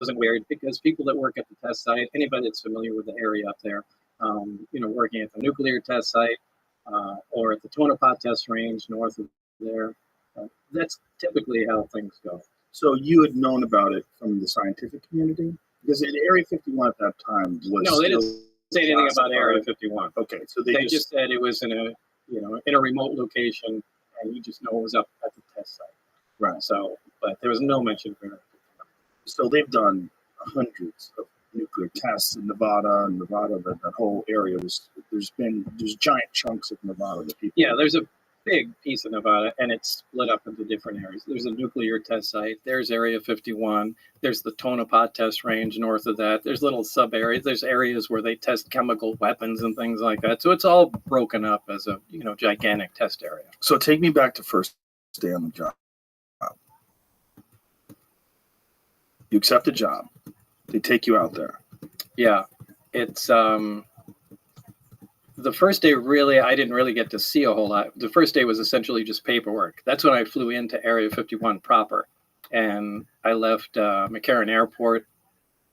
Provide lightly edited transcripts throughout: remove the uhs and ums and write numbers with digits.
wasn't weird because people that work at the test site, anybody that's familiar with the area up there, working at the nuclear test site or at the Tonopah test range north of there, that's typically how things go. So you had known about it from the scientific community? Because in Area 51 at that time was no, they didn't say anything about Area 51. Okay, so they just said it was in a remote location, and you just know it was up at the test site. Right. So, but there was no mention of Area 51. So they've done hundreds of nuclear tests in Nevada, and that whole area there's giant chunks of Nevada that people. Yeah, there's a big piece of Nevada, and it's split up into different areas. There's a nuclear test site. There's Area 51. There's the Tonopah test range north of that. There's little sub areas. There's areas where they test chemical weapons and things like that. So it's all broken up as a gigantic test area. So take me back to first day on the job. You accept a job. They take you out there. Yeah, it's the first day. Really, I didn't really get to see a whole lot. The first day was essentially just paperwork. That's when I flew into Area 51 proper, and I left McCarran Airport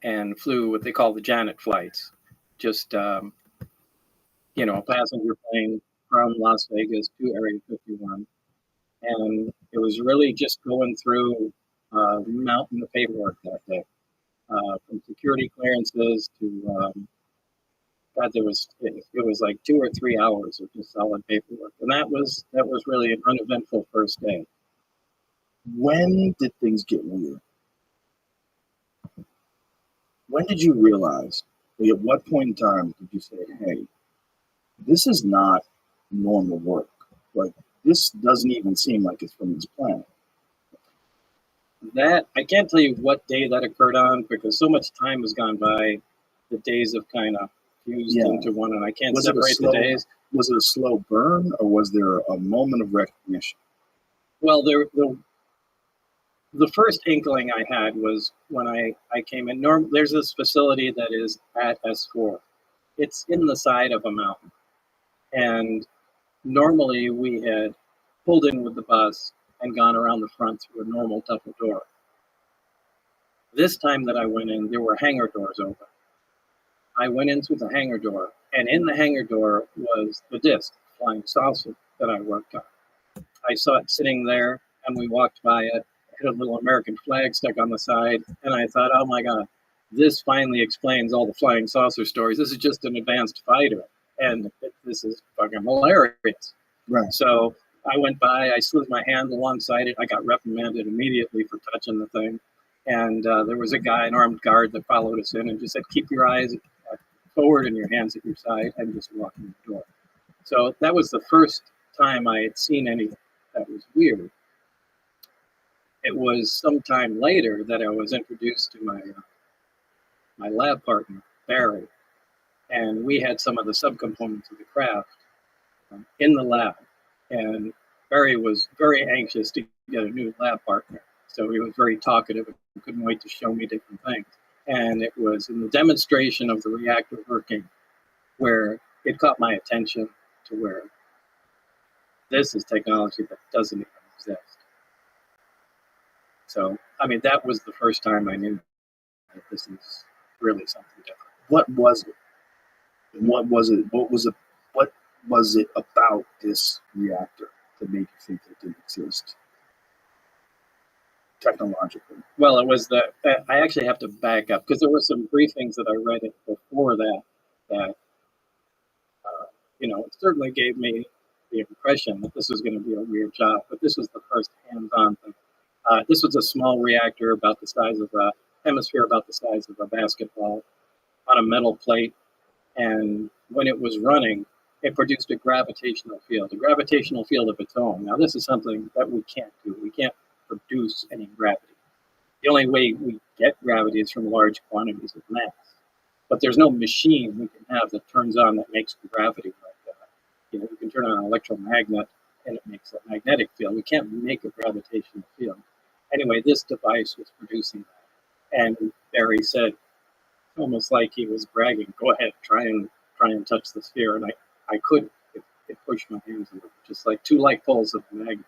and flew what they call the Janet flights, just a passenger plane from Las Vegas to Area 51, and it was really just going through mountain the paperwork that day. From security clearances to it was like 2 or 3 hours of just solid paperwork, and that was really an uneventful first day. When did things get weird? When did you realize? At what point in time did you say, "Hey, this is not normal work. Like this doesn't even seem like it's from this planet"? That I can't tell you what day that occurred on because so much time has gone by. The days have kind of fused into one, and I can't separate the days. Was it a slow burn, or was there a moment of recognition? Well, the first inkling I had was when I came in. There's this facility that is at S4. It's in the side of a mountain, and normally we had pulled in with the bus and gone around the front through a normal double door. This time that I went in, there were hangar doors open. I went in through the hangar door, and in the hangar door was the disc, flying saucer that I worked on. I saw it sitting there, and we walked by it. It had a little American flag stuck on the side, and I thought, oh my God, this finally explains all the flying saucer stories. This is just an advanced fighter, and this is fucking hilarious. Right. So I went by, I slid my hand alongside it. I got reprimanded immediately for touching the thing. And there was a guy, an armed guard, that followed us in and just said, keep your eyes forward and your hands at your side, and just walk in the door. So that was the first time I had seen anything that was weird. It was sometime later that I was introduced to my lab partner, Barry. And we had some of the subcomponents of the craft in the lab. And Barry was very anxious to get a new lab partner. So he was very talkative and couldn't wait to show me different things. And it was in the demonstration of the reactor working where it caught my attention to where this is technology that doesn't even exist. So, I mean, that was the first time I knew that this is really something different. What was it? What was it about this reactor that made you think it didn't exist technologically? Well, it was I actually have to back up because there were some briefings that I read before that it certainly gave me the impression that this was going to be a weird job, but this was the first hands-on thing. This was a small reactor about the size of a hemisphere, about the size of a basketball, on a metal plate, and when it was running, it produced a gravitational field of its own. Now, this is something that we can't do. We can't produce any gravity. The only way we get gravity is from large quantities of mass. But there's no machine we can have that turns on that makes gravity like that. You can turn on an electromagnet and it makes a magnetic field. We can't make a gravitational field. Anyway, this device was producing that. And Barry said, almost like he was bragging, go ahead, try and touch the sphere. And I couldn't. It pushed my hands away, just like two light poles of a magnet.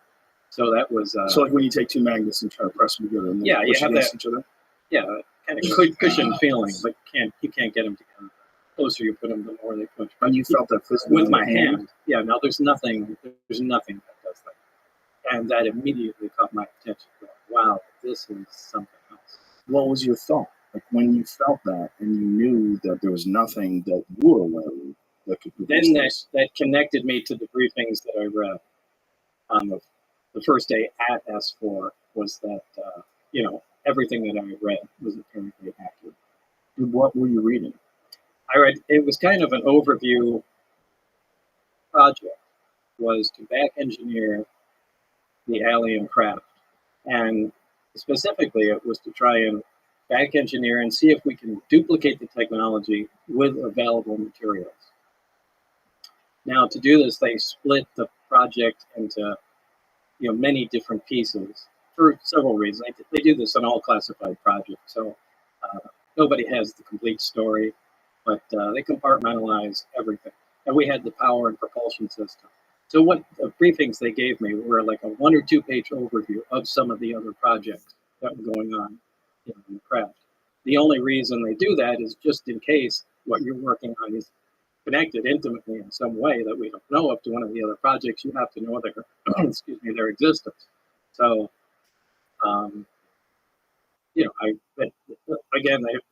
So that was... so like when you take two magnets and try to press them together and you have that, each other? Yeah, kind of cushion feeling, but you can't get them together. The closer you put them, the more they push. And you felt that physically With my hand, yeah. Now there's nothing that does that, and that immediately caught my attention. Wow, this is something else. What was your thought? Like when you felt that and you knew that there was nothing that you were aware of that could produce Then this? that connected me to the briefings that I read on the first day at S4 was that, everything that I read was apparently accurate. What were you reading? It was kind of an overview project, was to back engineer the alien craft. And specifically, it was to try and back engineer and see if we can duplicate the technology with available materials. Now, to do this, they split the project into many different pieces for several reasons. They do this on all classified projects, so nobody has the complete story, but they compartmentalize everything. And we had the power and propulsion system. So what the briefings they gave me were like a 1 or 2 page overview of some of the other projects that were going on in the craft. The only reason they do that is just in case what you're working on is connected intimately in some way that we don't know of to one of the other projects. You have to know their existence. So,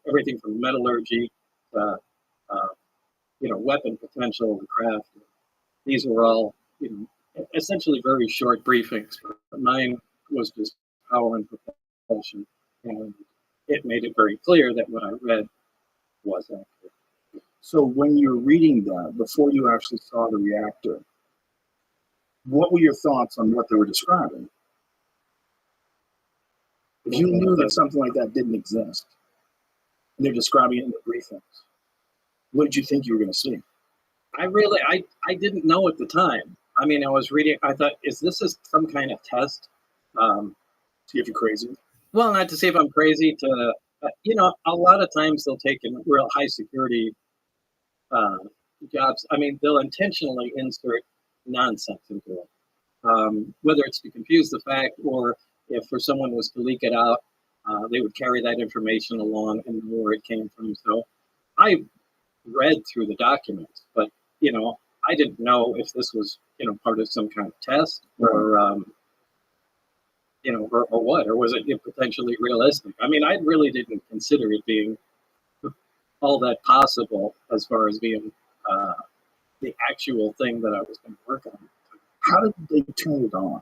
everything from metallurgy to weapon potential and craft. These were all essentially very short briefings. But mine was just power and propulsion, and it made it very clear that what I read was accurate. So when you're reading that, before you actually saw the reactor, what were your thoughts on what they were describing? If you knew that something like that didn't exist, and they're describing it in the briefings, what did you think you were going to see? I didn't know at the time. I mean, I was reading, I thought, is this some kind of test? See if you're crazy? Well, not to say if I'm crazy, a lot of times they'll take in real high security jobs. I mean, they'll intentionally insert nonsense into it, whether it's to confuse the fact or if for someone was to leak it out, they would carry that information along and know where it came from. So I read through the documents, but I didn't know if this was part of some kind of test or or what, or was it potentially realistic? I mean, I really didn't consider it being all that possible as far as being the actual thing that I was going to work on. How did they turn it on?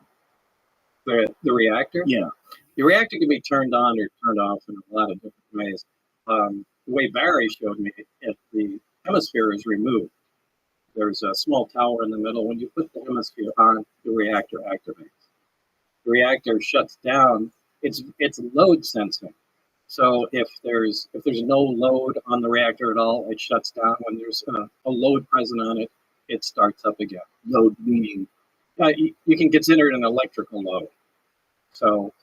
The reactor? Yeah. The reactor can be turned on or turned off in a lot of different ways. The way Barry showed me, if the hemisphere is removed, there's a small tower in the middle. When you put the hemisphere on, the reactor activates. The reactor shuts down. It's load sensing. So if there's no load on the reactor at all, it shuts down. When there's a load present on it, it starts up again. Load meaning? You can consider it an electrical load. So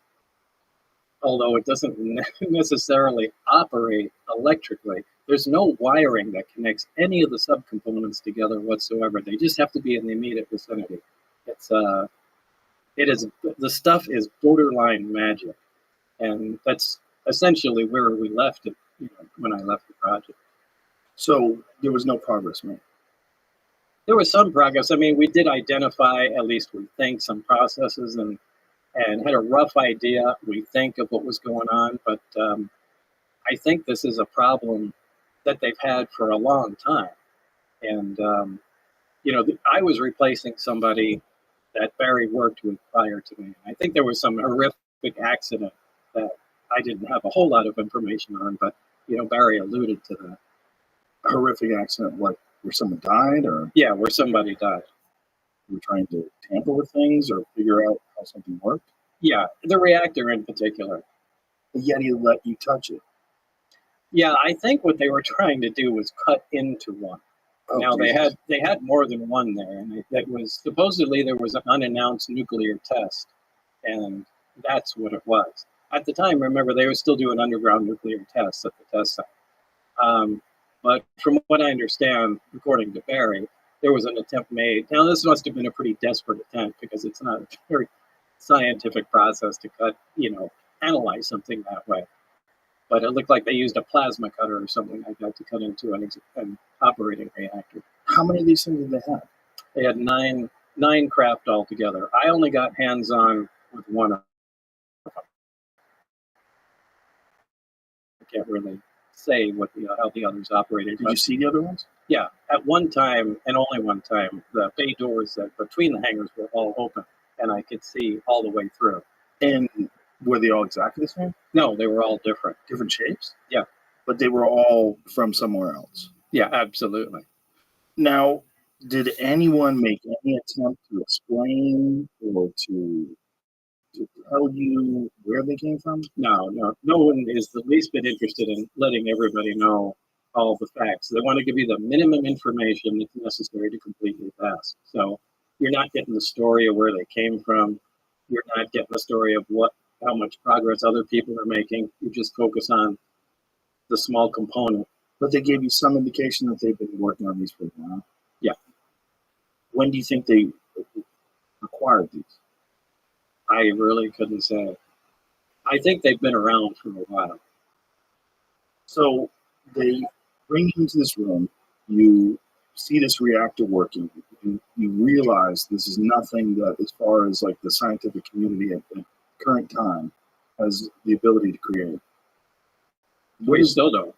although it doesn't necessarily operate electrically, there's no wiring that connects any of the subcomponents together whatsoever. They just have to be in the immediate vicinity. The stuff is borderline magic, and that's essentially where we left it when I left the project. So there was no progress made? There was some progress. I mean, we did identify, at least we think, some processes and had a rough idea, we think, of what was going on. But I think this is a problem that they've had for a long time. And, I was replacing somebody that Barry worked with prior to me. I think there was some horrific accident that I didn't have a whole lot of information on, but, Barry alluded to that. A horrific accident, what, where someone died, or? Yeah, where somebody died. You were trying to tamper with things or figure out how something worked? Yeah, the reactor in particular. But yet he let you touch it. Yeah, I think what they were trying to do was cut into one. Oh, now Jesus. they had more than one there, and that was supposedly there was an unannounced nuclear test, and that's what it was. At the time, remember, they were still doing underground nuclear tests at the test site. But from what I understand, according to Barry, there was an attempt made. Now, this must have been a pretty desperate attempt because it's not a very scientific process to analyze something that way. but it looked like they used a plasma cutter or something like that to cut into an operating reactor. How many of these things did they have? They had nine craft altogether. I only got hands-on with one of them. I can't really say how the others operated. Did you see the other ones? Yeah, at one time, and only one time, the bay doors that between the hangars were all open, and I could see all the way through. And were they all exactly the same? No, they were all different. Different shapes? Yeah. But they were all from somewhere else? Yeah, absolutely. Now, did anyone make any attempt to explain or to tell you where they came from? No one is the least bit interested in letting everybody know all the facts. They want to give you the minimum information that's necessary to complete your task. So you're not getting the story of where they came from. You're not getting the story of how much progress other people are making. You just focus on the small component. But they gave you some indication that they've been working on these for a while. Yeah. When do you think they acquired these? I really couldn't say. I think they've been around for a while. So they bring you into this room, you see this reactor working, and you realize this is nothing that, as far as like the scientific community at the current time, has the ability to create. We still don't.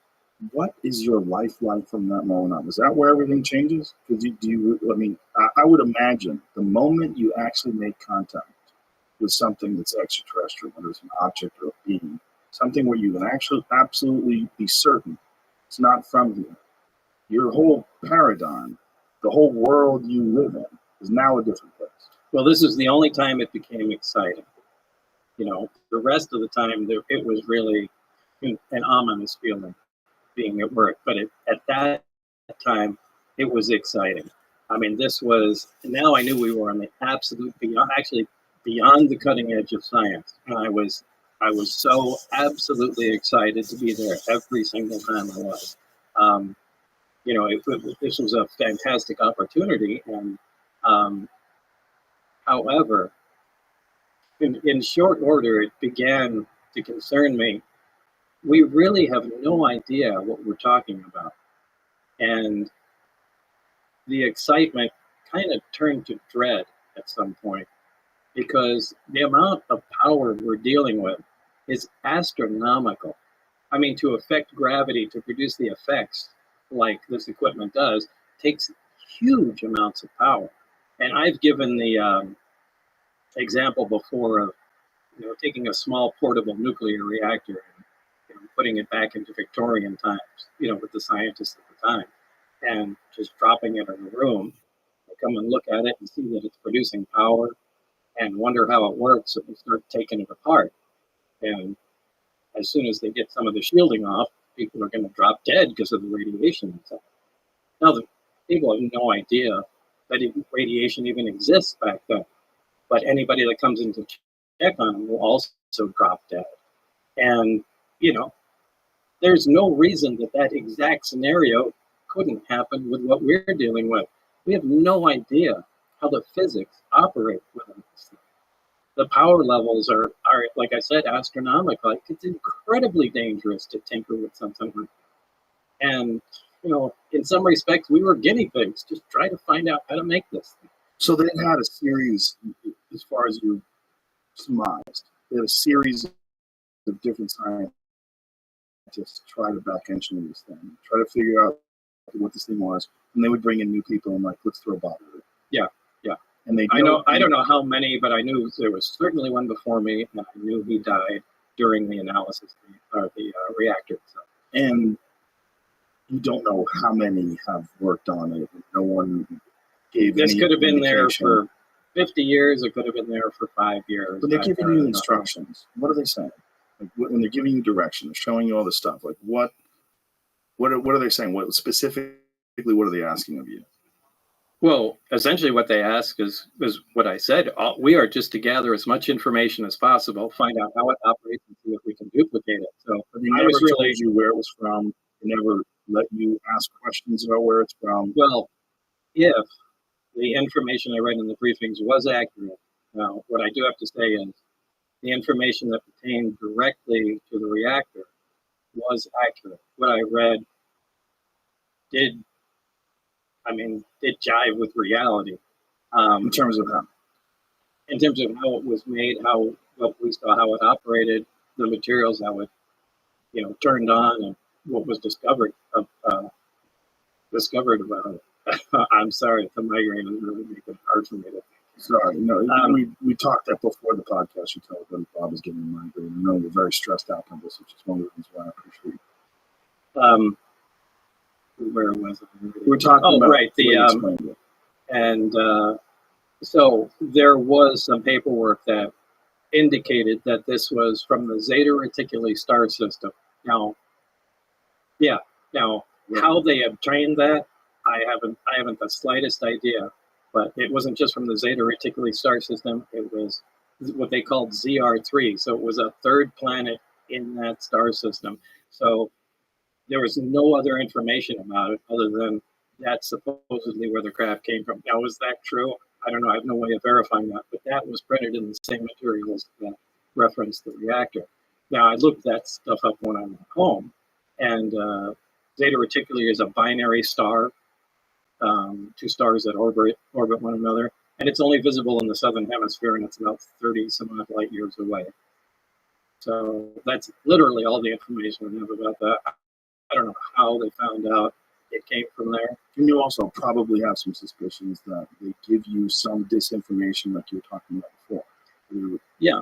What is your life like from that moment on? Is that where everything changes? Because I would imagine the moment you actually make contact with something that's extraterrestrial, whether it's an object or a being, something where you can actually absolutely be certain it's not from here. Your whole paradigm, the whole world you live in, is now a different place. Well, this is the only time it became exciting. The rest of the time, it was really an ominous feeling being at work. But at that time, it was exciting. I mean, now I knew we were on the absolute beyond the cutting edge of science. And I was so absolutely excited to be there every single time I was. This was a fantastic opportunity. And however, in short order, it began to concern me. We really have no idea what we're talking about. And the excitement kind of turned to dread at some point, because the amount of power we're dealing with is astronomical. I mean, to affect gravity, to produce the effects like this equipment does, takes huge amounts of power. And I've given the example before of taking a small portable nuclear reactor and putting it back into Victorian times, with the scientists at the time, and just dropping it in a room. They come and look at it and see that it's producing power and wonder how it works, and we start taking it apart. And as soon as they get some of the shielding off, people are going to drop dead because of the radiation and stuff. Now, the people have no idea that radiation even exists back then. But anybody that comes in to check on them will also drop dead. And, there's no reason that exact scenario couldn't happen with what we're dealing with. We have no idea how the physics operate within this thing. The power levels are, like I said, astronomical. It's incredibly dangerous to tinker with something like that. And, in some respects, we were guinea pigs, just trying to find out how to make this thing. So they had a series, as far as you surmised, they had a series of different scientists try to back engineer this thing, try to figure out what this thing was, and they would bring in new people and let's throw a bomb at it. Yeah. And I don't know how many, but I knew there was certainly one before me, and I knew he died during the analysis of the reactor itself. And you don't know how many have worked on it. No one gave this any could have been there indication. for 50 years. It could have been there for 5 years. But they're giving you instructions. What are they saying? Like when they're giving you direction, they're showing you all this stuff. Like what are they saying? What specifically? What are they asking of you? Well, essentially what they ask is what I said. We are just to gather as much information as possible, find out how it operates, and see if we can duplicate it. So they never told you where it was from. They never let you ask questions about where it's from. Well, if the information I read in the briefings was accurate, now what I do have to say is the information that pertained directly to the reactor was accurate. What I read did jive with reality. In terms of how? In terms of how it was made, what we saw, how it operated, the materials, how it, turned on, and what was discovered about it. I'm sorry, the migraine is really making it hard for me to. Sorry, no, we talked that before the podcast. You told them Bob was getting a migraine. I know you're very stressed out on this, which is one of the reasons why I appreciate it. Where was it? We were talking about right, so there was some paperwork that indicated that this was from the Zeta Reticuli star system. Now, how they obtained that, I haven't the slightest idea. But it wasn't just from the Zeta Reticuli star system. It was what they called ZR3. So it was a third planet in that star system. So there was no other information about it other than that's supposedly where the craft came from. Now, is that true? I don't know. I have no way of verifying that. But that was printed in the same materials that referenced the reactor. Now, I looked that stuff up when I went home. And Zeta Reticuli is a binary star. Two stars that orbit one another, and it's only visible in the southern hemisphere, and it's about 30 some odd light years away. So that's literally all the information we have about that. I don't know how they found out it came from there. And you also probably have some suspicions that they give you some disinformation, like you were talking about before. Yeah.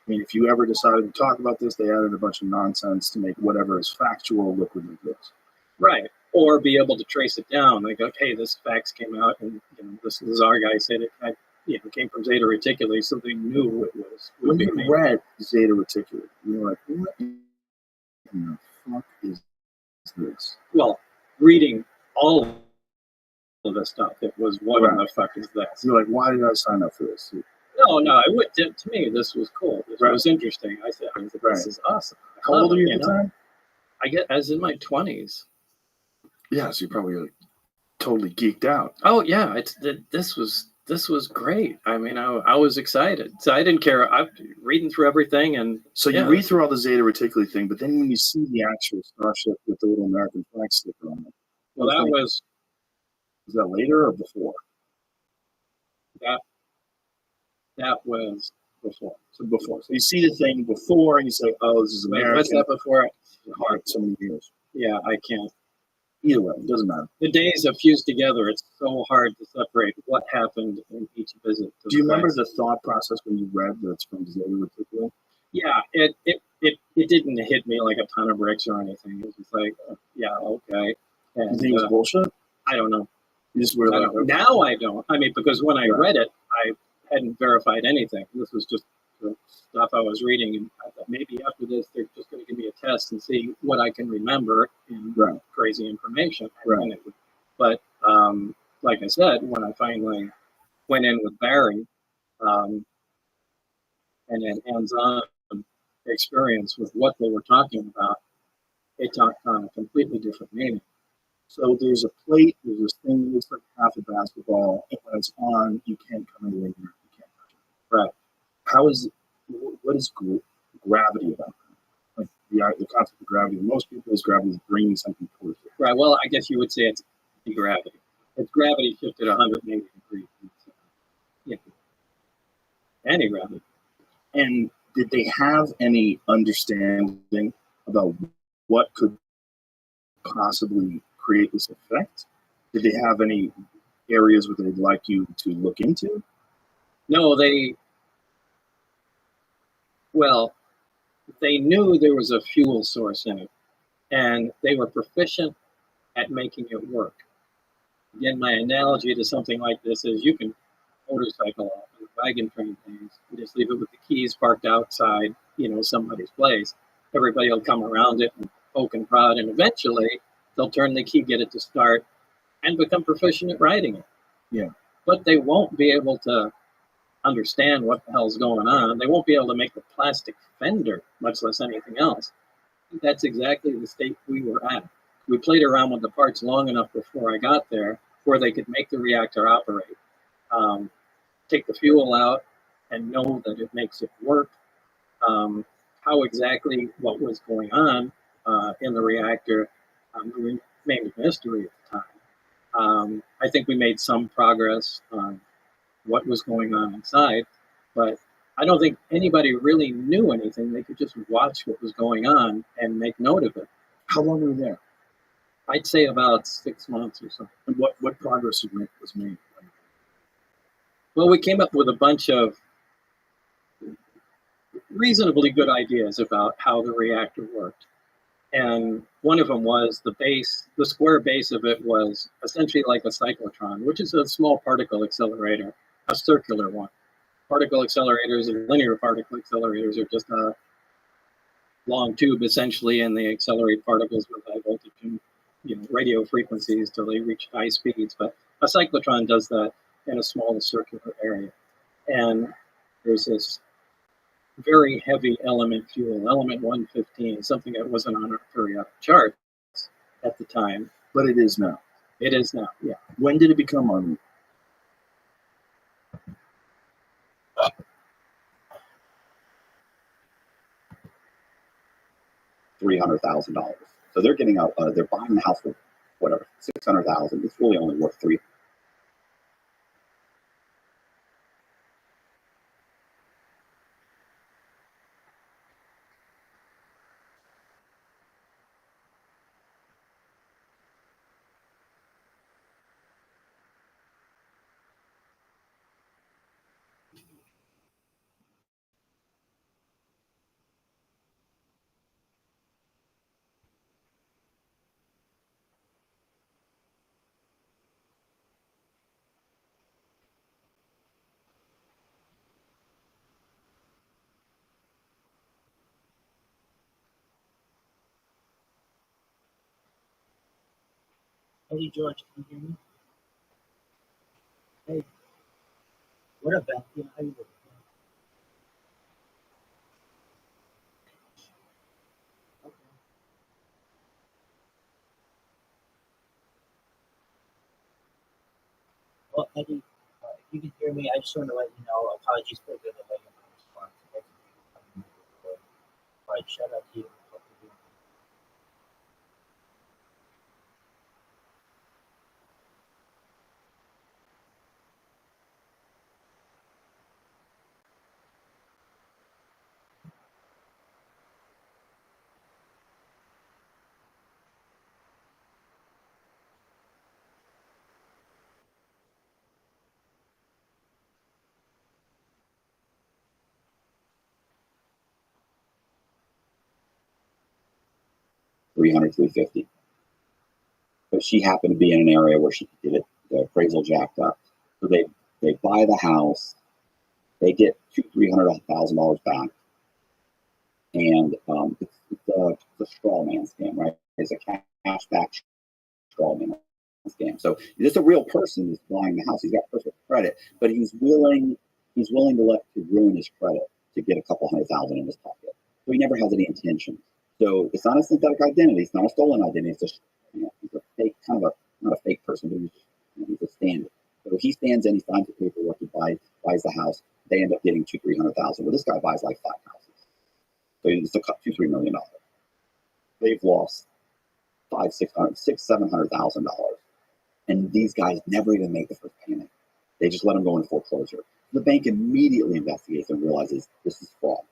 If you ever decided to talk about this, they added a bunch of nonsense to make whatever is factual look ridiculous. Right. Or be able to trace it down. Like, okay, this fax came out, and this our guy said it came from Zeta Reticuli, so they knew it was. When you read Zeta Reticuli, you were like, what in the fuck is this? Well, reading all of this stuff, it was, what in the fuck is this? You're like, why did I sign up for this? No, I would. To me, this was cool. This was interesting. I said, this is awesome. How old are you at the time? I was in my 20s. Yeah, so you're probably totally geeked out. Oh yeah, this was great. I mean, I was excited. So I didn't care. I'm reading through everything, and so you read through all the Zeta Reticuli thing, but then when you see the actual starship with the little American flag sticker on it, well, was that later or before? That was before. So before. So you see the thing before, and you say, "Oh, this is American." What's that before? Hard so many years. Yeah, I can't. Either way, it doesn't matter. The days have fused together. It's so hard to separate what happened in each visit. Do you remember the thought process when you read that it's from Zeta Reticuli? Yeah, it didn't hit me like a ton of bricks or anything. It was just like, yeah, okay. And, you think it was bullshit? I don't know. You just were like, okay. Now I don't. I mean, because when I read it, I hadn't verified anything. This was just the stuff I was reading, and I thought maybe after this they're just going to give me a test and see what I can remember in crazy information. Right. But like I said, when I finally went in with Barry and had hands-on experience with what they were talking about, it took on a completely different meaning. So there's a plate, there's this thing that looks like half a basketball, and when it's on, you can't come anywhere near it. You can't touch it. Right. What is gravity about that? Like the concept of gravity. Most people's gravity is bringing something towards you. Right. Well, I guess you would say it's gravity. It's gravity shifted 180 degrees. Any gravity. And did they have any understanding about what could possibly create this effect? Did they have any areas where they'd like you to look into? No, they knew there was a fuel source in it, and they were proficient at making it work. Again, my analogy to something like this is you can motorcycle off in a wagon train things, you just leave it with the keys parked outside, somebody's place. Everybody will come around it and poke and prod, and eventually they'll turn the key, get it to start, and become proficient at riding it. Yeah. But they won't be able to understand what the hell's going on. They won't be able to make the plastic fender, much less anything else. That's exactly the state we were at. We played around with the parts long enough before I got there where they could make the reactor operate, take the fuel out and know that it makes it work. how exactly what was going on in the reactor remained a mystery at the time. I think we made some progress on what was going on inside, but I don't think anybody really knew anything. They could just watch what was going on and make note of it. How long were you there? I'd say about 6 months or so. And what progress was made? Well, we came up with a bunch of reasonably good ideas about how the reactor worked. And one of them was the square base of it was essentially like a cyclotron, which is a small particle accelerator, a circular one. Particle accelerators and linear particle accelerators are just a long tube essentially, and they accelerate particles with high voltage and radio frequencies till they reach high speeds. But a cyclotron does that in a small circular area. And there's this very heavy element fuel, element 115, something that wasn't on our periodic charts at the time. But it is now. It is now, yeah. When did it become on? $300,000. So they're getting out. They're buying the house for whatever $600,000. It's really only worth $300,000. Hey, George, can you hear me? Hey, what up, Beth? How you doing? Okay. Well, Eddie, if you can hear me, I just want to let you know, apologies for the delay in my response. All right, shout out to you. $350. But she happened to be in an area where she could get it, the appraisal jacked up. So they buy the house, they get $200,000-$300,000 back, and it's a straw man scam, right? It's a cash back straw man scam. So this a real person who's buying the house. He's got perfect credit, but he's willing to ruin his credit to get a couple $100,000 in his pocket. So he never has any intention. So it's not a synthetic identity. It's not a stolen identity. It's just he's a fake, kind of not a fake person, but he's a stand-in. So he stands in, he signs the paperwork, he buys the house. They end up getting $200,000-$300,000. Well, this guy buys like 5 houses, so it's a $2-3 million. They've lost $700,000, and these guys never even make the first payment. They just let them go into foreclosure. The bank immediately investigates and realizes this is fraud.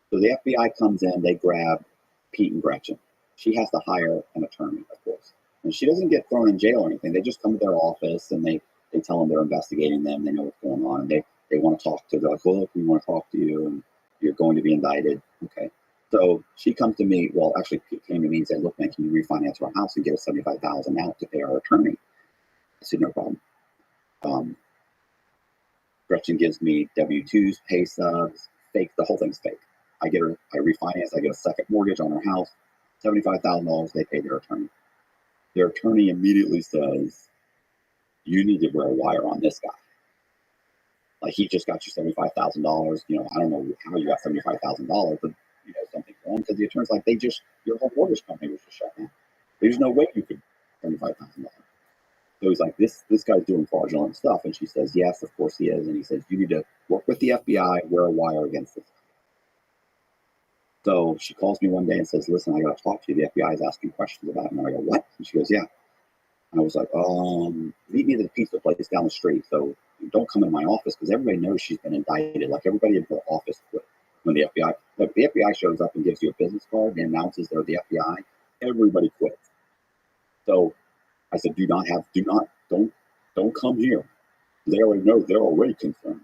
So the FBI comes in, they grab Pete and Gretchen. She has to hire an attorney, of course. And she doesn't get thrown in jail or anything. They just come to their office and they tell them they're investigating them. They know what's going on. And they want to talk to them. They're like, well, look, we want to talk to you and you're going to be indicted. Okay. So she comes to me. Well, actually, Pete came to me and said, look, man, can you refinance our house and get us $75,000 out to pay our attorney? I said, no problem. Gretchen gives me W-2s, pay stubs, fake. The whole thing's fake. I refinance. I get a second mortgage on our house, $75,000. They pay their attorney. Their attorney immediately says, you need to wear a wire on this guy. Like, he just got you $75,000. I don't know how you got $75,000, but something's wrong, because the attorney's like, your whole mortgage company was just shut down. There's no way you could $75,000. So he's like, this guy's doing fraudulent stuff. And she says, yes, of course he is. And he says, you need to work with the FBI, wear a wire against this. So she calls me one day and says, listen, I got to talk to you. The FBI is asking questions about it. And I go, what? And she goes, yeah. And I was like, meet me at the pizza place down the street. So don't come in my office because everybody knows she's been indicted. Like everybody in her office quit when the FBI, like the FBI shows up and gives you a business card and announces they're the FBI. Everybody quits. So I said, don't come here. They already know, they're already concerned.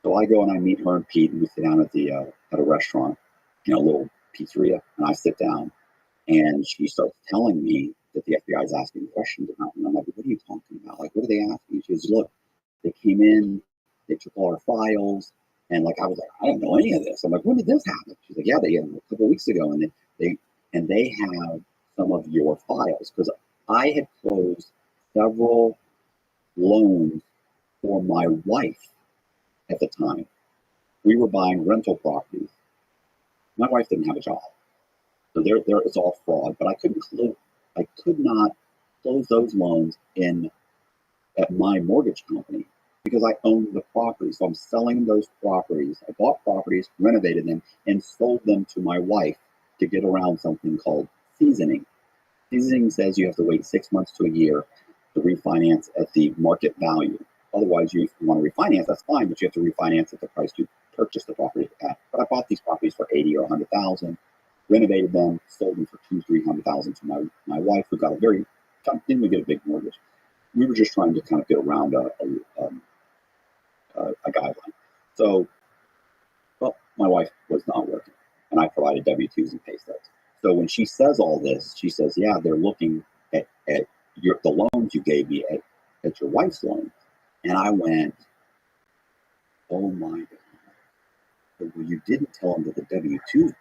So I go and I meet her and Pete, and we sit down at a restaurant, a little pizzeria, and I sit down, and she starts telling me that the FBI is asking questions about me. And I'm like, what are you talking about? Like, what are they asking? She goes, look, they came in, they took all our files, and like I was like, I don't know any of this. I'm like, when did this happen? She's like, yeah, they a couple of weeks ago, and they have some of your files because I had closed several loans for my wife at the time. We were buying rental properties. My wife didn't have a job, so there it's all fraud. But I could not close those loans at my mortgage company because I owned the property. So I'm selling those properties. I bought properties, renovated them, and sold them to my wife to get around something called seasoning. Seasoning says you have to wait 6 months to a year to refinance at the market value. Otherwise, if you want to refinance, that's fine, but you have to refinance at the price you purchased the property at. But I bought these properties for 80 or 100,000, renovated them, sold them for 200,000-300,000 to my wife, who didn't get a big mortgage. We were just trying to kind of get around a guideline. So, well, my wife was not working, and I provided W-2s and pay stubs. So when she says all this, she says, yeah, they're looking at the loans you gave me at your wife's loan. And I went, oh my God. Well, you didn't tell them that the W-2,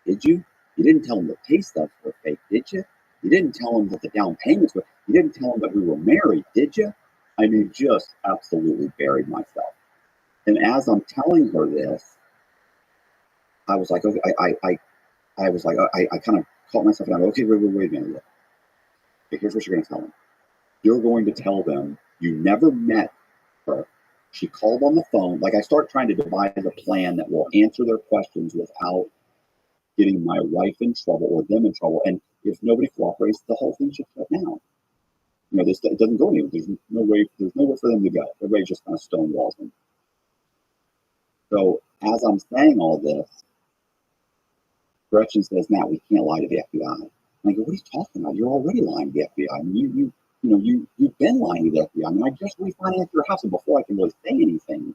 did you? You didn't tell them the pay stubs were fake, did you? You didn't tell them that the down payments were, you didn't tell them that we were married, did you? I mean, just absolutely buried myself. And as I'm telling her this, I was like, okay, I kind of caught myself and I go, okay, wait a minute. Okay, here's what you're going to tell them. You're going to tell them you never met her. She called on the phone. Like I start trying to devise a plan that will answer their questions without getting my wife in trouble or them in trouble. And if nobody cooperates, the whole thing should shut down. It doesn't go anywhere. There's nowhere for them to go. Everybody just kind of stonewalls them. So as I'm saying all this, Gretchen says, Matt, we can't lie to the FBI. And I go, what are you talking about? You're already lying to the FBI. I mean, you've been lying to the FBI. I mean, I just refinanced your house, and before I can really say anything,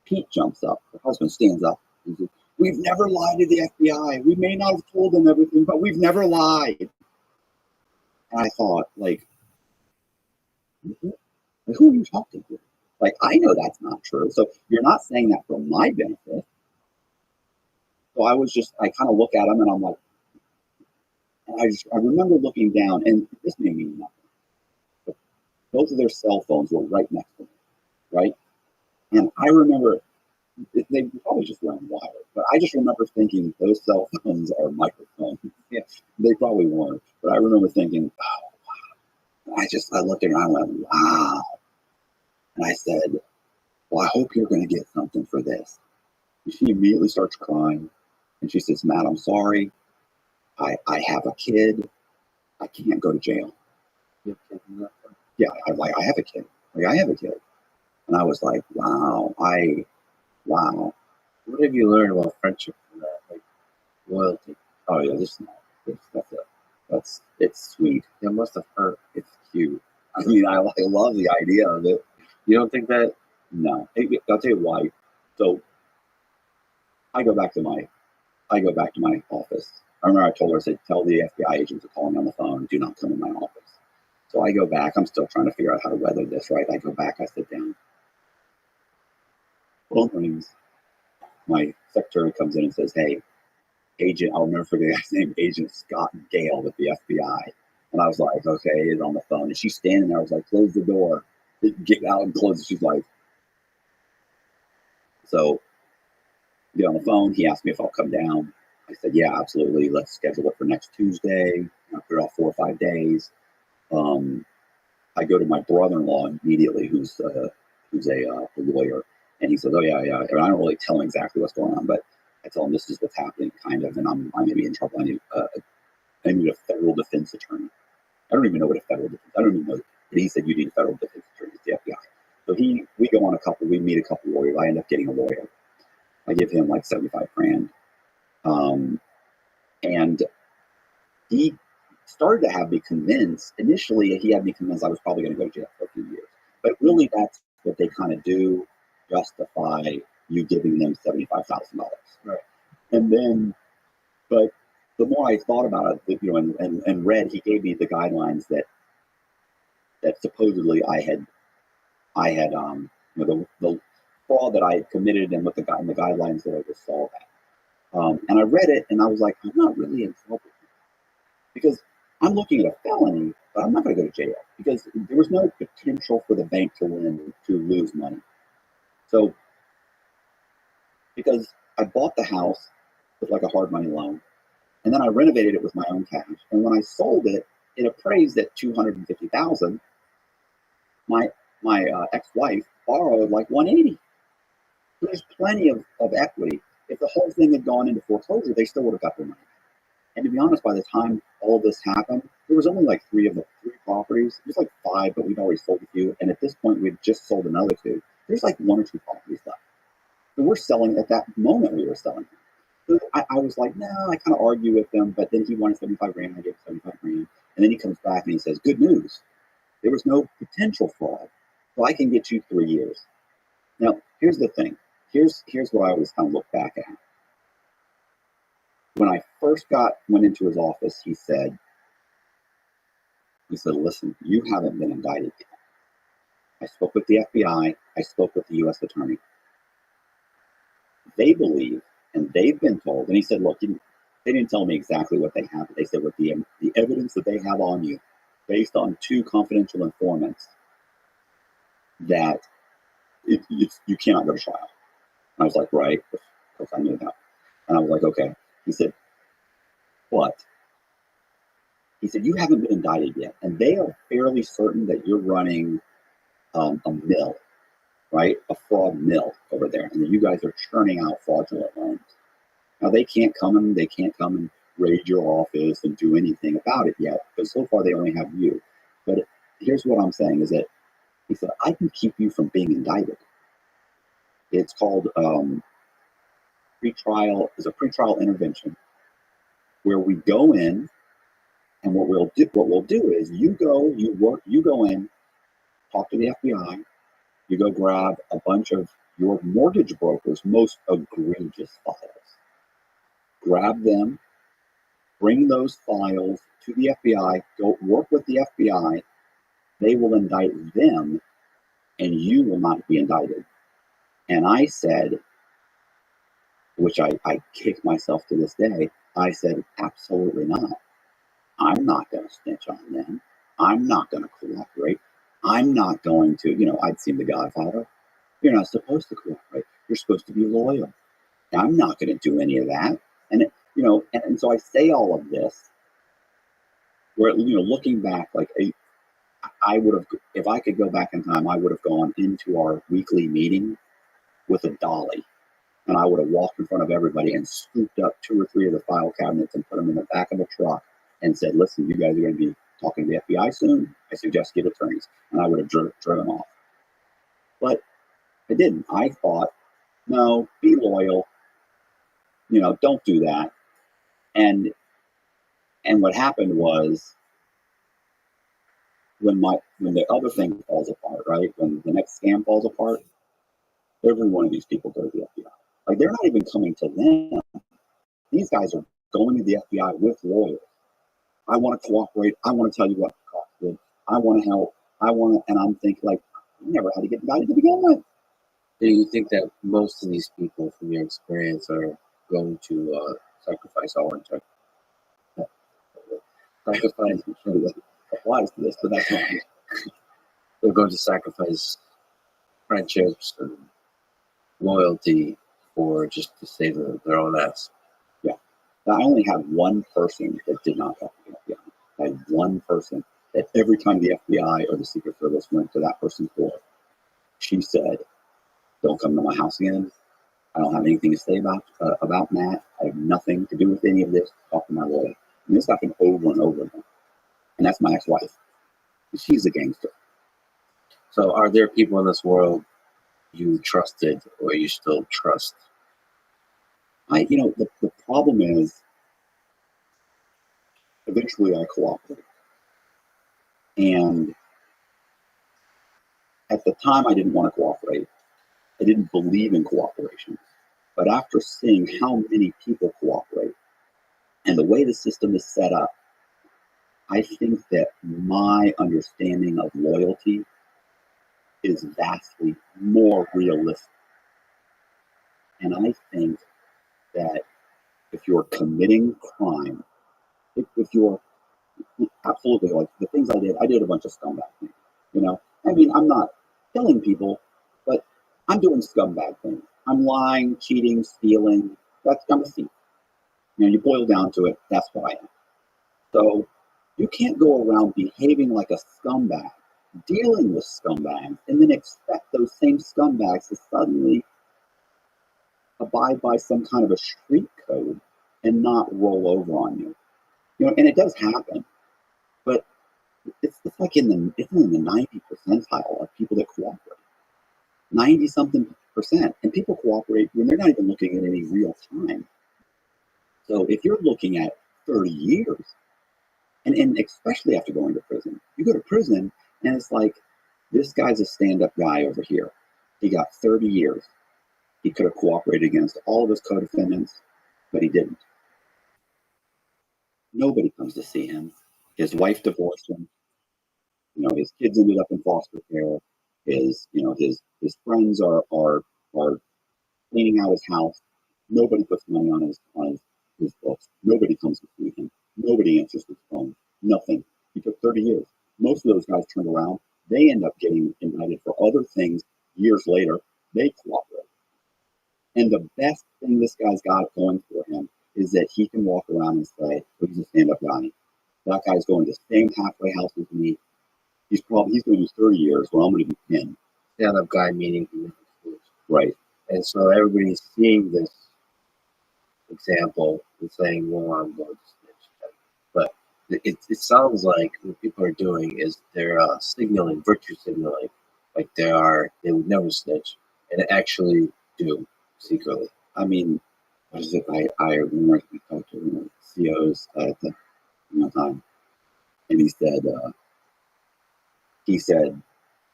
Pete jumps up. Her husband stands up. He says, we've never lied to the FBI. We may not have told them everything, but we've never lied. And I thought, like, who are you talking to? Like, I know that's not true. So you're not saying that for my benefit. So I kind of look at him and I'm like, and I remember looking down, and this made me nothing. But both of their cell phones were right next to me, right? And I remember, they probably just weren't wired, but I just remember thinking those cell phones are microphones. Yeah, they probably weren't, but I remember thinking, oh, wow. And I looked at her and I went, wow. And I said, well, I hope you're going to get something for this. And she immediately starts crying. And she says, Matt, I'm sorry. I have a kid. I can't go to jail. Yeah, I have a kid. Like, I have a kid. And I was like, wow. Wow. What have you learned about friendship from that? Like loyalty. Oh, yeah, it's sweet. It must have hurt. It's cute. I mean, I love the idea of it. You don't think that? No. I'll tell you why. So I go back to my office. I remember I told her, I said, tell the FBI agent to call me on the phone. Do not come in my office. So I go back. I'm still trying to figure out how to weather this, right? I go back. I sit down. Phone rings. My secretary comes in and says, hey, Agent, I'll never forget his name, Agent Scott Gale with the FBI. And I was like, okay, he's on the phone. And she's standing there. I was like, close the door. Get out and close it. She's like, so get on the phone. He asked me if I'll come down. I said, yeah, absolutely. Let's schedule it for next Tuesday. I'll put it off 4 or 5 days. I go to my brother-in-law immediately, who's a lawyer. And he says, oh, yeah. And I don't really tell him exactly what's going on, but I tell him this is what's happening, kind of, and I may be in trouble. I need a federal defense attorney. I don't even know what a federal defense. I don't even know. But he said you need a federal defense attorney. It's the FBI. So we go on we meet a couple lawyers. I end up getting a lawyer. I give him like 75 grand, and he started to have me convinced. Initially, he had me convinced I was probably going to go to jail for a few years. But really, that's what they kind of do, justify you giving them $75,000. Right. And then, but the more I thought about it, and read, he gave me the guidelines that supposedly I had the fraud that I had committed and the guidelines that I was solved at. And I read it and I was like, I'm not really in trouble because I'm looking at a felony, but I'm not going to go to jail because there was no potential for the bank to lose money. So, because I bought the house with like a hard money loan, and then I renovated it with my own cash. And when I sold it, it appraised at $250,000. My ex-wife borrowed like $180. There's plenty of equity. If the whole thing had gone into foreclosure, they still would have got their money. And to be honest, by the time all this happened, there was only like three properties. There's like 5, but we'd already sold a few. And at this point, we'd just sold another 2. There's like 1 or 2 properties left. So we're selling at that moment. We were selling. So I was like, no, I kind of argue with him. But then he wanted 75 grand. I gave 75 grand. And then he comes back and he says, good news. There was no potential fraud. So I can get you 3 years. Now, here's the thing. Here's what I always kind of look back at. When I first went into his office, he said, listen, you haven't been indicted yet. I spoke with the FBI. I spoke with the U.S. attorney. They believe, and they've been told, and he said, look, they didn't tell me exactly what they have. But they said, with the evidence that they have on you, based on 2 confidential informants, that you cannot go to trial. And I was like, right, of course I knew that. And I was like, okay. He said, but he said, you haven't been indicted yet. And they are fairly certain that you're running a mill, right? A fraud mill over there. And that you guys are churning out fraudulent loans. Now they can't come and raid your office and do anything about it yet, because so far they only have you. But here's what I'm saying is that he said, I can keep you from being indicted. It's called pretrial intervention, where we go in, and what we'll do is you go in, talk to the FBI, you go grab a bunch of your mortgage broker's most egregious files, grab them, bring those files to the FBI, go work with the FBI, they will indict them, and you will not be indicted. And I said, which I kick myself to this day, I said, absolutely not. I'm not going to snitch on them. I'm not going to cooperate. I'm not going to, I'd seen The Godfather. You're not supposed to cooperate. You're supposed to be loyal. I'm not going to do any of that. And, and so I say all of this, where, looking back, like I would have, if I could go back in time, I would have gone into our weekly meeting with a dolly. And I would have walked in front of everybody and scooped up 2 or 3 of the file cabinets and put them in the back of a truck and said, listen, you guys are going to be talking to the FBI soon. I suggest get attorneys. And I would have driven off. But I didn't. I thought, no, be loyal. Don't do that. And what happened was, when the other thing falls apart, right? When the next scam falls apart, every one of these people go to the FBI. Like, they're not even coming to them. These guys are going to the FBI with lawyers. I want to cooperate. I want to tell you what the cost is. I want to help. And I'm thinking, like, you never had to get indicted to begin with. Do you think that most of these people, from your experience, are going to sacrifice all integrity? Sacrifice applies to this, but that's not. They're going to sacrifice friendships and loyalty for just to save their own ass. Yeah. Now, I only had one person that did not talk to the FBI. I had one person that every time the FBI or the Secret Service went to that person's door, she said, don't come to my house again. I don't have anything to say about Matt. I have nothing to do with any of this. Talk to my lawyer. And this happened over and over again. And that's my ex-wife. She's a gangster. So, are there people in this world you trusted or you still trust? The problem is, eventually I cooperate. And at the time, I didn't want to cooperate. I didn't believe in cooperation. But after seeing how many people cooperate and the way the system is set up, I think that my understanding of loyalty is vastly more realistic. And I think that if you're committing crime, if you're absolutely, like the things I did a bunch of scumbag things. I'm not killing people, but I'm doing scumbag things. I'm lying, cheating, stealing. I'm a thief. You boil down to it, that's what I am. So you can't go around behaving like a scumbag, dealing with scumbags, and then expect those same scumbags to suddenly abide by some kind of a street code and not roll over on you. And it does happen, but it's like in the 90 percentile of people that cooperate. 90 something percent. And people cooperate when they're not even looking at any real time. So if you're looking at 30 years, and especially after going to prison, you go to prison and it's like, this guy's a stand-up guy over here. He got 30 years. He could have cooperated against all of his co-defendants, but he didn't. Nobody comes to see him. His wife divorced him. His kids ended up in foster care. His friends are cleaning out his house. Nobody puts money on his books. Nobody comes to see him. Nobody answers his phone. Nothing. He took 30 years. Most of those guys turned around. They end up getting indicted for other things years later. They cooperate. And the best thing this guy's got going for him is that he can walk around and say, well, he's a stand-up guy. That guy's going to the same halfway house with me. He's going to do 30 years. Well, I'm going to do 10. Stand-up guy meaning he never snitched. Right. And so everybody's seeing this example and saying, well, I'm going to snitch. But it sounds like what people are doing is they're signaling, virtue signaling, like they would never snitch, and actually do secretly. What is it? I remember we talked to one of the COs at the time, and he said,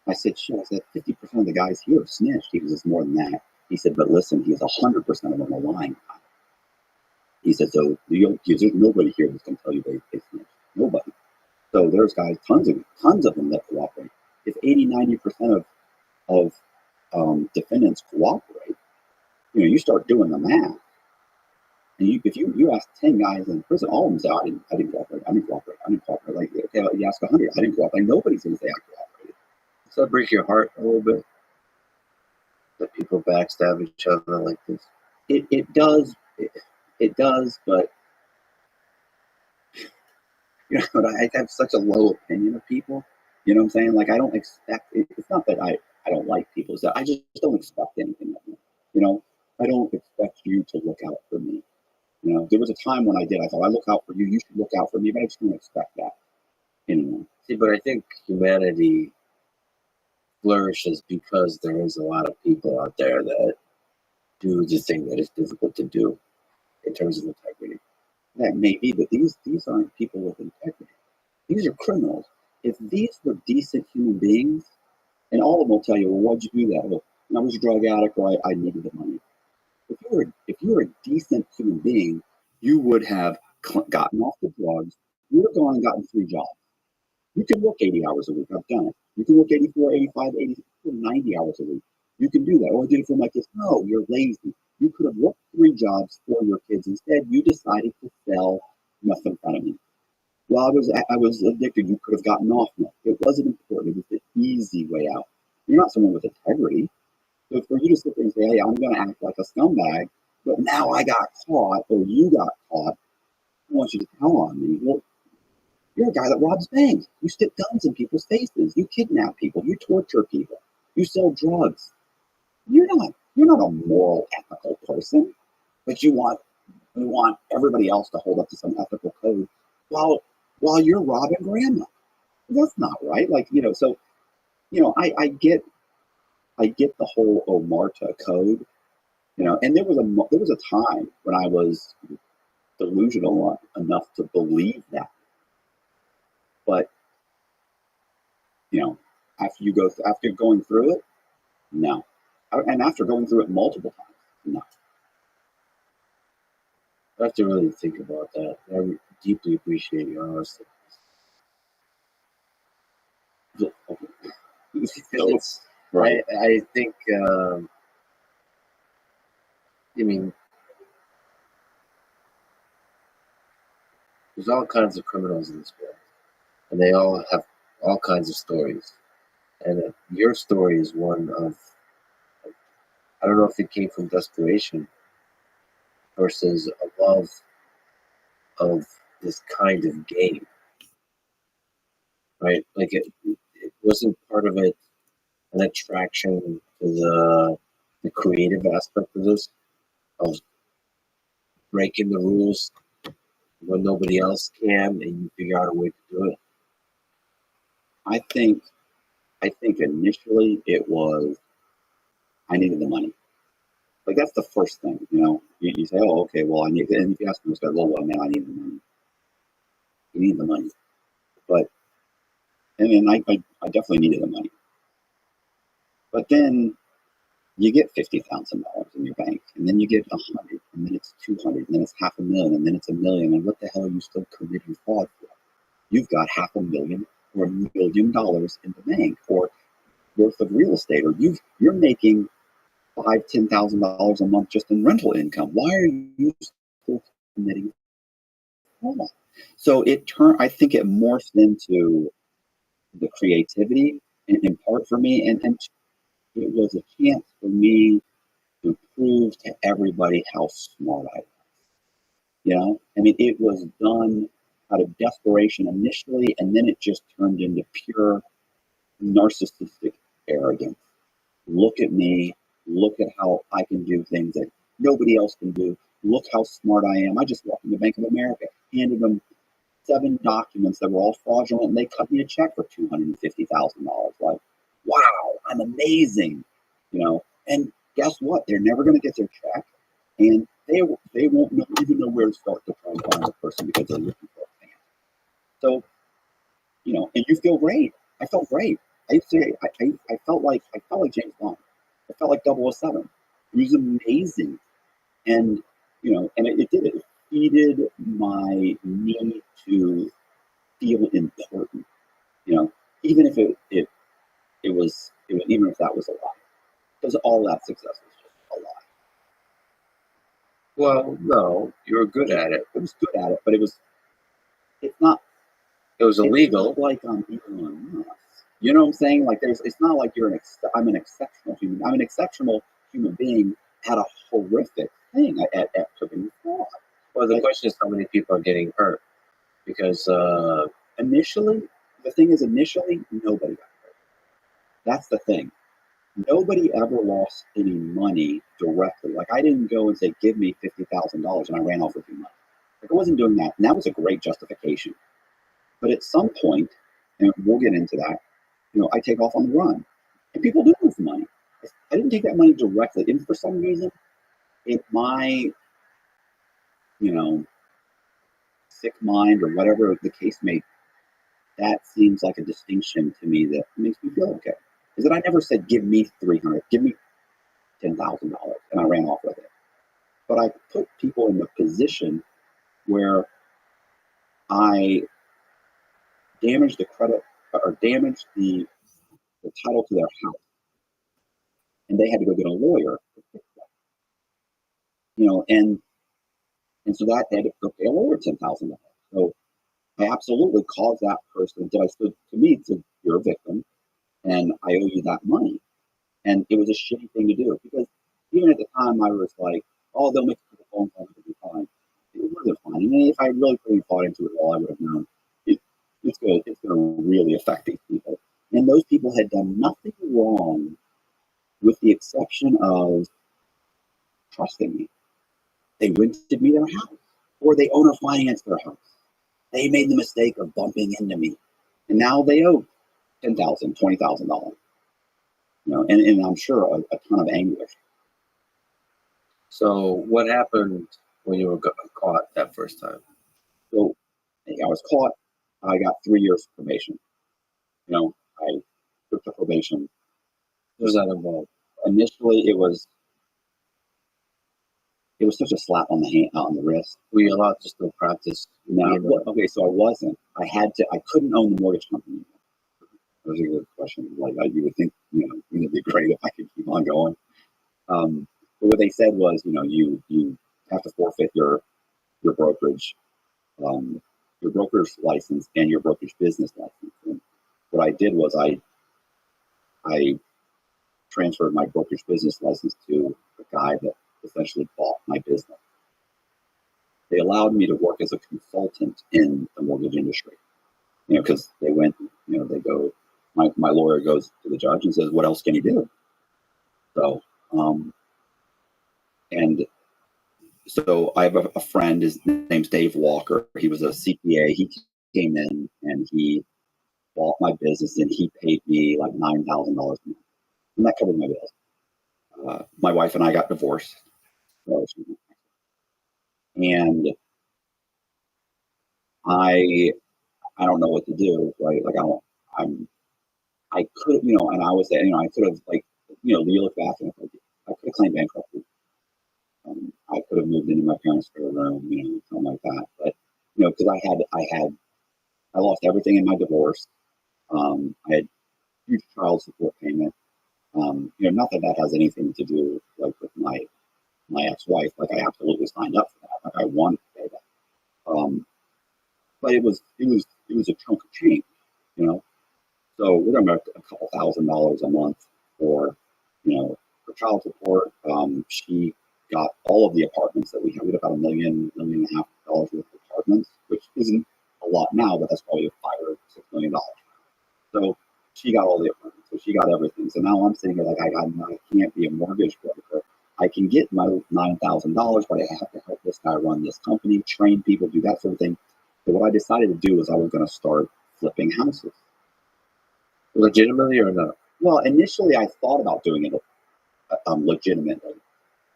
I said, shit, I said, 50% of the guys here snitched. He was just more than that. He said, but listen, he's 100% of them are lying. He said, so there's nobody here that's going to tell you they snitched. Nobody. So there's guys, tons of them that cooperate. If 80-90% of defendants cooperate, you start doing the math. And if you ask 10 guys in prison, all of them say, I didn't cooperate. Like, okay, you ask 100, I didn't cooperate. Nobody's going to say I cooperated. Does that break your heart a little bit? That people backstab each other like this? It does. It does, but I have such a low opinion of people. You know what I'm saying? Like, I don't expect, it's not that I don't like people, it's that I just don't expect anything of them. I don't expect you to look out for me. There was a time when I did. I thought, I look out for you, you should look out for me, but I just don't expect that anymore. See, but I think humanity flourishes because there is a lot of people out there that do the thing that is difficult to do in terms of integrity. That may be, but these aren't people with integrity. These are criminals. If these were decent human beings, and all of them will tell you, well, why'd you do that? Well, I was a drug addict, or I needed the money. If you were a decent human being, you would have gotten off the drugs. You would have gone and gotten 3 jobs. You can work 80 hours a week. I've done it. You can work 84, 85, 80, 90 hours a week. You can do that. Oh, I did it for my kids. No, you're lazy. You could have worked 3 jobs for your kids. Instead, you decided to sell methamphetamine. While I was addicted, you could have gotten off it. It wasn't important. It was the easy way out. You're not someone with integrity. So for you to sit there and say, hey, I'm going to act like a scumbag, but now I got caught, or you got caught, I want you to tell on me. Well, you're a guy that robs banks. You stick guns in people's faces. You kidnap people. You torture people. You sell drugs. You're not You're not a moral, ethical person, but you want everybody else to hold up to some ethical code while you're robbing grandma. That's not right. Like, so, I get the whole Omerta code, and there was a time when I was delusional enough to believe that. But, after going through it, no. And after going through it multiple times, no. I have to really think about that. I deeply appreciate your honesty. It's, Right. I think, I mean, there's all kinds of criminals in this world, and they all have all kinds of stories. And your story is one of, I don't know if it came from desperation versus a love of this kind of game, right? Like it wasn't part of it an attraction to the creative aspect of this, of breaking the rules when nobody else can, and you figure out a way to do it. I think initially it was, I needed the money. Like, that's the first thing, you say, oh, okay, well, I need, and if you ask me, well, man, I need the money. You need the money. But, and I definitely needed the money. But then you get $50,000 in your bank, and then you get 100, and then it's 200, and then it's $500,000, and then it's $1 million. And what the hell are you still committing fraud for? You've got $500,000 or $1 million in the bank, or worth of real estate, or you're making $5,000-$10,000 a month just in rental income. Why are you still committing fraud? So I think it morphed into the creativity in part for me, and it was a chance for me to prove to everybody how smart I was. I mean, it was done out of desperation initially, and then it just turned into pure narcissistic arrogance. Look at me. Look at how I can do things that nobody else can do. Look how smart I am. I just walked into Bank of America, handed them 7 documents that were all fraudulent, and they cut me a check for $250,000. Like, wow, I'm amazing. And guess what? They're never going to get their check, and they won't even know where to start to try and find the person because they're looking for a fan. So, and you feel great. I felt great. I felt like James Bond. I felt like 007. It was amazing. And, and it did it. It feeded my need to feel important, even if even if that was a lie. Because all that success was just a lie. Well, no, you were good at it. I was good at it, but it's not. It was illegal. It's not like I'm Elon Musk. You know what I'm saying? Like, it's not like I'm an exceptional human. I'm an exceptional human being at a horrific thing at committing fraud. Well, the question is how many people are getting hurt, because initially, nobody got hurt. That's the thing. Nobody ever lost any money directly. Like, I didn't go and say, give me $50,000, and I ran off with your money. Like, I wasn't doing that. And that was a great justification. But at some point, and we'll get into that, I take off on the run. And people do lose money. I didn't take that money directly. And for some reason, in my, sick mind or whatever the case may be, that seems like a distinction to me that makes me feel okay. Is that I never said, give me $300, give me $10,000, and I ran off with it. But I put people in the position where I damaged the credit or damaged the title to their house, and they had to go get a lawyer to fix that. And so that they had to go pay a lawyer $10,000. So I absolutely caused that person to me, you're a victim, and I owe you that money. And it was a shitty thing to do, because even at the time I was like, oh, they'll make a phone call, it'll be fine. It wasn't fine. I mean, if I really put any thought into it all, I would have known it's going to really affect these people. And those people had done nothing wrong, with the exception of trusting me. They rented me their house, or they owner financed their house. They made the mistake of bumping into me, and now they owe $10,000, $20,000. And I'm sure a ton of anguish. So what happened when you were caught that first time? So I was caught. I got 3 years probation. I took the probation. What was that involved? Initially, it was such a slap on the hand, on the wrist. Were you allowed to still practice? Okay, so I wasn't. I couldn't own the mortgage company. That was a good question. Like you would think, it'd be great if I could keep on going. But what they said was, you have to forfeit your brokerage, your broker's license and your brokerage business license. And what I did was I transferred my brokerage business license to the guy that essentially bought my business. They allowed me to work as a consultant in the mortgage industry, because they went, they go, my lawyer goes to the judge and says, what else can he do? So, and so I have a friend, his name's Dave Walker. He was a CPA. He came in and he bought my business and he paid me like $9,000 a month. And that covered my bills. My wife and I got divorced. And I don't know what to do, right? Like I could, and I was, I could have you look back and I could have claimed bankruptcy. I could have moved into my parents' spare room, something like that. But, because I lost everything in my divorce. I had huge child support payment. Not that has anything to do with my ex-wife. Like I absolutely signed up for that. Like I wanted to pay that. But it was a chunk of change, So we're talking about a couple $1,000s a month for child support. She got all of the apartments that we had. We had about $1.5 million worth of apartments, which isn't a lot now, but that's probably $5 or $6 million. So she got all the apartments. So she got everything. So now I'm sitting here like I can't be a mortgage broker. I can get my $9,000, but I have to help this guy run this company, train people, do that sort of thing. So what I decided to do was I was going to start flipping houses. Legitimately or not? Well, initially I thought about doing it legitimately,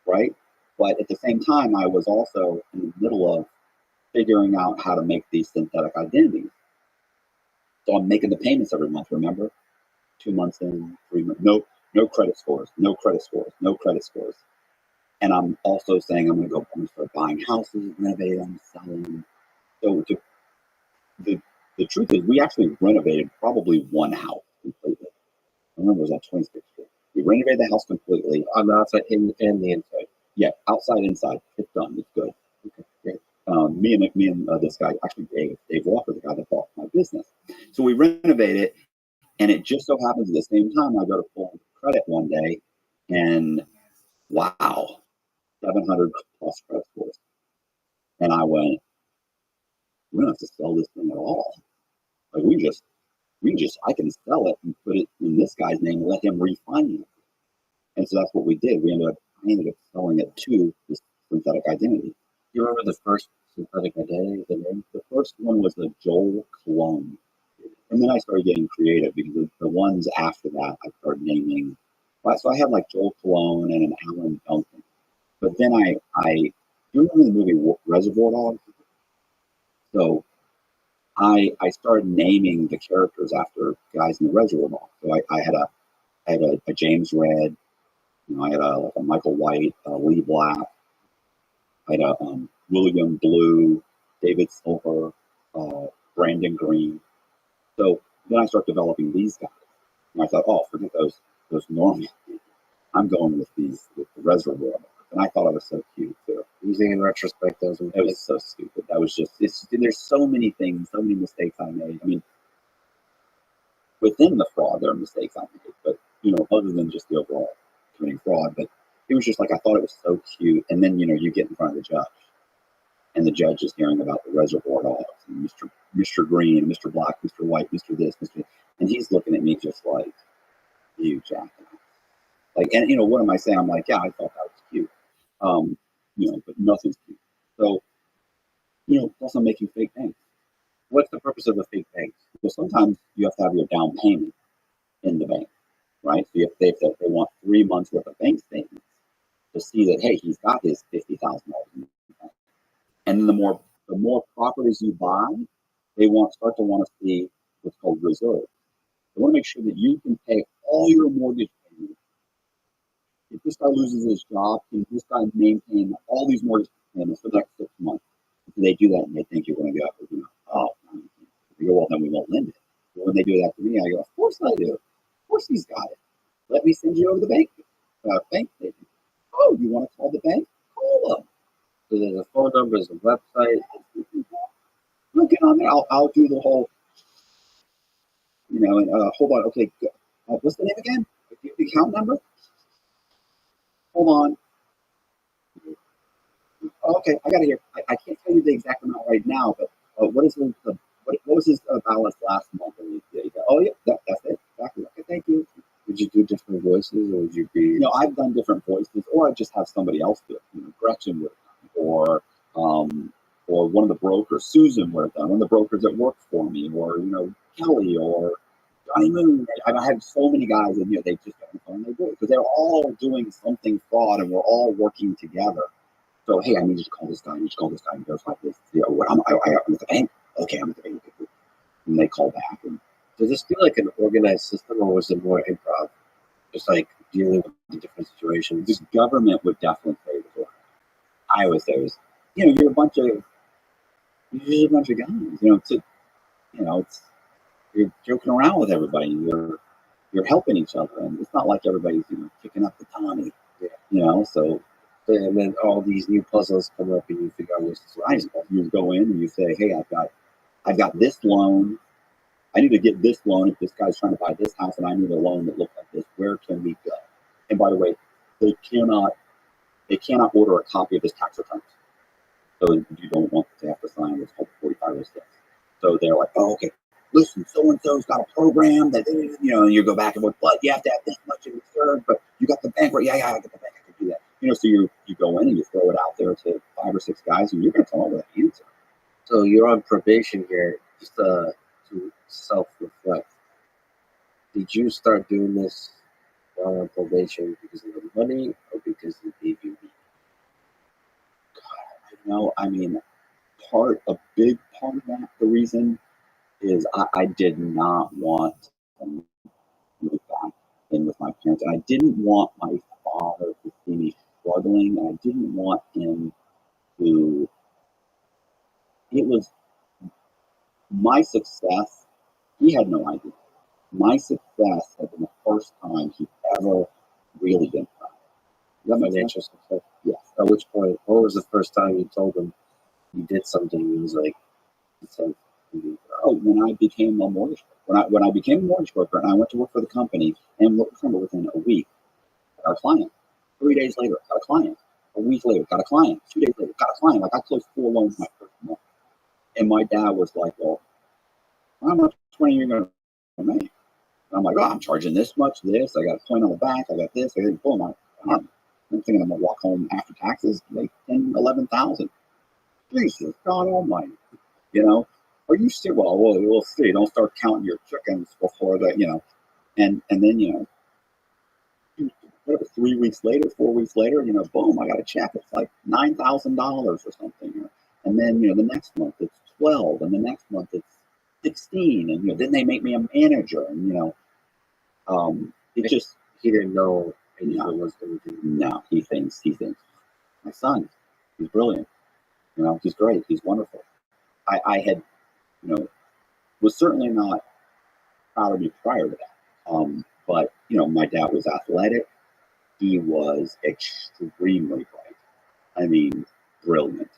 right? But at the same time, I was also in the middle of figuring out how to make these synthetic identities. So I'm making the payments every month, remember? 2 months in, 3 months, no credit scores, no credit scores, no credit scores. And I'm also saying I'm going to start buying houses, renovate them, selling them. So the truth is we actually renovated probably one house completely. I remember it was at 26th Street. We renovated the house completely. On the outside and the inside. Yeah, outside, inside. It's done. It's good. Okay, great. Me and this guy, actually Dave Walker, the guy that bought my business. So we renovate it, and it just so happens at the same time I go to pull credit one day, and wow, 700 plus credit scores. And I went, we don't have to sell this thing at all. Like I can sell it and put it in this guy's name and let him refinance it. And so that's what we did. I ended up selling it to this synthetic identity. You remember the first synthetic identity, the name? The first one was the Joel Cologne. And then I started getting creative because the ones after that I started naming. So I had like Joel Cologne and an Alan Duncan. But then I do you remember the movie Reservoir Dogs? So I started naming the characters after guys in the Reservoir Dogs. So I had a James Red, I had a Michael White, Lee Black, I had a William Blue, David Silver, Brandon Green. So then I started developing these guys, and I thought, oh, forget those normal. I'm going with the Reservoir Dogs, and I thought I was so cute too. Using in retrospect, it was so stupid. That was just there's so many things, so many mistakes I made. I mean, within the fraud, there are mistakes I made, but other than just the overall committing fraud. But it was just like I thought it was so cute, and then you get in front of the judge, and the judge is hearing about the Reservoir Dogs and Mr. Green, Mr. Black, Mr. White, Mr. This, Mr. And he's looking at me just like, you jackass. Like, and what am I saying? I'm like, yeah, I thought that was cute. But nothing's cheap. So, also making fake banks. What's the purpose of a fake bank? Well, sometimes you have to have your down payment in the bank, right? So they want 3 months worth of bank statements to see that, hey, he's got his $50,000 in the bank. And then the more properties you buy, they start to want to see what's called reserves. They want to make sure that you can pay all your mortgage payments. If this guy loses his job, can this guy maintain all these mortgage payments for the next 6 months? If they do that and they think you're going to go, oh, if you go, well, then we won't lend it. But when they do that to me, I go, of course I do. Of course he's got it. Let me send you over the bank statement. Oh, you want to call the bank? Call them. So there's a phone number, there's a website. We'll get on there. I'll do the whole, and hold on. Okay, what's the name again? The account number? Hold on. Okay, I got it here. I can't tell you the exact amount right now, but what was his balance last month? Oh, yeah, that's it. Exactly. Okay, thank you. Would you do different voices, or would you be? I've done different voices, or I just have somebody else do it. Gretchen would, or one of the brokers, Susan would have done. One of the brokers that worked for me, or Kelly, or Johnny Moon. I had so many guys, and they just get on the phone and they do it because they're all doing something fraud, and we're all working together. So, hey, I need you to call this guy. I need to call this guy. He goes like this. I'm at the bank. Okay, I'm at the bank. And they call back. And does this feel like an organized system, or was it more improv? Just like dealing with the different situations. This government would definitely play the role. I always say, you're a bunch of guys. You're joking around with everybody. You're helping each other, and it's not like everybody's kicking up the Tommy. So. And then all these new puzzles come up, and you figure out what's right. You go in and you say, "Hey, I've got this loan. I need to get this loan. If this guy's trying to buy this house, and I need a loan that looks like this, where can we go?" And by the way, they cannot order a copy of his tax returns, so you don't want to have to sign what's called 4506. So they're like, "Oh, okay. Listen, so and so's got a program that and you go back and forth, but you have to have this much in reserve. But you got the bank, right? Yeah, I got the bank. I can do that." So you go in and you throw it out there to 5 or 6 guys, and you're going to come up with an answer. So you're on probation here, just to self-reflect. Did you start doing this while on probation because of the money, or because it gave you God, a big part of that, the reason is I did not want to move back in with my parents, and I didn't want my father to see me struggling, and I didn't want him to. It was my success. He had no idea. My success had been the first time he ever really been proud. That financial success? Yes. At which point, what was the first time you told him you did something? He was like, when I became a mortgage broker. When I became a mortgage broker, and I went to work for the company, and within a week, I got a client. 3 days later, got a client. A week later, got a client. 2 days later, got a client. Like, I closed 4 loans my first month. And my dad was like, "Well, how much money are you going to make?" And I'm like, "Oh, I'm charging this much, this. I got a point on the back. I got this. I got boom. I'm thinking I'm going to walk home after taxes, like 10, 11,000. Jesus, God almighty. Are you still, well, we'll see. Don't start counting your chickens before that, And then, whatever, 3 weeks later, 4 weeks later, boom, I got a check. It's like $9,000 or something. And then, the next month it's 12, and the next month it's 16, and then they make me a manager, and it just he didn't know anyone was going to do. No, he thinks my son, he's brilliant. He's great. He's wonderful. I had, was certainly not proud of me prior to that. But my dad was athletic. He was extremely bright. Brilliant.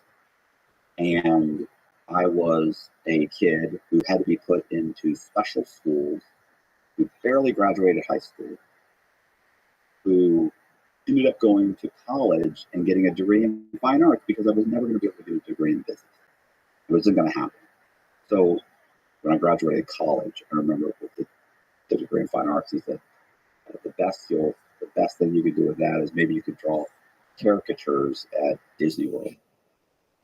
And I was a kid who had to be put into special schools, who barely graduated high school, who ended up going to college and getting a degree in fine arts because I was never going to be able to do a degree in business. It wasn't going to happen. So when I graduated college, I remember with the degree in fine arts, he said, the best thing you could do with that is maybe you could draw caricatures at Disney World.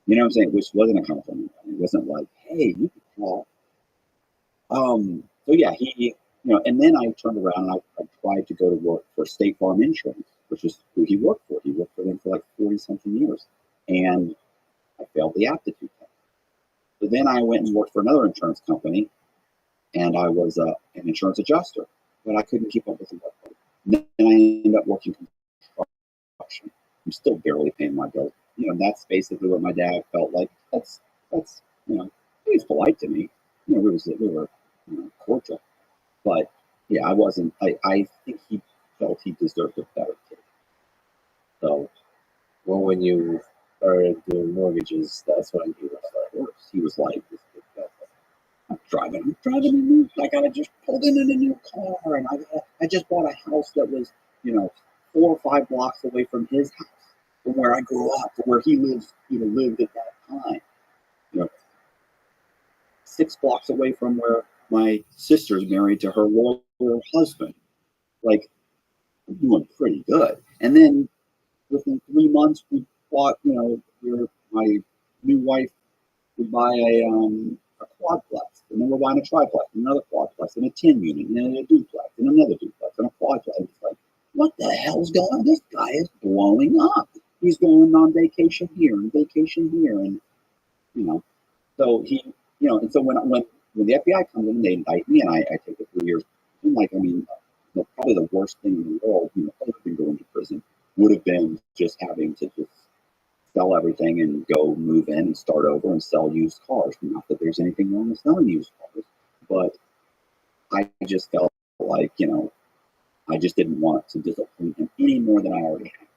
You know what I'm saying? Which wasn't a compliment. It wasn't like, hey, you could call. So yeah, and then I turned around and I tried to go to work for State Farm Insurance, which is who he worked for. He worked for them for like 40 something years. And I failed the aptitude test. So then I went and worked for another insurance company, and I was an insurance adjuster, but I couldn't keep up with the workload. Then I ended up working construction. I'm still barely paying my bills. That's basically what my dad felt like. That's he was polite to me. We were cordial, but yeah, I wasn't. I think he felt he deserved a better kid. So, Well, when you started doing mortgages, that's when he was like, he was like, I'm driving a new. I gotta just pulled in a new car, and I just bought a house that was 4 or 5 blocks away from his house, from where I grew up, from where he lived at that time. 6 blocks away from where my sister's married to her lawyer husband. Like, I'm doing pretty good. And then within 3 months, we bought, my new wife would buy a quadplex, and then we're buying a triplex, and another quadplex, and a 10 unit, and then a duplex, and another duplex, and a quadplex. It's like, what the hell's going on? This guy is blowing up. He's going on vacation here and vacation here, and so he, and so when the FBI comes in, they indict me, and I take it 3 years. I'm like, probably the worst thing in the world, other than going to prison, would have been just having to just sell everything and go move in and start over and sell used cars. Not that there's anything wrong with selling used cars, but I just felt like, I just didn't want to disappoint him any more than I already had.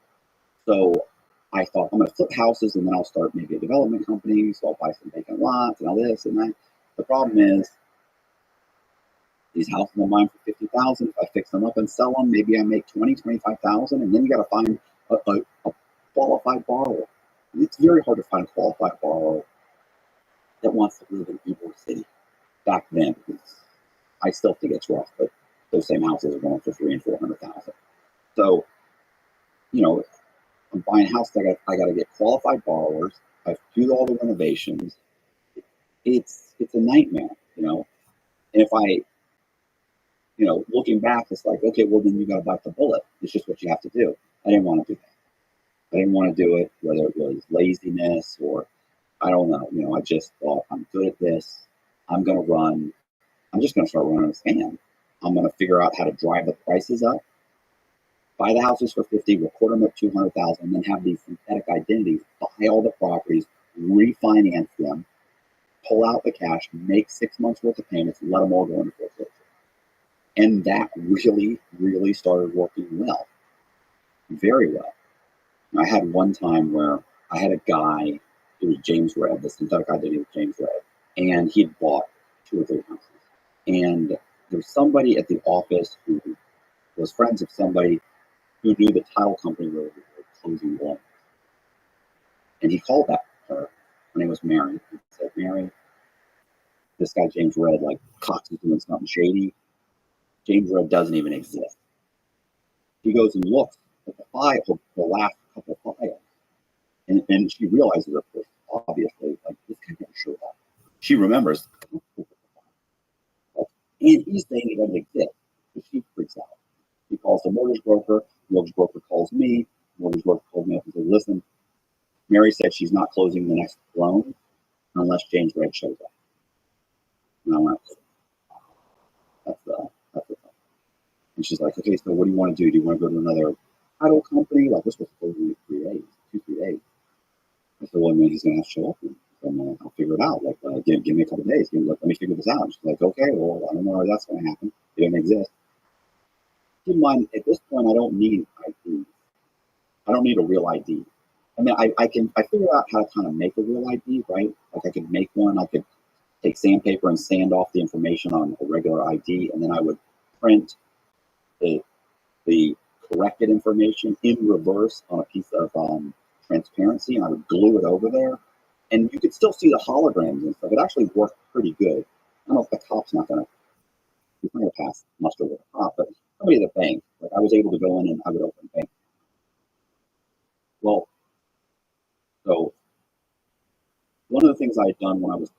So I thought, I'm going to flip houses, and then I'll start maybe a development company. So I'll buy some vacant lots and all this and that. The problem is, these houses are mine for $50,000. If I fix them up and sell them, maybe I make $20,000-$25,000, and then you got to find a qualified borrower. It's very hard to find a qualified borrower that wants to live in Ybor City. Back then, I still think it's rough, but those same houses are going for $300,000 and $400,000. So, I'm buying a house. I got to get qualified borrowers. I do all the renovations. It's a nightmare, And if I, looking back, it's like, okay, well then you got to bite the bullet. It's just what you have to do. I didn't want to do that. I didn't want to do it, whether it was laziness or I don't know. I just thought, I'm good at this. I'm going to run. I'm just going to start running a scam. I'm going to figure out how to drive the prices up, buy the houses for $50,000, record them at $200,000, and then have these synthetic identities, buy all the properties, refinance them, pull out the cash, make 6 months worth of payments, and let them all go into foreclosure. And that really, really started working well, very well. I had one time where I had a guy, it was James Red, the synthetic identity was James Red, and he had bought 2 or 3 houses. And there was somebody at the office who was friends of somebody who knew the title company where we were closing loans. And he called that her. Her name was Mary. He said, Mary, this guy James Red, like, Cox is doing something shady. James Red doesn't even exist. He goes and looks at the file, the last couple of files. And she realizes, of course, obviously, like, this guy never showed up. She remembers, and he's saying he doesn't exist. So she freaks out. He calls the mortgage broker. The mortgage broker calls me. The mortgage broker calls me up and says, listen, Mary said she's not closing the next loan unless James Red shows up. And I went, that's the thing. And she's like, okay, so what do you want to do? Do you want to go to another title company? Like, this was supposed to be 3 days, 2-3 days. I said, well, I mean, he's going to have to show up. And I'll figure it out. Like, give me a couple of days. Let me figure this out. And she's like, okay, well, I don't know how that's going to happen. It doesn't exist. Keep in mind, at this point, I don't need ID. I don't need a real ID. I mean, I figured out how to kind of make a real ID, right? Like, I could make one. I could take sandpaper and sand off the information on a regular ID, and then I would print the corrected information in reverse on a piece of transparency, and I would glue it over there. And you could still see the holograms and stuff. It actually worked pretty good. I don't know if the cop's not going to pass muster with a cop, but somebody at the bank, like, I was able to go in and I would open bank. Well, so one of the things I had done when I was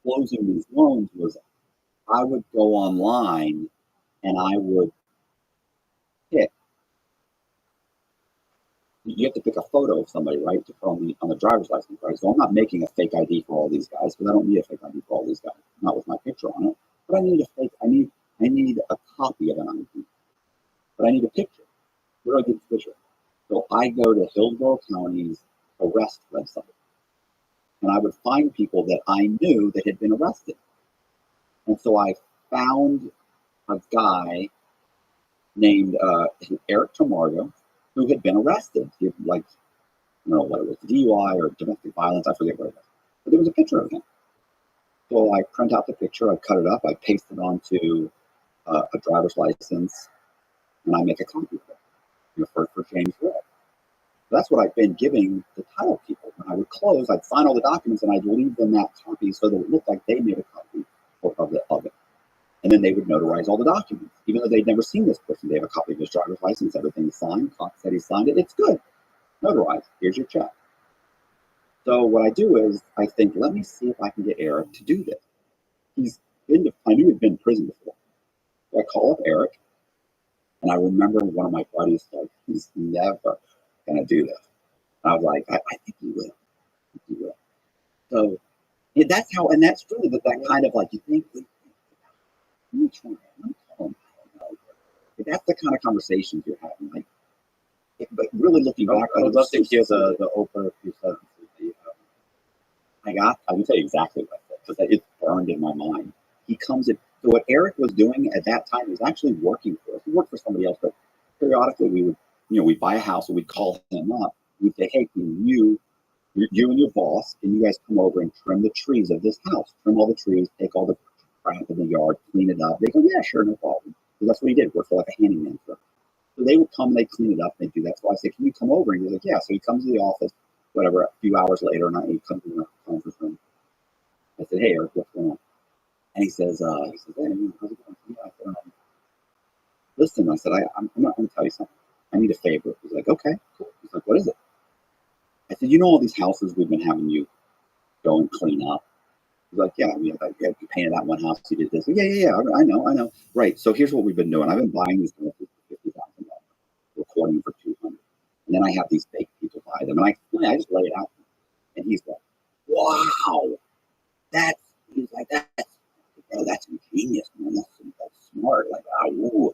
closing these loans was I would go online and I would pick. You have to pick a photo of somebody, right, to put on the driver's license, right? So I'm not making a fake ID for all these guys because I don't need a fake ID for all these guys, not with my picture on it. But I need a fake. I need a copy of an ID, but I need a picture. Where do I get the picture? So I go to Hillsborough County's arrest website, and I would find people that I knew that had been arrested. And so I found a guy named Eric Tamargo who had been arrested. He had, like, I don't know what it was, DUI or domestic violence, I forget what it was. But there was a picture of him. So I print out the picture, I cut it up, I paste it onto a driver's license, and I make a copy of it, for James Red. That's what I've been giving the title people. When I would close, I'd sign all the documents and I'd leave them that copy so that it looked like they made a copy of it. And then they would notarize all the documents. Even though they'd never seen this person, they have a copy of his driver's license, everything's signed, cop said he signed it, it's good. Notarized, here's your check. So what I do is I think, let me see if I can get Eric to do this. I knew he'd been in prison before. So I call up Eric, and I remember one of my buddies said, he's never gonna do this. And I was like, I think he will. I think he will. So that's how, and that's really that kind of, like, you think, let me try. Let me call him. I don't know. But that's the kind of conversations you're having. Like, but really looking back, I would love to hear the opener few sentences. I can tell you exactly what I said because it's burned in my mind. He comes in. So what Eric was doing at that time, he was actually working for us. He worked for somebody else, but periodically we would, we'd buy a house and we'd call him up. We'd say, hey, can you and your boss, can you guys come over and trim the trees of this house? Trim all the trees, take all the crap in the yard, clean it up. They go, yeah, sure, no problem. Because that's what he did, work for like a handyman. So they would come, they'd clean it up, they'd do that. So I said, can you come over? And he's like, yeah. So he comes to the office, whatever, a few hours later, and he comes in the conference room. I said, hey, Eric, what's going on? And he says, hey, how's it going? Yeah, I said, listen, I said, I'm not going to tell you something. I need a favor. He's like, okay, cool. He's like, what is it? I said, all these houses we've been having you go and clean up? He's like, yeah, you painted that one house, you did this. Yeah, I know. Right, so here's what we've been doing. I've been buying these houses for $50,000, recording for $200,000. And then I have these fake people buy them. And I just lay it out. And he's like, wow, he's like, that's ingenious, man. That's smart. Like, ooh.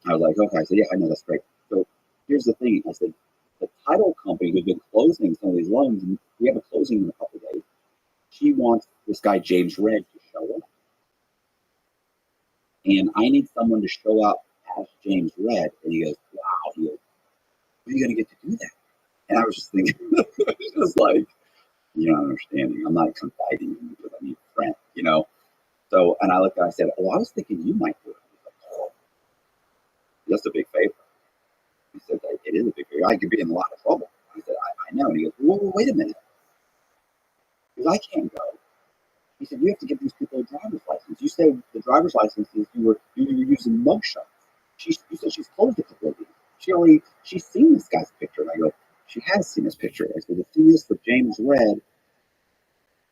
I was like, okay. I said, yeah, I know, that's great. So here's the thing. I said, the title company who's been closing some of these loans, and we have a closing in a couple of days, she wants this guy, James Red, to show up. And I need someone to show up as James Red. And he goes, wow. He goes, when are you going to get to do that? And I was just thinking, it's just like, you're not understanding. I'm not confiding in you because I need a friend, So, and I looked and I said, I was thinking you might do it. He's like, oh, that's a big favor. He said, it is a big favor. I could be in a lot of trouble. I said, I know. And he goes, well, wait a minute. Because I can't go. He said, you have to give these people a driver's license. You said the driver's licenses, you were using mugshots. You said she's closed a couple of these. She's seen this guy's picture. And I go, she has seen his picture. I said, the thing is, for James Red,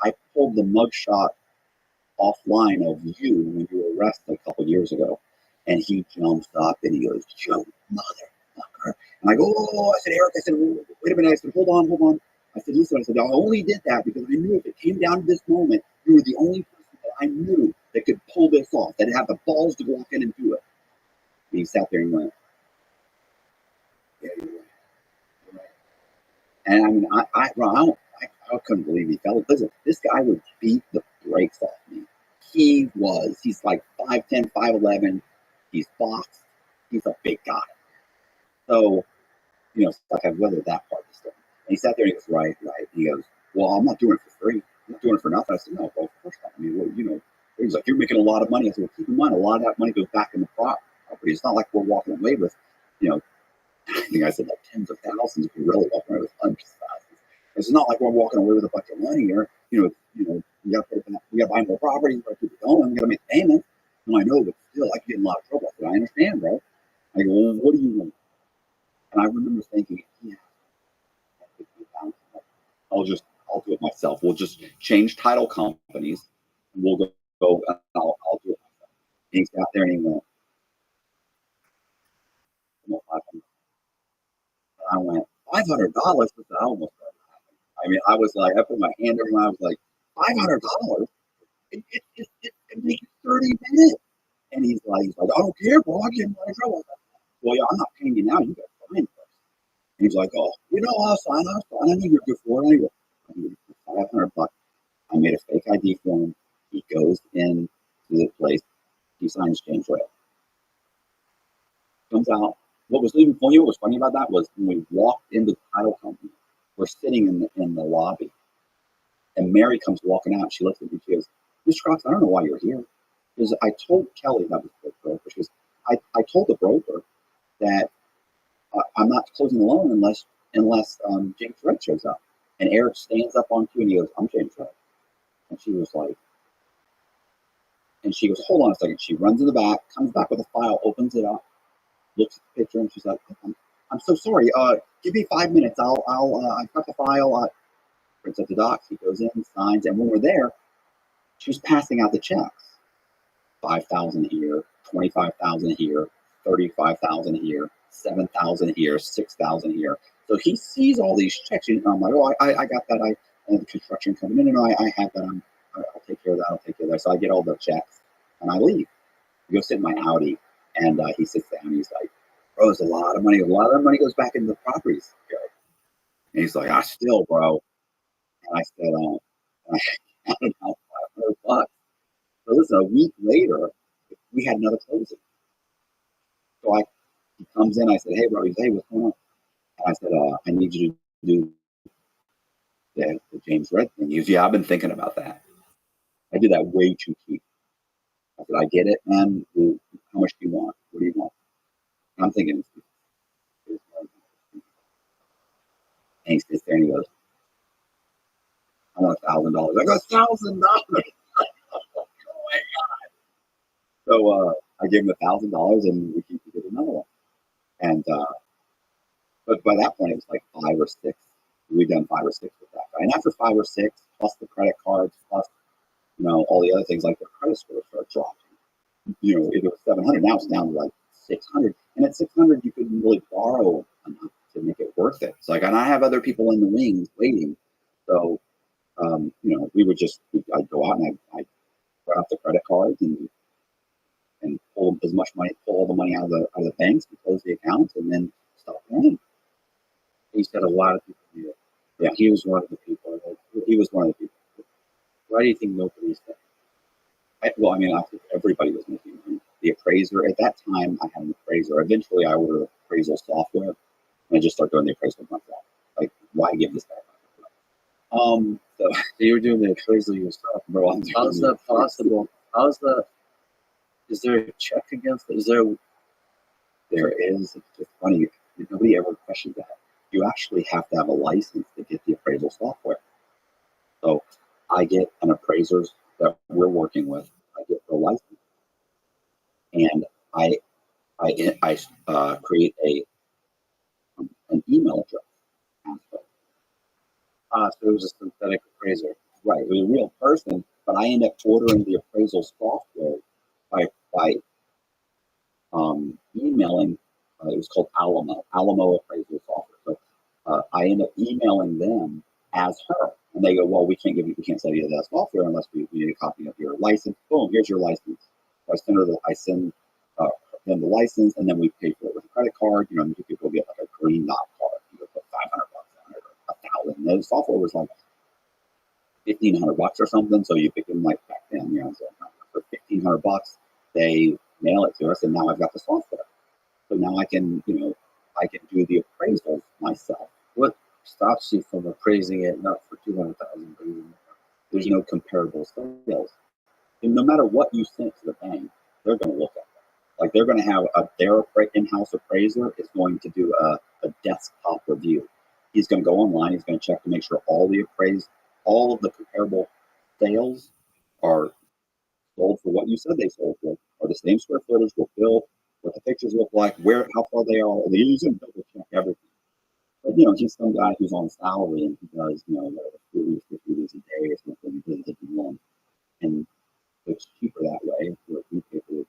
I pulled the mugshot offline of you when you were arrested a couple of years ago. And he jumps up and he goes, Joe, motherfucker. And I go, oh, I said, Eric, I said, wait a minute. I said, hold on. I said, listen, I only did that because I knew if it came down to this moment, you were the only person that I knew that could pull this off, that had the balls to walk in and do it. And he sat there and went, yeah, you're right. And I mean, I couldn't believe he fell. Listen, this guy would beat the brakes off me. He's like 5'10", 5'11". He's boxed. He's a big guy. So, it's like I weathered that part of the story. And he sat there and he goes, right. He goes, well, I'm not doing it for free. I'm not doing it for nothing. I said, no, well, of course not. I mean, he was like, you're making a lot of money. I said, well, keep in mind, a lot of that money goes back in the property. It's not like we're walking away with, I think I said like tens of thousands if you're really walking away with hundreds of thousands. It's not like we're walking away with a bunch of money here. We got to buy more property. We got to keep it going. We got to make payments. And I know, but still, I could get in a lot of trouble. I said, I understand, bro. I go, well, what do you want? And I remember thinking, yeah, I'll do it myself. We'll just change title companies. And we'll go and I'll do it myself. And he's got there and he went, I went, $500? I almost started laughing. I mean, I was like, I put my hand over my, I was like, $500? It can take you 30 minutes. And he's like, I don't care, bro. I get in trouble. Well, yeah, I'm not paying you now. You got to sign first. And he's like, oh, I'll sign. I know you're good for it. I go, $500. I made a fake ID for him. He goes in to the place. He signs James Ray. Comes out. What was even funny? What was funny about that was when we walked into the title company, we're sitting in the lobby, and Mary comes walking out. She looks at me. She goes, Mr. Cox, I don't know why you're here. Because I told Kelly, that was the broker. She goes, I told the broker that I'm not closing the loan unless James Red shows up. And Eric stands up on cue and he goes, I'm James Red. And she was like, and she goes, hold on a second. She runs in the back, comes back with a file, opens it up, looks at the picture, and she's like, I'm so sorry. Give me 5 minutes. I've got the file. Prints up the docs. He goes in, signs, and when we're there, she was passing out the checks. 5,000 here, 25,000 here, 35,000 here, 7,000 here, 6,000 here. So he sees all these checks, and I'm like, oh, I got that. And the construction company, no, I have that. I'll take care of that. I'll take care of that. So I get all the checks, and I leave. I go sit in my Audi, and he sits down. And he's like, bro, there's a lot of money. A lot of that money goes back into the properties. And he's like, still, bro. And I said, I don't know, $500. So listen, a week later, we had another closing. So he comes in, I said, hey, bro, he's, hey, what's going on? And I said, I need you to do the James Red thing. He goes, yeah, I've been thinking about that. I did that way too cheap. I said, I get it, man. How much do you want? What do you want? And I'm thinking, and he sits there and he goes, I want $1,000. I go, $1,000? Oh my God. So I gave him $1,000 and we did another one. And but by that point it was like 5 or 6. We'd done 5 or 6 with that guy. And after 5 or 6, plus the credit cards, plus all the other things, like the credit score started dropping. If it was 700, now it's down to like 600. And at 600 you couldn't really borrow enough to make it worth it. It's like, and I have other people in the wings waiting. So I'd go out and I'd run up the credit cards and pull as much money, pull all the money out of the banks, and close the accounts, and then stop paying. He said a lot of people do it. Yeah, he was one of the people. He was one of the people. Why do you think nobody's there? I think everybody was making money. The appraiser, at that time, I had an appraiser. Eventually, I ordered appraisal software, and I just started doing the appraisal myself. Like, why give this guy money? So you were doing the appraisal yourself, bro. How's that possible? Is there a check against it? There is. It's funny. Nobody ever questioned that. You actually have to have a license to get the appraisal software. So I get an appraiser that we're working with. I get the license, and I create an email address. So it was a synthetic appraiser. Right, it was a real person, but I end up ordering the appraisal software by emailing. It was called Alamo appraisal software. So I end up emailing them as her, and they go, "Well, we can't sell you that software unless we need a copy of your license." Boom, here's your license. So I send them the license, and then we pay for it with a credit card. You could go get like a green dot card. You could put $500 on it, or $1,000. And the software was like $1,500 or something. So you pick them like back then, so for $1,500, they mail it to us, and now I've got the software. So now I can do the appraisals myself. What stops you from appraising it not for $200,000, but even more? There's no comparable sales. And no matter what you send to the bank, they're going to look at that. Like, they're going to have their in-house appraiser is going to do a desktop review. He's going to go online. He's going to check to make sure all of the comparable sales are sold for what you said they sold for, are the same square footage, were built, what the pictures look like, how far they are. They're using double check everything. But, you know, he's some guy who's on salary and he does, you know, whatever, 40 or 50 days a day or something. He doesn't take him long. And it's cheaper that way. Where we pay for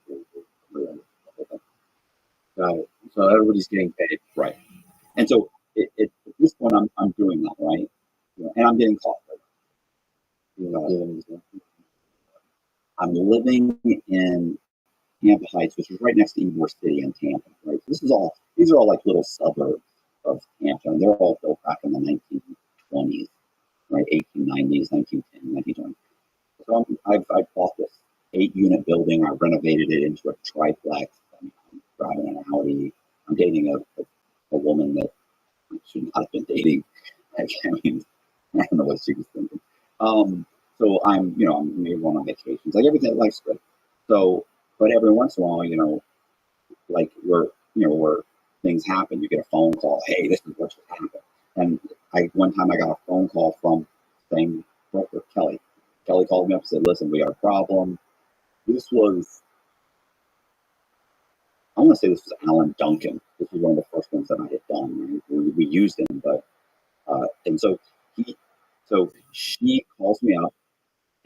So everybody's getting paid. right. And so at this point, I'm doing that, right? You know, and I'm getting caught. You know, I'm living in Tampa Heights, which is right next to Ybor City in Tampa, right? These are all like little suburbs of Tampa, and they're all built back in the 1920s, right? 1890s, 1910, 1920. So I've bought this 8-unit building. I renovated it into a triplex. I'm driving an Audi. I'm dating a woman that I should not have been dating. I mean, I don't know what she was thinking. So I'm maybe going on vacations, like everything, life's good. So, but every once in a while, you know, like where things happen, you get a phone call. Hey, this is what just happened. And one time I got a phone call from saying broker Kelly. Kelly called me up and said, "Listen, we got a problem." This was, I want to say this was Alan Duncan. This was one of the first ones that I had done. We used him, but and so she calls me up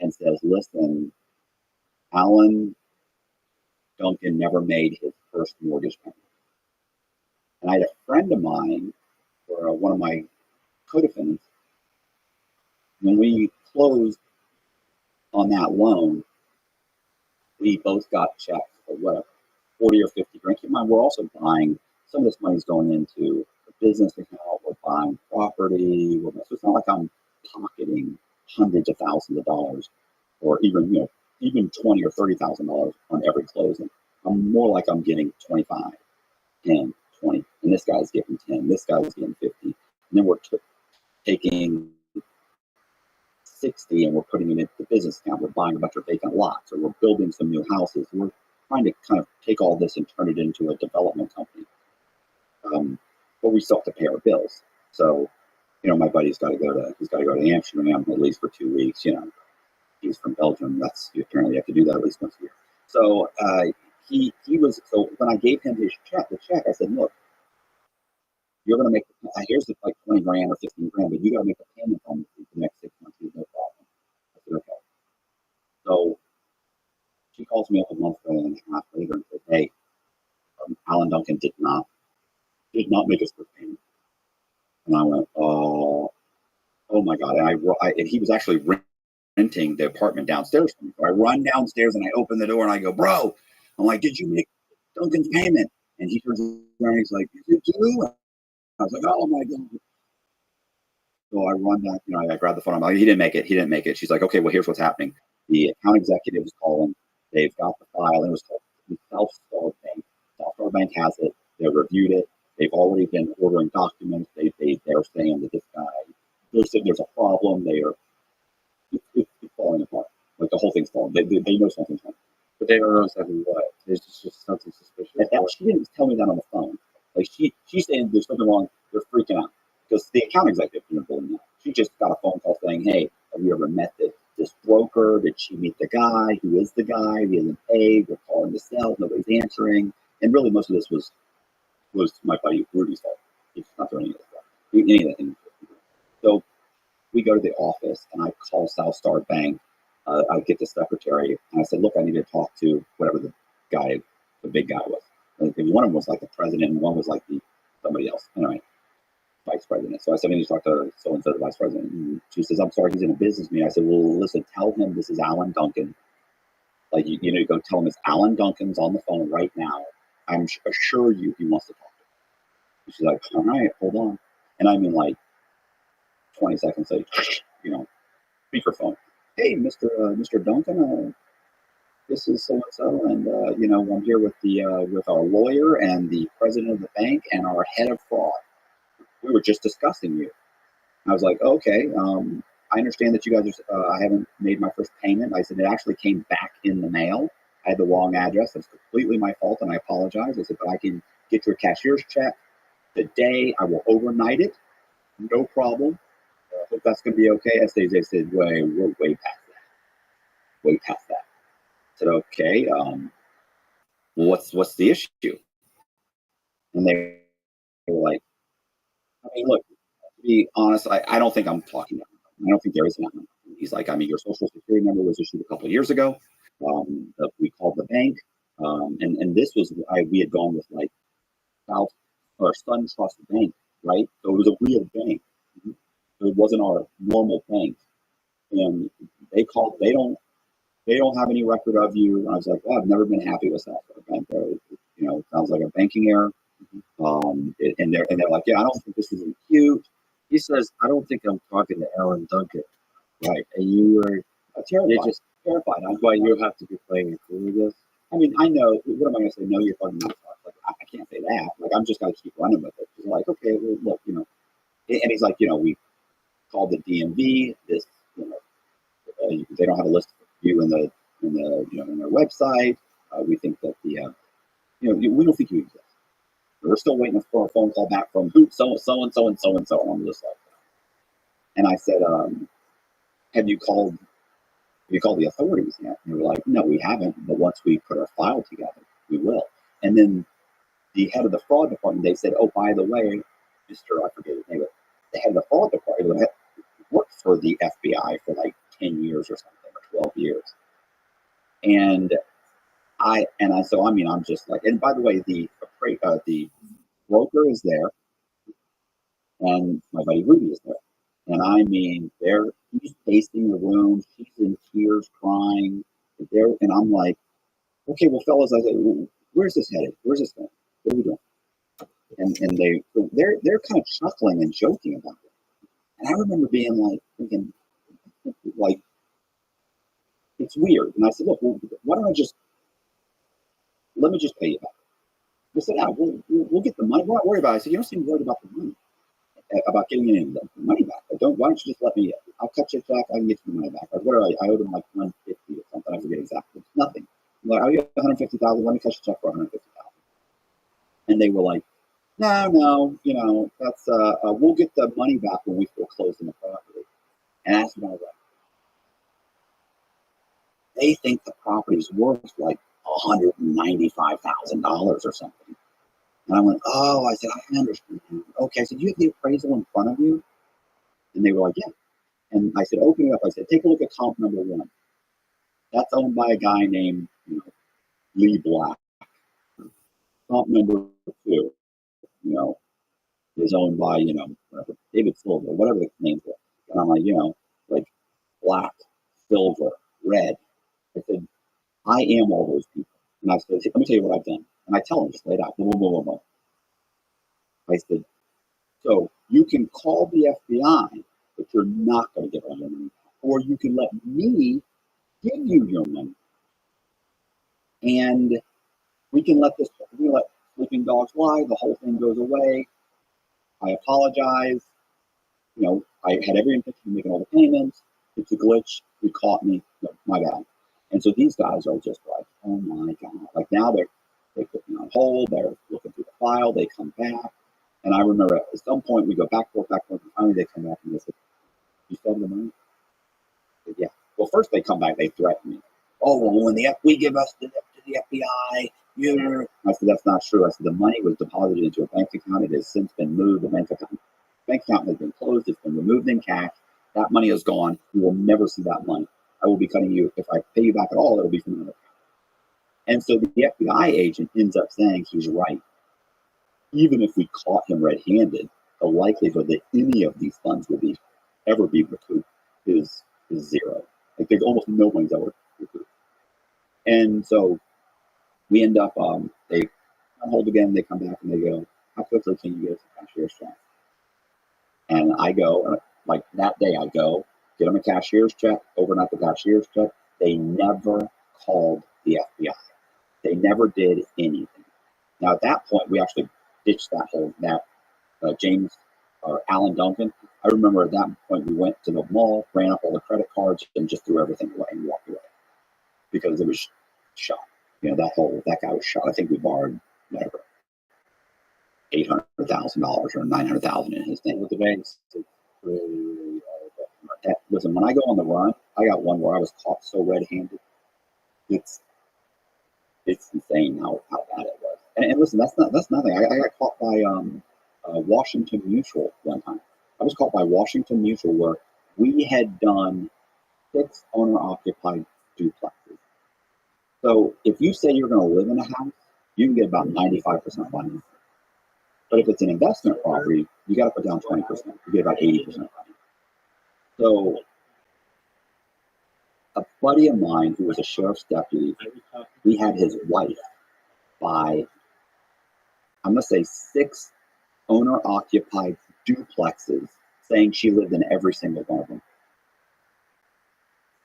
and says, "Listen, Alan Duncan never made his first mortgage payment." And I had a friend of mine, or one of my co-defendants, when we closed on that loan, we both got checks for whatever, 40 or 50 grand. Keep in mind, we're also buying, some of this money's going into a business account, we're buying property, so it's not like I'm pocketing hundreds of thousands of dollars, or even 20 or $30,000 on every closing. I'm more like I'm getting 25, 10, 20, and this guy's getting 10, this guy's getting 50, and then we're taking 60 and we're putting it into the business account. We're buying a bunch of vacant lots, or we're building some new houses. We're trying to kind of take all this and turn it into a development company. But we still have to pay our bills. So, you know, my buddy's got to go to Amsterdam at least for 2 weeks. You know, he's from Belgium. You apparently have to do that at least once a year. So so when I gave him the check, I said, "Look, you're going to make, here's the like 20 grand or 15 grand, but you got to make a payment on the next 6 months. No problem." I said, "Okay." So she calls me up a month and a half later and says, "Hey, Alan Duncan did not make his first payment." And I went, "Oh my God." And he was actually renting the apartment downstairs from me. So I run downstairs and I open the door and I go, "Bro," I'm like, "Did you make Duncan's payment?" And he turns around and he's like, "Is it you?" I was like, "Oh my God." So I run back, I grab the phone. I'm like, he didn't make it. She's like, "Okay, well, here's what's happening. The account executive is calling. They've got the file, and it was called the Self-Star Bank. Self-Star Bank has it. They reviewed it. They've already been ordering documents. They're saying that this guy, there's a problem. It's falling apart. Like the whole thing's falling. They know something's wrong. But they don't know something what. There's just something suspicious. She didn't tell me that on the phone. Like she's saying there's something wrong. They're freaking out because the account executive didn't believe that. She just got a phone call saying, "Hey, have you ever met this broker? Did she meet the guy? Who is the guy? He hasn't paid. We're calling to sell. Nobody's answering." And really, most of this was my buddy Rudy's fault. He's not doing any of that. So we go to the office, and I call South Star Bank. I get the secretary, and I said, "Look, I need to talk to whatever the big guy was." And one of them was like the president, and one was like somebody else. Anyway, vice president. So I said, "I need to talk to so-and-so, the vice president." And she says, "I'm sorry, he's in a business meeting." I said, "Well, listen, tell him this is Alan Duncan. Like, you go tell him it's Alan Duncan's on the phone right now. I'm assure you he wants to talk to him." And she's like, "All right, hold on." And I mean, like, 20 seconds later, speakerphone. "Hey, Mr. Duncan, this is so-and-so, and, I'm here with our lawyer and the president of the bank and our head of fraud. We were just discussing you." I was like, "Okay, I understand that you guys I haven't made my first payment." I said, "It actually came back in the mail. I had the wrong address. That's completely my fault, and I apologize." I said, "But I can get your cashier's check today. I will overnight it. No problem. I hope that's going to be okay." They said, "We're way past that. Way past that." I said, "Okay, what's the issue?" And they were like, I mean, look, to be honest, I don't think I'm talking. I don't think there is an amount. He's like, I mean, your social security number was issued a couple of years ago. We called the bank, and this was we had gone with like South or Sun Trust Bank, right? So it was a real bank. So it wasn't our normal bank, and they called. They don't have any record of you. And I was like, well, I've never been happy with that bank. It sounds like a banking error. And they're like, yeah, I don't think this is cute. He says, I don't think I'm talking to Alan Duncan. Right. And you were Terrified. you're just Terrified. that's why you have to be playing it cool with this. I mean, I know. What am I going to say? No, you're fucking not. Like, I can't say that. Like, I'm just going to keep running with it. He's like, okay, well, look, and he's like, we called the DMV. This, they don't have a list of you in their website. We think that we don't think you exist. We're still waiting for a phone call back from who, so and so and so and so and so. And I'm just like, and I said, have you called the authorities yet? And they were like, no, we haven't. But once we put our file together, we will. And then the head of the fraud department, they said, oh, by the way, I forget his name, but the head of the fraud department worked for the FBI for like 10 years or something, or 12 years. And I'm just like, and by the way, the broker is there, and my buddy Ruby is there. And I mean, he's pacing the room, she's in tears, crying. And I'm like, okay, well, fellas, I said, where's this headed? Where's this going? What are we doing? And they're kind of chuckling and joking about it. And I remember being like, thinking, like, it's weird. And I said, look, well, why don't let me just pay you back. They said, we'll get the money. We're not worried about it. I said, you don't seem worried about the money, about getting any of the money back. Why don't you just let me, I'll cut you a check, I can get you the money back. Like, I owed them like $150 or something, I forget exactly. Nothing. I'm like, I owe you $150,000, let me cut you a check for $150,000. And they were like, no, that's, we'll get the money back when we foreclose on the property. And that's when I was like, they think the property's worth like $195,000 or something. And I went, oh, I said, I understand. Okay, I said, you have the appraisal in front of you? And they were like, yeah. And I said, open it up. I said, take a look at comp number 1. That's owned by a guy named Lee Black. Comp number 2, is owned by, whatever, David Silver, whatever the names were. And I'm like, like black, silver, red. I said, I am all those people. And I said, let me tell you what I've done. And I tell them, just lay it out. Boom, boom, boom, boom. I said, so you can call the FBI, but you're not going to get all your money back. Or you can let me give you your money. And we can let sleeping dogs lie. The whole thing goes away. I apologize. I had every intention of making all the payments. It's a glitch. You caught me. No, my bad. And so these guys are just like, oh my God. Like now they put me on hold. They're looking through the file. They come back. And I remember at some point we go back and forth. And finally they come back and they said, you still have the money? I said, yeah. Well, first they come back. They threaten me. Oh, well, when we give us to the FBI, I said, that's not true. I said, the money was deposited into a bank account. It has since been moved. The bank account has been closed. It's been removed in cash. That money is gone. You will never see that money. I will be cutting you. If I pay you back at all, it'll be from another account. And so the FBI agent ends up saying he's right. Even if we caught him red-handed, the likelihood that any of these funds will ever be recouped is zero. Like there's almost no money's ever recouped. And so we end up, they on hold again. They come back and they go, how quickly can you get us a cashier's check? And I go, like that day I go, get them a cashier's check, overnight the cashier's check. They never called the FBI. They never did anything. Now at that point, we actually ditched James or Alan Duncan. I remember at that point we went to the mall, ran up all the credit cards, and just threw everything away and walked away because it was shot. That guy was shot. I think we borrowed whatever $800,000 or $900,000 in his name with the banks. Listen, when I go on the run, I got one where I was caught so red-handed. It's insane how bad it was. And listen, that's nothing. I got caught by Washington Mutual one time. I was caught by Washington Mutual where we had done 6 owner-occupied duplexes. So if you say you're going to live in a house, you can get about 95% financing. But if it's an investment property, you got to put down 20%. You get about 80% financing. So a buddy of mine who was a sheriff's deputy, we had his wife buy, I'm going to say 6 owner-occupied duplexes, saying she lived in every single one of them.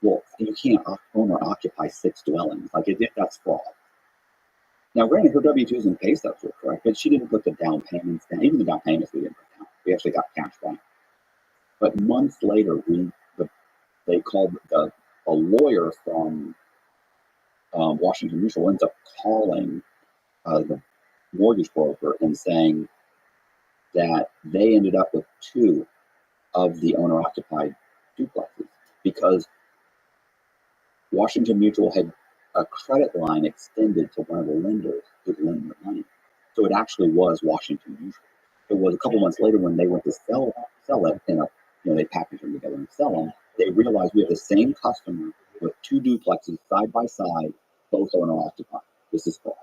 Well, you can't owner-occupy 6 dwellings. Like, that's fraud. Now, granted, her W-2 isn't pay stubs were correct, but she didn't put the down payments down. Even the down payments we didn't put down. We actually got cash back. But months later, they called a lawyer from Washington Mutual ends up calling the mortgage broker and saying that they ended up with 2 of the owner-occupied duplexes because Washington Mutual had a credit line extended to one of the lenders who lent the money. So it actually was Washington Mutual. It was a couple months later when they went to sell it, and they packaged them together and sell them. They realized we have the same customer with 2 duplexes side by side, both owner occupied. This is fraud.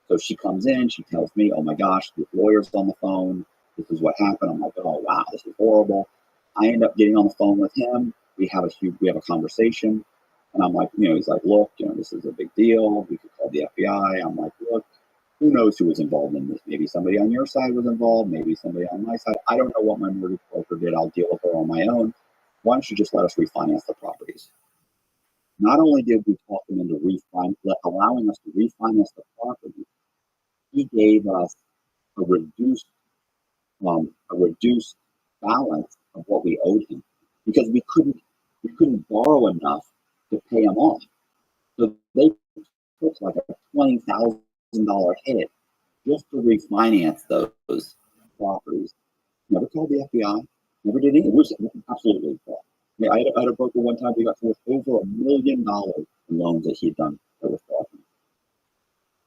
So she comes in, she tells me, "Oh my gosh, the lawyer's on the phone. This is what happened." I'm like, "Oh wow, this is horrible." I end up getting on the phone with him. We have a conversation. And I'm like, he's like, "Look, this is a big deal. We could call the FBI." I'm like, "Look, who knows who was involved in this? Maybe somebody on your side was involved. Maybe somebody on my side. I don't know what my mortgage broker did. I'll deal with her on my own. Why don't you just let us refinance the properties?" Not only did we talk him into allowing us to refinance the property, he gave us a reduced balance of what we owed him because we couldn't borrow enough to pay him off. So they took like a $20,000 hit just to refinance those properties. Never called the FBI. Never did anything. It was absolutely fraud. I had a broker one time. We got worth over $1 million in loans that he had done that were fraudulent.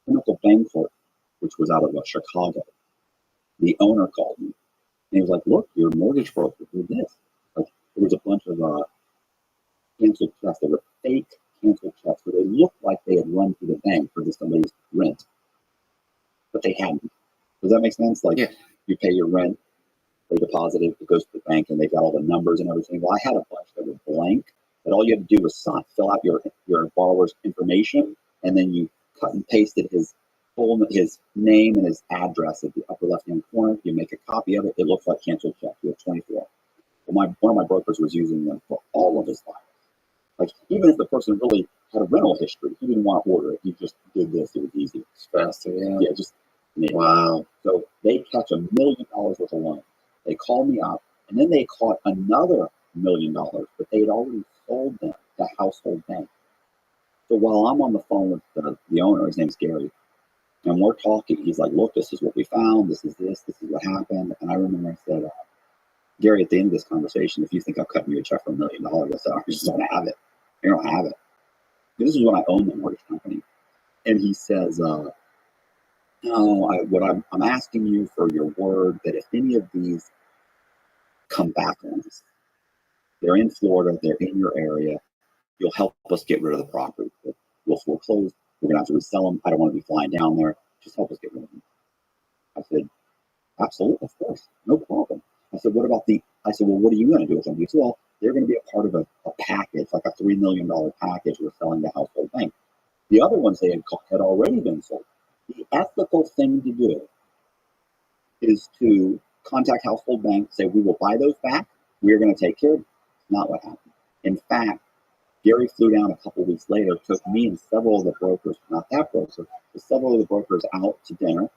Pinnacle Bancorp, which was out of Chicago, the owner called me and he was like, "Look, your mortgage broker did this." Like, there was a bunch of canceled checks. They were fake canceled checks, where they looked like they had run through the bank for somebody's rent, but they hadn't. Does that make sense? Like, Yeah. You pay your rent, they deposit it, it goes to the bank, and they've got all the numbers and everything. Well, I had a bunch that were blank, but all you had to do was fill out your borrower's information, and then you cut and pasted his name and his address at the upper left-hand corner. You make a copy of it. It looks like canceled check. You have 24. Well, one of my brokers was using them for all of his files. Like, even if the person really had a rental history, he didn't want to order it. He just did this. It was easy. It's faster, yeah. Yeah, just wow. So they catch $1 million worth of loans. They call me up, and then they caught another $1 million, but they had already sold them to Household Bank. So while I'm on the phone with the owner, his name's Gary, and we're talking, he's like, "Look, this is what we found. This is what happened." And I remember I said, "Gary, at the end of this conversation, if you think I'm cutting you a check for $1 million, I said, I just don't have it. You don't have it." This is when I own the mortgage company. And he says, "No, I'm asking you for your word that if any of these come back on us, they're in Florida, they're in your area, you'll help us get rid of the property. We'll foreclose. We're going to have to resell them. I don't want to be flying down there. Just help us get rid of them." I said, "Absolutely, of course, no problem." I said, "Well, what are you going to do with them?" He said, "Well, they're going to be a part of a package, like a $3 million package we're selling to Household Bank." The other ones they had already been sold. The ethical thing to do is to contact Household Bank, say, "We will buy those back. We're going to take care of it." Not what happened. In fact, Gary flew down a couple weeks later, took me and several of the brokers, not that broker, but several of the brokers out to dinner,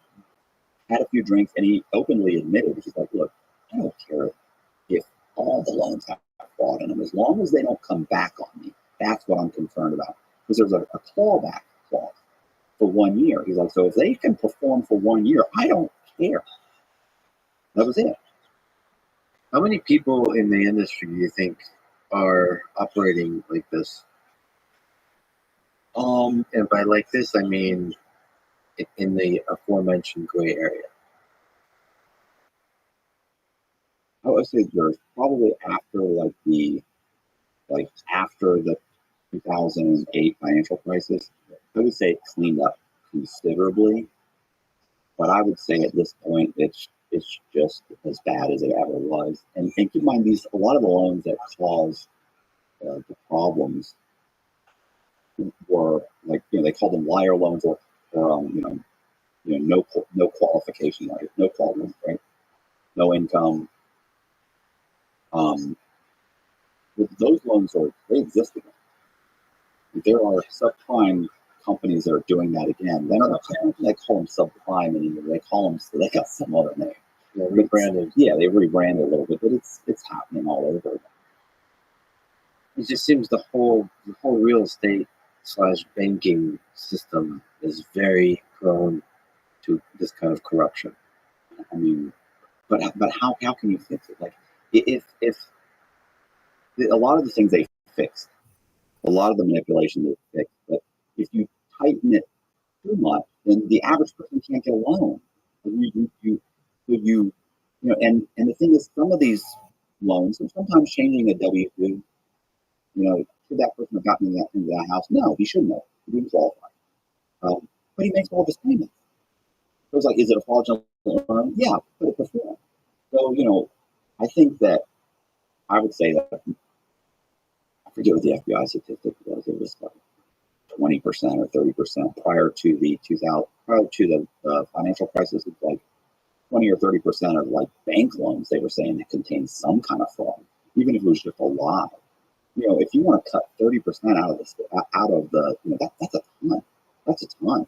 had a few drinks, and he openly admitted, he's like, "Look, I don't care if all the loans have fraud in them, as long as they don't come back on me. That's what I'm concerned about." Because there's a clawback clause for 1 year. He's like, "So if they can perform for 1 year, I don't care." That was it. How many people in the industry do you think are operating like this? And by like this, I mean in the aforementioned gray area. I would say yours probably after after the 2008 financial crisis. I would say it cleaned up considerably, but I would say at this point it's just as bad as it ever was. And keep in mind, a lot of the loans that caused the problems were like, they call them liar loans, or no qualification, right? No quality, right? No income. Those loans they existed. There are subprime companies that are doing that again. They don't call them subprime anymore. They got some other name. Yeah, rebranded. Yeah, they rebranded a little bit, but it's happening all over. It just seems the whole real estate / banking system is very prone to this kind of corruption. I mean, but how can you fix it? Like, if a lot of the things they fixed, a lot of the manipulation they fixed, but if you tighten it too much, then the average person can't get a loan. And the thing is, some of these loans, and sometimes changing a W-2, should that person have gotten into that house? No, he shouldn't have. He didn't qualify. But he makes all of his payments. So it's like, is it a fraudulent loan? Yeah, but it performed. So, I think that I would say that, I forget what the FBI statistic was. It was like 20% or 30% prior to the financial crisis. It's like 20 or 30% of like bank loans they were saying that contained some kind of fraud, even if it was just a lie. If you want to cut 30% out of that's a ton. That's a ton.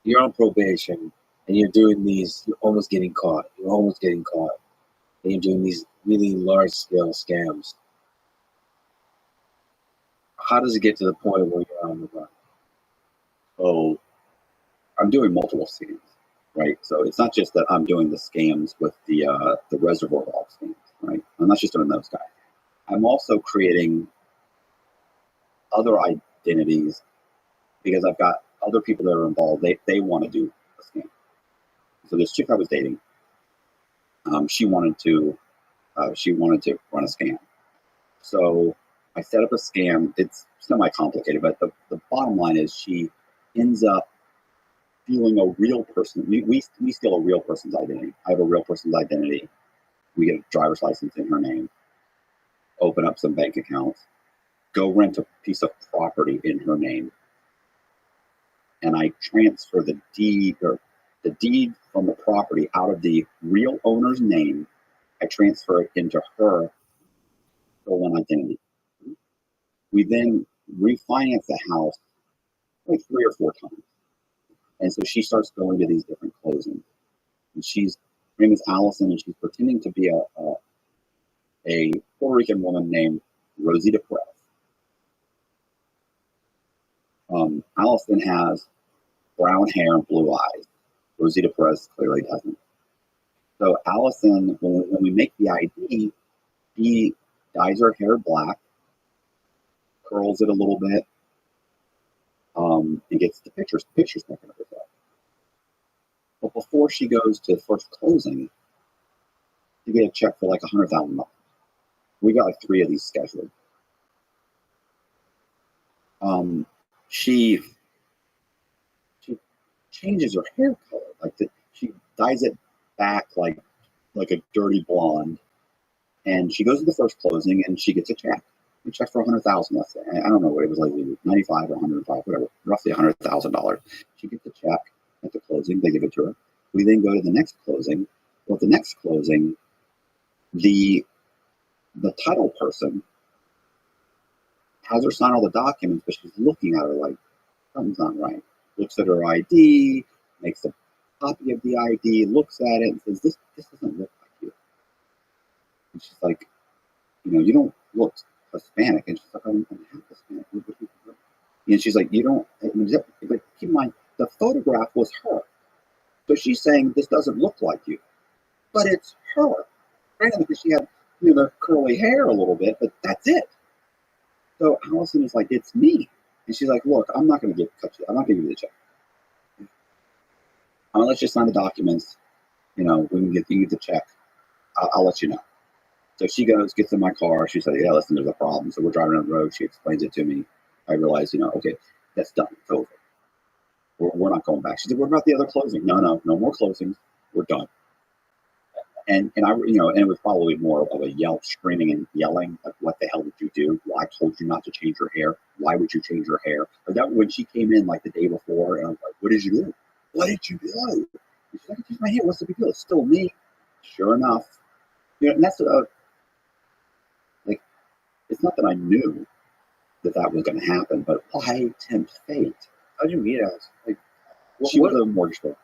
You're on probation and you're doing these. You're almost getting caught. And you're doing these really large scale scams. How does it get to the point where you're on the run? So I'm doing multiple scams, right? So it's not just that I'm doing the scams with the reservoir dog scams, right? I'm not just doing those guys. I'm also creating other identities because I've got other people that are involved. They want to do a scam. So this chick I was dating, she wanted to run a scam. So I set up a scam. It's semi-complicated, but the bottom line is she ends up stealing a real person. We steal a real person's identity. I have a real person's identity. We get a driver's license in her name, open up some bank accounts, go rent a piece of property in her name, and I transfer the deed from the property out of the real owner's name. I transfer it into her stolen identity. We then refinance the house like 3 or 4 times. And so she starts going to these different closings. And her name is Allison, and she's pretending to be a Puerto Rican woman named Rosita Perez. Allison has brown hair and blue eyes. Rosita Perez clearly doesn't. So Allison, when we make the ID, she dyes her hair black, curls it a little bit, and gets the pictures taken of herself. But before she goes to the first closing, you get a check for like $100,000. We got like 3 of these scheduled. She changes her hair color, she dyes it back like a dirty blonde, and she goes to the first closing and she gets a check for $100,000. Let's say, I don't know what it was, like 95 or 105, whatever, roughly $100,000. She gets a check at the closing. They give it to her. We then go to the next closing. Well, at the next closing, the title person has her sign all the documents, but she's looking at her like something's not right. Looks at her ID, makes a copy of the ID, looks at it, and says, "This doesn't look like you." And she's like, "You don't look Hispanic." And she's like, "I'm half Hispanic." And she's like, "You don't." But keep in mind, the photograph was her, so she's saying this doesn't look like you, but it's her. Granted, because she had the curly hair a little bit, but that's it. So Allison is like, "It's me," and she's like, "Look, I'm not going to cut you. I'm not going to give you the check. I'm going to let you sign the documents. When you get the check, I'll let you know." So she goes, gets in my car. She said, yeah, listen, there's a problem. So we're driving on the road. She explains it to me. I realize, okay, that's done. It's over. We're not going back. She said, what about the other closing? No more closings. We're done. And I, and it was probably more of a yell, screaming and yelling, like, what the hell did you do? Well, I told you not to change your hair. Why would you change your hair? But that when she came in like the day before, and I was like, what did you do? What did you do? And she's like, I changed my hair. What's the big deal? It's still me. Sure enough. And that's like, it's not that I knew that was going to happen, but why tempt fate? How'd you meet us? Like, She was a mortgage broker.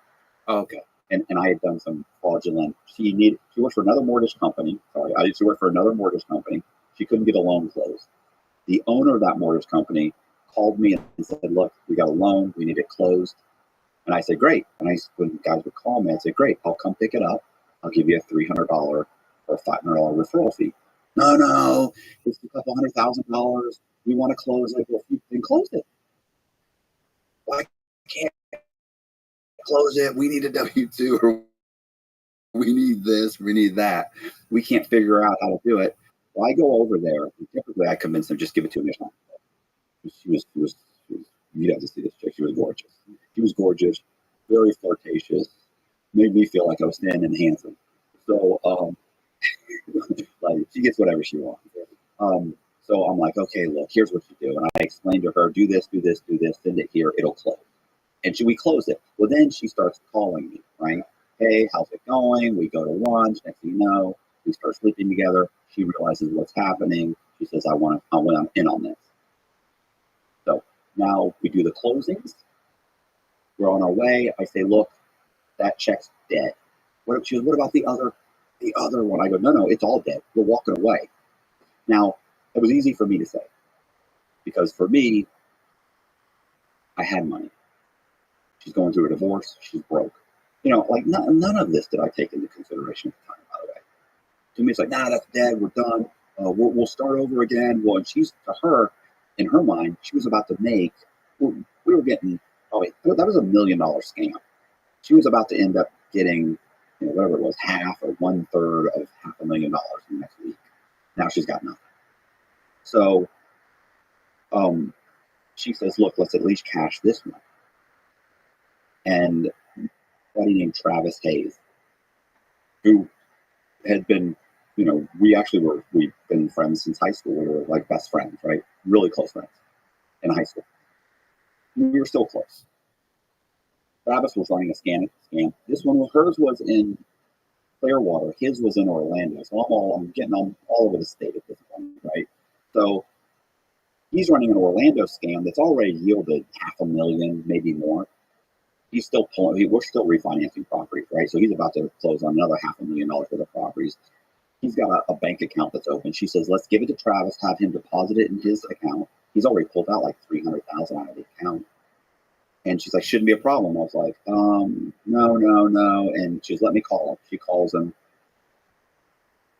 Oh, okay. And I had done some fraudulent. She worked for another mortgage company. Sorry, I used to work for another mortgage company. She couldn't get a loan closed. The owner of that mortgage company called me and said, look, we got a loan. We need it closed. And I said, great. And when guys would call me, I'd say, great, I'll come pick it up. I'll give you a $300 or $500 referral fee. No, it's a couple $100,000. We want to close it. Well, then close it. Why can't close it? We need a W-2, or we need this, we need that. We can't figure out how to do it. Well, I go over there, and typically I convince them, just give it to me. She was, you'd have to see this chick. She was gorgeous. She was gorgeous, very flirtatious, made me feel like I was thin and handsome. So, like, she gets whatever she wants. So I'm like, okay, look, here's what you do. And I explained to her, do this, send it here, it'll close. And we close it. Well, then she starts calling me, right? Hey, how's it going? We go to lunch. Next thing you know, we start sleeping together. She realizes what's happening. She says, I'm in on this. So now we do the closings. We're on our way. I say, look, that check's dead. What about the other one? I go, no, it's all dead. We're walking away. Now, it was easy for me to say, because for me, I had money. She's going through a divorce. She's broke. Like none of this did I take into consideration at the time, by the way. To me, it's like, nah, that's dead. We're done. We'll start over again. Well, and to her, in her mind, she was about to make, we were getting, that was $1 million scam. She was about to end up getting, whatever it was, half or 1/3 of $500,000 in the next week. Now she's got nothing. So she says, look, let's at least cash this one. And a buddy named Travis Hayes, who had been, we've been friends since high school. We were like best friends, right? Really close friends in high school. We were still close. Travis was running a scam. Hers was in Clearwater. His was in Orlando. So I'm getting all over the state at this point, right? So he's running an Orlando scam that's already yielded $500,000, maybe more. He's still we're still refinancing properties, right? So he's about to close on another $500,000 worth of properties. He's got a bank account that's open. She says, let's give it to Travis, have him deposit it in his account. He's already pulled out like $300,000 out of the account. And she's like, shouldn't be a problem. I was like, no. And she's let me call him. She calls him.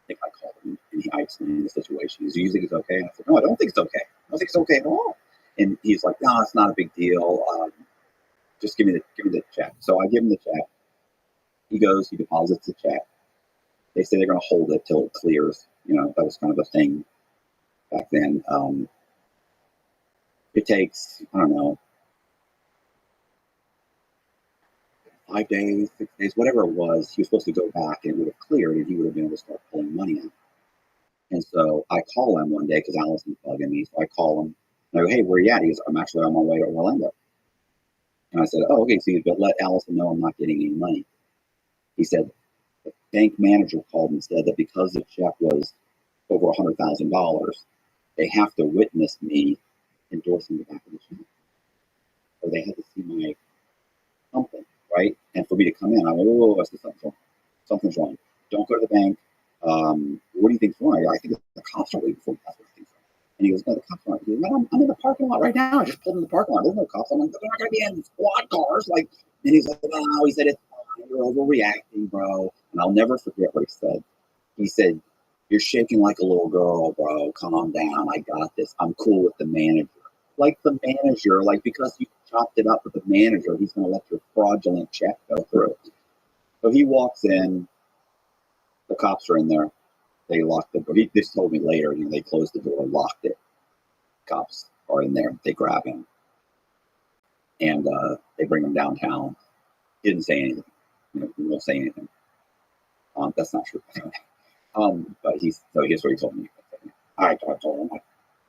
I think I called him, and I explained the situation. He's, do you think it's okay? And I said, no, I don't think it's okay. I don't think it's okay at all. And he's like, no, it's not a big deal. Just give me the check. So I give him the check. He goes, he deposits the check. They say they're going to hold it till it clears. That was kind of a thing back then. It takes, I don't know, 5 days, 6 days, whatever it was. He was supposed to go back and it would have cleared, and he would have been able to start pulling money out. And so I call him one day because Allison's bugging me. So I call him and I go, hey, where are you at? He goes, I'm actually on my way to Orlando. And I said, oh, okay, so but let Allison know I'm not getting any money. He said, the bank manager called and said that because the check was over $100,000, they have to witness me endorsing the back of the check. So they had to see my something, right? And for me to come in, I went, oh, I said, something's wrong. Don't go to the bank. What do you think's wrong? I think the cops are waiting for me. That's what I think. And he goes, no, the cops aren't. He goes, man, I'm in the parking lot right now. I just pulled in the parking lot. There's no cops. I'm like, they're not going to be in squad cars. And he's like, no, he said, it's fine. You're overreacting, bro. And I'll never forget what he said. He said, you're shaking like a little girl, bro. Calm down. I got this. I'm cool with the manager. Like the manager, because you chopped it up with the manager, he's going to let your fraudulent check go through. So he walks in. The cops are in there. they locked the door. He just told me later, they closed the door, locked it. Cops are in there. They grab him. And they bring him downtown. He didn't say anything. He won't say anything. That's not true. But here's what he told me. I told him, I'm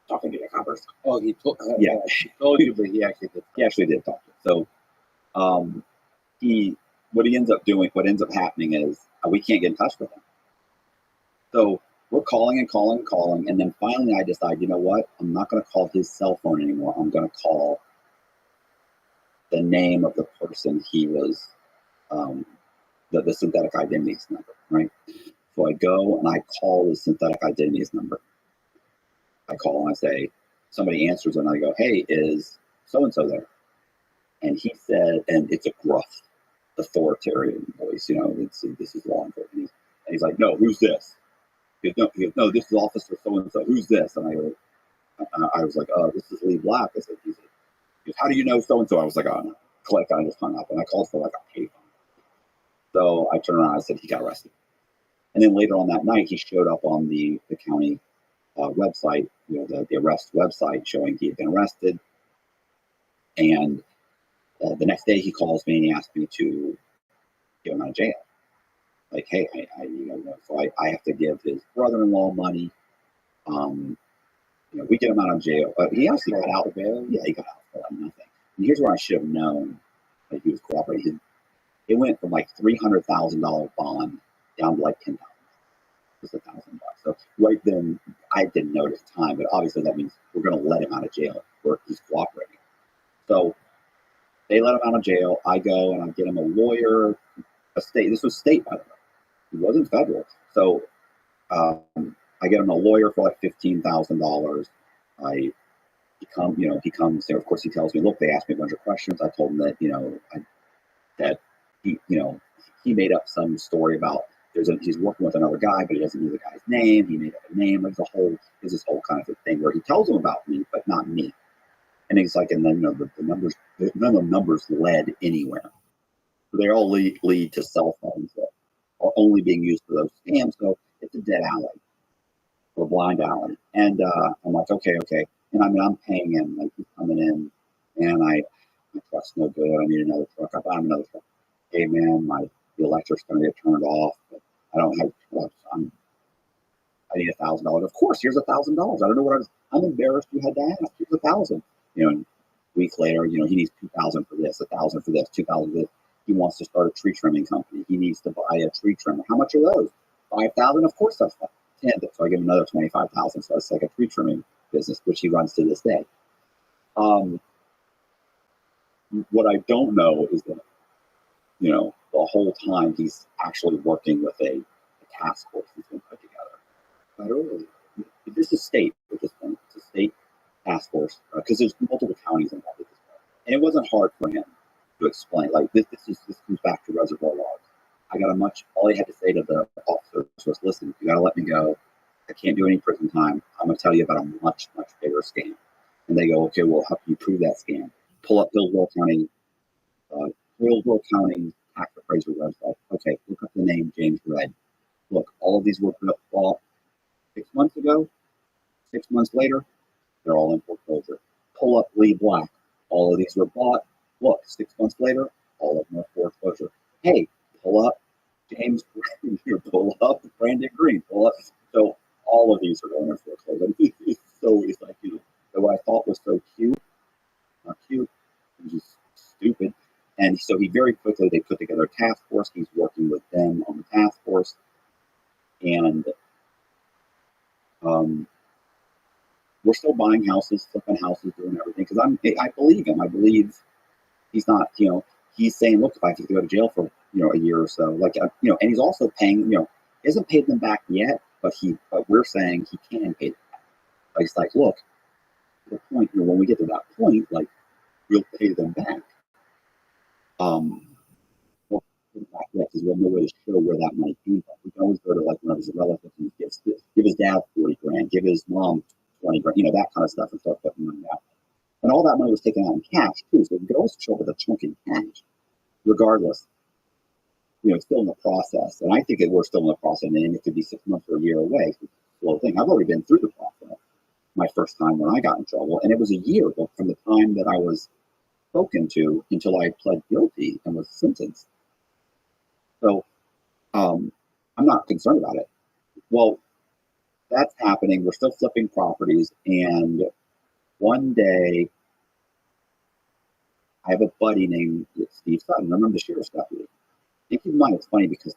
talking to the coppers. Oh, he told. Yeah, he told you, but he actually did. he actually did talk to him. So what ends up happening is we can't get in touch with him. So we're calling and calling and calling, and then finally I decide, you know what? I'm not going to call his cell phone anymore. I'm going to call the name of the person he was, the synthetic identities number, right? So I go and I call the synthetic identities number. I call and I say, somebody answers and I go, hey, is so-and-so there? And he said, and it's a gruff, authoritarian voice, this is law enforcement. And he's like, no, who's this? He goes, no, this is Officer so-and-so. Who's this? And I was like, oh, this is Lee Black. I said, he goes, how do you know so-and-so? I was like, oh, no. Click, I just hung up. And I called for like a payphone. So I turned around and I said, he got arrested. And then later on that night, he showed up on the county website, the arrest website, showing he had been arrested. And the next day he calls me and he asked me to get him out of jail. Like, hey, so I have to give his brother-in-law money. We get him out of jail. He actually got out of bail. Yeah, he got out for nothing. And here's where I should have known that he was cooperating. It went from like $300,000 bond down to like $10,000. Just $1,000. So right then, I didn't know at the time, but obviously that means we're going to let him out of jail or he's cooperating. So they let him out of jail. I go and I get him a lawyer, this was state, by the way. It wasn't federal. So I get him a lawyer for like $15,000. He comes there. Of course, he tells me, look, they asked me a bunch of questions. I told him that, that he made up some story about he's working with another guy, but he doesn't know the guy's name. He made up a name. There's this whole kind of a thing where he tells him about me, but not me. And he's like, and then the numbers, none of the numbers led anywhere. So they all lead to cell phones that are only being used for those scams. So it's a dead alley or blind alley. And I'm like, okay. And I'm paying him, like he's coming in, and my truck's no good. I need another truck. I buy him another truck. Hey man, the electric's going to get turned off. But I don't have trucks. I need $1,000. Of course, here's $1,000. I don't know what I'm embarrassed you had to ask. Here's $1,000. And a week later, he needs $2,000 for this, $1,000 for this, $2,000 for this. He wants to start a tree trimming company. He needs to buy a tree trimmer. How much are those? $5,000. Of course, that's 10. So I give him another $25,000. So it's like a tree trimming business, which he runs to this day. What I don't know is that, the whole time he's actually working with a task force he's been put together. This is state at this point. It's a state task force because there's multiple counties involved at this point. And it wasn't hard for him to explain. Like this comes back to reservoir logs. All he had to say to the officers was, listen, you got to let me go. I can't do any prison time. I'm going to tell you about a much, much bigger scam. And they go, okay, we'll help you prove that scam. Pull up Hillsborough County tax appraiser website. Okay, look up the name James Red. Look, all of these were bought 6 months ago. 6 months later, they're all in foreclosure. Pull up Lee Black. All of these were bought. Look, 6 months later, all of them are foreclosure. Hey, pull up James Green. Pull up Brandon Green. Pull up. So all of these are going in foreclosure. So it's like, what I thought was so cute, not cute, it was just stupid. And so they put together a task force. He's working with them on the task force. And we're still buying houses, flipping houses, doing everything. Because I believe him. I believe he's not, he's saying, look, if I have to go to jail for, a year or so, and he's also paying, he hasn't paid them back yet, but we're saying he can pay them back. But he's like, look, the point, when we get to that point, like, we'll pay them back. Well, back yet, because we have no way to show where that money came from. We can always go to one of his relatives and give his dad $40,000, give his mom $20,000, that kind of stuff, and start putting money out. And all that money was taken out in cash too, so we could always show up with a chunk in cash, regardless. still in the process. And I think that we're still in the process, and it could be 6 months or a year away. Well, thing, I've already been through the process. My first time when I got in trouble, and it was a year from the time that I was spoken to until I pled guilty and was sentenced. So I'm not concerned about it. Well, that's happening. We're still flipping properties, and one day I have a buddy named Steve Sutton. I remember the sheriff's deputy. And keep in mind, it's funny because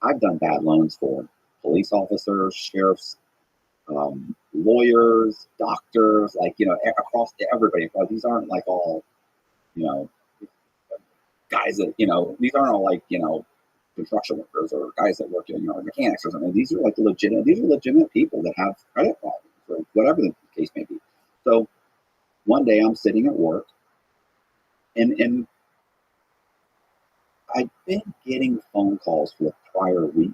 I've done bad loans for police officers, sheriffs, lawyers, doctors, across to everybody. But these aren't all, guys that, these aren't all construction workers or guys that work in, mechanics or something. These are legitimate people that have credit problems or whatever the case may be. So one day I'm sitting at work and I've been getting phone calls for the prior week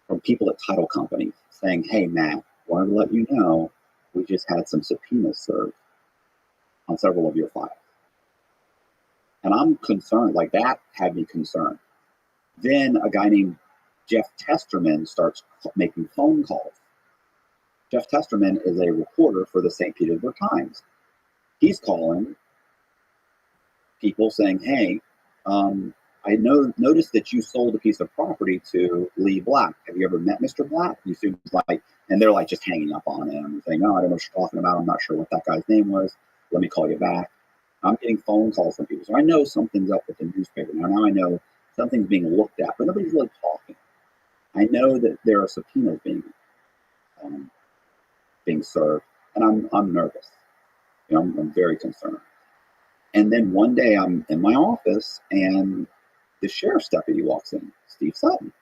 from people at title companies saying, "Hey, Matt, wanted to let you know we just had some subpoenas served on several of your files." And I'm concerned, that had me concerned. Then a guy named Jeff Testerman starts making phone calls. Jeff Testerman is a reporter for the St. Petersburg Times. He's calling people saying, "Hey, I noticed that you sold a piece of property to Lee Black. Have you ever met Mr. Black?" He seems and they're just hanging up on him and saying, "No, I don't know what you're talking about. I'm not sure what that guy's name was. Let me call you back." I'm getting phone calls from people. So I know something's up with the newspaper. Now I know something's being looked at, but nobody's really talking. I know that there are subpoenas being served, and I'm nervous. I'm very concerned. And then one day I'm in my office, and the sheriff's deputy walks in, Steve Sutton,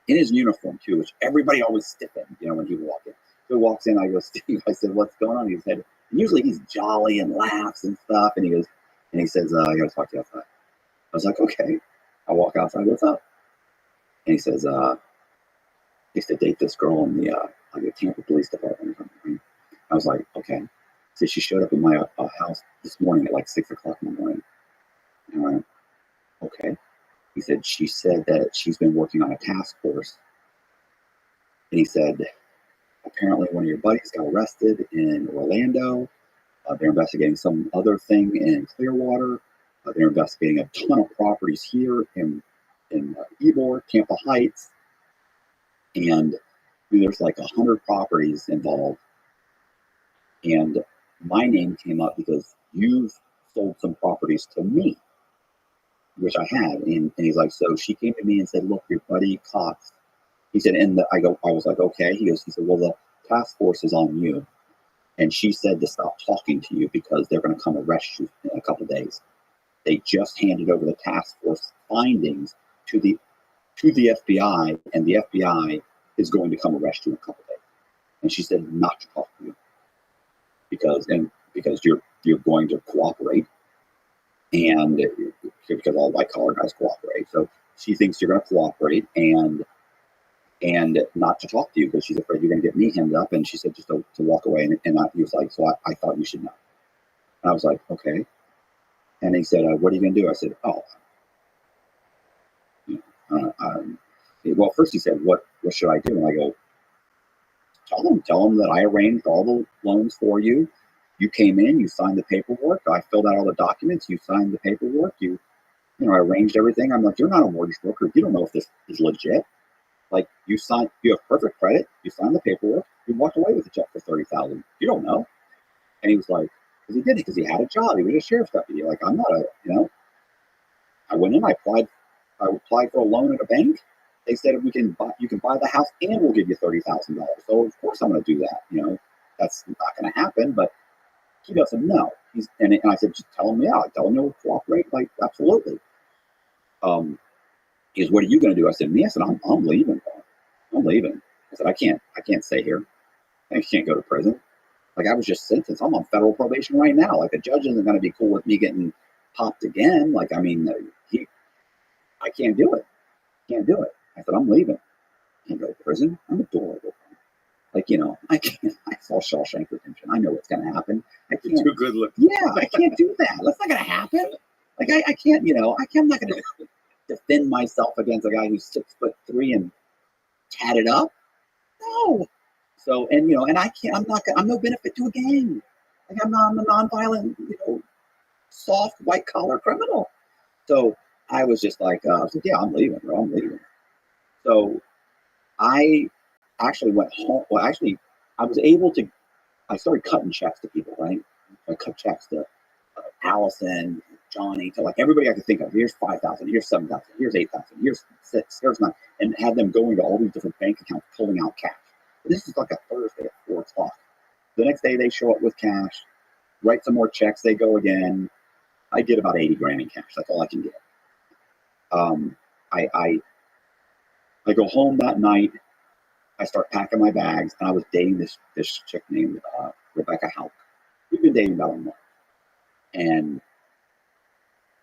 in his uniform too, which everybody always stiffened, when he would walk in. So he walks in, I go, "Steve," I said, "What's going on?" He said, and usually he's jolly and laughs and stuff, and he says, "I got to talk to you outside." I was like, "Okay." I walk outside, "What's up?" And he says, "I used to date this girl in the Tampa Police Department or something." I was like, "Okay." He said, "She showed up in my house this morning at 6 o'clock in the morning." And I went, "Okay." He said, "She said that she's been working on a task force." And he said, "Apparently one of your buddies got arrested in Orlando. They're investigating some other thing in Clearwater. They're investigating a ton of properties here in Ybor, Tampa Heights. And there's 100 properties involved. And my name came up because you've sold some properties to me," which I had. And he's like, "So she came to me and said, 'Look, your buddy Cox,'" he said, I was like, "Okay." He said, "Well, the task force is on you. And she said to stop talking to you because they're going to come arrest you in a couple of days. They just handed over the task force findings to the FBI, and the FBI is going to come arrest you in a couple of days." And she said not to talk to you because you're going to cooperate, and because all white collar guys cooperate. So she thinks you're going to cooperate and not to talk to you because she's afraid you're going to get me hemmed up. And she said just to walk away. And he was like, "So I thought you should know." And I was like, "Okay." And he said, "What are you going to do?" I said, well, first he said, what should I do?" And I go, tell them that I arranged all the loans for you. You came in, you signed the paperwork. I filled out all the documents. You signed the paperwork. I arranged everything. I'm like, "You're not a mortgage broker. You don't know if this is legit. You have perfect credit. You signed the paperwork. You walked away with a check for $30,000. You don't know." And he was like, because he did it because he had a job. He was a sheriff's deputy. I'm not I went in, I applied for a loan at a bank. They said, you can buy the house and we'll give you $30,000. So of course I'm going to do that. That's not going to happen, but he doesn't know. And I said, "Just tell him, yeah, tell him he'll cooperate." Absolutely. He goes, "What are you going to do?" I said, "Me?" I said, I'm leaving. I'm leaving. I said, I can't stay here. I can't go to prison. I was just sentenced. I'm on federal probation right now. The judge isn't going to be cool with me getting popped again. I can't do it. Can't do it. I said, "I'm leaving." I can't go to prison. I'm adorable. I can't. I saw Shawshank Redemption. I know what's going to happen. I can't. Too good looking. Yeah, I can't do that. That's not going to happen. I can't. I'm not going to. defend myself against a guy who's 6'3" and tatted up? No. So, and and I can't. I'm no benefit to a gang. Like I'm a nonviolent, soft white collar criminal. So I was just like, I was like, yeah, I'm leaving, bro. I'm leaving. So I actually went home. Well, actually, I was able to. I started cutting checks to people, right? I cut checks to Allison, Johnny, to like everybody I could think of. Here's 5,000. Here's 7,000. Here's 8,000. Here's 6. Here's 9, and had them going to all these different bank accounts, pulling out cash. And this is like a Thursday at 4:00. The next day they show up with cash, write some more checks. They go again. I get about 80 grand in cash. That's all I can get. I go home that night. I start packing my bags, and I was dating this chick named Rebecca Hauk. We've been dating about a month, and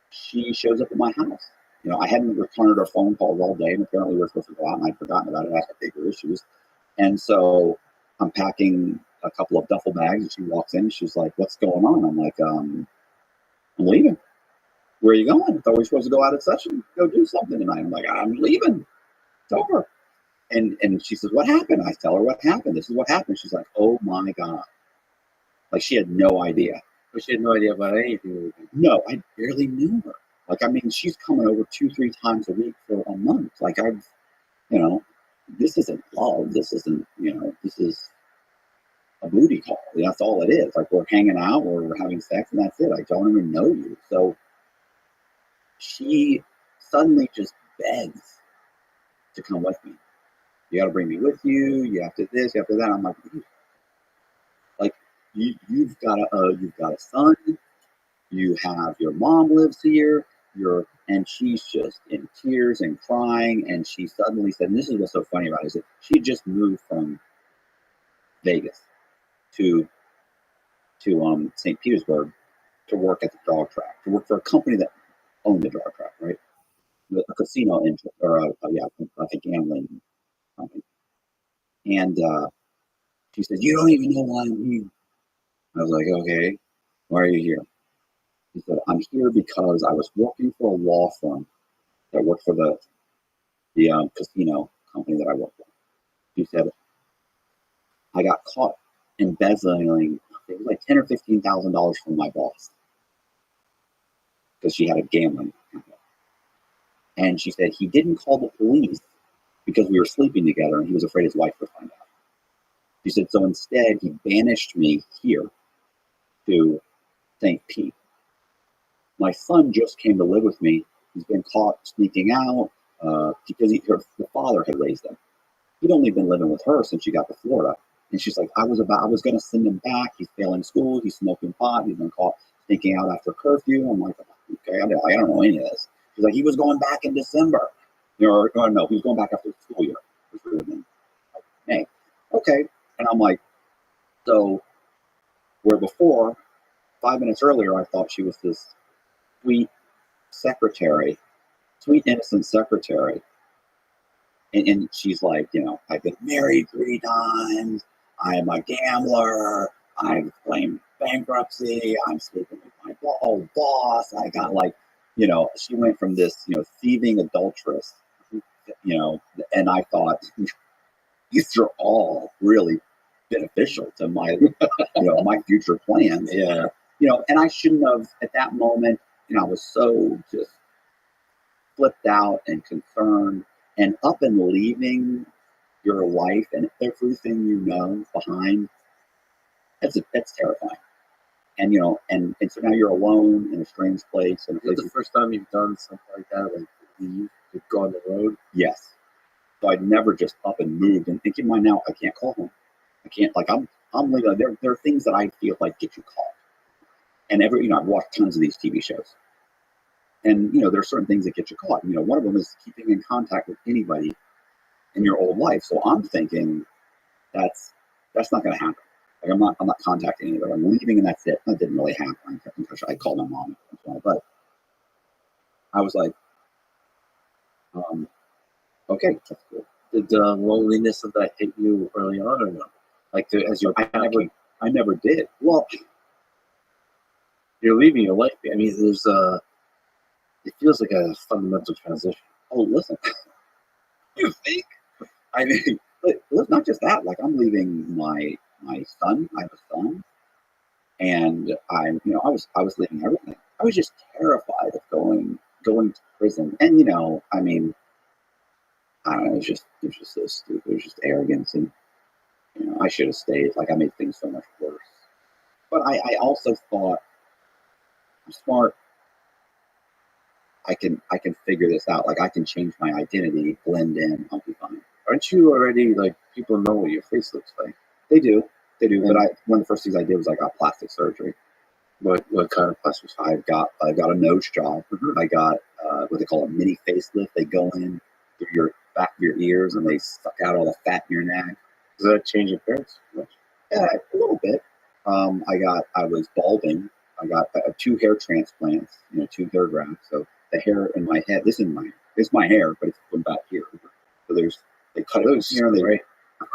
she shows up at my house. I hadn't returned her phone calls all day, and apparently we were supposed to go out, and I'd forgotten about it. I had bigger issues, and so I'm packing a couple of duffel bags, and she walks in. And she's like, "What's going on?" I'm like, "I'm leaving." "Where are you going?" "I thought we were supposed to go out at session, go do something tonight." I'm like, "I'm leaving. It's over." And she says, "What happened?" I tell her what happened. This is what happened. She's like, "Oh my God." Like she had no idea. But she had no idea about anything. No, I barely knew her. Like, I mean, she's coming over 2-3 times a week for a month. Like this isn't love. This isn't, this is a booty call. That's all it is. Like we're hanging out, or we're having sex, and that's it. I don't even know you. So she suddenly just begs to come with me. "You got to bring me with you. You have to this, you have to that." I'm like, you've got a son. You have your mom lives here. And she's just in tears and crying. And she suddenly said, and this is what's so funny about it, is that she just moved from Vegas to St. Petersburg to work at the dog track, to work for a company that owned the dog track, right? A casino or I think gambling company. And she said, "You don't even know why I'm here." I was like, "Okay, why are you here?" She said, "I'm here because I was working for a law firm that worked for the casino company that I worked for." She said, "I got caught embezzling, it was like $10,000 or $15,000 from my boss because she had a gambling company." And she said he didn't call the police because we were sleeping together, and he was afraid his wife would find out. She said, so instead he banished me here to St. Pete. My son just came to live with me. He's been caught sneaking out because the father had raised him. He'd only been living with her since she got to Florida. And she's like, I was going to send him back. He's failing school. He's smoking pot. He's been caught sneaking out after curfew. I'm like, okay, I don't know any of this. She's like, he was going back in December. No, he was going back after the school year. Which would have been like May. Okay. And I'm like, so where before, 5 minutes earlier, I thought she was this sweet secretary, sweet, innocent secretary. And she's like, I've been married 3 times. I'm a gambler. I've claimed bankruptcy. I'm sleeping with my old boss. I got she went from this, thieving adulteress, and I thought, these are all really beneficial to my, my future plans. Yeah. And I shouldn't have at that moment, I was so just flipped out and concerned, and up and leaving your life and everything behind. That's terrifying. And and so now you're alone in a strange place. And Is it the first time you've done something like that, like you've gone the road? Yes. So I'd never just up and moved, and thinking by now I can't call home. I can't, I'm legal. There are things that I feel like get you caught. And I've watched tons of these TV shows. And, there are certain things that get you caught. One of them is keeping in contact with anybody in your old life. So I'm thinking that's not going to happen. Like I'm not contacting anybody. I'm leaving and that's it. That didn't really happen. I called my mom, but I was like, okay, that's cool. Did the loneliness of that hit you early on or no? Like as you're I never did. Well, you're leaving your life. I mean, it feels like a fundamental transition. Oh, listen, you think? I mean, but not just that. Like, I'm leaving my son. I have a son, and I was leaving everything. I was just terrified of going to prison. And I mean, I don't know. It was just so stupid. It was just arrogance, and I should have stayed. Like, I made things so much worse. But I also thought, I'm smart. I can figure this out. Like, I can change my identity, blend in. I'll be fine. Aren't you already like people know what your face looks like? They do. But one of the first things I did was I got plastic surgery. What kind of plastic? I got a nose job. I got what they call a mini facelift. They go in through your back of your ears and they suck out all the fat in your neck. Does that change your appearance much? Yeah, a little bit. I was balding. I got 2 hair transplants. 2 hair grafts. So the hair in my head. It's my hair, but it's from back here. So they cut it here and they.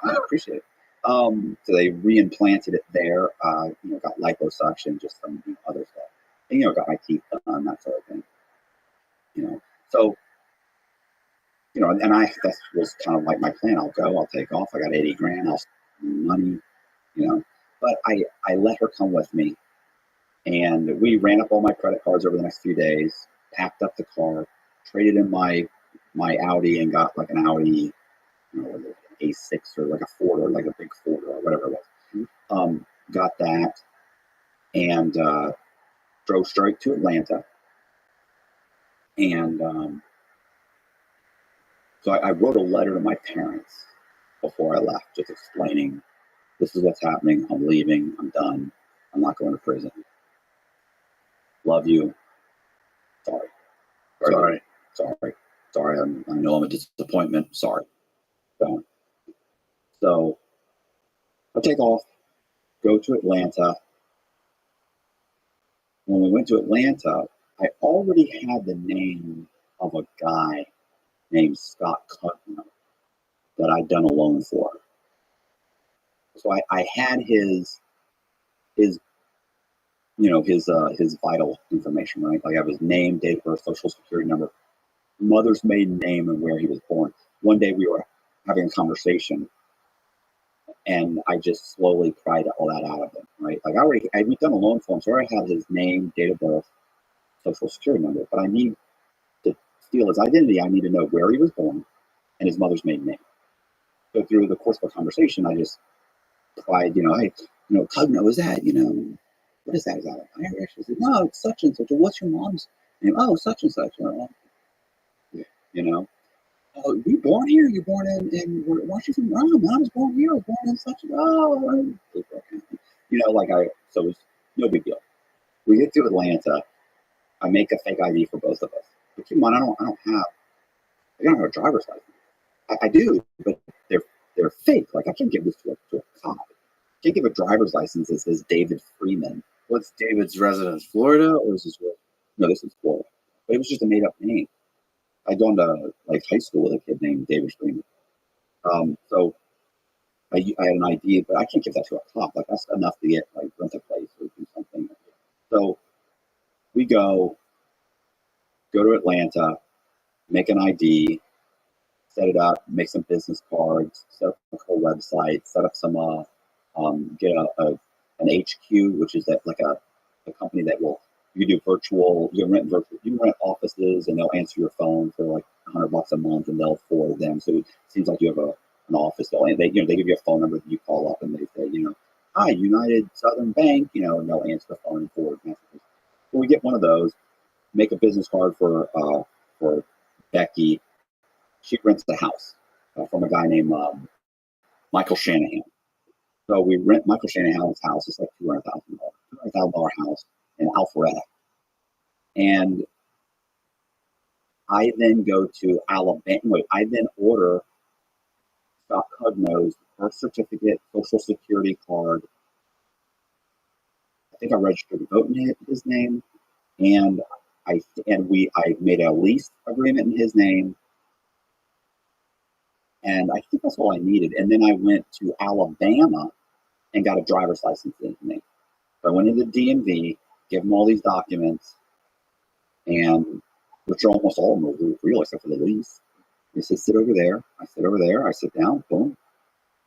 I appreciate it. So they reimplanted it there. Got liposuction, just some other stuff, and got my teeth done, that sort of thing. So and that was kind of like my plan. I'll take off. I got 80 grand. I'll spend money, But I let her come with me, and we ran up all my credit cards over the next few days. Packed up the car, traded in my Audi, and got like an Audi. A6 or like a Ford or like a big Ford or whatever it was. Got that and drove straight to Atlanta. And so I wrote a letter to my parents before I left, just explaining this is what's happening. I'm leaving. I'm done. I'm not going to prison. Love you. Sorry. I know I'm a disappointment. Sorry. So I take off, go to Atlanta. When we went to Atlanta, I already had the name of a guy named Scott Cutner that I'd done a loan for. So I had his vital information, right? Like, I have his name, date of birth, social security number, mother's maiden name, and where he was born. One day we were having a conversation, and I just slowly pried all that out of him, right? Like, we'd done a loan for him, so I already had his name, date of birth, social security number, but I need to steal his identity. I need to know where he was born and his mother's maiden name. So through the course of a conversation, I just pried, hey, Cugno, is that, what is that? Is that Irish? I said, no, it's such and such. What's your mom's name? Oh, such and such. Oh, you born here? You born in where's you from? Oh, man, I was born here. I was born in such and so it's no big deal. We get to Atlanta. I make a fake ID for both of us. But keep in mind, I don't have a driver's license. I do, but they're fake. Like, I can't give this to a cop. I can't give a driver's license that says David Freeman. What's David's residence? Florida, or is this where? No, this is Florida. But it was just a made up name. I'd gone to high school with a kid named David Freeman. So I had an ID, but I can't give that to a cop. Like, that's enough to get rent a place or do something. So we go to Atlanta, make an ID, set it up, make some business cards, set up a whole website, set up some get an HQ, which is that like a company that you can do virtual, you can rent offices, and they'll answer your phone for like $100 a month, and they'll forward them. So it seems like you have an office. They give you a phone number that you call up, and they say, hi, United Southern Bank, and they'll answer the phone and forward messages. So we get one of those, make a business card for Becky. She rents the house from a guy named Michael Shanahan. So we rent Michael Shanahan's house. It's like $200,000 house in Alpharetta. And I then go to Alabama. I then order Scott Cugno's birth certificate, social security card. I think I registered to vote in his name, and I made a lease agreement in his name. And I think that's all I needed. And then I went to Alabama and got a driver's license in his name. So I went into the DMV, gave him all these documents, and which are almost all of them real except for the lease. They say, sit over there. I sit over there. I sit down. Boom.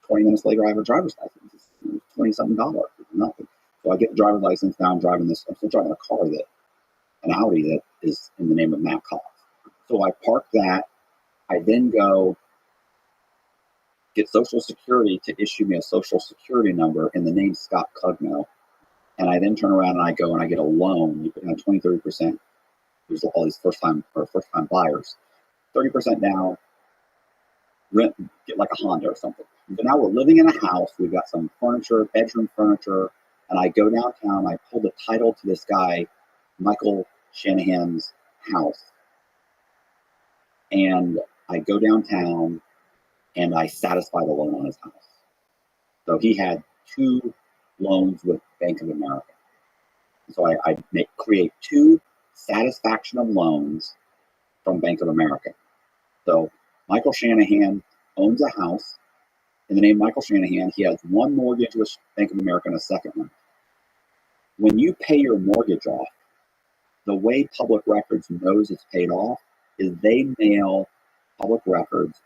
20 minutes later, I have a driver's license. It's $20-something. It's nothing. So I get the driver's license. Now I'm still driving a car an Audi that is in the name of Matt Cox. So I park that. I then go get Social Security to issue me a Social Security number in the name Scott Cugno. And I then turn around and I go and I get a loan. You put down 20-30%. There's all these first time buyers. 30% down, rent, get like a Honda or something. So now we're living in a house. We've got some furniture, bedroom furniture. And I go downtown. I pull the title to this guy, Michael Shanahan's house. And I go downtown and I satisfy the loan on his house. So he had 2 loans with Bank of America. So I create 2 satisfaction of loans from Bank of America. So Michael Shanahan owns a house in the name of Michael Shanahan. He has 1 mortgage with Bank of America and a second one. When you pay your mortgage off, the way Public Records knows it's paid off is they mail Public Records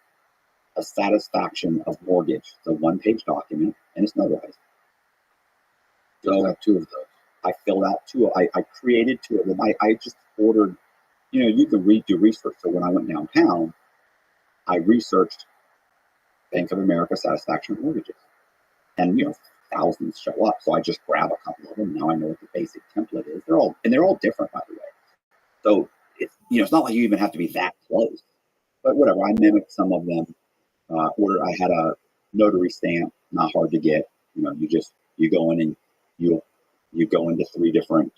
a satisfaction of mortgage. It's a 1-page document and it's notarized. So I have 2 of those. I filled out 2. I created 2 of them. I just ordered, you can do research. So when I went downtown, I researched Bank of America satisfaction mortgages. And, thousands show up. So I just grab a couple of them. Now I know what the basic template is. They're all different, by the way. So it's not like you even have to be that close. But whatever, I mimicked some of them. I had a notary stamp, not hard to get. You go in and you go into 3 different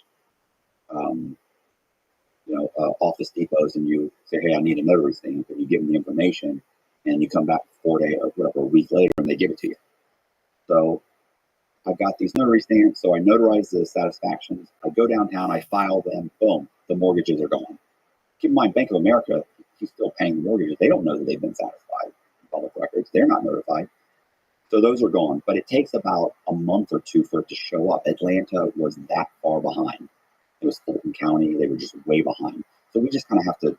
Office Depots and you say, hey, I need a notary stamp, and you give them the information, and you come back 4 days or whatever, a week later, and they give it to you. So I've got these notary stamps, so I notarize the satisfactions. I go downtown, I file them, boom, the mortgages are gone. Keep in mind, Bank of America, he's still paying the mortgages. They don't know that they've been satisfied in Public Records. They're not notified. So those are gone. But it takes about a month or 2 for it to show up. Atlanta was that far behind. It was Fulton County. They were just way behind. So we just kind of have to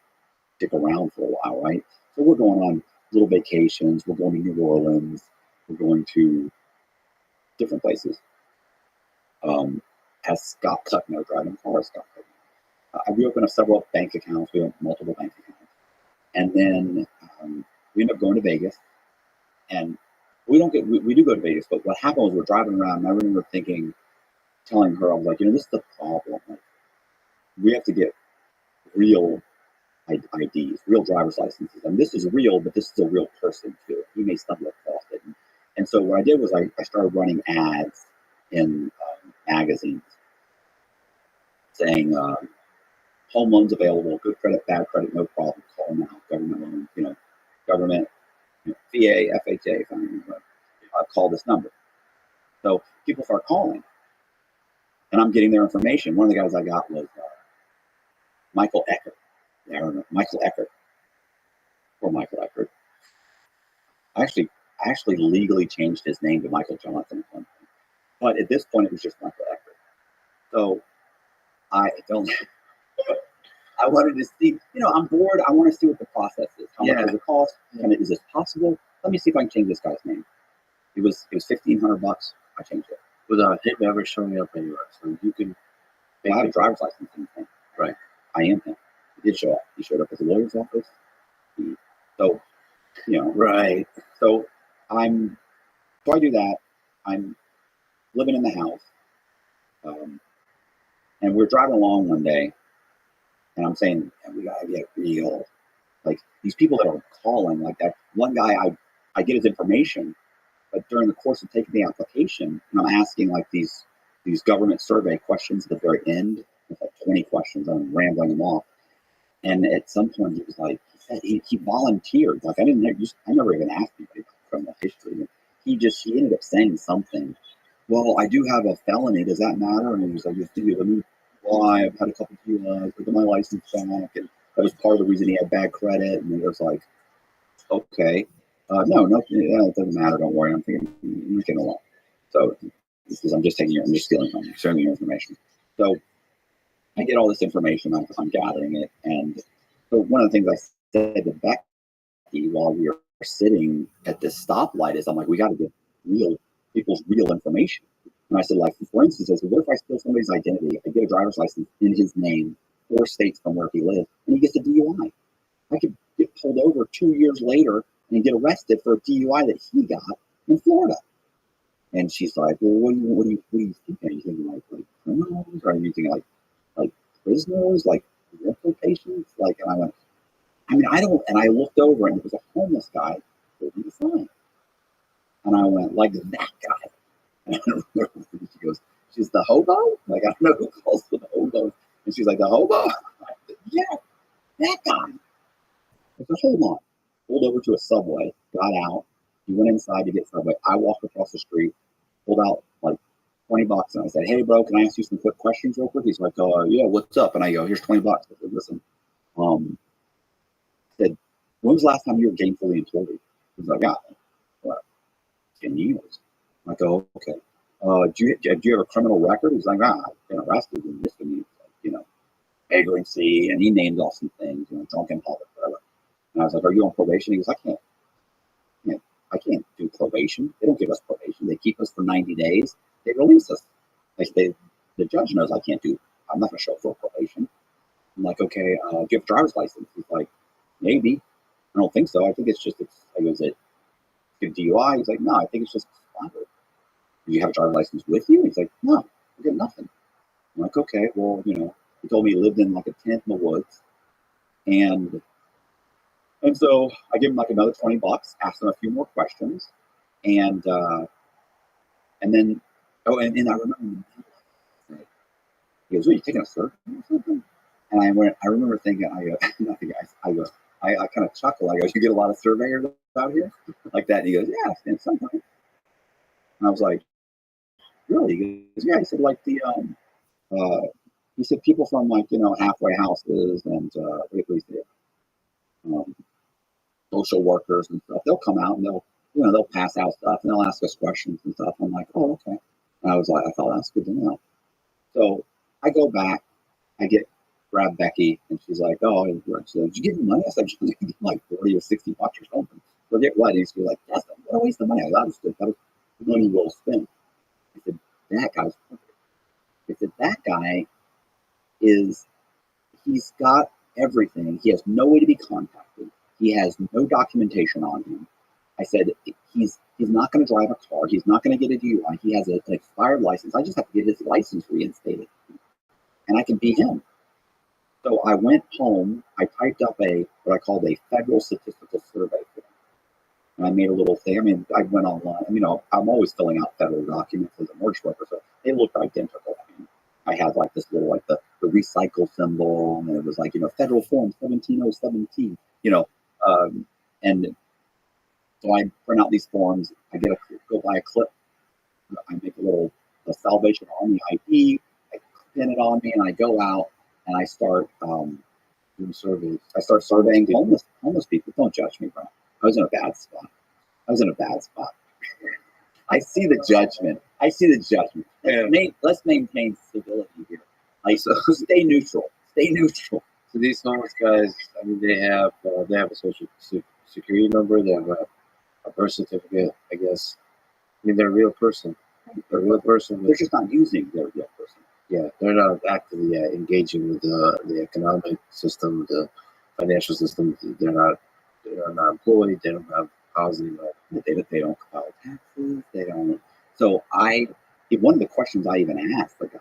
stick around for a while, right? So we're going on little vacations. We're going to New Orleans. We're going to different places. As Scott Cutner driving cars, Scott Cutner. We opened up several bank accounts. We have multiple bank accounts. And then we end up going to Vegas. And we do go to Vegas, but what happened was we're driving around, and I remember telling her, I was like, this is the problem. Like, we have to get real IDs, real driver's licenses. And this is real, but this is a real person too. He may stumble across it. And so what I did was I started running ads in magazines saying, home loans available, good credit, bad credit, no problem, call now, government loan, government, VA, FHA, call this number. So people start calling, and I'm getting their information. One of the guys I got was Michael Eckert. I remember Michael Eckert. Or Michael Eckert. I actually legally changed his name to Michael Johnson. But at this point, it was just Michael Eckert. So I wanted to see, I'm bored. I want to see what the process is. How much does it cost? Is this possible? Let me see if I can change this guy's name. It was $1,500. I changed it. Without him ever showing up anywhere. So you can. I have a driver's license. Right. I am him. He did show up. He showed up at the lawyer's office. Right. So I do that. I'm living in the house. And we're driving along one day, and I'm saying, we gotta get real. Like, these people that are calling, like that one guy, I get his information, but during the course of taking the application, and I'm asking like these government survey questions at the very end, it's like 20 questions, I'm rambling them off. And at some point he was like, he volunteered. Like, I never even asked anybody about criminal history. He ended up saying something. Well, I do have a felony. Does that matter? And he was like, let me lie. I've had a couple of DUIs. Look at my license back. And that was part of the reason he had bad credit. And he was like, okay. No, it doesn't matter. Don't worry. I'm thinking, you're getting along. So, because I'm just stealing from you, sharing your information. So, I get all this information. I'm gathering it. And So one of the things I said to Becky while we were sitting at this stoplight is, I'm like, we got to get people's real information. And I said, like, for instance, I said, what if I steal somebody's identity? I get a driver's license in his name, 4 states from where he lives, and he gets a DUI. I could get pulled over 2 years later and get arrested for a DUI that he got in Florida. And she's like, well, what do you think? Are you thinking like criminals? Or are you thinking like prisoners, like mental patients? Like, and I went, I mean, I don't. And I looked over, and it was a homeless guy holding the sign. And I went, like that guy. And I don't remember. She goes, she's the hobo? Like, I don't know who calls them hobos. And she's like, the hobo? I said, yeah, that guy. I said, hold on. Pulled over to a Subway, got out. He went inside to get Subway. I walked across the street, pulled out like $20, and I said, hey, bro, can I ask you some quick questions real quick? He's like, yeah, what's up? And I go, here's $20. I said, listen, I said, when was the last time you were gainfully employed? He's like, yeah, what, 10 years. I go, okay. Do you have a criminal record? He's like, I've been arrested in misdemeanors, vagrancy, and he named off some things, drunken public, whatever. And I was like, are you on probation? He goes, I can't do probation. They don't give us probation. They keep us for 90 days. They release us. The judge knows I'm not going to show up for probation. I'm like, okay, do you have a driver's license? He's like, maybe. I don't think so. I think it's just, I goes, it DUI? He's like, no, I think it's just expired. Do you have a driver's license with you? He's like, no, I got nothing. I'm like, okay, well, he told me he lived in like a tent in the woods. And so I give him like another $20, asked him a few more questions. And then, and I remember, he goes, are you taking a survey or something? And I remember thinking, I kind of chuckle. I go, you get a lot of surveyors out here like that? And he goes, yeah, and sometimes. And I was like, really? He goes, yeah. He said, like he said people from like, halfway houses and social workers and stuff, they'll come out and they'll pass out stuff and they'll ask us questions and stuff. I'm like, oh, okay. And I thought that's good to know. So I go back, grab Becky, and she's like, oh, she's like, did you give me money? I said, you give me like 40 or 60 bucks or something. Forget what. And she's like, that's what a waste of money. That was money well spent. I said, that guy's perfect. I said, that guy he's got everything. He has no way to be contacted. He has no documentation on him. I said, he's not going to drive a car. He's not going to get a DUI. He has an expired license. I just have to get his license reinstated. And I can be him. So I went home. I typed up what I called a federal statistical survey form. And I made a little thing. I mean, I went online. I'm always filling out federal documents as a mortgage broker. So they looked identical. I had like this little, like the recycle symbol. And it was like, federal form 17017, and so I print out these forms. I go buy a clip. I make a Salvation Army ID. I pin it on me, and I go out and I start doing surveys. I start surveying homeless people. Don't judge me, bro. I was in a bad spot. I see the judgment. Let's maintain civility here. So stay neutral. So these homeless guys, I mean, they have a social security number. They have a birth certificate, I guess. I mean, they're a real person. They're a real person. They're just not using their real person. Yeah, they're not actively engaging with the economic system, the financial system. They're not employed. They don't have housing. They don't file taxes. They don't. So one of the questions I even asked the guy,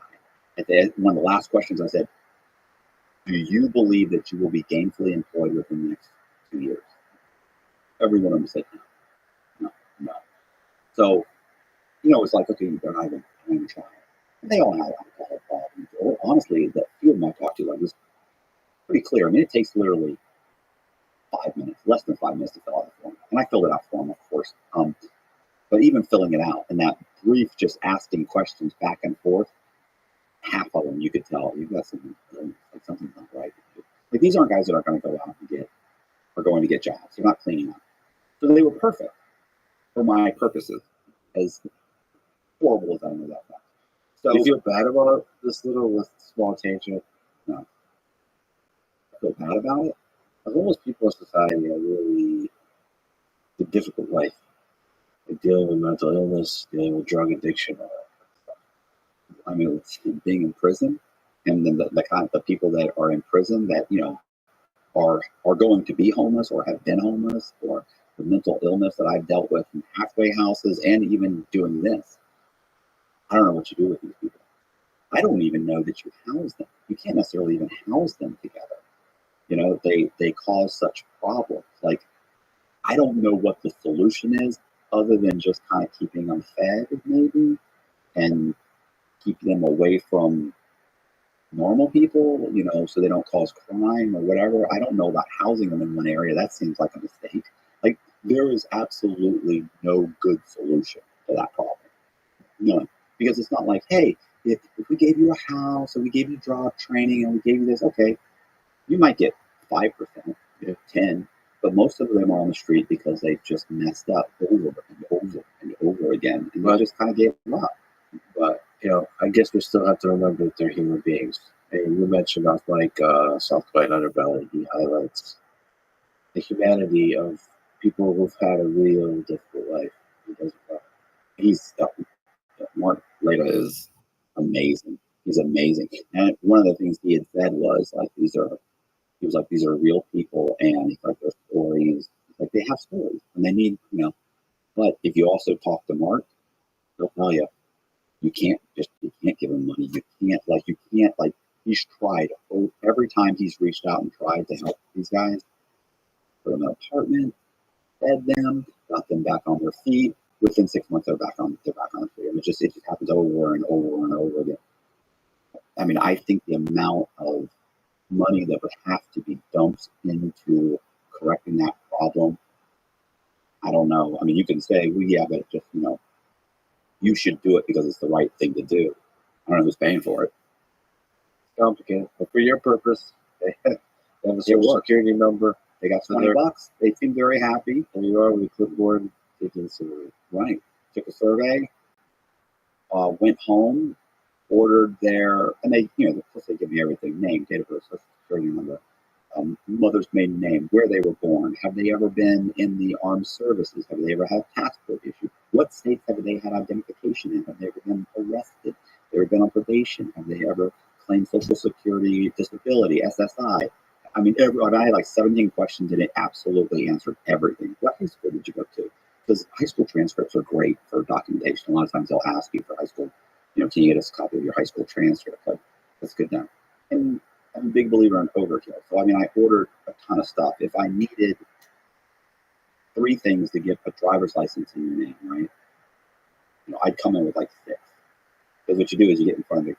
one of the last questions I said, do you believe that you will be gainfully employed within the next 2 years? Every one of them said no. So, it's like, okay, they're not even trying. And they all have alcohol problems. Honestly, the few of them I talked to, was pretty clear. I mean, it takes literally 5 minutes, less than 5 minutes to fill out the form. And I filled it out for them, of course. But even filling it out and that brief, just asking questions back and forth, half of them you could tell you've got something not right. Like, these aren't guys that are going to go out and going to get jobs. They're not cleaning up. So they were perfect for my purposes, as horrible as I know that fact. So do you feel bad about this little small tangent? No. I feel bad about it. The homeless people in society are really a difficult life. Like dealing with mental illness, dealing with drug addiction, all that. I mean, being in prison, and then the kind of the people that are in prison that are going to be homeless or have been homeless, or the mental illness that I've dealt with in halfway houses, and even doing this. I don't know what you do with these people. I don't even know that you house them. You can't necessarily even house them together. They cause such problems. Like, I don't know what the solution is other than just kind of keeping them fed, maybe, and keep them away from normal people, so they don't cause crime or whatever. I don't know about housing them in one area. That seems like a mistake. Like, there is absolutely no good solution to that problem. None. Because it's not like, hey, if we gave you a house and we gave you job training and we gave you this, okay, you might get 5%, 10%, but most of them are on the street because they've just messed up over and over and over again, and they just kind of gave up. But I guess we still have to remember that they're human beings. And you mentioned about Soft White Underbelly. He highlights the humanity of people who've had a real difficult life. He does it well. He's Mark Leda is amazing. He's amazing. And one of the things he had said was like, these are real people, and he's like, their stories, like, they have stories and they need, but if you also talk to Mark, he'll tell you, you can't give him money. You can't he's tried every time he's reached out and tried to help these guys, put them in an apartment, fed them, got them back on their feet. Within 6 months, they're back on their feet. And it just happens over and over and over again. I mean, I think the amount of money that would have to be dumped into correcting that problem, I don't know. I mean, you can say, well, yeah, but just, you should do it because it's the right thing to do. I don't know who's paying for it. It's complicated, but for your purpose, they have a social security number. They got $20. They seem very happy. And you are with a clipboard taking a survey. Right. Took a survey, went home, ordered their, and they, of course they give me everything: name, date of birth, social security number, mother's maiden name, where they were born, have they ever been in the armed services, have they ever had passport issues, what states have they had identification in, have they ever been arrested, have they ever been on probation, have they ever claimed social security disability, SSI. I mean, I had like 17 questions, and it absolutely answered everything. What high school did you go to? Because high school transcripts are great for documentation. A lot of times they'll ask you for high school, can you get us a copy of your high school transcript? Like, that's good now. And I'm a big believer in overkill. So, I mean, I ordered a ton of stuff. If I needed 3 things to get a driver's license in your name, right? I'd come in with like 6. Because what you do is you get in front of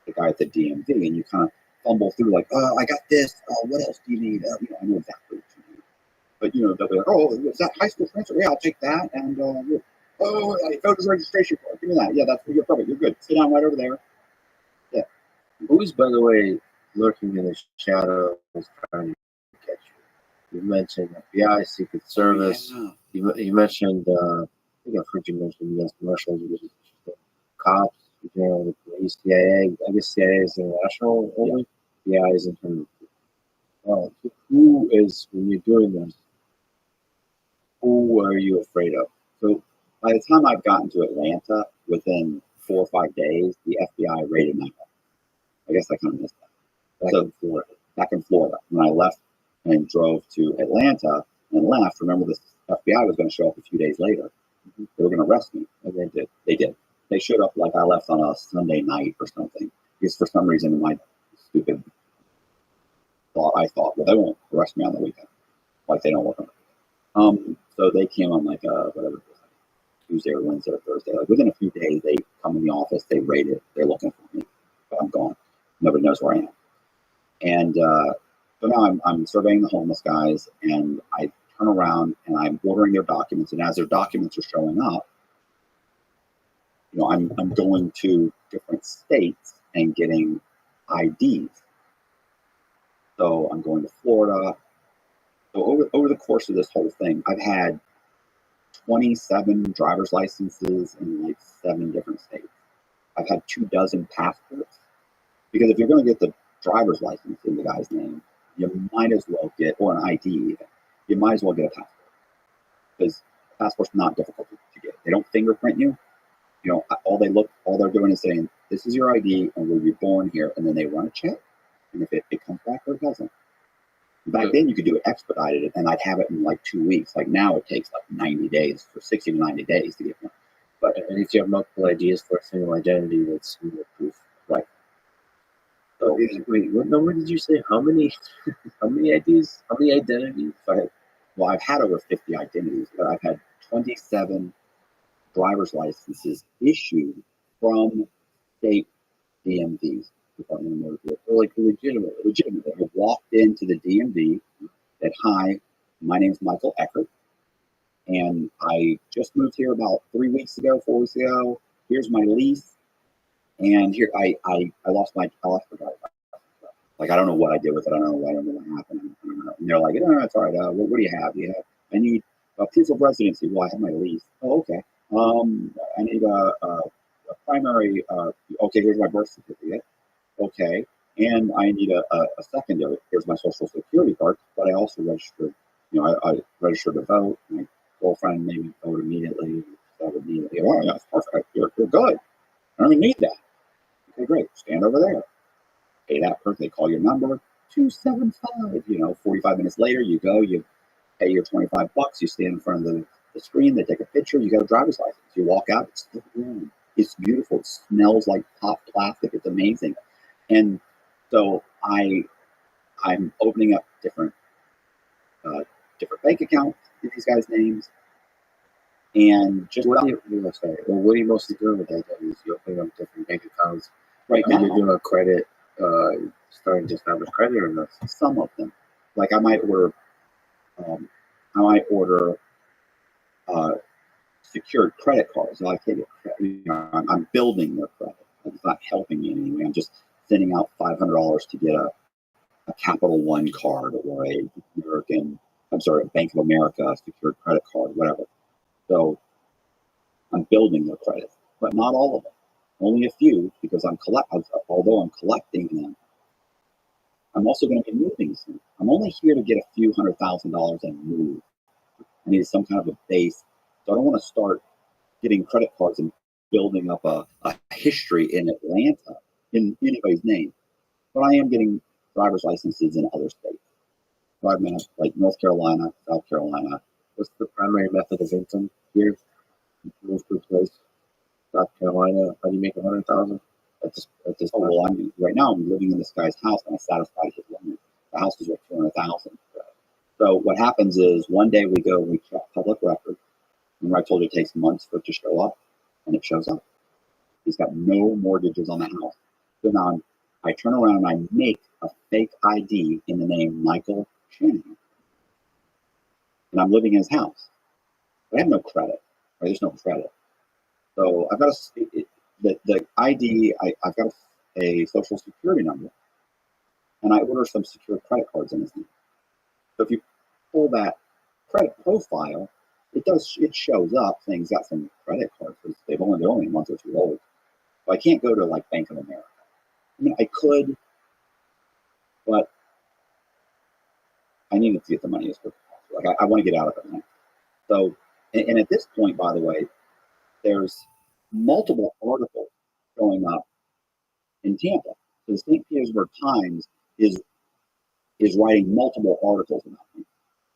the guy at the DMV, and you kind of fumble through like, oh, I got this. Oh, what else do you need? I know exactly what you need. But, they'll be like, oh, is that high school transfer? Yeah, I'll take that. And, I voter's registration card. Give me that. Yeah, you're perfect. You're good. Sit down right over there. Yeah. Who's, by the way, lurking in the shadows trying to catch you? You mentioned FBI, Secret Service. Yeah. You mentioned, I think I've heard you mention U.S. Marshals, cops, the police, CIA. I guess CIA is international only. Yeah. FBI is international. Who is, when you're doing this, who are you afraid of? So by the time I've gotten to Atlanta, within 4 or 5 days, the FBI raided my home. I guess I kind of missed that. Back in Florida, when I left and drove to Atlanta and left, remember the FBI was going to show up a few days later. They were going to arrest me, and they did. They did. They showed up like I left on a Sunday night or something. Because for some reason, in my stupid thought, I thought, well, they won't arrest me on the weekend, like they don't work on the weekend. So they came on like whatever it was, Tuesday or Wednesday or Thursday. Like within a few days, they come in the office, they raid it, they're looking for me, but I'm gone. Nobody knows where I am. And so now I'm surveying the homeless guys, and I turn around and I'm ordering their documents. And as their documents are showing up, I'm going to different states and getting IDs. So I'm going to Florida. So over the course of this whole thing, I've had 27 driver's licenses in like 7 different states. I've had 24 passports. Because if you're going to get the driver's license in the guy's name, you might as well get, or an ID even, you might as well get a passport, because a passport's not difficult to get. They don't fingerprint you. You know, all they're doing is saying, this is your ID and were you born here? And then they run a check. And if it comes back or it doesn't. Back then you could do it expedited and I'd have it in like 2 weeks. Like now it takes like 90 days, for 60 to 90 days to get one. But if you have multiple IDs for a single identity, that's proof. Right. So, wait, what number did you say? How many IDs? How many identities? Well, I've had over 50 identities, but I've had 27 driver's licenses issued from state DMVs, Department of Motor Vehicles. So like Legitimately. I walked into the DMV, said, hi, my name's Michael Eckert, and I just moved here about 4 weeks ago. Here's my lease, and here I lost my driver's license. Like, I don't know what I did with it. I don't know what happened. I don't know. And they're like, no, it's all right. What do you have? I need a proof of residency. Well, I have my lease. Oh, okay. I need a primary. Okay, here's my birth certificate. Okay, and I need a secondary. Here's my social security card. But I also registered. You know, I registered to vote. My girlfriend made me vote immediately. Oh, that's perfect. You're good. I don't even need that. Okay, great. Stand over there. Pay that person. They call your number. 275. You know, 45 minutes later, you go. You pay your $25. You stand in front of the screen. They take a picture. You got a driver's license. You walk out. It's still green. It's beautiful. It smells like hot plastic. It's amazing. And so I'm opening up different bank accounts in these guys' names. And just what do you mostly doing with that? Is you opening up different bank accounts right now? You're doing a credit, starting to establish credit or not? Some of them, like I might order secured credit cards. Like, I'm building their credit. It's not helping me in any way. I'm just sending out $500 to get a Capital One card or a Bank of America secured credit card, whatever. So I'm building their credit, but not all of them. Only a few, because although I'm collecting them, I'm also going to be moving soon. I'm only here to get a few $100,000 and move. I need some kind of a base. So I don't want to start getting credit cards and building up a history in Atlanta in anybody's name. But I am getting driver's licenses in other states. So I've been like North Carolina, South Carolina. What's the primary method of income here? You move to a place, South Carolina. How do you make $100,000 at this Oh, time? well, right now I'm living in this guy's house and I satisfied his limit. The house is worth $200,000. So what happens is one day we go and we check public record. Remember I told you it takes months for it to show up, and it shows up. He's got no mortgages on the house. So now I turn around and I make a fake ID in the name Michael Shanahan. And I'm living in his house. But I have no credit. Right? There's no credit. So I've got the ID, I've got a social security number, and I order some secured credit cards in his name. So if you pull that credit profile, it shows up saying he's got some credit cards, because they're only a month or two old. So I can't go to like Bank of America. I mean, I could, but I needed to get the money as quick as possible. Like I want to get out of it now. So, and at this point, by the way, there's multiple articles going up in Tampa. So the St. Petersburg Times is writing multiple articles about me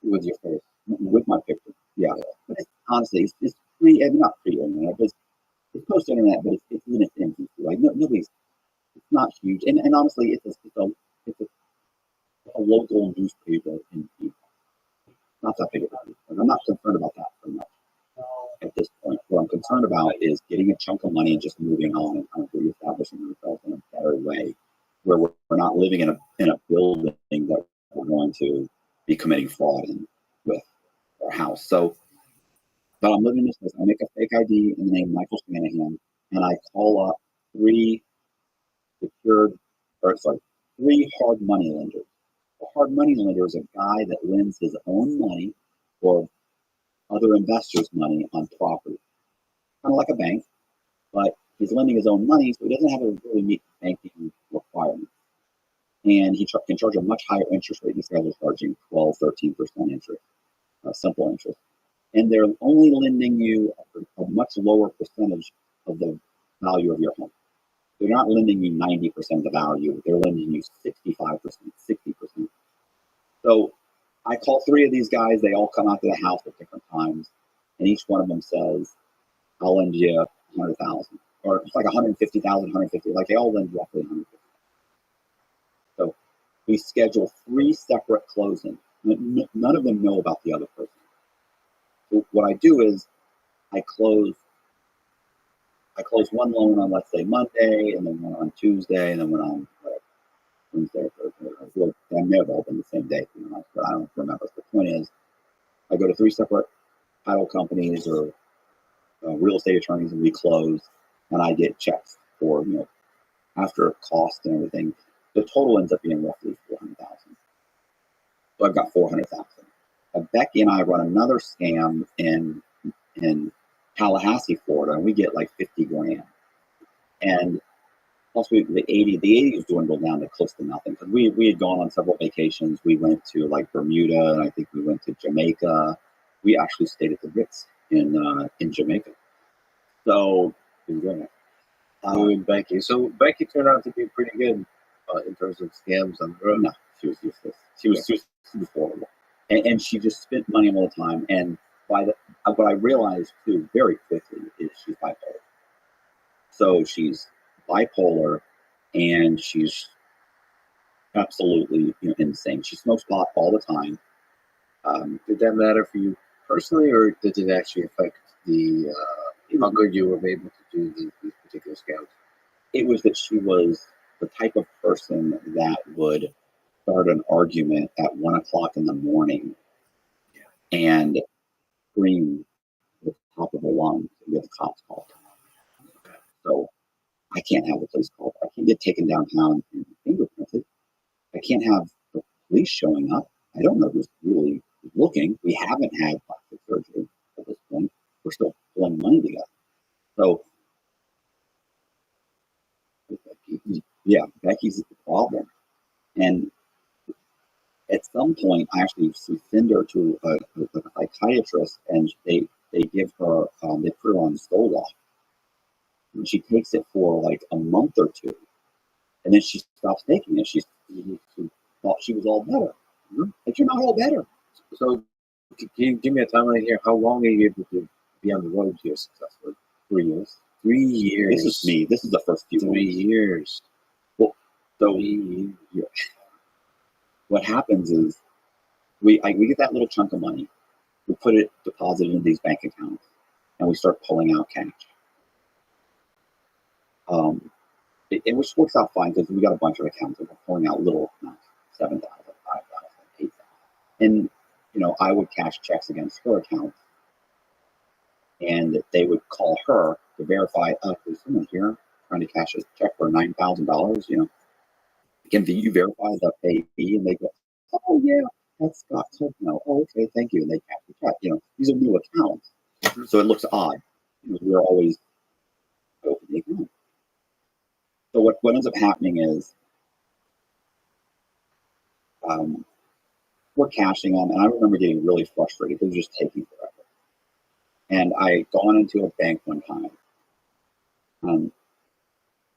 With your face. with my picture. Yeah, but honestly, it's free. I mean, not free internet, but it's post internet, but it's in its infancy. Like nobody's. It's not huge, and honestly, it's a local newspaper in Utah. Not that big of a deal. And I'm not concerned about that very much at this point. What I'm concerned about is getting a chunk of money and just moving on and kind of reestablishing ourselves in a better way, where we're not living in a building that we're going to be committing fraud in with our house. So, but I'm living this. I make a fake ID in the name Michael Shanahan, and I call up three hard money lenders. A hard money lender is a guy that lends his own money or other investors' money on property. Kind of like a bank, but he's lending his own money, so he doesn't have to really meet banking requirements. and he can charge a much higher interest rate. These guys are charging 12, 13% interest, simple interest. And they're only lending you a much lower percentage of the value of your home. They're not lending you 90% of the value. They're lending you 65%, 60%. So I call 3 of these guys. They all come out to the house at different times. And each one of them says, I'll lend you 100,000. Or it's like 150,000, 150. Like they all lend roughly 150. So we schedule 3 separate closings. None of them know about the other person. So what I do is I close one loan on, let's say, Monday, and then one on Tuesday, and then one on Wednesday or Thursday. They may have all been the same day, but I don't remember. The point is, I go to 3 separate title companies or real estate attorneys, and we close, and I get checks for, after cost and everything. The total ends up being roughly 400,000. So I've got 400,000. Becky and I run another scam in Tallahassee, Florida, and we get like 50 grand. And plus the 80 has dwindled down to close to nothing, because we had gone on several vacations. We went to like Bermuda, and I think we went to Jamaica. We actually stayed at the Ritz in Jamaica. So it was great. You and Becky. So Becky turned out to be pretty good in terms of scams on the road. No, she was useless. She was horrible, and she just spent money all the time. And what I realized too very quickly is she's bipolar. So she's bipolar, and she's absolutely insane. She smokes pot all the time. Did that matter for you personally, or did it actually affect the how good you were able to do these particular scams? It was that she was the type of person that would start an argument at 1 o'clock in the morning and scream at the top of her lungs and get the cops called. So I can't have the police called. I can't get taken downtown and fingerprinted. I can't have the police showing up. I don't know who's really looking. We haven't had plastic surgery at this point. We're still pulling money together. So, yeah, Becky's the problem. And at some point, I actually send her to a psychiatrist, and they give her, they put her on Zoloft. And she takes it for like a month or 2. And then she stops taking it. She thought she was all better. Like, you're not all better. So can you give me a timeline here? How long are you able to be on the road here successfully? 3 years. 3 years. This is me. This is the first few 3 months. years. Well, so what happens is we get that little chunk of money, we put it deposited into these bank accounts, and we start pulling out cash. It which works out fine, because we got a bunch of accounts that we're pulling out little amounts, 7,000, 5,000, 8,000. And I would cash checks against her accounts, and they would call her to verify, there's someone here trying to cash a check for $9,000. Can you verify the payee? And they go, oh yeah, that's Scott. Oh, okay, thank you. And they cash the check. These are new accounts, so it looks odd. We're always open the account. So what ends up happening is we're cashing them, and I remember getting really frustrated. It was just taking forever. And I gone into a bank one time.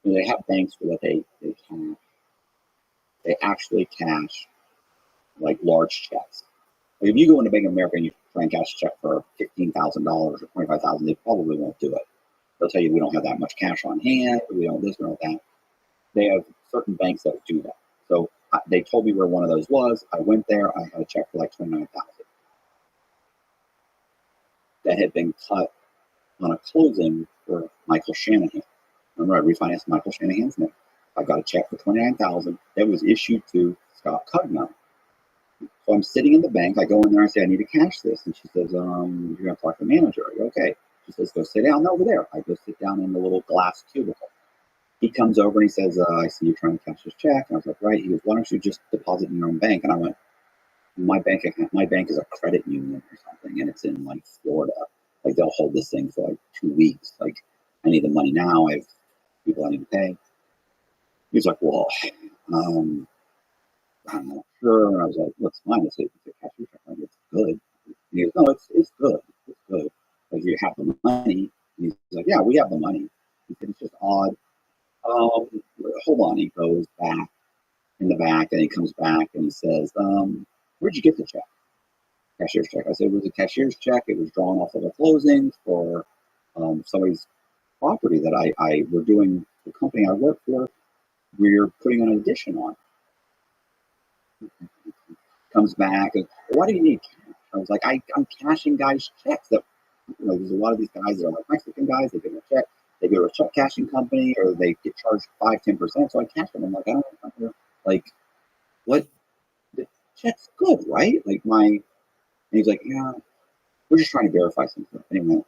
They have banks where they actually cash like large checks. Like if you go into Bank of America and you try and cash a check for $15,000 or $25,000, they probably won't do it. They'll tell you we don't have that much cash on hand, we don't this, we don't that. They have certain banks that do that. So they told me where one of those was. I went there. I had a check for like $29,000 that had been cut on a closing for Michael Shanahan. Remember, I refinanced Michael Shanahan's name. I got a check for $29,000 that was issued to Scott Cugno. So I'm sitting in the bank. I go in there and say, I need to cash this. And she says, you're going to talk to the manager. I go, okay. She says, go sit down over there. I go sit down in the little glass cubicle. He comes over and he says, I see you're trying to cash this check. And I was like, right. He goes, why don't you just deposit in your own bank? And I went, my bank is a credit union or something, and it's in like Florida. Like they'll hold this thing for like 2 weeks. Like I need the money now. I have people I need to pay. He's like, well, I'm not sure. And I was like, what's fine? It's a cashier check. Like, it's good. And he goes, no, it's good. It's good. Like, you have the money. And he's like, yeah, we have the money. He said, it's just odd. Hold on. He goes back in the back and he comes back and he says, where'd you get the check? Cashier's check. I said, it was a cashier's check. It was drawn off of the closings for somebody's property that we're doing, the company I work for, we're putting an addition on. Comes back and, why do you need cash? I was like, I'm cashing guys' checks. That, there's a lot of these guys that are like Mexican guys. They get a check, they go to a check cashing company, or they get charged 5-10%. So I cash them. I'm like, I don't know, like, what? The check's good, right? Like and he's like, yeah, we're just trying to verify something. Anyway,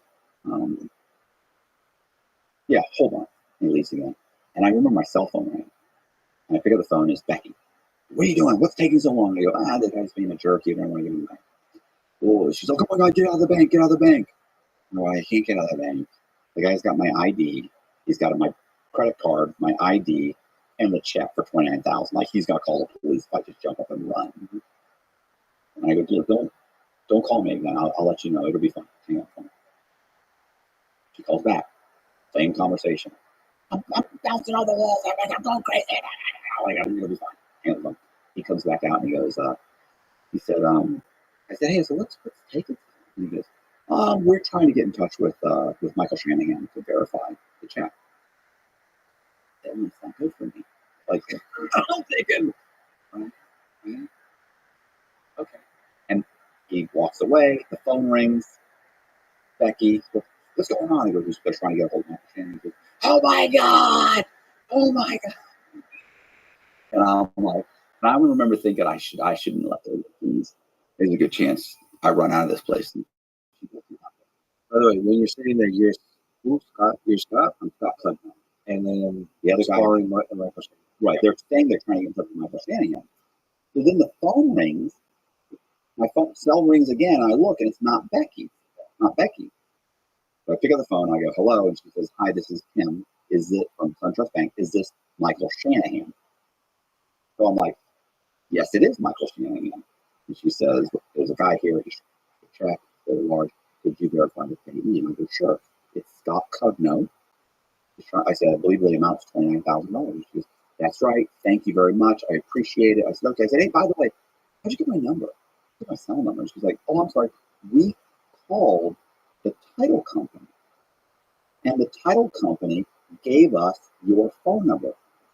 yeah, hold on. And he leaves again. And I remember my cell phone rang. And I pick up the phone, and it's Becky. What are you doing? What's taking so long? I go, the guy's being a jerk. You don't want to give him back. Oh, she's like, oh my God, get out of the bank, get out of the bank. No, I can't get out of the bank. The guy's got my ID. He's got my credit card, my ID, and the check for $29,000. Like, he's gonna call the police if I just jump up and run. And I go, look, don't call me again. I'll let you know. It'll be fine. Hang on. She calls back. Same conversation. I'm bouncing on the walls. I'm going crazy. It'll be fine. Hang on. He comes back out and he goes, he said, I said, hey, so what's taking? And he goes, we're trying to get in touch with Michael Shanahan to verify the check. That means not good for me. Like, I'm thinking, okay. And he walks away. The phone rings. Becky, what's going on? He goes, they're trying to get a hold of Michael Shanahan. He goes, oh my God! Oh my God! And I'm like, and I remember thinking I shouldn't let her. Please, there's a good chance I run out of this place. By the way, when you're sitting there, you're Scott. I'm Scott Cudman. And then the other guy calling Michael Shanahan. Right, they're saying they're trying to get in touch with Michael Shanahan. So then the phone rings. My phone cell rings again. And I look, and it's not Becky. So I pick up the phone. I go, hello, and she says, hi, this is Tim. Is it from SunTrust Bank? Is this Michael Shanahan? So I'm like, yes, it is Michael Shanahan. And she says, there's a guy here. He's check very large. Could you verify the payee? And I go, sure. It's Scott Cudno. I said, I believe the amount is $29,000. She goes, that's right. Thank you very much. I appreciate it. I said, okay. I said, hey, by the way, how'd you get my number? Get my cell number. And she's like, oh, I'm sorry. We called the title company, and the title company gave us your phone number.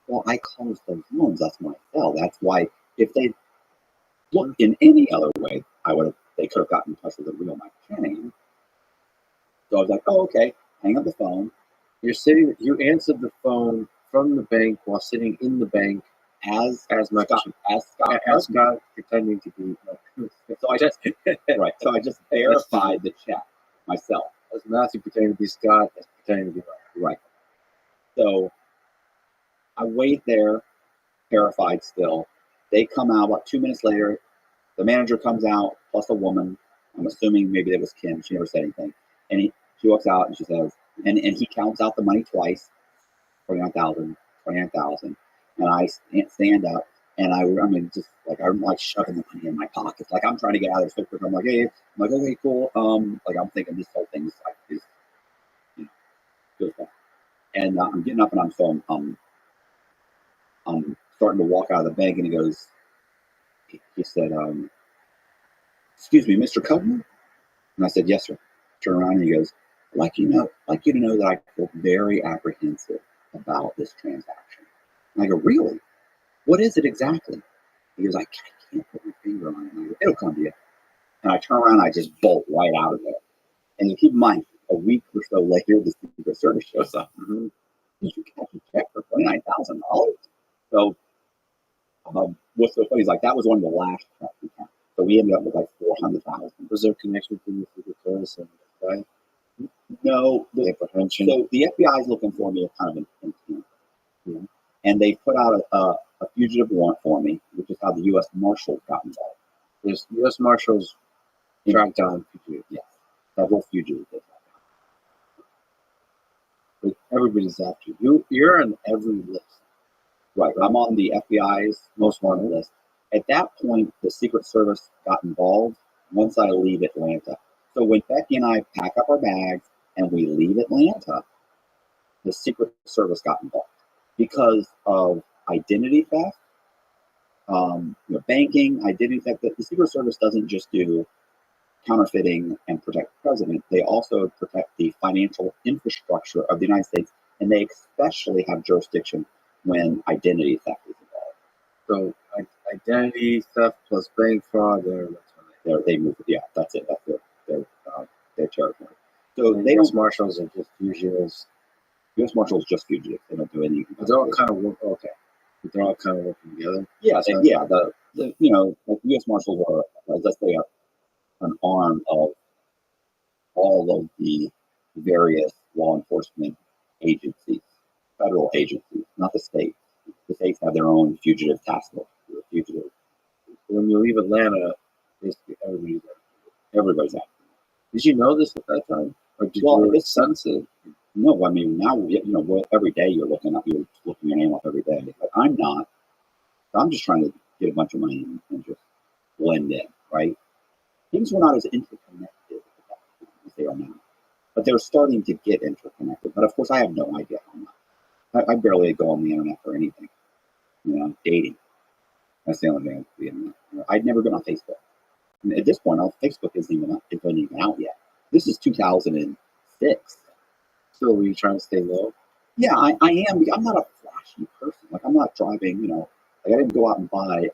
Well, I closed those loans. That's my cell. That's why if they looked in any other way, they could have gotten in touch with the real Michael Shanahan. So I was like, oh, okay. Hang up the phone. You answered the phone from the bank while sitting in the bank as Scott pretending to be. So I just right. So I just verified the check myself. As Matthew pretending to be Scott, as pretending to be right. So I wait there, terrified still. They come out about 2 minutes later. The manager comes out plus a woman. I'm assuming maybe it was Kim. She never said anything. And she walks out and she says, and he counts out the money twice, 29,000. And I stand up and I'm like shoving the money in my pockets. Like I'm trying to get out of there so quick. I'm like, hey, okay, cool. Like I'm thinking this whole thing is good. And I'm getting up and I'm starting to walk out of the bank, and he said, excuse me, Mr. Cudman? And I said, yes, sir. Turn around and he goes, I'd like you to know that I feel very apprehensive about this transaction. And I go, really? What is it exactly? He goes, I can't put my finger on it. And I go, it'll come to you. And I turn around and I just bolt right out of there. And you keep in mind, a week or so later, the Secret Service shows up. Mm-hmm. Did you catch a check for $29,000? So what's so funny is like that was one of the last checks we had. So we ended up with like $400,000. Was there a connection between the Secret Service and the guy? No, the apprehension. So the FBI is looking for me as kind of an intent, and they put out a fugitive warrant for me, which is how the U.S. Marshals got involved. There's U.S. Marshals tracked down fugitives. Yes, several fugitives. But everybody's after you. You're on every list. Right. I'm on the FBI's most wanted list. At that point, the Secret Service got involved once I leave Atlanta. So when Becky and I pack up our bags and we leave Atlanta, the Secret Service got involved because of identity theft, banking, identity theft. The Secret Service doesn't just do counterfeiting and protect the president. They also protect the financial infrastructure of the United States, and they especially have jurisdiction when identity theft is involved. So identity theft plus bank fraud, They move. Yeah, that's it. That's their territory. So the they U.S. don't. Marshals are just fugitives. U.S. Marshals just fugitives. They don't do any. But they're all kind of okay. But they're all kind of working together. Yeah, So, the like U.S. Marshals are, let's say, an arm of all of the various law enforcement agencies, federal agencies, not the states. The states have their own fugitive task force. Fugitive. when you leave Atlanta, basically Everybody's out. Did you know this at that time, or did Well, you it's sense it? No, I mean now every day you're looking your name up every day. But I'm not. I'm just trying to get a bunch of money and just blend in, right? Things were not as interconnected as they are now, but they're starting to get interconnected. But of course, I have no idea how much. I barely go on the internet for anything. Dating. That's the only thing. The internet. I'd never been on Facebook. And at this point, Facebook isn't even out yet. This is 2006. So were you trying to stay low? Yeah, I am. I'm not a flashy person. Like I'm not driving. Like I didn't go out and buy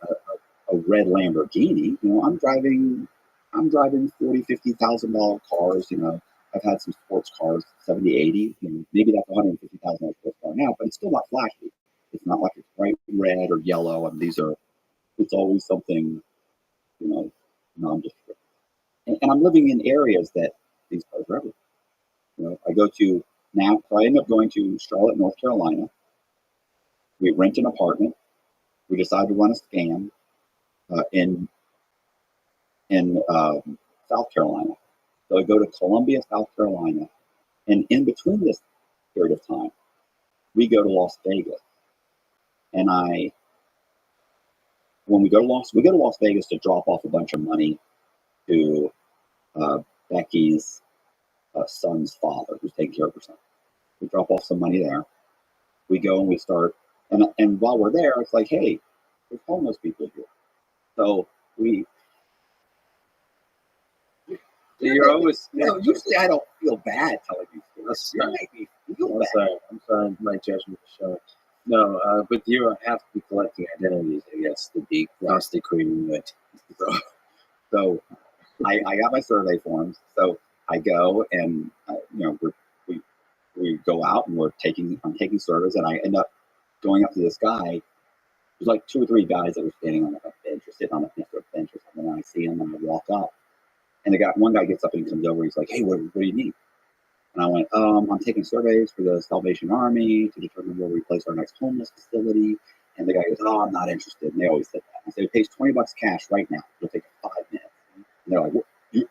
a red Lamborghini. I'm driving $40,000-$50,000 cars. I've had some sports cars, 70, 80. Maybe that's $150,000 sports car now, but it's still not flashy. It's not like it's bright red or yellow. And it's always something, nondescript. And I'm living in areas that these cars are everywhere. I go to now, so I end up going to Charlotte, North Carolina. We rent an apartment. We decide to run a scam in South Carolina. So I go to Columbia, South Carolina, and in between this period of time, we go to Las Vegas. And when we go to Las Vegas to drop off a bunch of money to Becky's son's father, who's taking care of her son. We drop off some money there. We go and we start, and while we're there, it's like, hey, there's homeless people here. So You're always. usually I don't feel bad telling these stories. You make me feel bad. I'm sorry, my judgment is showing. No, but you have to be collecting identities, I guess, to be constantly it. So I got my survey forms. So I go and we go out and I'm taking surveys, and I end up going up to this guy. There's like 2 or 3 guys that were standing on a bench or sitting on a bench or something. And I see him and I walk up, and one guy gets up and comes over. He's like, "Hey, what do you need?" And I went, "I'm taking surveys for the Salvation Army to determine where we place our next homeless facility." And the guy goes, "Oh, I'm not interested." And they always said that. I said, "It pays $20 cash right now. It'll take 5 minutes." And they're like,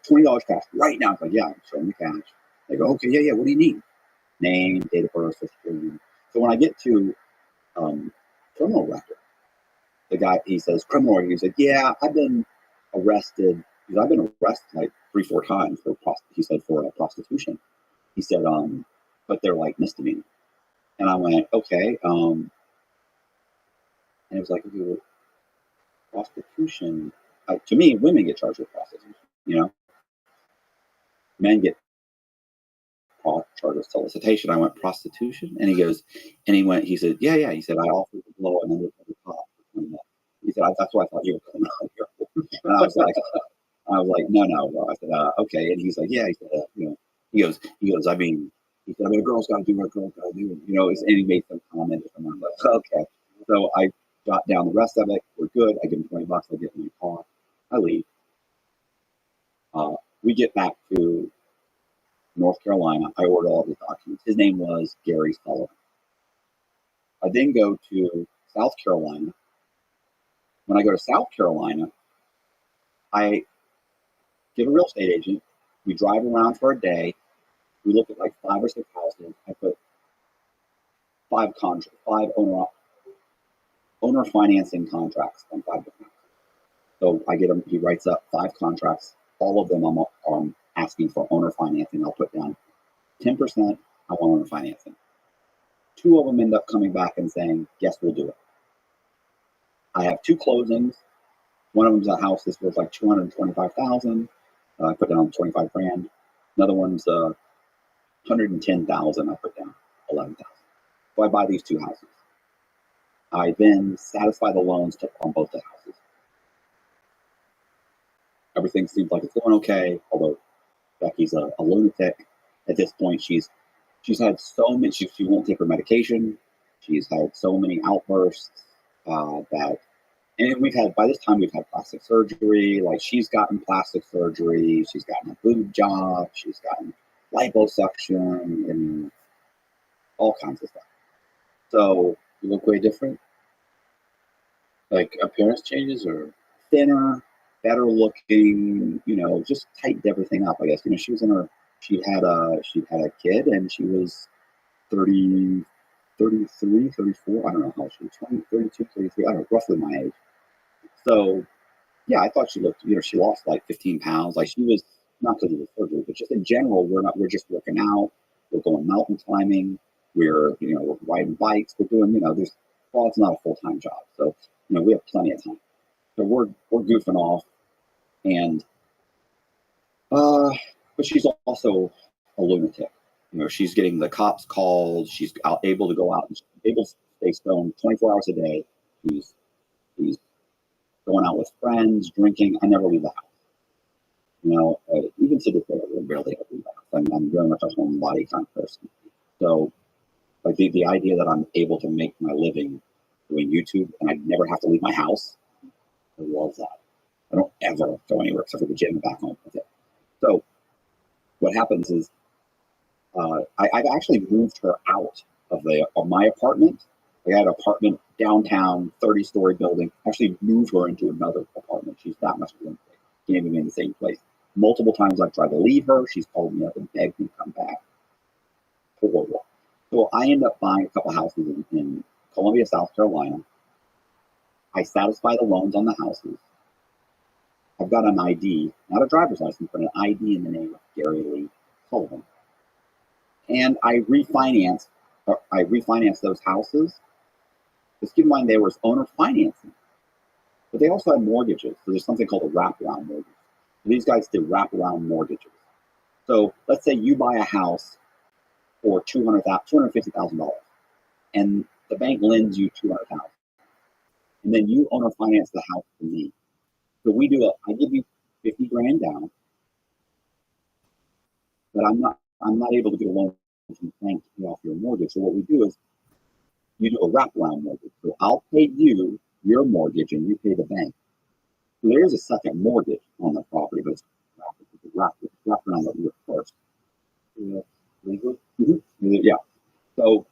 "$20 cash right now?" I'm like, "Yeah." I'm showing the cash. They go, "Okay, yeah. What do you need?" Name, date of birth, social security. So when I get to criminal record, the guy, he says, criminal record. He said, "Yeah, I've been arrested. I've been arrested like 3-4 times for prostitution." He said, but they're like misdemeanor. And I went, okay. And it was like, okay, well, prostitution. To me, women get charged with prostitution. Men get charged with solicitation. I went, prostitution? And he said, yeah. He said, I offered to blow an undercover cop for 20 minutes. He said, that's what I thought you were coming out here. And I was like, no. I said, okay. And he's like, yeah. He said, he goes, I mean, a girl's got to do what a girl's got to do. And he made some comment. And I'm like, okay. So I jot down the rest of it. We're good. I give him $20. I get in my car. I leave. We get back to North Carolina. I order all the documents. His name was Gary Sullivan. I then go to South Carolina. When I go to South Carolina, I get a real estate agent. We drive around for a day. We look at like 5 or 6 houses. I put 5 owner financing contracts on 5 different houses. So I get him, he writes up 5 contracts. All of them I'm asking for owner financing. I'll put down 10%, I want owner financing. 2 of them end up coming back and saying, yes, we'll do it. I have 2 closings. One of them's a house that's worth like $225,000. I put down 25 grand. Another one's 110,000. I put down 11,000. So I buy these 2 houses. I then satisfy the loans on both the houses. Everything seems like it's going okay, although Becky's a lunatic. At this point, she's had so many, she won't take her medication. She's had so many outbursts and by this time we've had plastic surgery. Like, she's gotten plastic surgery, she's gotten a boob job, she's gotten liposuction and all kinds of stuff. So You look way different? Like appearance changes or? thinner, better looking, just tightened everything up, I guess. She'd had a kid, and she was 30, 33, 34, I don't know how she was, 20, 32, 33, I don't know, roughly my age. So, yeah, I thought she looked, she lost like 15 pounds. Like, she was, not because of the surgery, but just in general, we're just working out, we're going mountain climbing, we're riding bikes, we're doing, it's not a full-time job. So, we have plenty of time. So we're goofing off, and but she's also a lunatic. She's getting the cops called. She's able to go out and able to stay stoned 24 hours a day. She's going out with friends, drinking. I never leave the house. Even to this day, I barely ever leave the house. I'm very much a homebody kind of person. So, like the idea that I'm able to make my living doing YouTube and I never have to leave my house, I love that. I don't ever go anywhere except for the gym and back home with it. So what happens is I've actually moved her out of my apartment. I had an apartment downtown, 30-story building. Actually moved her into another apartment. She's that much of a lunatic. Can't even be in the same place. Multiple times I've tried to leave her. She's called me up and begged me to come back. Horrible. So I end up buying a couple houses in Columbia, South Carolina. I satisfy the loans on the houses. I've got an ID, not a driver's license, but an ID in the name of Gary Lee Sullivan. And I refinance those houses. Just keep in mind, there was owner financing, but they also had mortgages. So there's something called a wraparound mortgage. So these guys did wraparound mortgages. So let's say you buy a house for $250,000, and the bank lends you $200,000, and then you owner finance the house for me. So I give you 50 grand down, but I'm not able to get a loan from the bank to pay off your mortgage. So what we do is you do a wraparound mortgage. So I'll pay you your mortgage and you pay the bank. So there is a second mortgage on the property, but it's wrapped around the first. Legal? Mm-hmm. Yeah. So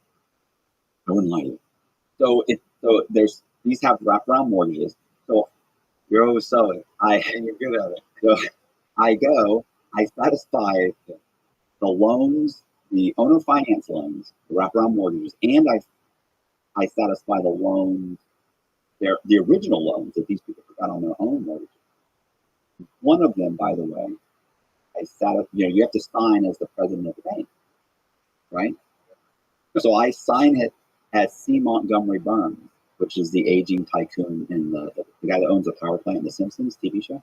I wouldn't lie to you. So these have wraparound mortgages. So You're always selling, and you're good at it. So I satisfy the loans, the owner finance loans, the wraparound mortgages, and I satisfy the loans, the original loans that these people got on their own mortgages. One of them, by the way, you have to sign as the president of the bank, right? So I sign it as C. Montgomery Burns, which is the aging tycoon in the guy that owns the power plant in The Simpsons TV show.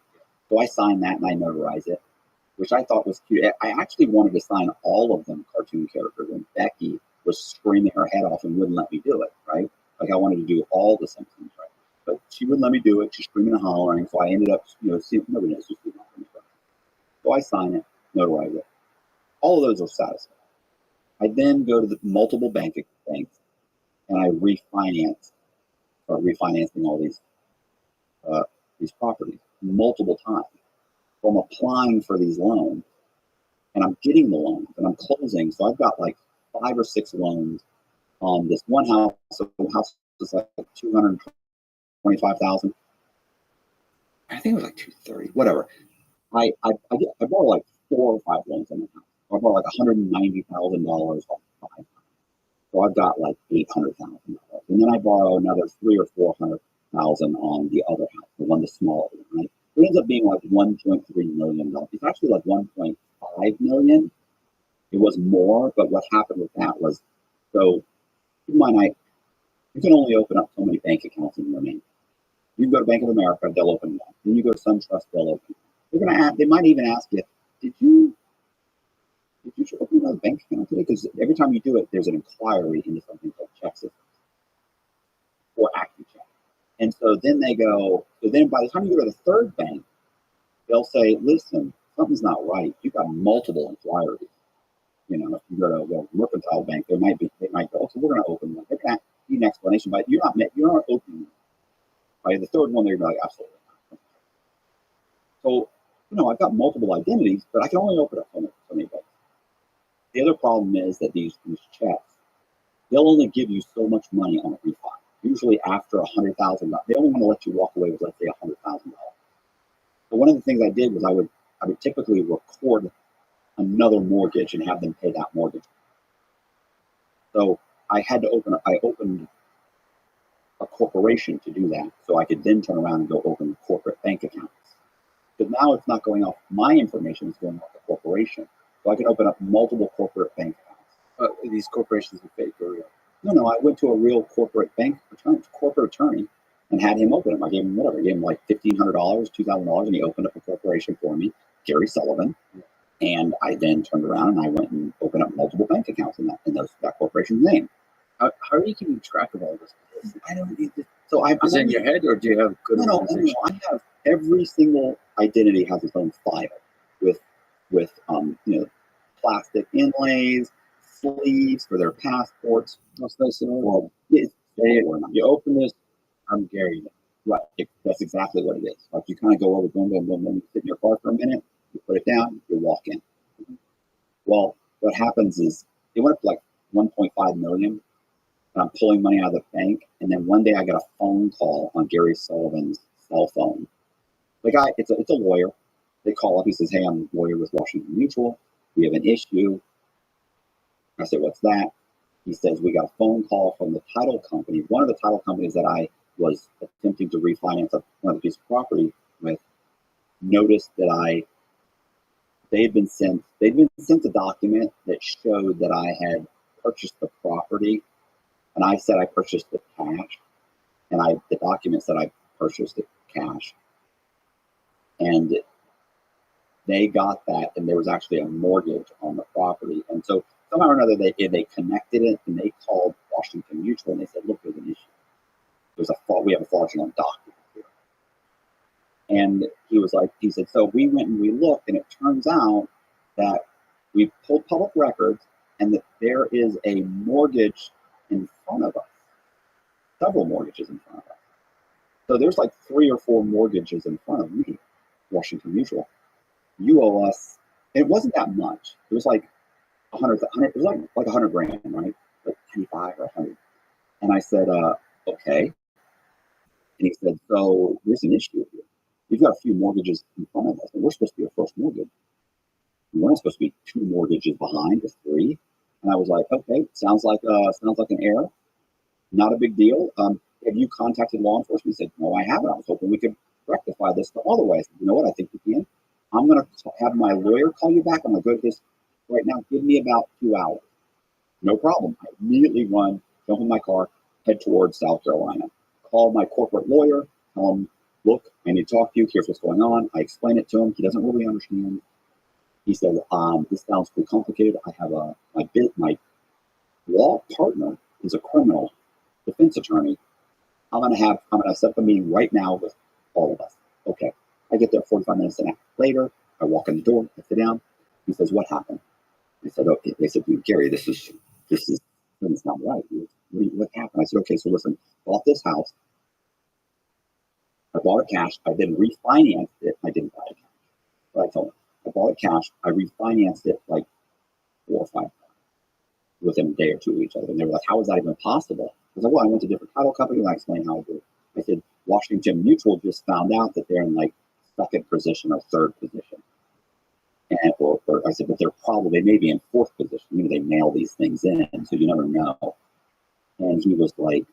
So I signed that and I notarized it, which I thought was cute. I actually wanted to sign all of them cartoon characters, and Becky was screaming her head off and wouldn't let me do it, right? Like, I wanted to do all the Simpsons, right? But she wouldn't let me do it. She's screaming and hollering. So I ended up, nobody knows who's doing it. So I sign it, notarize it. All of those are satisfied. I then go to the multiple banks and I refinancing all these properties multiple times. So I'm applying for these loans, and I'm getting the loans, and I'm closing. So I've got like 5 or 6 loans on this one house. So the house is like $225,000. I think it was like 230, whatever. I borrow like 4 or 5 loans on the house. I borrow like $190,000 off 5. So I've got like $800,000, and then I borrow another 300 or 400 on the other house, the one, the smaller one, right? It ends up being like $1.3 million. It's actually like 1.5 million. It was more, but what happened with that was, so keep in mind, you can only open up so many bank accounts in your name. You can go to Bank of America, they'll open one. Then you go to SunTrust, they'll open one. They might even ask you, did you open another bank account today? Because every time you do it, there's an inquiry into something called check systems or AccuCheck. And so then so then by the time you go to the third bank, they'll say, listen, something's not right. You've got multiple inquiries. You know, if you go to a mercantile bank, they might go, okay, we're going to open one. They're going to need an explanation, but you're not opening one. By the third one, they're going to be like, absolutely not. So, I've got multiple identities, but I can only open up so many banks. The other problem is that these checks, they'll only give you so much money on a refi. Usually after $100,000, they only want to let you walk away with, let's say, $100,000. So one of the things I did was I would typically record another mortgage and have them pay that mortgage. So I opened a corporation to do that, so I could then turn around and go open corporate bank accounts. But now it's not going off my information; it's going off the corporation. So I can open up multiple corporate bank accounts. These corporations are fake or real? No. I went to a real corporate attorney, and had him open them. I gave him whatever. I gave him like $1,500, $2,000, and he opened up a corporation for me, Gary Sullivan. And I then turned around and I went and opened up multiple bank accounts in that corporation's name. How are you keeping track of all this? I don't need this. So I'm in your head, or do you have good organization? No. I have every single identity has its own file with plastic inlays, sleeves for their passports. That's nice to know. Well, you open this, I'm Gary. Right. That's exactly what it is. Like you kind of go over, boom, boom, boom, boom, you sit in your car for a minute, you put it down, you walk in. Well, what happens is it went up to like 1.5 million. And I'm pulling money out of the bank, and then one day I got a phone call on Gary Sullivan's cell phone. The guy, it's a lawyer. They call up. He says, "Hey, I'm a lawyer with Washington Mutual. We have an issue." I said, "What's that?" He says, "We got a phone call from the title company. One of the title companies that I was attempting to refinance one of the piece of property with noticed that they'd been sent a document that showed that I had purchased the property, and I said I purchased it cash, and the document said I purchased it cash, and they got that, and there was actually a mortgage on the property, and so somehow or another they connected it, and they called Washington Mutual, and they said, look, there's an issue. We have a fraudulent document here. And he said, so we went and we looked, and it turns out that we pulled public records, and that there is a mortgage in front of us, several mortgages in front of us. So there's like 3 or 4 mortgages in front of me, Washington Mutual. You owe us, it wasn't that much. It was like 100, it was like 100 grand, right? Like 95 or 100. And I said, okay. And he said, so there's an issue here. We've got a few mortgages in front of us, and we're supposed to be a first mortgage. We're not supposed to be 2 mortgages behind or 3. And I was like, okay, sounds like an error. Not a big deal. Have you contacted law enforcement? He said, no, I haven't. I was hoping we could rectify this the other way. I said, you know what? I think we can. I'm going to have my lawyer call you back. I'm going to go to this right now. Give me about 2 hours. No problem. I immediately run, jump in my car, head towards South Carolina. Call my corporate lawyer. Tell him, look, I need to talk to you. Here's what's going on. I explain it to him. He doesn't really understand. He said, this sounds pretty complicated. I have my law partner is a criminal defense attorney. I'm going to set up a meeting right now with all of us. Okay. I get there 45 minutes later. I walk in the door. I sit down. He says, what happened? I said, okay. They said, Gary, this is not right. What happened? I said, okay, so listen, bought this house. I bought it cash. I then refinanced it. I didn't buy it cash. But I told him, I bought it cash. I refinanced it like 4 or 5 times within a day or 2 of each other. And they were like, how is that even possible? I said, well, I went to different title companies and I explained how I did it. I said, Washington Mutual just found out that they're in like 2nd position or 3rd position. And or I said, but they may be in 4th position. They mail these things in, so you never know. And he was like,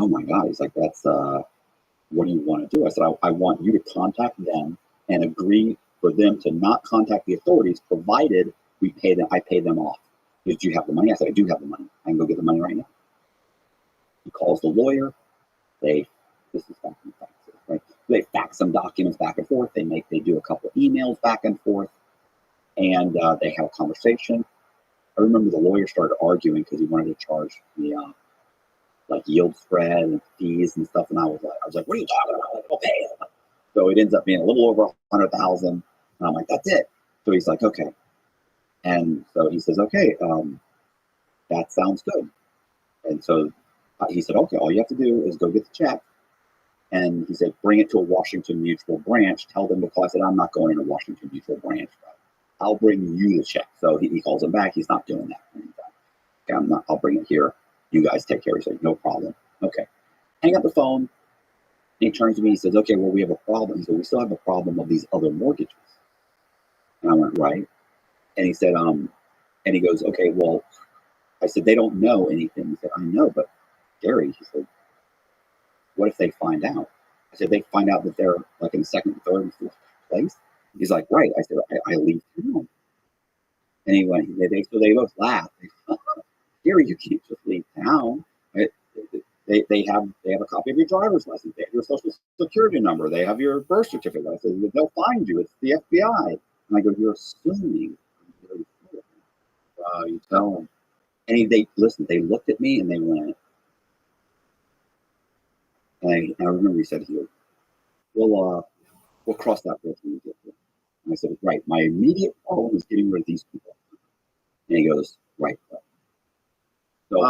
oh my God. He's like, that's, what do you want to do? I said, I want you to contact them and agree for them to not contact the authorities, provided I pay them off. Do you have the money? I said, I do have the money. I can go get the money right now. He calls the lawyer. This is back in Texas, right? They fax some documents back and forth. They do a couple of emails back and forth, and they have a conversation. I remember the lawyer started arguing because he wanted to charge the like yield spread and fees and stuff, and I was like, what are you talking about? Like, okay. So it ends up being a little over 100,000, and I'm like, that's it. So he's like, okay, and so he says, okay, that sounds good. And so he said, okay, all you have to do is go get the check. And he said, bring it to a Washington Mutual branch. Tell them to call. I said, I'm not going to Washington Mutual branch. I'll bring you the check. So he calls him back. He's not doing that. Okay, I'll bring it here. You guys take care. He said, no problem. Okay. Hang up the phone. And he turns to me. He says, okay, well, we have a problem. He said, we still have a problem of these other mortgages. And I went, right. And he said, and he goes, okay, well, I said, they don't know anything. He said, I know, but Gary, he said, what if they find out? I said, they find out that they're like in second, third, and fourth place. He's like, right. I said, I leave town. And he went, so they both laughed. Gary, you can't just leave town. They have a copy of your driver's license. They have your social security number. They have your birth certificate. I said, they'll find you. It's the FBI. And I go, you're assuming. Wow, you tell them. And they looked at me and they went, and I remember he said, here, we'll cross that bridge when we get there. And I said, right, my immediate problem is getting rid of these people. And he goes, right. So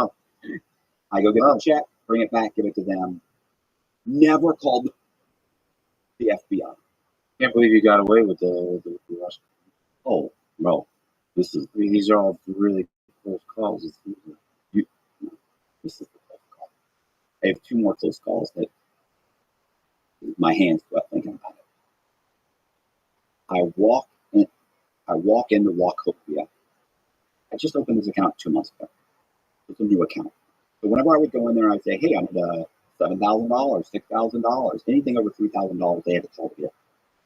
I go get the check, bring it back, give it to them. Never called the FBI. Can't believe you got away with the Russian. Oh, no. These are all really close calls. This is the close call. I have two more close calls that my hands sweat thinking about it. I walk into Wachovia. I just opened this account 2 months ago. It's a new account. So whenever I would go in there, I'd say, hey, I'm at $7,000, $6,000, anything over $3,000, they had to call to get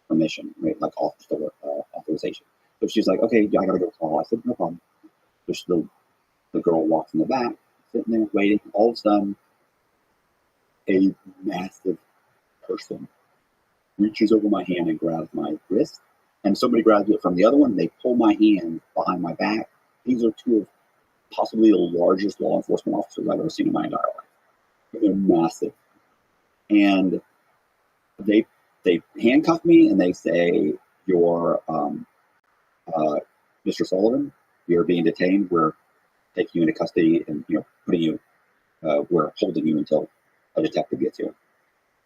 permission, right? Like authorization. So she's like, okay, I gotta go call. I said, no problem. Just the girl walks in the back, sitting there waiting. All of a sudden, a massive person reaches over my hand and grabs my wrist, and somebody grabs it from the other one. They pull my hand behind my back. These are two of possibly the largest law enforcement officers I've ever seen in my entire life. They're massive. And they handcuff me and they say, you're Mr. Sullivan, you're being detained. We're taking you into custody and putting you, we're holding you until a detective gets here.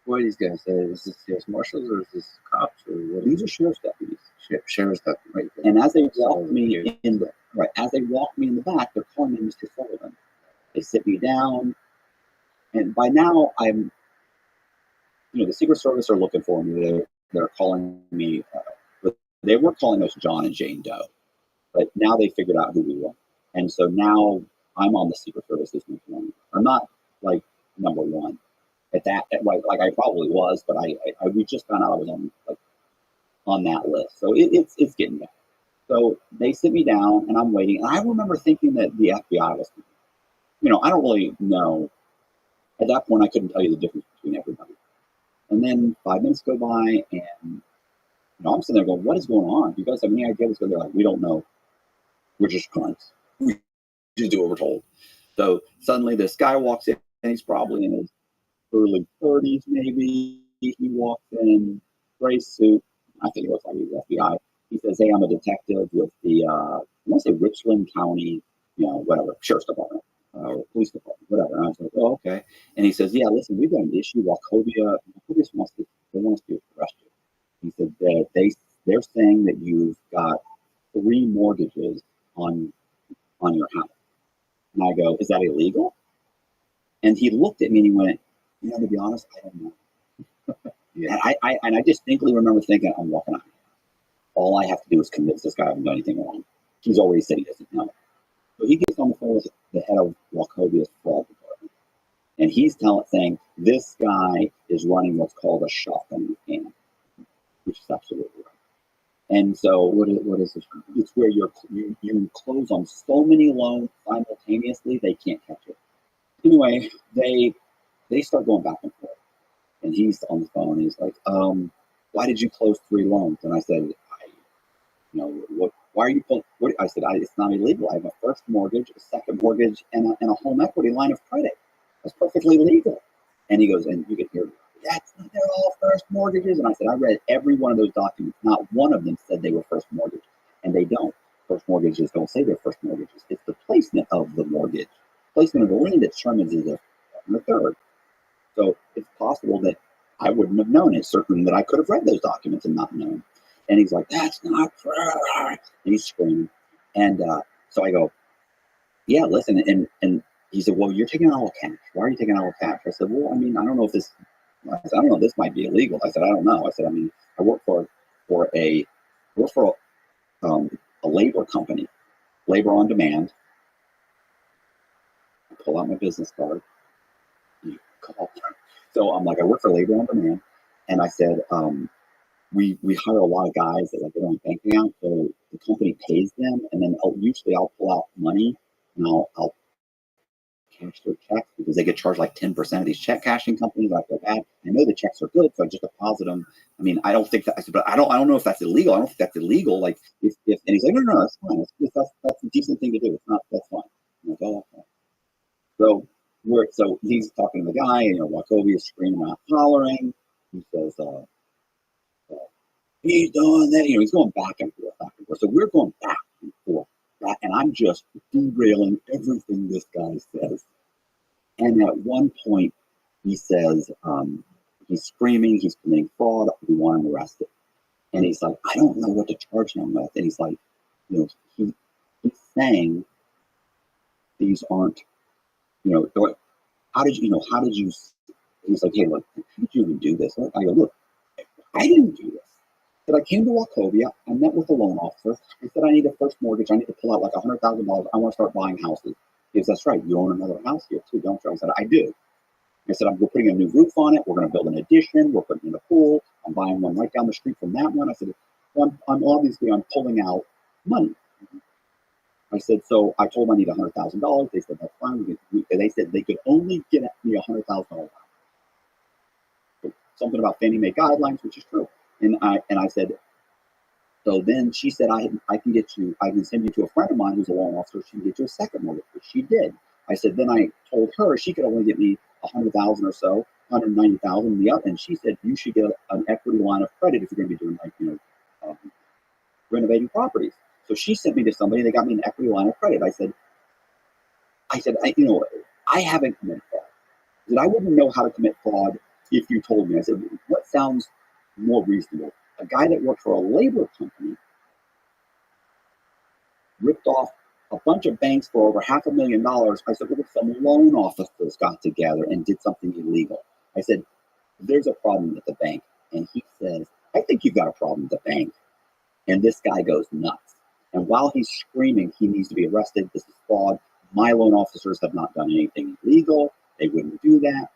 What are these guys say? Is this U.S. Marshals or is this cops? Or what? These are sheriff's deputies. Sheriff's deputies. Right. And as they walk me in the back, they're calling me Mr. Sullivan. They sit me down, and by now I'm, the Secret Service are looking for me. They're calling me. They were calling us John and Jane Doe, but now they figured out who we were, and so now I'm on the Secret Service's number one. I'm not like number one at that. Like I probably was, but we just found out I was on that list. So it's getting bad. So they sit me down and I'm waiting. And I remember thinking that the FBI was, I don't really know. At that point, I couldn't tell you the difference between everybody. And then 5 minutes go by and I'm sitting there going, what is going on? Do you guys have any idea what's going on? They're like, we don't know. We're just grunts. We just do what we're told. So suddenly this guy walks in and he's probably in his early 30s, maybe. He walks in, gray suit. I think it looks like he's FBI. He says, hey, I'm a detective with the, I want to say Richland County, whatever, Sheriff's Department, or Police Department, whatever. And I was like, oh, okay. And he says, yeah, listen, we've got an issue. Wachovia wants us to arrest you. He said that they're saying that you've got 3 mortgages on your house. And I go, is that illegal? And he looked at me and he went, to be honest, I don't know. Yeah. And I distinctly remember thinking, I'm walking out. All I have to do is convince this guy I haven't done anything wrong. He's already said he doesn't know. So he gets on the phone with the head of Wachovia's fraud department. And he's saying this guy is running what's called a shotgun camp, which is absolutely right. And so What is this? it's where you close on so many loans simultaneously they can't catch it. Anyway, they start going back and forth, and he's on the phone. And he's like, "Why did you close 3 loans?" And I said, "What? Why are you pulling?" I said, "It's not illegal. I have a first mortgage, a second mortgage, and a home equity line of credit. That's perfectly legal." And he goes, and you can hear, they're all first mortgages. And I said, I read every one of those documents. Not one of them said they were first mortgages, and they don't. First mortgages don't say they're first mortgages. It's the placement of the mortgage, placement of the lien that determines is a third. So it's possible that I wouldn't have known it. Certain that I could have read those documents and not known. And he's like, "That's not fair." And he's screaming. And so I go, "Yeah, listen." And he said, "Well, you're taking out all cash. Why are you taking out all cash?" I said, "Well, I mean, I don't know. This might be illegal." I said, "I don't know." I said, "I mean, I work for a labor company, labor on demand." I pull out my business card. You call. So I'm like, "I work for labor on demand," and I said, we hire a lot of guys that like their own bank account, so the company pays them, and then usually I'll pull out money and I'll cash their checks because they get charged like 10% of these check cashing companies. I feel bad. I know the checks are good, so I just deposit them. I mean, I don't think that. I said, but I don't know if that's illegal. I don't think that's illegal. Like if and he's like, no, that's fine. That's a decent thing to do. It's not. That's fine. I'm like, oh, okay. So he's talking to the guy, and Wachovia is screaming out, hollering. He says, he's doing that. He's going back and forth, back and forth. So we're going back and forth, and I'm just derailing everything this guy says. And at one point, he says, he's screaming, he's committing fraud, we want him arrested. And he's like, I don't know what to charge him with. And he's like, he's saying these aren't, how did you, he's like, hey, look, how did you even do this? I go, look, I didn't do this. But I came to Wachovia, I met with the loan officer. I said, I need a first mortgage. I need to pull out like $100,000. I want to start buying houses. He goes, that's right. You own another house here too, don't you? I said, I do. I said, we're putting a new roof on it. We're going to build an addition. We're putting in a pool. I'm buying one right down the street from that one. I said, well, I'm pulling out money. I said, so I told them I need $100,000. They said, that's fine. They said they could only get me $100,000. Something about Fannie Mae guidelines, which is true. And I said, so then she said, I can send you to a friend of mine who's a loan officer. She can get you a second mortgage, which she did. I said, then I told her she could only get me $100,000 or so, $190,000 and she said you should get an equity line of credit if you're going to be doing renovating properties. So she sent me to somebody. They got me an equity line of credit. I said, I haven't committed fraud. I said, I wouldn't know how to commit fraud if you told me. I said, what sounds more reasonable? A guy that worked for a labor company ripped off a bunch of banks for over $500,000. I said, well, some loan officers got together and did something illegal. I said, there's a problem at the bank. And he says, I think you've got a problem at the bank. And this guy goes nuts. And while he's screaming, he needs to be arrested. This is fraud. My loan officers have not done anything illegal. They wouldn't do that.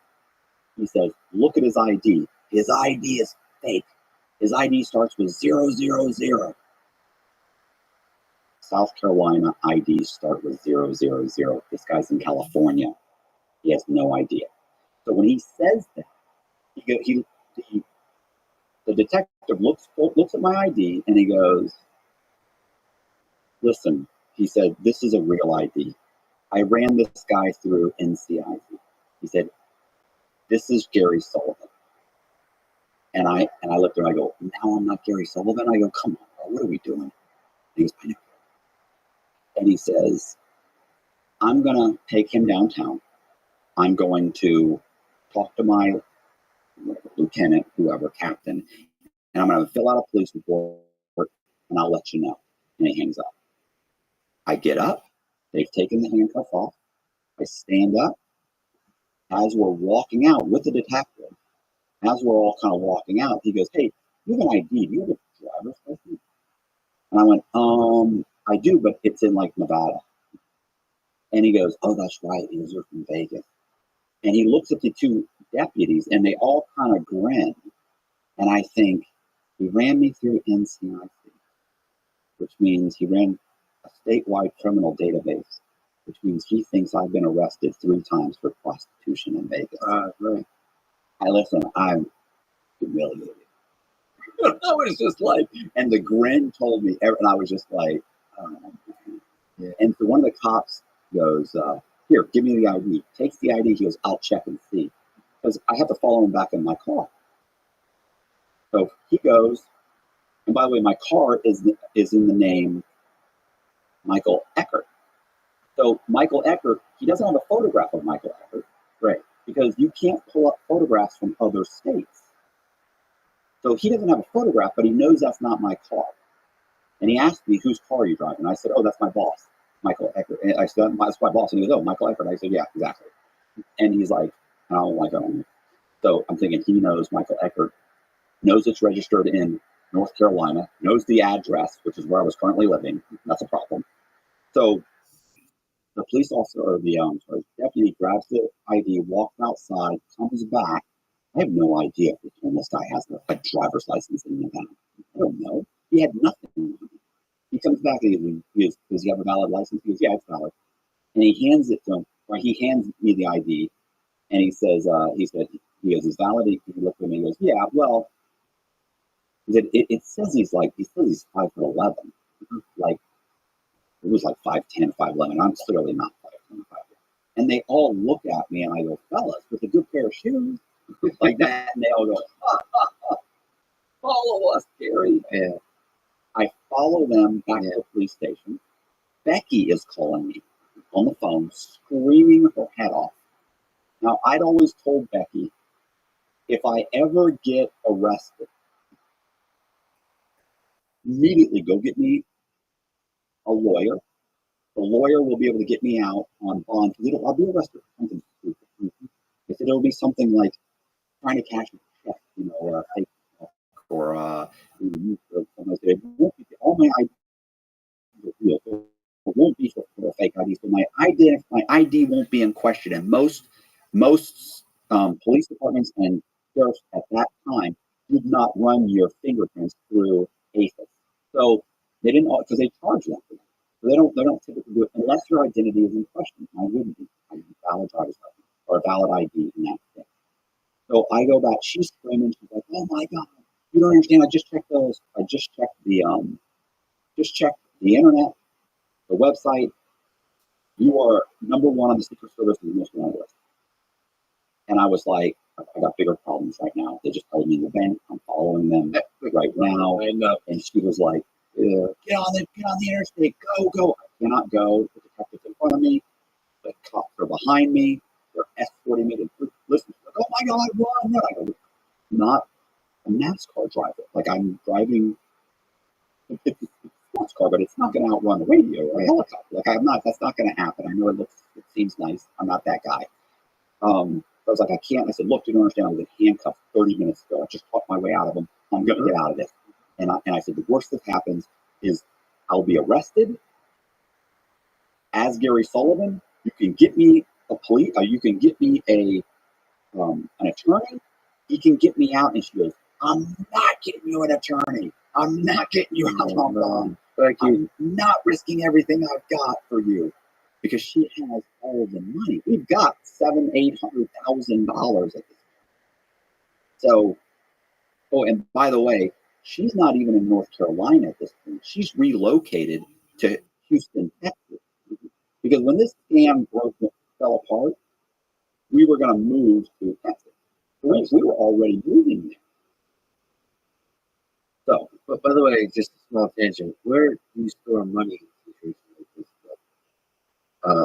He says, look at his ID. His ID is fake. His ID starts with 000. South Carolina IDs start with 000. This guy's in California. He has no idea. So when he says that, the detective looks at my ID and he goes, listen, he said, this is a real ID. I ran this guy through NCIC. He said, this is Gary Sullivan. And I looked at him, I go, now I'm not Gary Sullivan? I go, come on, bro, what are we doing? And he goes, I know. And he says, I'm going to take him downtown. I'm going to talk to my lieutenant, whoever, captain, and I'm going to fill out a police report, and I'll let you know. And he hangs up. I get up. They've taken the handcuff off. I stand up. As we're walking out with the detective, as we're all kind of walking out, he goes, hey, you have an ID. Do you have a driver's license? And I went, I do, but it's in like Nevada. And he goes, oh, that's right. He goes, you're from Vegas. And he looks at the two deputies, and they all kind of grin. And I think, he ran me through NCIC, which means he ran a statewide criminal database, which means he thinks I've been arrested 3 times for prostitution in Vegas. Right. I'm humiliated. I was just like, and the grin told me, and I was just like, yeah. And so one of the cops goes, here, give me the ID. Takes the ID. He goes, I'll check and see. Because I have to follow him back in my car. So he goes, and by the way, my car is in the name Michael Eckert. So Michael Eckert, he doesn't have a photograph of Michael Eckert, right? Because you can't pull up photographs from other states. So he doesn't have a photograph, but he knows that's not my car. And he asked me, whose car are you driving? And I said, oh, that's my boss, Michael Eckert. And I said, that's my boss. And he goes, oh, Michael Eckert. I said, yeah, exactly. And he's like, I don't like it. So I'm thinking he knows Michael Eckert, knows it's registered in North Carolina, knows the address, which is where I was currently living. That's a problem. So the police officer, or the deputy, grabs the ID, walks outside, comes back. I have no idea if this guy has a driver's license in Nevada. I don't know. He had nothing. He comes back and he goes, does he have a valid license? He goes, yeah, it's valid. And he hands it to him, or he hands me the ID, and he says, he goes, is valid? He looked at me and he goes, yeah, well, it says he's 5'11". Like, it was like 5'10", 5'11". I'm clearly not 5'10", 5'11". And they all look at me and I go, fellas, with a good pair of shoes, like that, and they all go, follow us, Gary. And I follow them back to the police station. Becky is calling me on the phone, screaming her head off. Now, I'd always told Becky, if I ever get arrested, immediately go get me a lawyer. The lawyer will be able to get me out on bond, because I'll be arrested for something stupid. If it'll be something like trying to cash a check, or a fake, or it won't be all my ID. It won't be for a fake ID. So my ID won't be in question. And most police departments and sheriffs at that time did not run your fingerprints through AFIS. So they didn't, because they charge them for that. So they don't typically do it unless your identity is in question. I wouldn't be. I'd be valid driver's license or a valid ID in that thing. So I go back. She's screaming. She's like, "Oh my God, you don't understand! I just checked those. I just checked the internet, the website. You are number one on the Secret Service and the most wanted list." And I was like, I got bigger problems right now. They just told me in the bank. I'm following them right now. I know. And she was like, get on the interstate. Go. I cannot go. The detective's in front of me. The cops are behind me. They're escorting me. Listen, like, oh my God, run. I go, not a NASCAR driver. Like, I'm driving it's a sports car, but it's not going to outrun a radio or a helicopter. Like, that's not going to happen. I know it seems nice. I'm not that guy. I was like, I can't. I said, look, you don't understand. I was in handcuffs 30 minutes ago. I just talked my way out of them. I'm going to get out of this. And I said, the worst that happens is I'll be arrested as Gary Sullivan. You can get me you can get me an attorney. He can get me out. And she goes, I'm not getting you an attorney. I'm not getting you out on bond. I'm not risking everything I've got for you. Because she has all of the money. We've got $700,000-$800,000 at this point. So, and by the way, she's not even in North Carolina at this point. She's relocated to Houston, Texas. Because when this scam fell apart, we were going to move to Texas. So we were already moving there. So, but by the way, just a small tangent. Where do you store money in situations like this?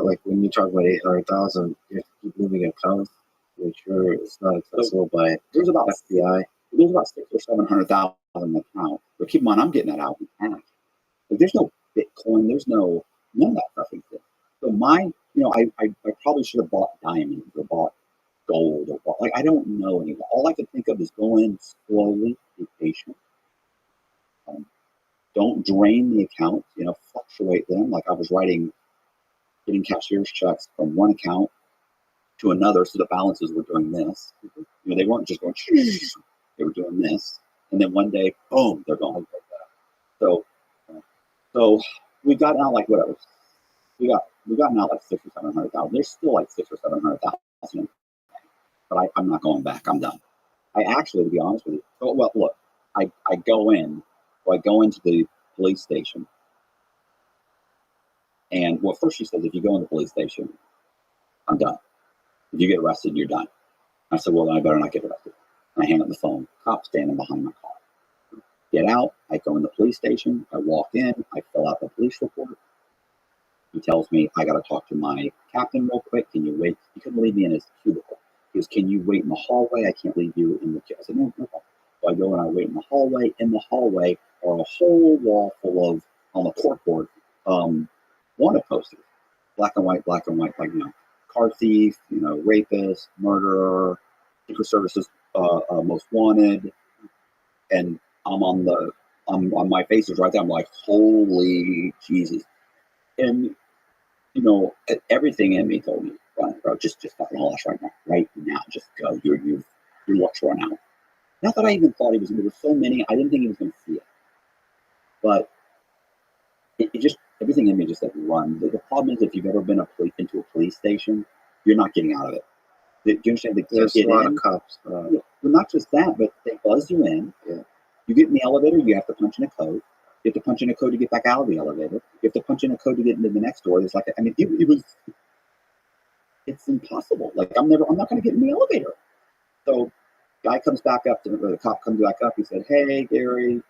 Like when you talk about 800,000, you have to keep moving accounts to make sure it's not accessible by there's about FBI. There's about 600,000 or 700,000 in the account. But keep in mind, I'm getting that out in cash. But there's no Bitcoin. There's none of that stuff exists. So I probably should have bought diamonds or bought gold or I don't know anymore. All I can think of is go in slowly, be patient. Don't drain the accounts. Fluctuate them. Like I was getting cashier's checks from one account to another. So the balances were doing this. You know, they weren't just going, they were doing this. And then one day, boom, they're going like that. So we got out like whatever. We got out like 600,000 or 700,000. There's still like 600,000 or 700,000, but I'm not going back. I'm done. I actually, to be honest with you, well, look, I go in, so I go into the police station, and well, first she says, if you go in the police station, I'm done. If you get arrested, you're done. I said, well, then I better not get arrested. And I hang up the phone. Cop standing behind my car. Get out. I go in the police station. I walk in. I fill out the police report. He tells me, I got to talk to my captain real quick. Can you wait? He couldn't leave me in his cubicle. He goes, can you wait in the hallway? I can't leave you in the jail. I said, no problem. So I go and I wait in the hallway. In the hallway are a whole wall full of, on the corkboard, wanted posters. Black and white, like, you know, car thief, you know, rapist, murderer, Secret Services, most wanted. And I'm on my face is right there. I'm like, holy Jesus. And, you know, everything in me told me, bro, just fucking hush right now, just go. Your luck's run out. Not that I even thought there were so many, I didn't think he was going to see it. But it just, everything in me just said run. The problem is if you've ever been into a police station, you're not getting out of it. Do you understand? There's a lot of cops. Well, not just that, but they buzz you in. Yeah. You get in the elevator, you have to punch in a code. You have to punch in a code to get back out of the elevator. You have to punch in a code to get into the next door. It's like, I mean, it's impossible. Like, I'm not going to get in the elevator. So, the cop comes back up. He said, hey, Gary,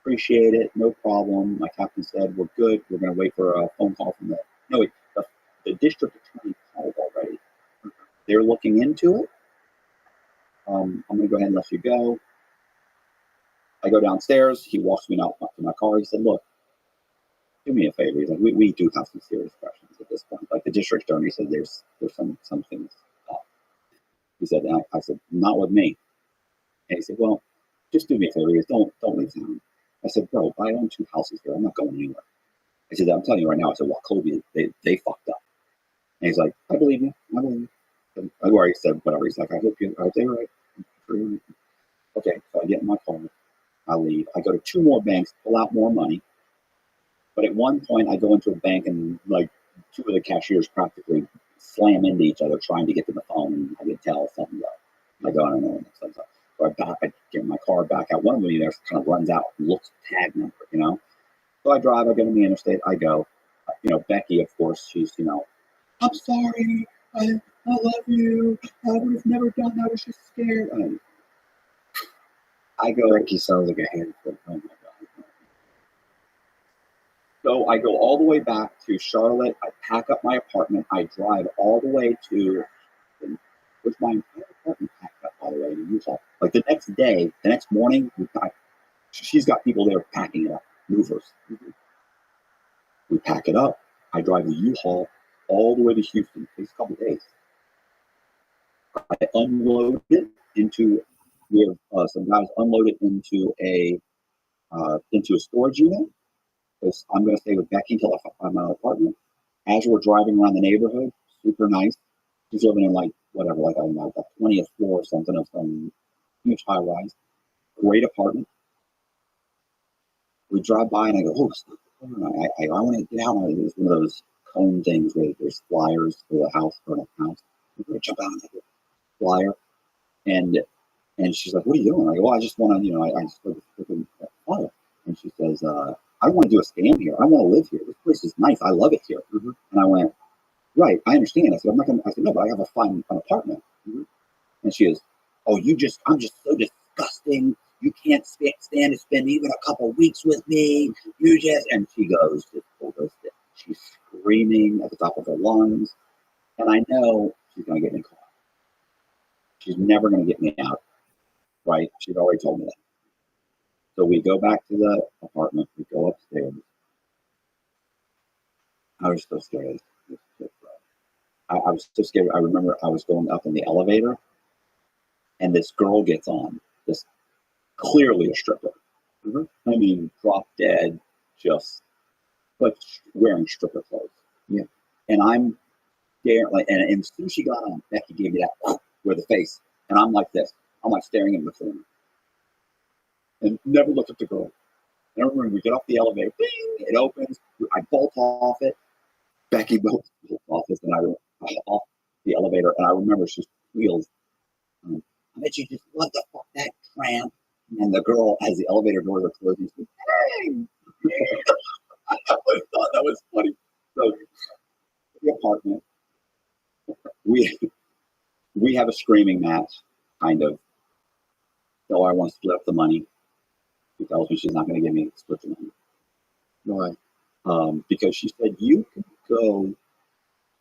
appreciate it. No problem. My captain said, we're good. We're going to wait for a phone call from the district attorney called already. They're looking into it. I'm going to go ahead and let you go. I go downstairs. He walks me out to my car. He said, look, do me a favor. He's like, we do have some serious questions at this point. Like the district attorney said, there's some things up. He said, I said, not with me. And he said, well, just do me a favor. He goes, don't leave town. I said, bro, I own 2 houses here. I'm not going anywhere. I said, I'm telling you right now. I said, well, Kobe, they fucked up. And he's like, I believe you. And I already said whatever. He's like, I hope you're right. Okay, so I get in my car. I leave. I go to 2 more banks, pull out more money. But at one point, I go into a bank and like 2 of the cashiers practically slam into each other trying to get to the phone. And I can tell something's up. I go, I don't know what next time's up. So I get my car back out. One of them there kind of runs out, looks tag number, you know. So I drive. I get on the interstate. I go. You know, Becky, of course, she's, you know, I'm sorry. I love you. I would have never done that. I was just scared. I go. Ricky sounds like a handful. Oh my God. So I go all the way back to Charlotte. I pack up my apartment. I drive all the way to, with my entire apartment packed up, by the way, in Utah. Like the next day, the next morning, she's got people there packing it up, movers. We pack it up. I drive the U-Haul all the way to Houston. It takes a couple of days. I unload it into, we have some guys unload it into a storage unit. Because I'm going to stay with Becky until I find my apartment. As we're driving around the neighborhood, super nice. She's living in like whatever, like I don't know, the 20th floor or something of some huge high rise. Great apartment. We drive by and I go, oh, I want to get out. It's one of those cone things where there's flyers for the house, for the house. I jump out and take a flyer. And she's like, what are you doing? I go, well, I just want to, you know, I just look at the flyer. And she says, I want to do a stand here. I want to live here. This place is nice. I love it here. Mm-hmm. And I went, right, I understand. I said, I'm not going to, I said, no, but I have an apartment. Mm-hmm. And she goes, oh, I'm just so disgusting. You can't stand to spend even a couple weeks with me. You just, and she goes, she's screaming at the top of her lungs. And I know she's going to get me caught. She's never going to get me out. Right? She'd already told me that. So we go back to the apartment. We go upstairs. I was so scared. I was so scared. I remember I was going up in the elevator, and this girl gets on. This clearly a stripper. Mm-hmm. I mean, drop dead, just but wearing stripper clothes. Yeah. And Staring, like, and as soon as she got on, Becky gave me that with the face, and I'm like this. I'm like staring in the corner, and never looked at the girl. And I remember we get off the elevator, bing, it opens. I bolt off it. Becky bolts off it, and I off the elevator, and I remember she squeals. I bet you just what the fuck that tramp. And the girl, as the elevator doors are closing, she's like, hey! I always thought that was funny. So the apartment, we have a screaming match, kind of. So I want to split up the money. She tells me she's not going to give me split the money. Why? Because she said, you can go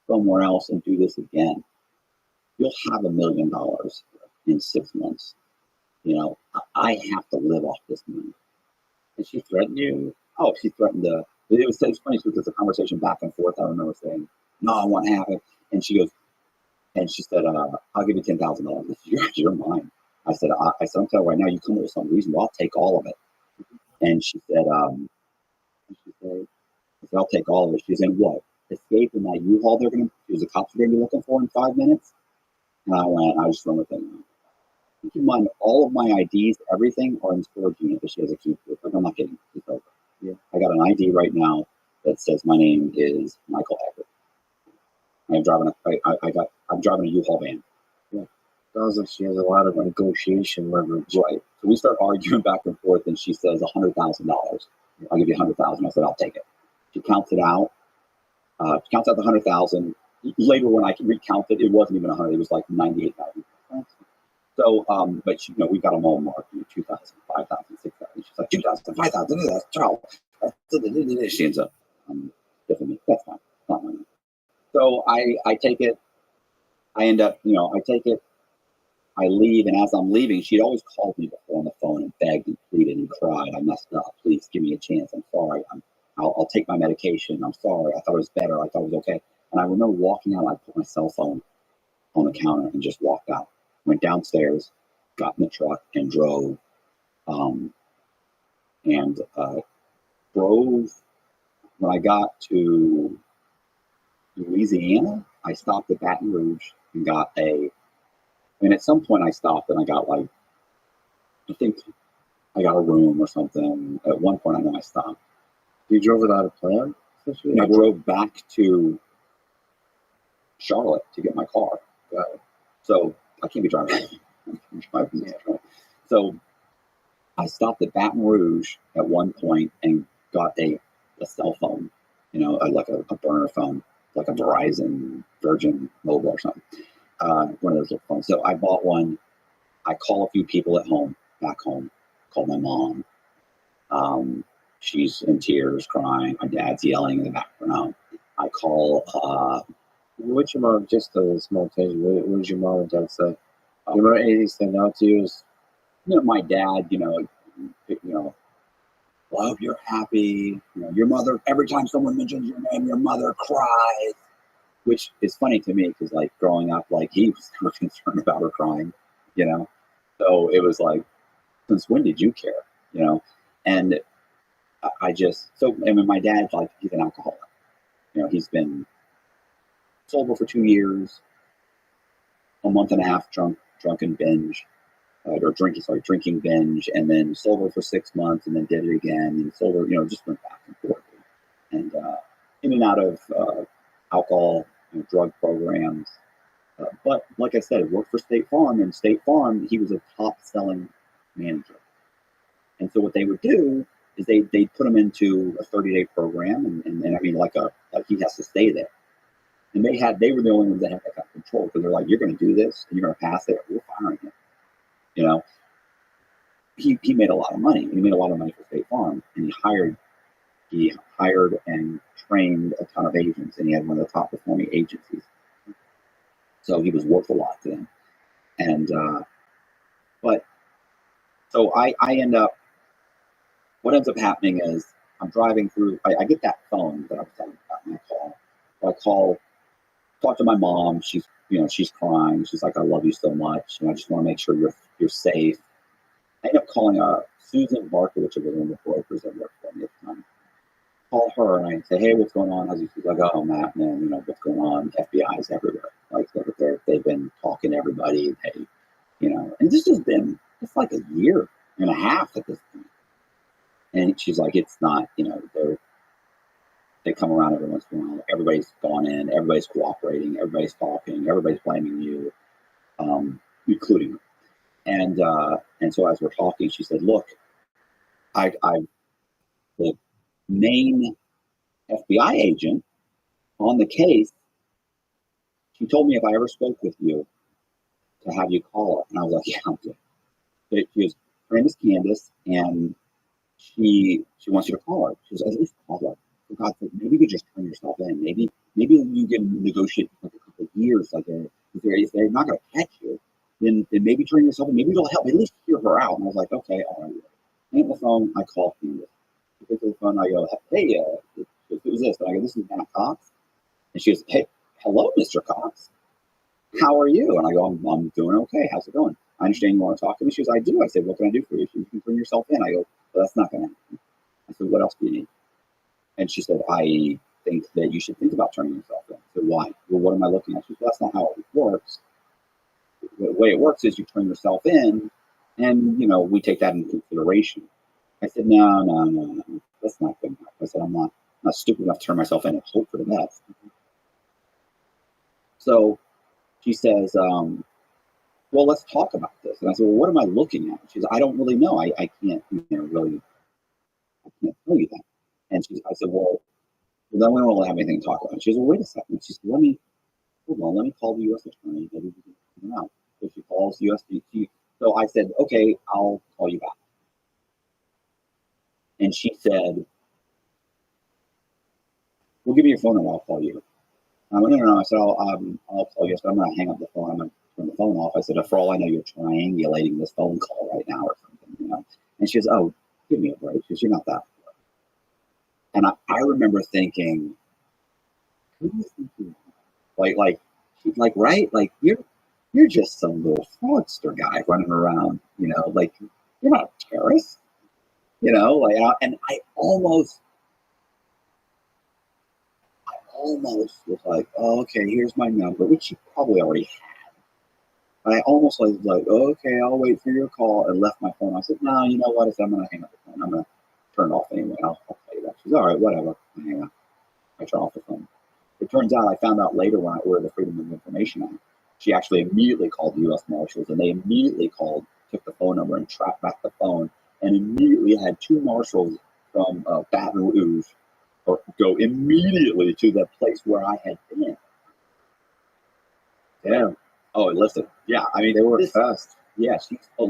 somewhere else and do this again. You'll have $1 million in 6 months. You know, I have to live off this money. Did she threaten you? Oh, she threatened to. It's funny because the conversation back and forth. I remember saying, "No, I want half it," and she goes, and she said, "I'll give you $10,000. You're mine." I said, "I'm telling you right now, you come up with some reason, I'll take all of it." And she said, "I'll take all of it." She said, "What? Escape in that U-Haul? The cops are going to be looking for in 5 minutes?" And I just went with it. Keep in mind, all of my IDs, everything, are in storage unit that she has a key to. Like, I'm not kidding. It's over. Yeah. I got an ID right now that says my name is Michael Eckert. I'm driving a U-Haul van. Yeah. Sounds like she has a lot of negotiation leverage. Right. So we start arguing back and forth, and she says $100,000. I'll give you $100,000. I said, I'll take it. She counts it out. She counts out the $100,000. Later, when I recounted, it wasn't even 100. It was like 98,000. So, but she, we got them all marked, 2,000, 5,000, 6,000. She's like, 2,000, 5,000, that's Charles. She ends up giving me. That's fine. Not money. So I take it. I end up, I take it. I leave, and as I'm leaving, she'd always called me before on the phone and begged and pleaded and cried. I messed up. Please give me a chance. I'm sorry. I'll take my medication. I'm sorry. I thought it was better. I thought it was okay. And I remember walking out. I put my cell phone on the counter and just walked out. Went downstairs, got in the truck, and drove. Drove. When I got to Louisiana, I stopped at Baton Rouge and got at some point I stopped and I got I think I got a room or something. At one point I know I stopped. You drove without a plan? I drove back to Charlotte to get my car. So I can't be driving. So I stopped at Baton Rouge at one point and got a cell phone, like a burner phone, like a Verizon Virgin Mobile or something. One of those little phones. So I bought one. I call a few people at home, back home. Call my mom. She's in tears, crying. My dad's yelling in the background. I call. What's your mom? Just a small tangent. What did your mom and dad say? You remember anything stand out to you? My dad. Well, I hope you're happy. Your mother. Every time someone mentions your name, your mother cries. Which is funny to me because, growing up, he was never concerned about her crying, So it was since when did you care, And my dad's he's an alcoholic. He's been sober for 2 years, a month and a half drunken binge, drinking binge, and then sober for 6 months, and then did it again, and sober, just went back and forth, and in and out of alcohol. Drug programs, but like I said, worked for State Farm, and State Farm, he was a top selling manager. And so what they would do is they put him into a 30-day program, and he has to stay there. And they were the only ones that had that kind of control, because they're like, you're going to do this and you're going to pass it, we're firing him. He made a lot of money. He made a lot of money for State Farm, and he hired and trained a ton of agents, and he had one of the top performing agencies. So he was worth a lot to them. And, so I end up, what ends up happening is I'm driving through, I get that phone that I was talking about, and I call, talk to my mom. She's crying. She's like, I love you so much. I just want to make sure you're safe. I end up calling Susan Barker, which was one of the brokers that worked for me at the time. call her and I say, hey, what's going on? She's like, oh, Matt, man, you know, what's going on? FBI's everywhere. Like, they've been talking to everybody. They, you know, and this has been, it's like a year and a half at this point. And she's like, it's not, you know, they come around every once in a while. Everybody's gone in, everybody's cooperating, everybody's talking, everybody's blaming you, including her. And so as we're talking, she said, look, the main FBI agent on the case, she told me if I ever spoke with you to have you call her. And I was like, yeah, I'm good. But her name is Candace, and she wants you to call her. She goes, at least call her. For God's sake, maybe you could just turn yourself in. Maybe you can negotiate like a couple of years. Like if they're not going to catch you, then maybe turn yourself in. Maybe it'll help. At least hear her out. And I was like, okay, all right. I hang up the phone. I call Candace. I pick up the phone. I go, hey, who's this? And I go, this is Matt Cox. And she goes, hey, hello, Mr. Cox. How are you? And I go, I'm doing okay. How's it going? I understand you want to talk to me. She goes, I do. I said, what can I do for you? She goes, you can turn yourself in. I go, well, that's not going to happen. I said, what else do you need? And she said, I think that you should think about turning yourself in. I said, why? Well, what am I looking at? She said, that's not how it works. The way it works is you turn yourself in, and, you know, we take that into consideration. I said, no. That's not good enough. I said, I'm not stupid enough to turn myself in and hope for the best. So she says, well, let's talk about this. And I said, well, what am I looking at? She says, I don't really know. I can't, you know, really, I can't tell you that. And I said, well, then we don't really have anything to talk about. She says, well, wait a second. She said, let me call the U.S. attorney. So she calls the U.S. attorney. So I said, okay, I'll call you back. And she said, well, give me your phone number. I'll call you. I went, no. I said, I'll call you. I said, I'm going to hang up the phone. I'm going to turn the phone off. I said, for all I know, you're triangulating this phone call right now or something, you know. And she says, oh, give me a break. She says, you're not that. And I remember thinking, who do you think you are? Like, right? Like, you're just some little fraudster guy running around, you know, like, you're not a terrorist, you know, like, and I almost was like, oh, okay, here's my number, which she probably already had. But I almost was like, oh, okay, I'll wait for your call, and left my phone. I said, no, you know what? I said, I'm going to hang up the phone. I'm going to turn it off anyway. I'll call you back. She's all right, whatever. I hang up. I turn off the phone. It turns out I found out later when I ordered the Freedom of Information Act. She actually immediately called the U.S. Marshals, and they immediately took the phone number and tracked back the phone, and immediately had two marshals from Baton Rouge go immediately to the place where I had been. Damn. Oh, listen. Yeah, I mean, They work fast. Yeah,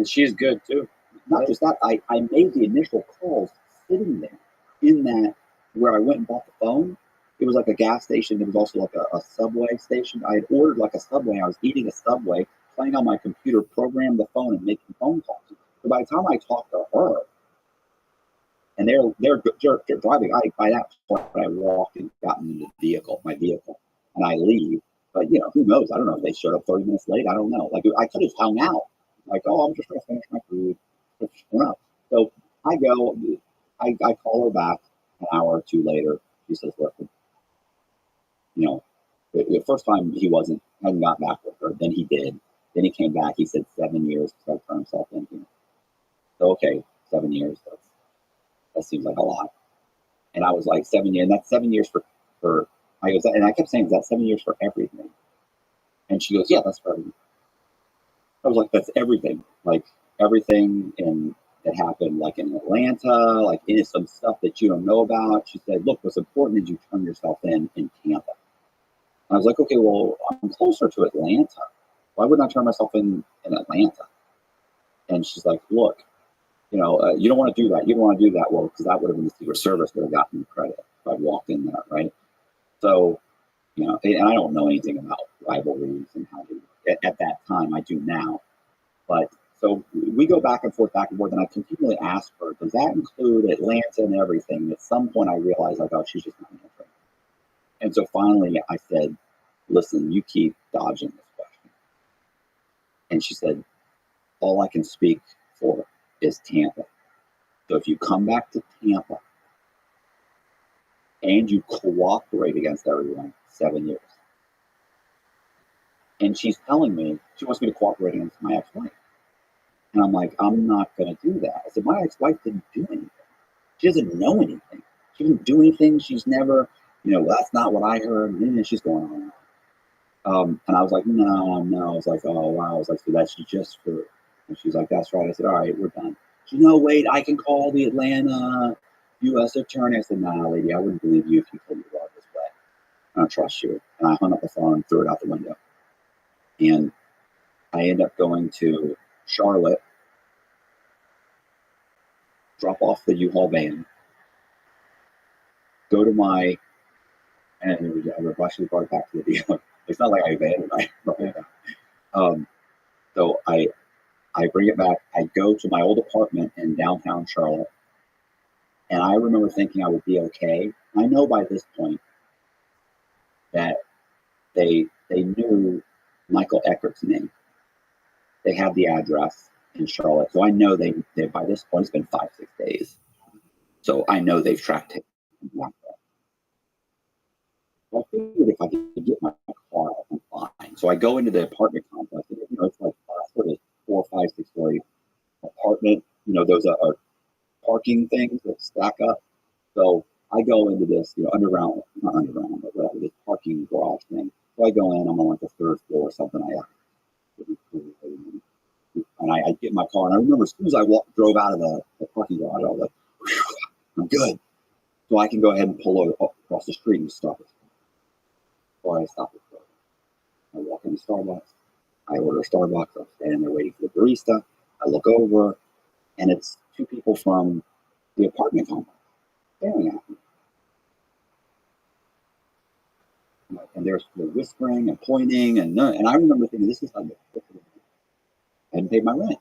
She's good too. not just that. I made the initial calls sitting there in that where I went and bought the phone. It was like a gas station. It was also like a Subway station. I had ordered like a Subway. I was eating a Subway, playing on my computer, programmed the phone and making phone calls. So by the time I talked to her, and they're driving, by that point I walked and got in my vehicle, and I leave. But you know, who knows? I don't know if they showed up 30 minutes late. I don't know. Like I could have hung out. Like, oh, I'm just gonna finish my food. No. So I go. I call her back an hour or two later. She says, "Listen, you know, the first time he hadn't got back with her. Then he did. Then he came back. He said 7 years to turn himself in here. So okay, 7 years. That seems like a lot." And I was like, 7 years. And that's 7 years for. I goes, and I kept saying, "Is that 7 years for everything?" And she goes, "Yeah, that's for everything." I was like, "That's everything. Like everything that happened, like in Atlanta, like in some stuff that you don't know about." She said, "Look, what's important is you turn yourself in Tampa." And I was like, "Okay, well, I'm closer to Atlanta. Why wouldn't I turn myself in Atlanta?" And she's like, "Look, you know, you don't want to do that. You don't want to do that." Well, because that would have been the Secret Service would have gotten the credit if I'd walked in there, right? So, you know, and I don't know anything about rivalries and how they, at that time. I do now. But so we go back and forth, and I continually ask her, does that include Atlanta and everything? At some point, I realized, like, oh, she's just not answering. And so finally, I said, listen, you keep dodging this question. And she said, all I can speak for is Tampa. So if you come back to Tampa, and you cooperate against everyone, 7 years. And she's telling me she wants me to cooperate against my ex-wife. And I'm like, I'm not going to do that. I said, my ex-wife didn't do anything. She doesn't know anything. She didn't do anything. She's never, that's not what I heard. And then she's going on. And I was like, no. I was like, oh, wow. I was like, so that's just for, and she's like, that's right. I said, all right, we're done. She said, no, wait, I can call the Atlanta U.S. attorney. I said, nah, lady, I wouldn't believe you if you told me about this way. I don't trust you. And I hung up the phone and threw it out the window. And I ended up going to Charlotte, drop off the U-Haul van, go to my, and I actually brought it back to the dealer. It's not like I abandoned it. I brought it back. So I bring it back. I go to my old apartment in downtown Charlotte, and I remember thinking I would be okay. I know by this point that they knew Michael Eckert's name. They have the address in Charlotte, so I know they by this point it's been 5-6 days. So I know they've tracked him. I figured if I could get my car, I'm fine. So I go into the apartment complex. It's like sort of 4, 5, 6 story apartment. Those are parking things that stack up. So I go into this, not underground, but whatever, this parking garage thing. So I go in. I'm on like the 3rd floor or something. And I get in my car, and I remember as soon as I drove out of the parking garage, I was like, I'm good. So I can go ahead and pull over across the street and stop it. Or I stop it. I walk into Starbucks. I order a Starbucks. I'm standing there waiting for the barista. I look over, and it's 2 people from the apartment complex staring at me. And they're whispering and pointing, and I remember thinking, this is like I hadn't paid my rent.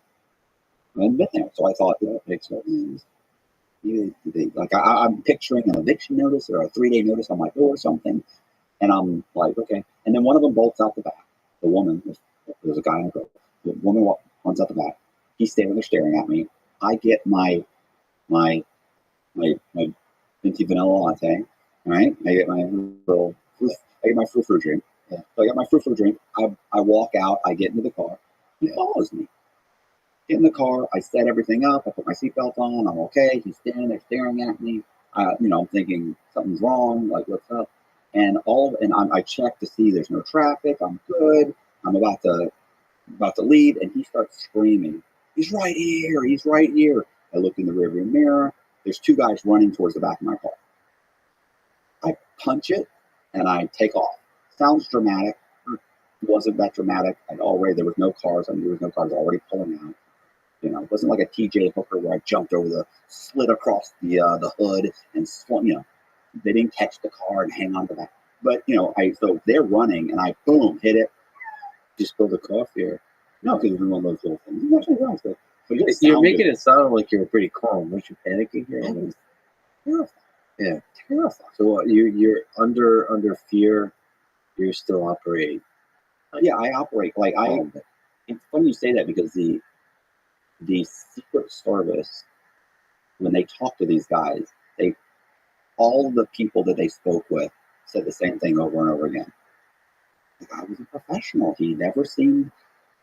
I hadn't been there. So I thought, it makes no sense. Like I'm picturing an eviction notice or a 3-day notice on my door or something. And I'm like, okay. And then one of them bolts out the back. The woman, there's a guy and a girl. The woman runs out the back. He's standing there staring at me. I get my venti vanilla latte. All right. I get my frou-frou drink. Yeah. So I got my frou-frou drink. I walk out. I get into the car. He follows me. Get in the car. I set everything up. I put my seatbelt on. I'm okay. He's standing there staring at me. I'm thinking something's wrong. Like, what's up? And I check to see there's no traffic. I'm good. I'm about to leave, and he starts screaming, "He's right here! He's right here!" I look in the rearview mirror. There's 2 guys running towards the back of my car. I punch it, and I take off. Sounds dramatic. It wasn't that dramatic. There was no cars. I knew there was no cars already pulling out. It wasn't like a TJ Hooker where I jumped over slid across the hood and swung. They didn't catch the car and hang on to that. But, so they're running, and I, boom, hit it. Just spilled the coffee here. No, because it was one of those little things. It actually was. But you're making it sound like you were pretty calm. Weren't you panicking here? I was terrified. Yeah. Terrified. So you're under fear. You're still operating. Yeah, I operate. It's funny you say that because the Secret Service, when they talk to these guys, all the people that they spoke with said the same thing over and over again. The guy was a professional. He never seemed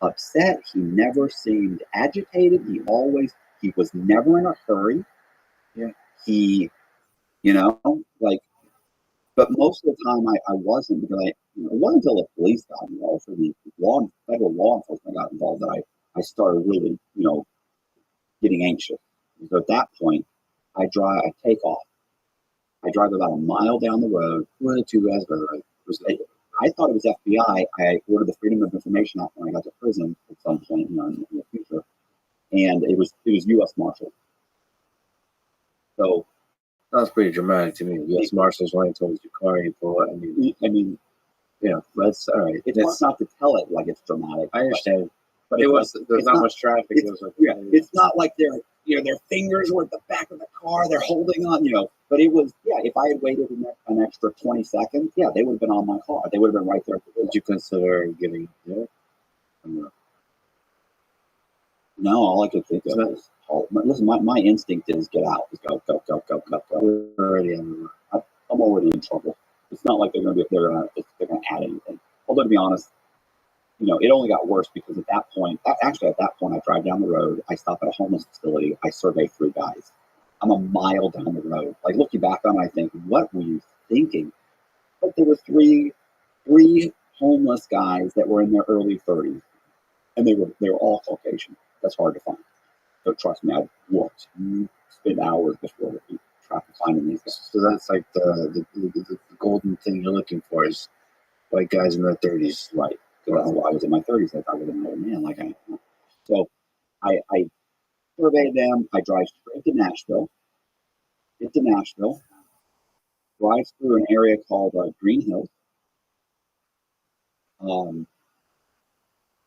upset. He never seemed agitated. He was never in a hurry. Yeah. But most of the time I wasn't, because it wasn't until the police got involved, or the federal law enforcement got involved, that I started really, getting anxious. So at that point, I take off. I drive about a mile down the road. One of the 2 guys were right. I thought it was FBI. I ordered the Freedom of Information Act when I got to prison at some point, in the future, and it was U.S. Marshal. So Sounds pretty dramatic to me. U.S. Marshals running towards your car and you pull it. I mean, that's all right. It's not to tell it like it's dramatic. I understand. But there's not much traffic. It's not like their fingers were at the back of the car. They're holding on, But it was, if I had waited an extra 20 seconds, they would have been on my car. They would have been right there. Would you consider getting? No, all I could think of was, listen, my instinct is get out. Just go. We're already on the road. I'm already in trouble. It's not like they're going to add anything. Although to be honest, it only got worse because at that point, I drive down the road, I stop at a homeless facility, I survey 3 guys. I'm a mile down the road. Like looking back on it, I think, what were you thinking? But there were three homeless guys that were in their early 30s, and they were all Caucasian. That's hard to find. So trust me, I looked, spent hours before traffic finding these guys. So that's like the golden thing you're looking for is white guys in their 30s. Right. So I was in my 30s. I was an old man. So I surveyed them. I drive straight to Nashville. Get to Nashville. Drive through an area called Green Hills.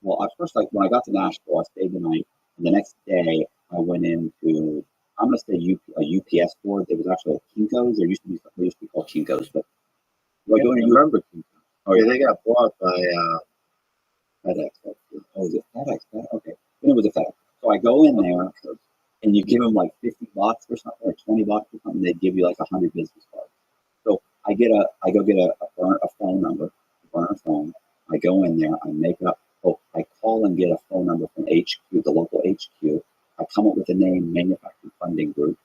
Well, at first, like when I got to Nashville, I stayed the night. And the next day, I went into, I'm going to say a UPS store. There was actually a Kinko's. They used to be called Kinko's, but I don't remember. Oh yeah, They got bought by FedEx. Oh, is it FedEx? Okay, then it was a FedEx. So I go in there, and you give them like $50 or something, or $20 or something. They give you like 100 business cards. So I go get a phone number, a burner phone. I go in there, I make up. Oh, I call and get a phone number from HQ, the local HQ. I come up with the name Manufacturing Funding Group.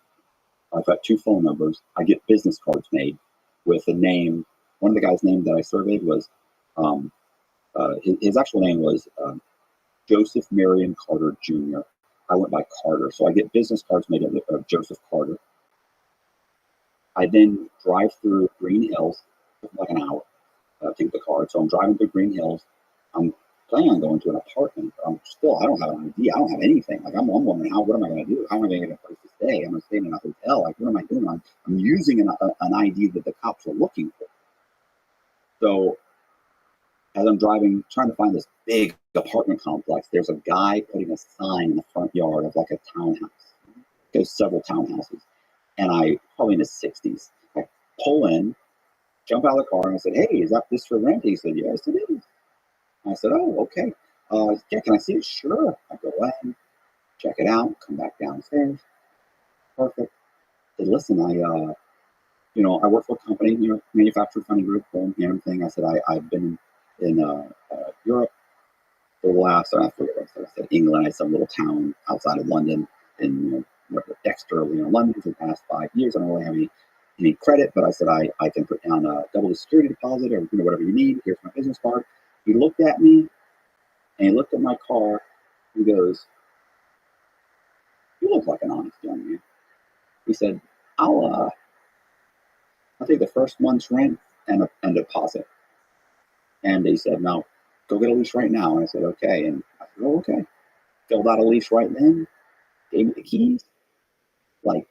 I've got 2 phone numbers. I get business cards made with the name. One of the guys' names that I surveyed was, his actual name was Joseph Marion Carter Jr. I went by Carter. So I get business cards made of Joseph Carter. I then drive through Green Hills, like an hour to get the card. So I'm driving through Green Hills. I'm planning on going to an apartment. But I don't have an ID. I don't have anything. Like I'm wondering, what am I going to do? How am I going to get a place to stay? I'm going to stay in a hotel. Like, what am I doing? I'm using an ID that the cops are looking for. So as I'm driving, trying to find this big apartment complex, there's a guy putting a sign in the front yard of like a townhouse. There's several townhouses. And probably in his 60s, I pull in, jump out of the car, and I said, "Hey, is that this for rent?" He said, "Yes, it is." I said, "Oh, okay. Yeah, can I see it?" "Sure." I go in, check it out, come back downstairs. Perfect. I said, "Listen, I work for a company, manufacturing funding group, and everything." I said, I've been in Europe for the last, I forget what I said, England. I said, some little town outside of London, in Dexter, London for the past 5 years. I don't really have any credit, but I said, I can put down double the security deposit or whatever you need. Here's my business card. He looked at me and he looked at my car. He goes, "You look like an honest young man." He said, I'll take the first month's rent and deposit." And he said, "No, go get a lease right now." And I said, "Okay." And I said, "Oh, okay." Filled out a lease right then, gave me the keys. Like,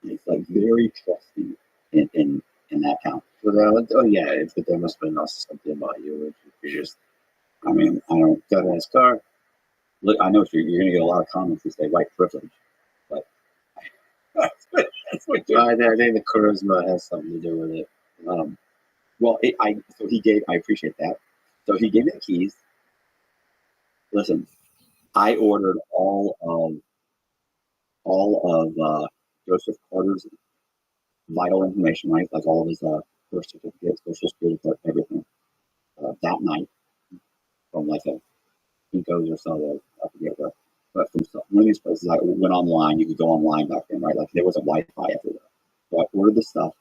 it's like very trusting in that town. So but there must have been also something about you. You're just, I mean, I don't got a nice car. look. I know you're going to get a lot of comments that say white privilege, but that's what I think the charisma has something to do with it. Well, I appreciate that. So he gave me the keys. Listen, I ordered all of Joseph Carter's vital information, right? Like all of his birth certificate, social security card, everything. That night, from like a Kinko's or something, I forget where, but from one of these places, I went online. You could go online back then, right? Like there wasn't Wi-Fi everywhere. So I ordered the stuff.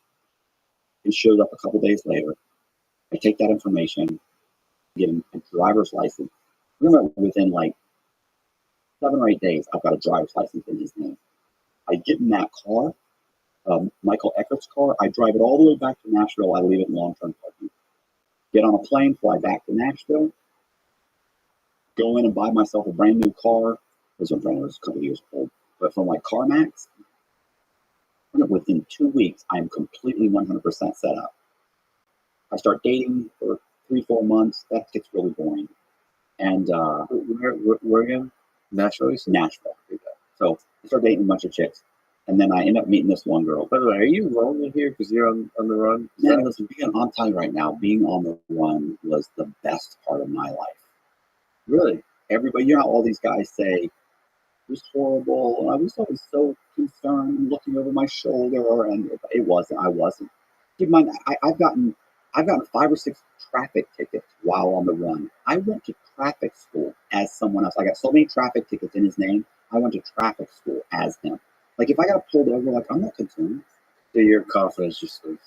It showed up a couple days later. I take that information, get a driver's license. Remember, within like 7 or 8 days, I've got a driver's license in his name. I get in that car, Michael Eckert's car. I drive it all the way back to Nashville. I leave it in long-term parking. Get on a plane, fly back to Nashville, go in and buy myself a brand new car. This was a couple of years old, but from like CarMax, within 2 weeks, I'm completely 100% set up. I start dating for 3-4 months. That gets really boring. And where again? Nashville. Nashville. So I start dating a bunch of chicks, and then I end up meeting this one girl. By the way, are you lonely here because you're on the run? Man, listen, I'll tell you right now, being on the run was the best part of my life. Really, everybody, how all these guys say it was horrible. I was always so concerned, looking over my shoulder, and it wasn't. I wasn't. keep in mind, I've gotten 5 or 6 traffic tickets while on the run. I went to traffic school as someone else. I got so many traffic tickets in his name. I went to traffic school as him. Like if I got pulled over, like I'm not concerned. So your confidence just is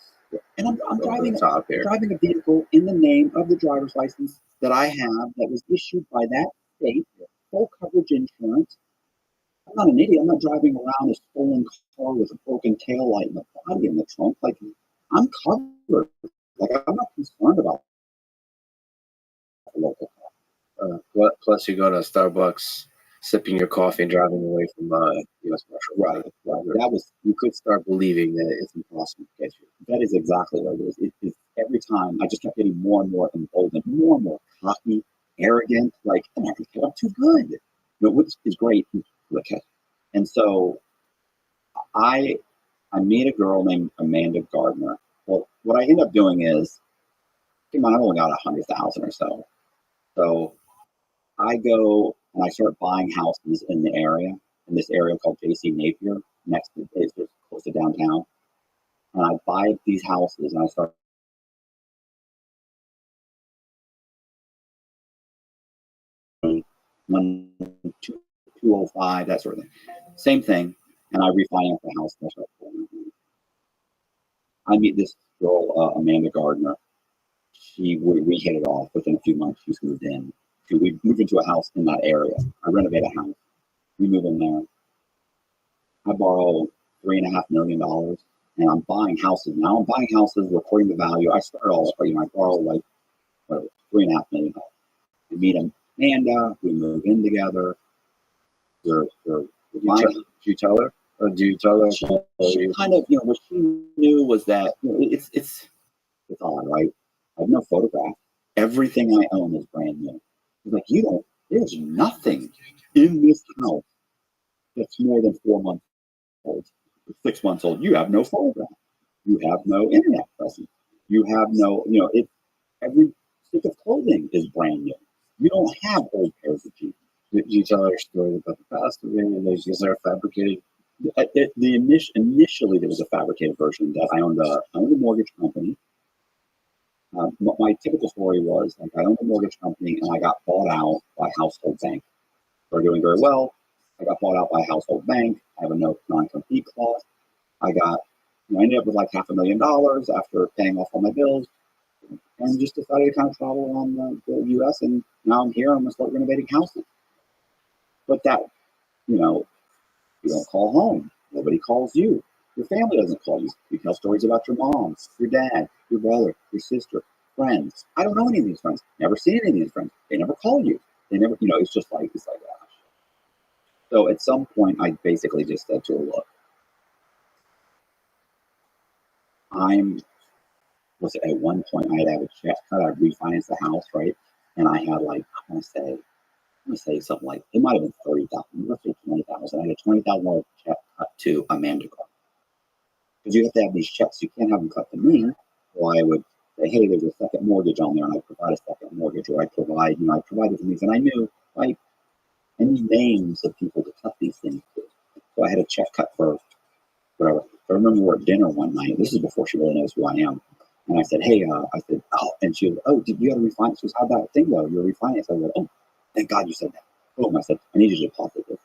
And I'm over driving the top here. driving a vehicle in the name of the driver's license that I have that was issued by that state, full coverage insurance. I'm not an idiot. I'm not driving around a stolen car with a broken tail light and a body in the trunk. Like I'm covered. Like I'm not concerned about the local car. Plus, you go to Starbucks, sipping your coffee and driving away from U.S. Marshal. Right. That was, you could Start believing that it's impossible to get you. that is exactly what it is. It's every time I just kept getting more and more emboldened, more and more cocky, arrogant, like I'm too good. You know, which is great. Okay. And so I meet a girl named Amanda Gardner. Well, what I end up doing is, come on, I've only got 100,000 or so. So I go and I start buying houses in the area, in this area called JC Napier, next to it's just close to downtown. And I buy these houses and I start one, 205, that sort of thing. Same thing. And I refinance the house. And I meet this girl, Amanda Gardner. We hit it off within a few months. She's moved in. We moved into a house in that area. I renovate a house. We move in there. I borrow $3.5 million, and I'm buying houses. Now I'm buying houses, reporting the value. I start all up. I borrow like whatever, $3.5 million. I meet Amanda. We move in together. We're Do you tell her? Or do you tell her? She kind of, what she knew was that it's odd, right? I have no photograph. Everything I own is brand new. She's like, there's nothing in this house that's more than 4 months old, 6 months old. You have no photograph. You have no internet presence. You have no, every stick of clothing is brand new. You don't have old pairs of jeans. Did you tell her a story about the past? Is there a fabricated? Initially, there was a fabricated version that I owned a mortgage company. My typical story was like I owned a mortgage company and I got bought out by Household Bank. We're doing very well. I got bought out by Household Bank. I have a no non-compete clause. I ended up with like $500,000 after paying off all my bills, and just decided to kind of travel around the U.S. And now I'm here. I'm gonna start renovating houses. But that, you don't call home. Nobody calls you. Your family doesn't call you. You tell stories about your mom, your dad, your brother, your sister, friends. I don't know any of these friends. Never seen any of these friends. They never call you. They never, it's like, gosh. So at some point, I basically just said to her, look, at one point, I had to have a check cut. I refinanced the house, right? And I had like, I'm going to say something like, it might have been 30,000, let's say 20,000. I had a $20,000 check cut to Amanda Gardner. Because you have to have these checks, you can't have them cut to me. Or I would say, hey, there's a second mortgage on there, and I provide a second mortgage, or I provide different things. And I knew, like, I need names of people to cut these things to. So I had a check cut for whatever. I remember we were at dinner one night. This is before she really knows who I am. And I said, hey, and she was, oh, did you have to refinance? She was, how'd that thing go? You're refinance. I said, oh, thank God you said that. Boom. I said, I need you to deposit this.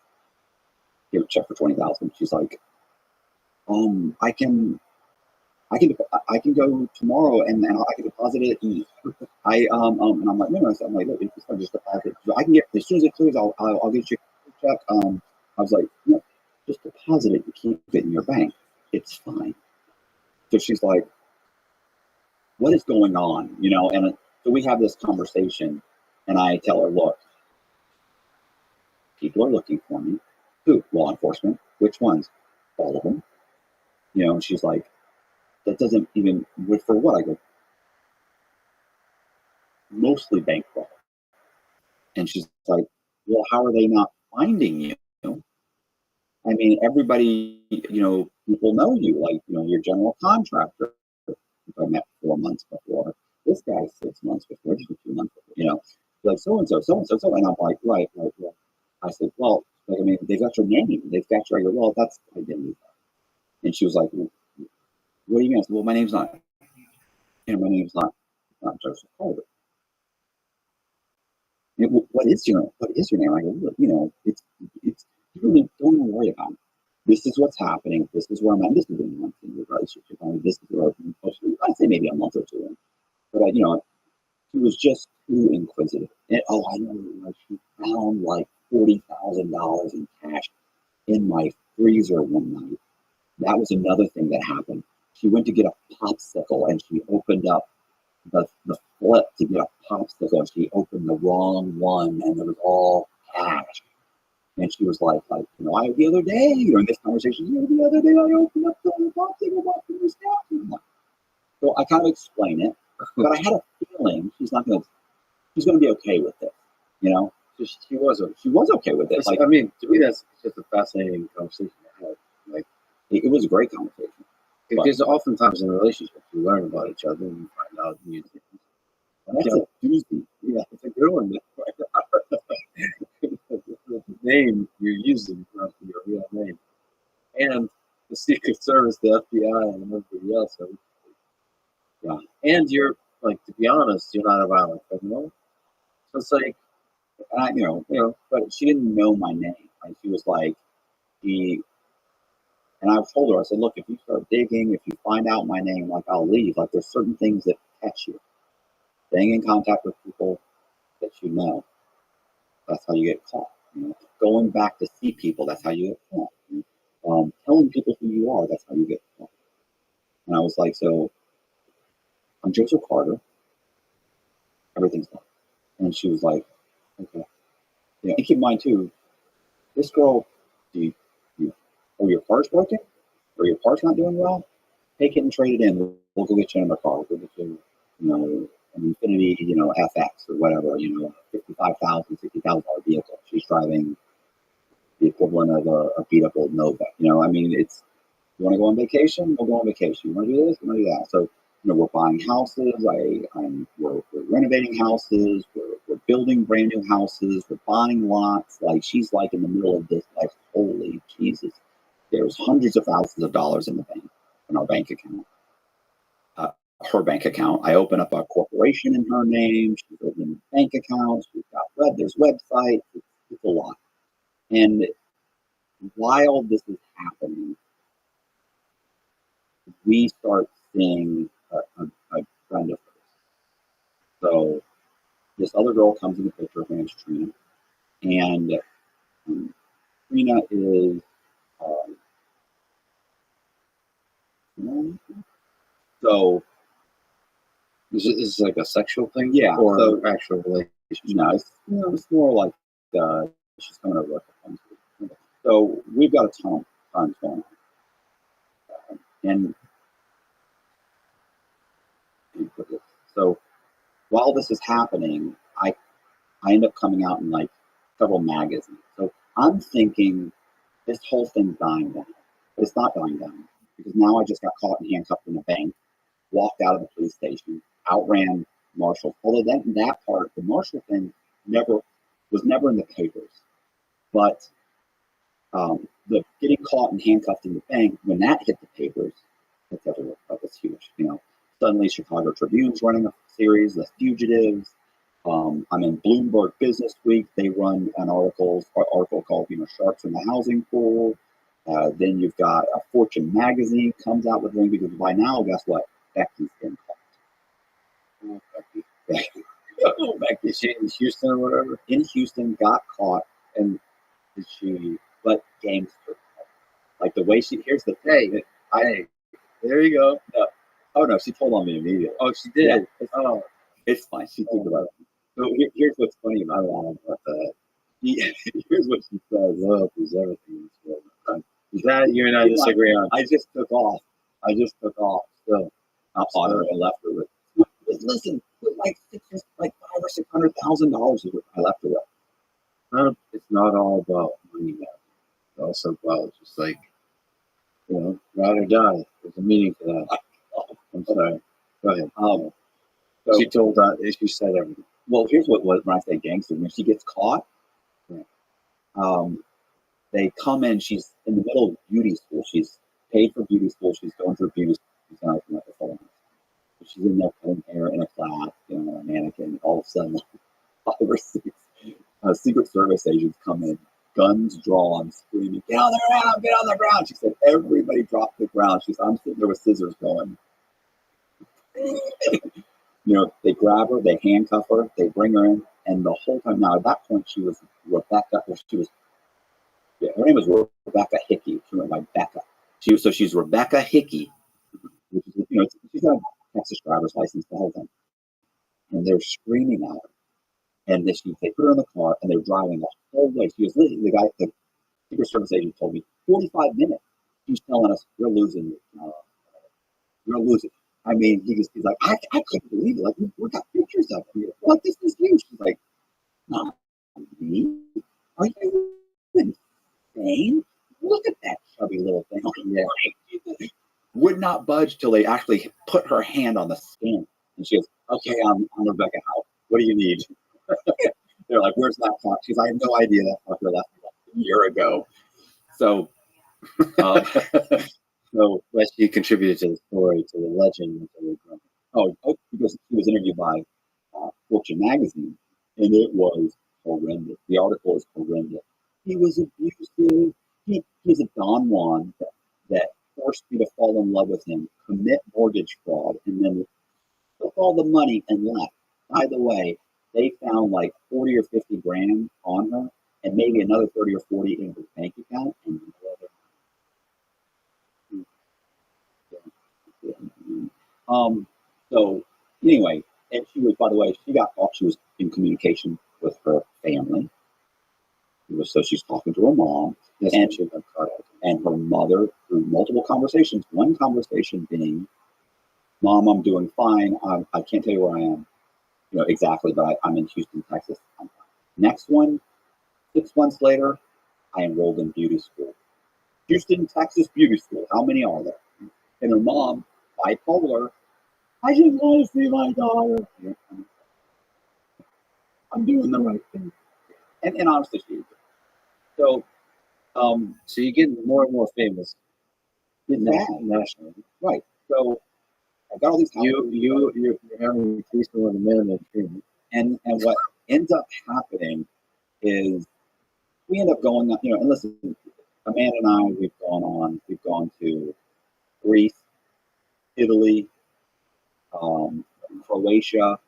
Give a check for 20,000. She's like, I can go tomorrow and I can deposit it. And and I'm like, no. I'm like, look, it's just deposit. I can get, as soon as it clears, I'll get you a check. I was like, no, just deposit it and keep it in your bank. It's fine. So she's like, what is going on? And so we have this conversation, and I tell her, look, people are looking for me. Who? Law enforcement. Which ones? All of them. And she's like, that doesn't even, for what? I go, mostly bank fraud. And she's like, well, how are they not finding you? I mean, everybody, people know you, like, your general contractor. I met 4 months before. This guy 6 months before, just a few months before, like so-and-so. And I'm like, right. I said, well, like, I mean, they've got your name. They've got your, I go, well, that's identity. And she was like, what do you mean? I said, well, my name's not And my name's not Joseph Calder. What is your name? I go, look, it's you really don't even worry about it. This is what's happening. This is where I'm at. This is in month in your relationship. This is where I'd say maybe a month or two in. But she was just too inquisitive. And I know she found like $40,000 in cash in my freezer one night. That was another thing that happened. She went to get a popsicle and she opened up the flip to get a popsicle. She opened the wrong one and it was all cash. And she was like, the other day, in this conversation, the other day I opened up the popsicle box and it was cash. So I kind of explain it, but I had a feeling she's going to be okay with it, So she was okay with it. I mean, to me, that's just a fascinating conversation to have. Like, it was a great conversation. because oftentimes in relationships, you learn about each other and you find out new things. And that's a doozy. Yeah, it's a good one. The name you're using is not your real name. And the Secret Service, the FBI, and everybody else. Yeah. And you're, to be honest, you're not a violent criminal. So it's like, but she didn't know my name. Like, she was like, and I told her, I said, look, if you start digging, if you find out my name, I'll leave. There's certain things that catch you. Staying in contact with people that you know, that's how you get caught. Going back to see people, that's how you get caught. Telling people who you are, that's how you get caught. And I was like, so I'm Joseph Carter. Everything's fine. And she was like, okay. And keep in mind too, this girl, your car's broken, or your car's not doing well, take it and trade it in. We'll go get you another car. We'll get you, an Infinity, FX or whatever, $55,000, $60,000 vehicle. She's driving the equivalent of a beat up old Nova. You want to go on vacation? We'll go on vacation. You want to do this? You want to do that? So, we're buying houses. We're renovating houses. We're building brand new houses. We're buying lots. She's in the middle of this. Holy Jesus! There's hundreds of thousands of dollars in our bank account. Her bank account. I open up a corporation in her name. She's opening bank accounts. We've got there's websites. It's a lot. And while this is happening, we start seeing a friend of hers. So this other girl comes in the picture. Her name's Trina, and Trina is so. Is this like a sexual thing? Yeah. Or so, actual relationship? No, it's more like she's coming over. So we've got a ton of times going on, and so while this is happening, I end up coming out in several magazines. So I'm thinking this whole thing's dying down, but it's not dying down because now I just got caught and handcuffed in a bank, walked out of the police station, outran marshals. Although that part, the marshal thing, was never in the papers, but the getting caught and handcuffed in the bank, when that hit the papers, that's everywhere. That was huge. Suddenly Chicago Tribune's running a series, The Fugitives. I'm in Bloomberg Business Week. They run an article called Sharks in the Housing Pool. Then you've got a Fortune magazine comes out with one because by now, guess what? Becky's been caught. Becky, she in Houston or whatever? In Houston, got caught, and but gangster. The way here's the thing. There you go. Oh no, she told on me immediately. Oh, she did. Yeah, it's fine. She thinks about it. So here's what's funny about that. Here's what she says. Love is everything. Is that you and I disagree on? I just took off. So I fought her and left her with. Listen, with $500,000 or $600,000 is what I left her with. It's not all about money now. It's also about just ride or die. There's a meaning to that. I'm sorry. Go ahead. So, she told that. She said everything. Well, here's what when I say gangster. When she gets caught, they come in. She's in the middle of beauty school. She's paid for beauty school. She's going through beauty school. She's not open up a phone. she's in there cutting hair in a class, you know, a mannequin. All of a sudden, 5 or 6 Secret Service agents come in, guns drawn, screaming, "Get on the ground! Get on the ground!" She said, "Everybody drop the ground." She said, "I'm sitting there with scissors going." You know, they grab her, they handcuff her, they bring her in, and the whole time now, at that point, she was Rebecca. Her name was Rebecca Hickey. She went by Becca. She's Rebecca Hickey, which is, you know, she's got a Texas driver's license, the whole thing. And they're screaming at her. And they put her in the car, and they're driving the whole way. She was literally, the Secret Service agent told me, 45 minutes. She's telling us, "You're losing. You're losing." I mean, he's like, I couldn't believe it. Like, we got pictures of her. Like, this is huge. She's like, "Not me? Are you insane? Look at that chubby little thing." Yeah. Would not budge till they actually put her hand on the skin. And she goes, "Okay, I'm Rebecca Howe. What do you need?" They're like, "Where's that clock?" She's like, "I have no idea. That fucker left me like a year ago." So, but she contributed to the story, to the legend. because he was interviewed by Fortune magazine, and it was horrendous. The article is horrendous. He was abusive. He's a Don Juan that forced me to fall in love with him, commit mortgage fraud, and then took all the money and left. By the way, they found like 40 or 50 grand on her, and maybe another 30 or 40 in her bank account, and so anyway, and she was, by the way, she got off. She was in communication with her family. So she's talking to her mom, and her mother through multiple conversations. One conversation being, "Mom, I'm doing fine. I can't tell you where I am, you know, exactly, but I'm in Houston, Texas. I'm fine." Next one, 6 months later, I enrolled in beauty school. Houston, Texas beauty school. How many are there? And her mom, bipolar. "I just want to see my daughter. Yeah, I'm doing the right thing." And honestly, she is. So, So you're getting more and more famous nationally, right? So I got all these. you're having a taste of the man that dream. And what ends up happening is we end up going, you know, and listen, Amanda and I, we've gone to Greece, Italy, Croatia.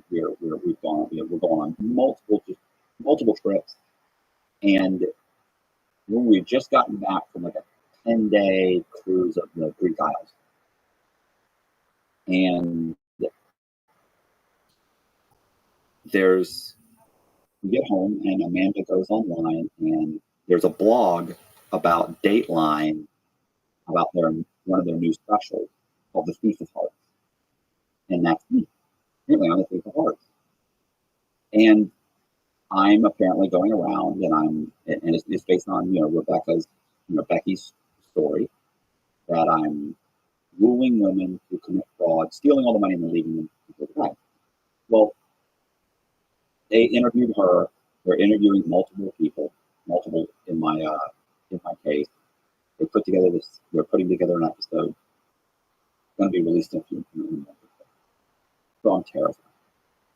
We're going on multiple trips, and when we've just gotten back from like a 10-day cruise of the Greek Isles, and we get home, and Amanda goes online, and there's a blog about Dateline, about one of their new specials called The Thief of Hearts, and that's me. Apparently, I'm the Thief of Hearts, and I'm apparently going around, and it's based on, you know, Becky's story, that I'm wooing women who commit fraud, stealing all the money and then leaving them to die. Well, they interviewed her. They're interviewing multiple people, multiple in my case. They're putting together an episode. It's going to be released in a few months. So I'm terrified.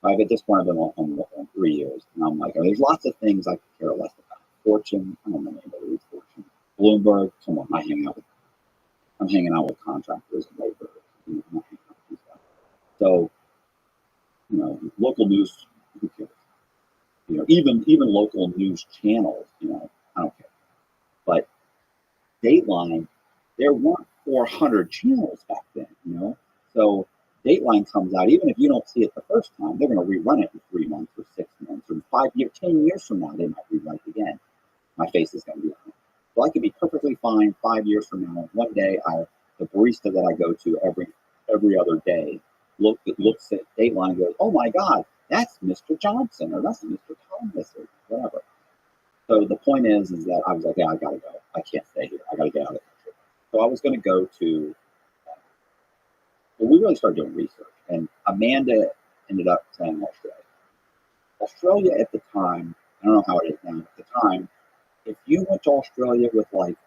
At this point, I've been on 3 years, and I'm like, there's lots of things I could care less about. Fortune, I don't know anybody who's Fortune. Bloomberg, come on, I'm hanging out with contractors and laborers. You know, I'm not hanging out with these guys. So, you know, local news, who cares? You know, even local news channels, you know, I don't care. But Dateline, there weren't 400 channels back then, you know. So Dateline comes out, even if you don't see it the first time, they're going to rerun it in 3 months or 6 months or 5 years, 10 years from now, they might rerun it again. My face is going to be on it. So I could be perfectly fine 5 years from now. One day, the barista that I go to every other day looks at Dateline and goes, "Oh my God, that's Mr. Johnson, or that's Mr. Thomas, or whatever." So the point is that I was like, "Yeah, I gotta go. I can't stay here. I gotta get out of the country." So I was going to go to. Well, we really started doing research, and Amanda ended up saying Australia. Australia at the time, I don't know how it is now. At the time, if you went to Australia with like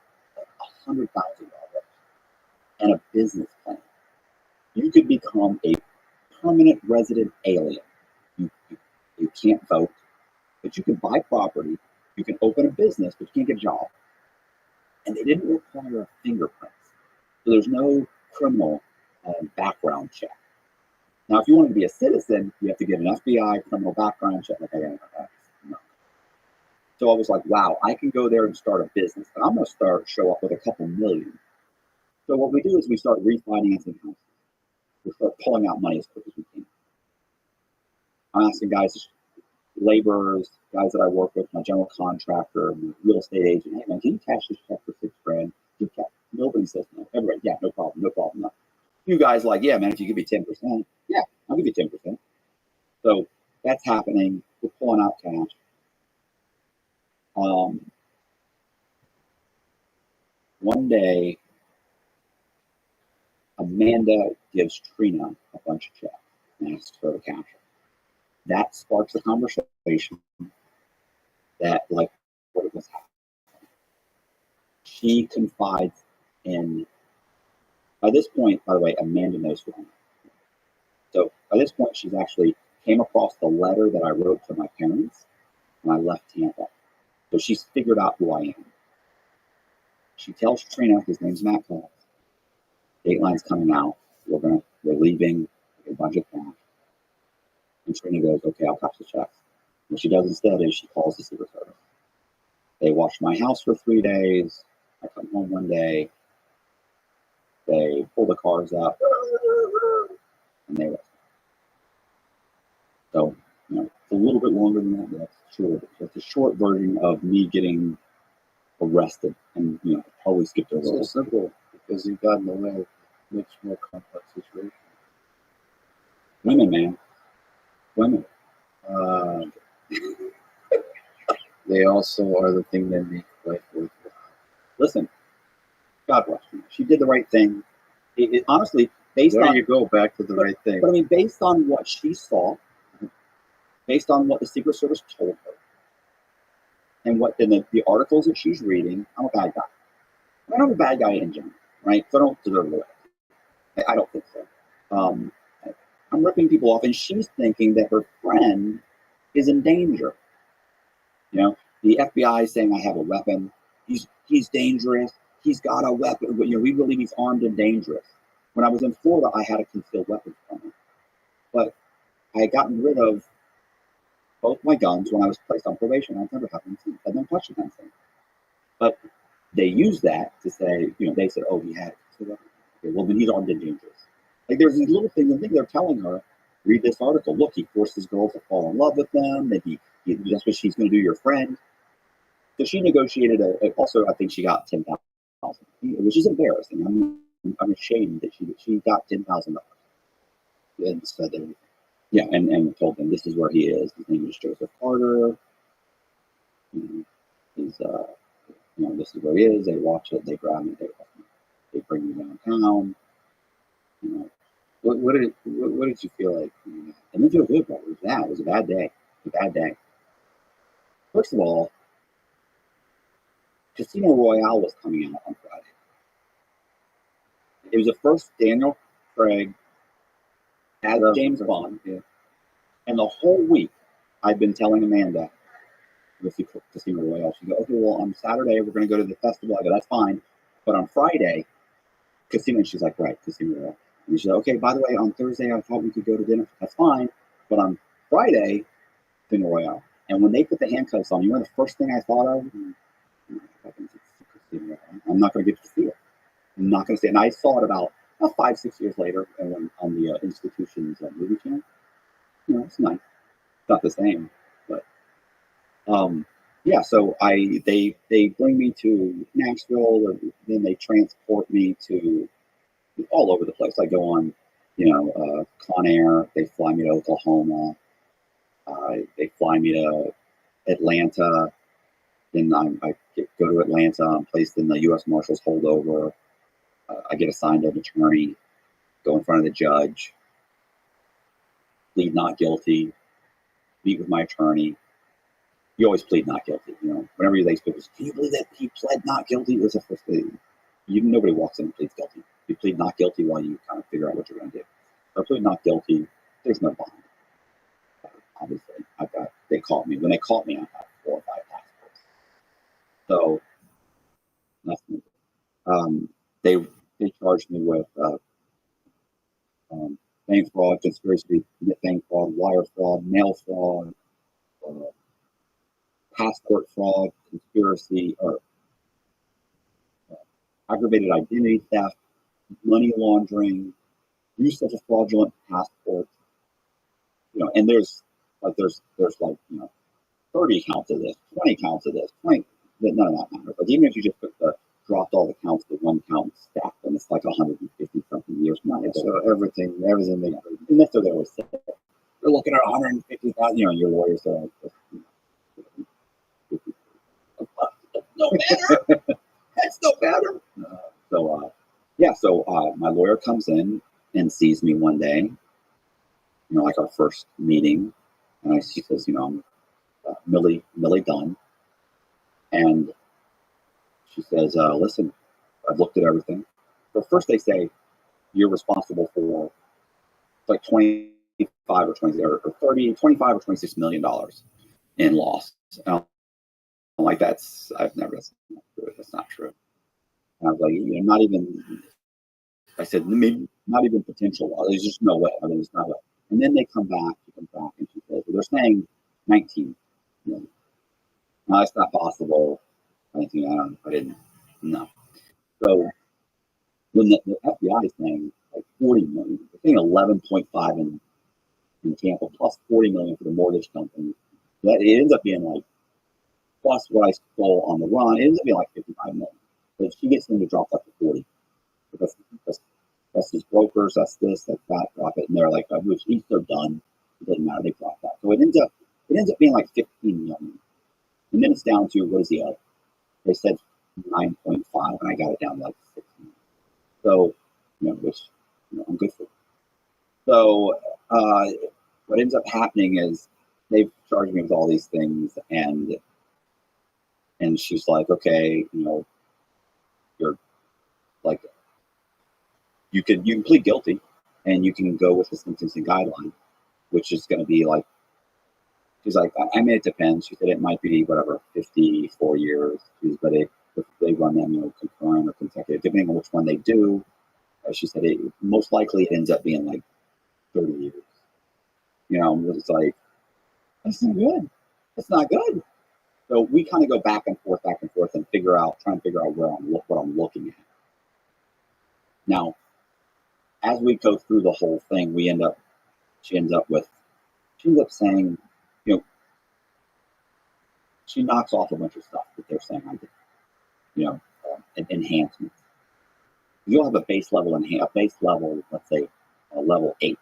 $100,000 and a business plan, You could become a permanent resident alien. You can't vote, but you can buy property. You can open a business, but you can't get a job. And they didn't require fingerprints. So there's no criminal background check. Now, if you want to be a citizen, you have to get an FBI criminal background check. Like, no. So I was like, wow, I can go there and start a business. And I'm going to show up with a couple million. So what we do is we start refinancing houses. We start pulling out money as quick as we can. I'm asking guys, laborers, guys that I work with, my general contractor, my real estate agent, hey man, can you cash this check for $6,000? Nobody says no. Everybody, yeah, no problem, no. You guys like, yeah, man, if you give me 10%, yeah, I'll give you 10%. So that's happening. We're pulling out cash. One day, Amanda gives Trina a bunch of checks and asks her to cash it. That sparks a conversation that, like, what was happening. She confides in, by this point, by the way, Amanda knows who I am. So by this point, she's actually came across the letter that I wrote to my parents when I left Tampa. So she's figured out who I am. She tells Trina, his name's Matt Cole, Dateline's coming out. We're leaving, a bunch of cash. And Trina goes, okay, I'll cash the checks. What she does instead is she calls the Secret Service. They watch my house for 3 days. I come home one day. They pull the cars up, and they arrest me. So, it's a little bit longer than that, but that's short. It's a short version of me getting arrested, and always skipped over. It's so simple because you've gotten away with much more complex situations. Women, man, women. They also are the thing that make life worthwhile. Listen, God bless her. She did the right thing. It honestly, based There on, you go, back to the right thing. but I mean, based on what she saw, based on what the Secret Service told her, and what in the articles that she's reading, I'm a bad guy. I mean, I'm a bad guy in general, right? So I don't deserve it. I don't think so. I'm ripping people off, and she's thinking that her friend is in danger. The FBI is saying I have a weapon. He's dangerous. He's got a weapon. We believe he's armed and dangerous. When I was in Florida, I had a concealed weapons permit, but I had gotten rid of both my guns when I was placed on probation. I've never had them since. I've never touched a gun since. But they used that to say, they said, oh, he had a concealed weapon. Okay, well, then he's armed and dangerous. Like, there's these little things. I think they're telling her, read this article. Look, he forces girls to fall in love with them. That that's what she's going to do, your friend. So she negotiated also, I think she got $10,000, which is embarrassing. I'm ashamed that she got $10,000 and said everything. Yeah, and told them this is where he is. His name is Joseph Carter. He's this is where he is. They watch it. They grab me. They bring me downtown. What did you feel like? I didn't feel good, bro. It was bad. It was a bad day. A bad day. First of all, Casino Royale was coming out on Friday. It was the first Daniel Craig as James Bond. Yeah. And the whole week, I've been telling Amanda, with the Casino Royale, she goes, okay, well, on Saturday, we're going to go to the festival. I go, that's fine. But on Friday, Casino, and she's like, right, Casino Royale. And she said, okay, by the way, on Thursday, I thought we could go to dinner. That's fine. But on Friday, Casino Royale. And when they put the handcuffs on, the first thing I thought of? I'm not going to get to see it. I'm not going to see it. And I saw it about 5-6 years later, and on the Institution's movie channel. It's nice. It's not the same, but yeah. So they bring me to Nashville, and then they transport me to all over the place. I go on, Con Air. They fly me to Oklahoma. They fly me to Atlanta. Then I go to Atlanta. I'm placed in the U.S. Marshals holdover. I get assigned an attorney. Go in front of the judge. Plead not guilty. Meet with my attorney. You always plead not guilty. Whenever they speak, can you believe that he pled not guilty? It was the first thing. Nobody walks in and pleads guilty. You plead not guilty while you kind of figure out what you're going to do. So I plead not guilty. There's no bond. Obviously, they caught me. When they caught me, I got 4 or 5 passports. So that's me. They charged me with bank fraud, conspiracy to commit bank fraud, wire fraud, mail fraud, passport fraud, conspiracy, or aggravated identity theft, money laundering, use of a fraudulent passport. And there's 30 counts of this, 20 counts of this, 20. None of that matters. Like even if you just dropped all the counts to one count stacked, then it's like 150 something years from now. So everything they and that's what they always say. You're looking at 150,000. Your lawyers are like, no matter. That's no matter. So my lawyer comes in and sees me one day, like our first meeting, and she says, I'm Millie Dunn, and she says, listen, I've looked at everything. But first they say you're responsible for like 25 or 20 or 30, 25 or 26 million dollars in loss. And I'm like, that's not true. And I was like, not even. I said, maybe not even potential loss. There's just no way. I mean, it's not way. And then they come back, and she says, well, they're saying 19 million. No, that's not possible. 19, I didn't. No. So when the FBI is saying like 40 million, they're saying 11.5 in Tampa plus 40 million for the mortgage company. That it ends up being like plus what I stole on the run. It ends up being like 55 million. But she gets them to drop that to 40 because that's these brokers. That's this. That's that. Drop it, and they're like, he's so done. It doesn't matter. They drop that. So it ends up being like 15 million. And then it's down to what is the other? They said 9.5, and I got it down to like 16. So, which I'm good for. So, what ends up happening is they've charged me with all these things, and she's like, okay, you're like, you can plead guilty, and you can go with the sentencing guideline, which is going to be like. She's like, I mean, it depends. She said it might be whatever 54 years, but they run them, concurrent or consecutive, depending on which one they do. She said most likely it ends up being like 30 years. It's like that's not good. It's not good. So we kind of go back and forth, and try and figure out what I'm looking at. Now, as we go through the whole thing, she ends up saying, she knocks off a bunch of stuff that they're saying I did, enhancements. You'll have a base level, let's say level 8.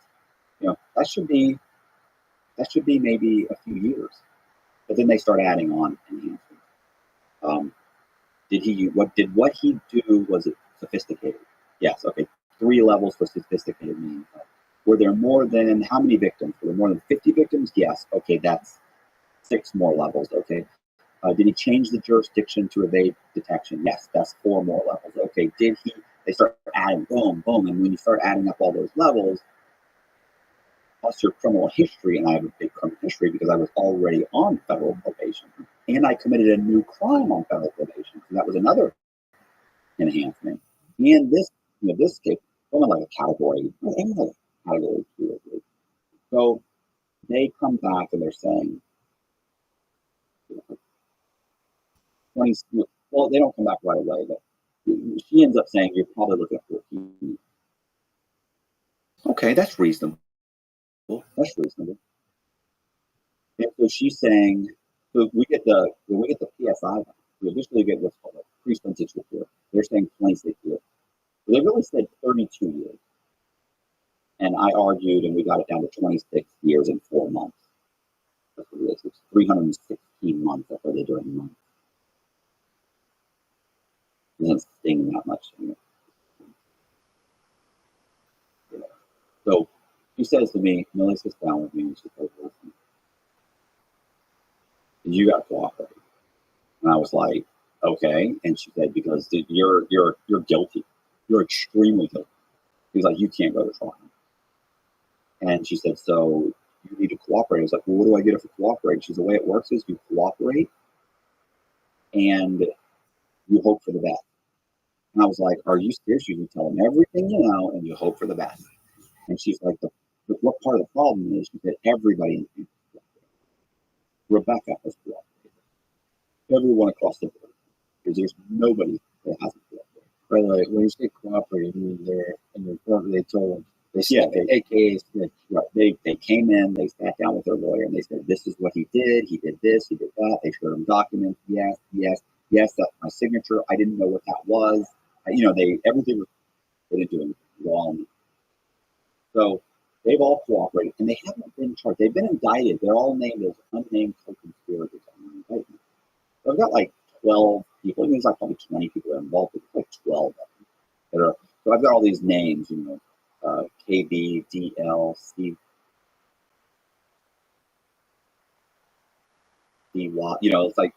That should be maybe a few years, but then they start adding on enhancements. What he do? Was it sophisticated? Yes. Okay. 3 levels for sophisticated meaning. Were there more than how many victims? Were there more than 50 victims? Yes. Okay, that's 6 more levels. Okay. Did he change the jurisdiction to evade detection? Yes, that's 4 more levels. Okay. They start adding boom, boom, and when you start adding up all those levels, plus your criminal history, and I have a big criminal history because I was already on federal probation, and I committed a new crime on federal probation. So that was another enhancement. And this case, only like a category 2 or 3. So they come back and they're saying 20. Well, they don't come back right away, but she ends up saying you're probably looking at 14. Okay, that's reasonable. That's reasonable. And so she's saying, so when we get the PSI, we initially get what's called a pre-sentence report. They're saying 26 years. So they really said 32 years. And I argued, and we got it down to 26 years and 4 months. That's what it is. It's 316 months. That's what they're doing months. It doesn't sting that much. So she says to me, Millie sits down with me and she says, listen, you got to cooperate. And I was like, okay. And she said, because you're guilty. you're extremely guilty. He's like, you can't go to trial. And she said, so you need to cooperate. I was like, well, what do I get if I cooperate? She said, the way it works is you cooperate and you hope for the best. And I was like, are you serious? You tell them everything you know and you hope for the best. And she's like, what part of the problem is that everybody, Rebecca has cooperated. Everyone across the board. Because there's nobody that hasn't cooperated. By the way, when you say cooperating, you mean they're in the court, they told them. They AKA snitch. Right. They came in, they sat down with their lawyer, and they said, this is what he did this, he did that. They showed them documents. Yes, that's my signature. I didn't know what that was. Everything was, they didn't do anything wrong. So they've all cooperated, and they haven't been charged. They've been indicted. They're all named as unnamed co-conspirators on the indictment. So I've got like 12 people. There's like probably 20 people that are involved, but like 12 of them that are. So I've got all these names, KB, DL, Steve, DY. It's like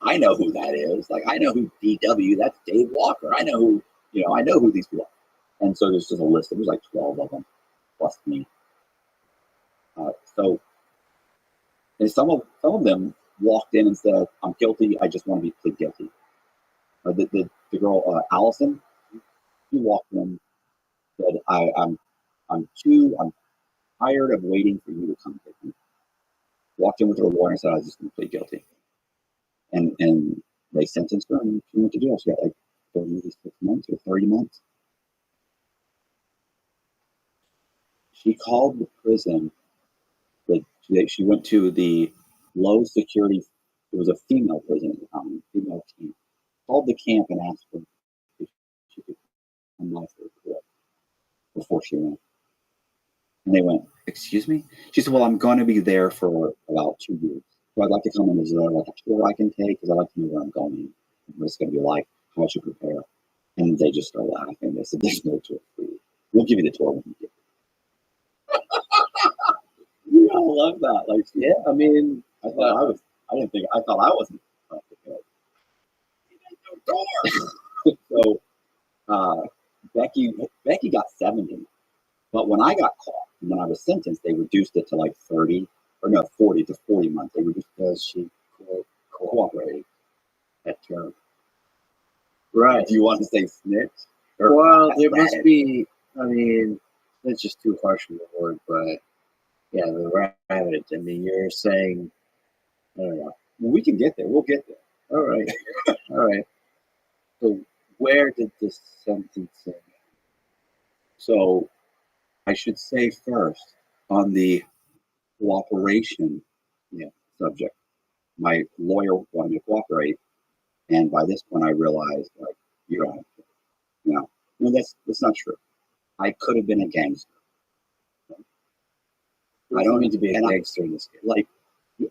I know who that is. Like I know who DW. That's Dave Walker. I know who these people are. And so there's just a list. There's like 12 of them plus me. And some of them walked in and said, "I'm guilty. I just want to be plead guilty." The girl Allison, she walked in, said, "I'm tired of waiting for you to come get me." Walked in with her lawyer and said, "I was just going to plead guilty." And they sentenced her and she went to jail. She got like 36 months or 30 months. She called the prison. She went to the low security. It was a female prison at the time, female camp. Called the camp and asked her if she could come life before she went. And they went, "Excuse me?" She said, "Well, I'm going to be there for about 2 years. So I'd like to come in. Is there like a tour I can take? Because I'd like to know where I'm going, what it's going to be like, how I should prepare." And they just started laughing. They said, "There's no tour for you. We'll give you the tour when you get there." I love that. Like, yeah, I mean, I thought I wasn't prepared. So Becky got 70. But when I got caught, and when I was sentenced, they reduced it to like 40 to 40 months. They reduced because she cooperated. That term. Right. Do you want to say snitch? Well, there must be, I mean, that's just too harsh of a word, but yeah, the rabbit. I mean, you're saying, I don't know. Well, we can get there. We'll get there. All right. All right. So where did this sentencing? So I should say first on the cooperation subject, my lawyer wanted to cooperate, and by this point I realized, like, you don't have to, no, that's not true. I could have been a gangster. I don't need to be a gangster in this case. Like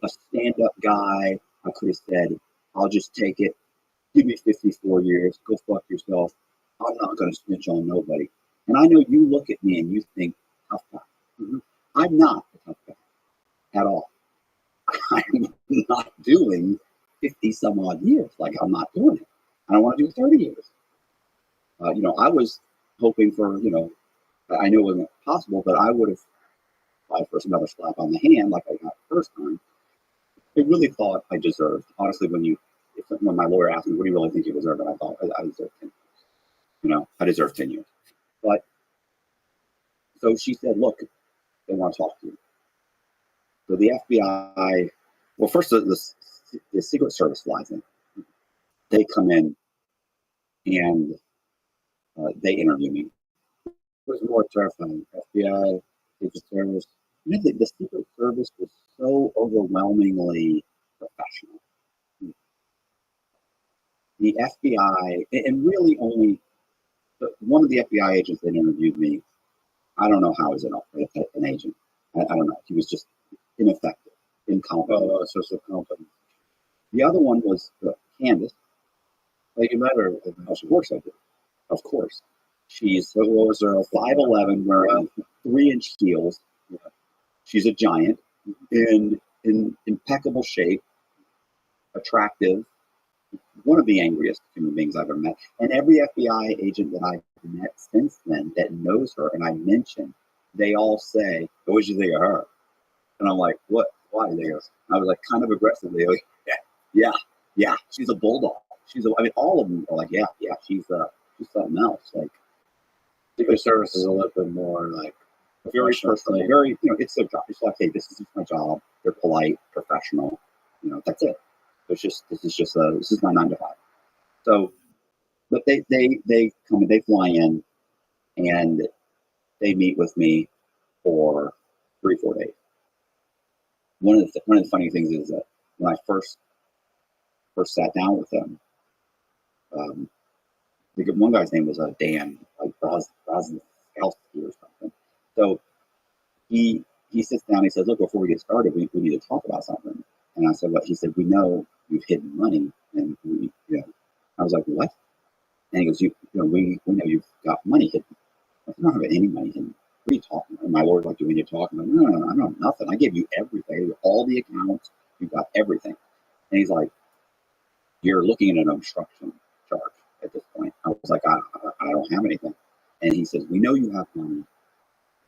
a stand-up guy, I could have said, "I'll just take it. Give me 54 years. Go fuck yourself. I'm not going to snitch on nobody." And I know you look at me and you think, tough guy. Mm-hmm. I'm not a tough guy at all. I'm not doing 50 some odd years. Like, I'm not doing it. I don't want to do 30 years. I was hoping for, I knew it wasn't possible, but I would have applied for another slap on the hand like I got the first time. I really thought I deserved. Honestly, when my lawyer asked me, "What do you really think you deserve?" And I thought I deserved 10 years. I deserved 10 years. But so she said, "Look, they want to talk to you." So the FBI, well, first the Secret Service flies in. They come in and they interview me. It was more terrifying. FBI, Secret Service. The Secret Service was so overwhelmingly professional. The FBI, and really only one of the FBI agents that interviewed me, I don't know how he's an agent. I don't know. He was just ineffective, incompetent. Social company. The other one was Candace. Like, you met her. Of course I did. Of course. She's, What was her? 5'11", wearing 3-inch heels. She's a giant, in impeccable shape, attractive, one of the angriest human beings I've ever met. And every FBI agent that I've met since then that knows her, and I mentioned, they all say, "What did you think of her?" And I'm like, "What? Why?" They go, I was like, kind of aggressively, like, yeah, she's a bulldog. I mean, all of them are like, yeah, she's something else. Like, Secret Service is a little bit more like very personal, very, it's their job. It's like, hey, this is my job. They're polite, professional. That's it. This is my 9 to 5. So, but they come and they fly in and they meet with me for 3-4 days. One of the funny things is that when I first sat down with them, one guy's name was Dan, like Brozowski or something. So he sits down. He says, "Look, before we get started, we need to talk about something." And I said, "What?" He said, "We know you've hidden money, and I was like, "What?" And he goes, "We know you've got money hidden." I don't have any money hidden. What are you talking about? And my lawyer like, "Do we need to talk?" I'm like, No, I don't have nothing. I gave you everything. I gave you all the accounts. You've got everything." And he's like, "You're looking at an obstruction charge at this point." I was like, I don't have anything. And he says, "We know you have money.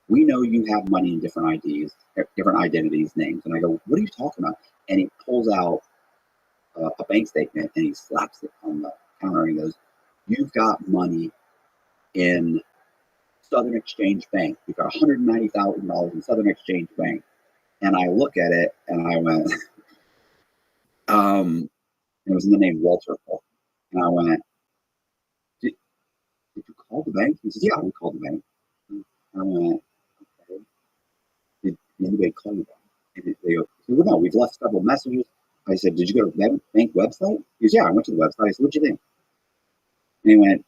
We know you have money in different IDs, different identities, names." And I go, "What are you talking about?" And he pulls out a bank statement and he slaps it on the counter and he goes, "You've got money in Southern Exchange Bank. You've got $190,000 in Southern Exchange Bank." And I look at it and I went, it was in the name Walter. And I went, did you call the bank? He says, "Yeah, we called the bank." And I went, "Okay. Did anybody call you back?" And they go, "Well, no, we've left several messages." I said, "Did you go to the bank website?" He goes, "Yeah, I went to the website." I said, "What'd you think?" And he went,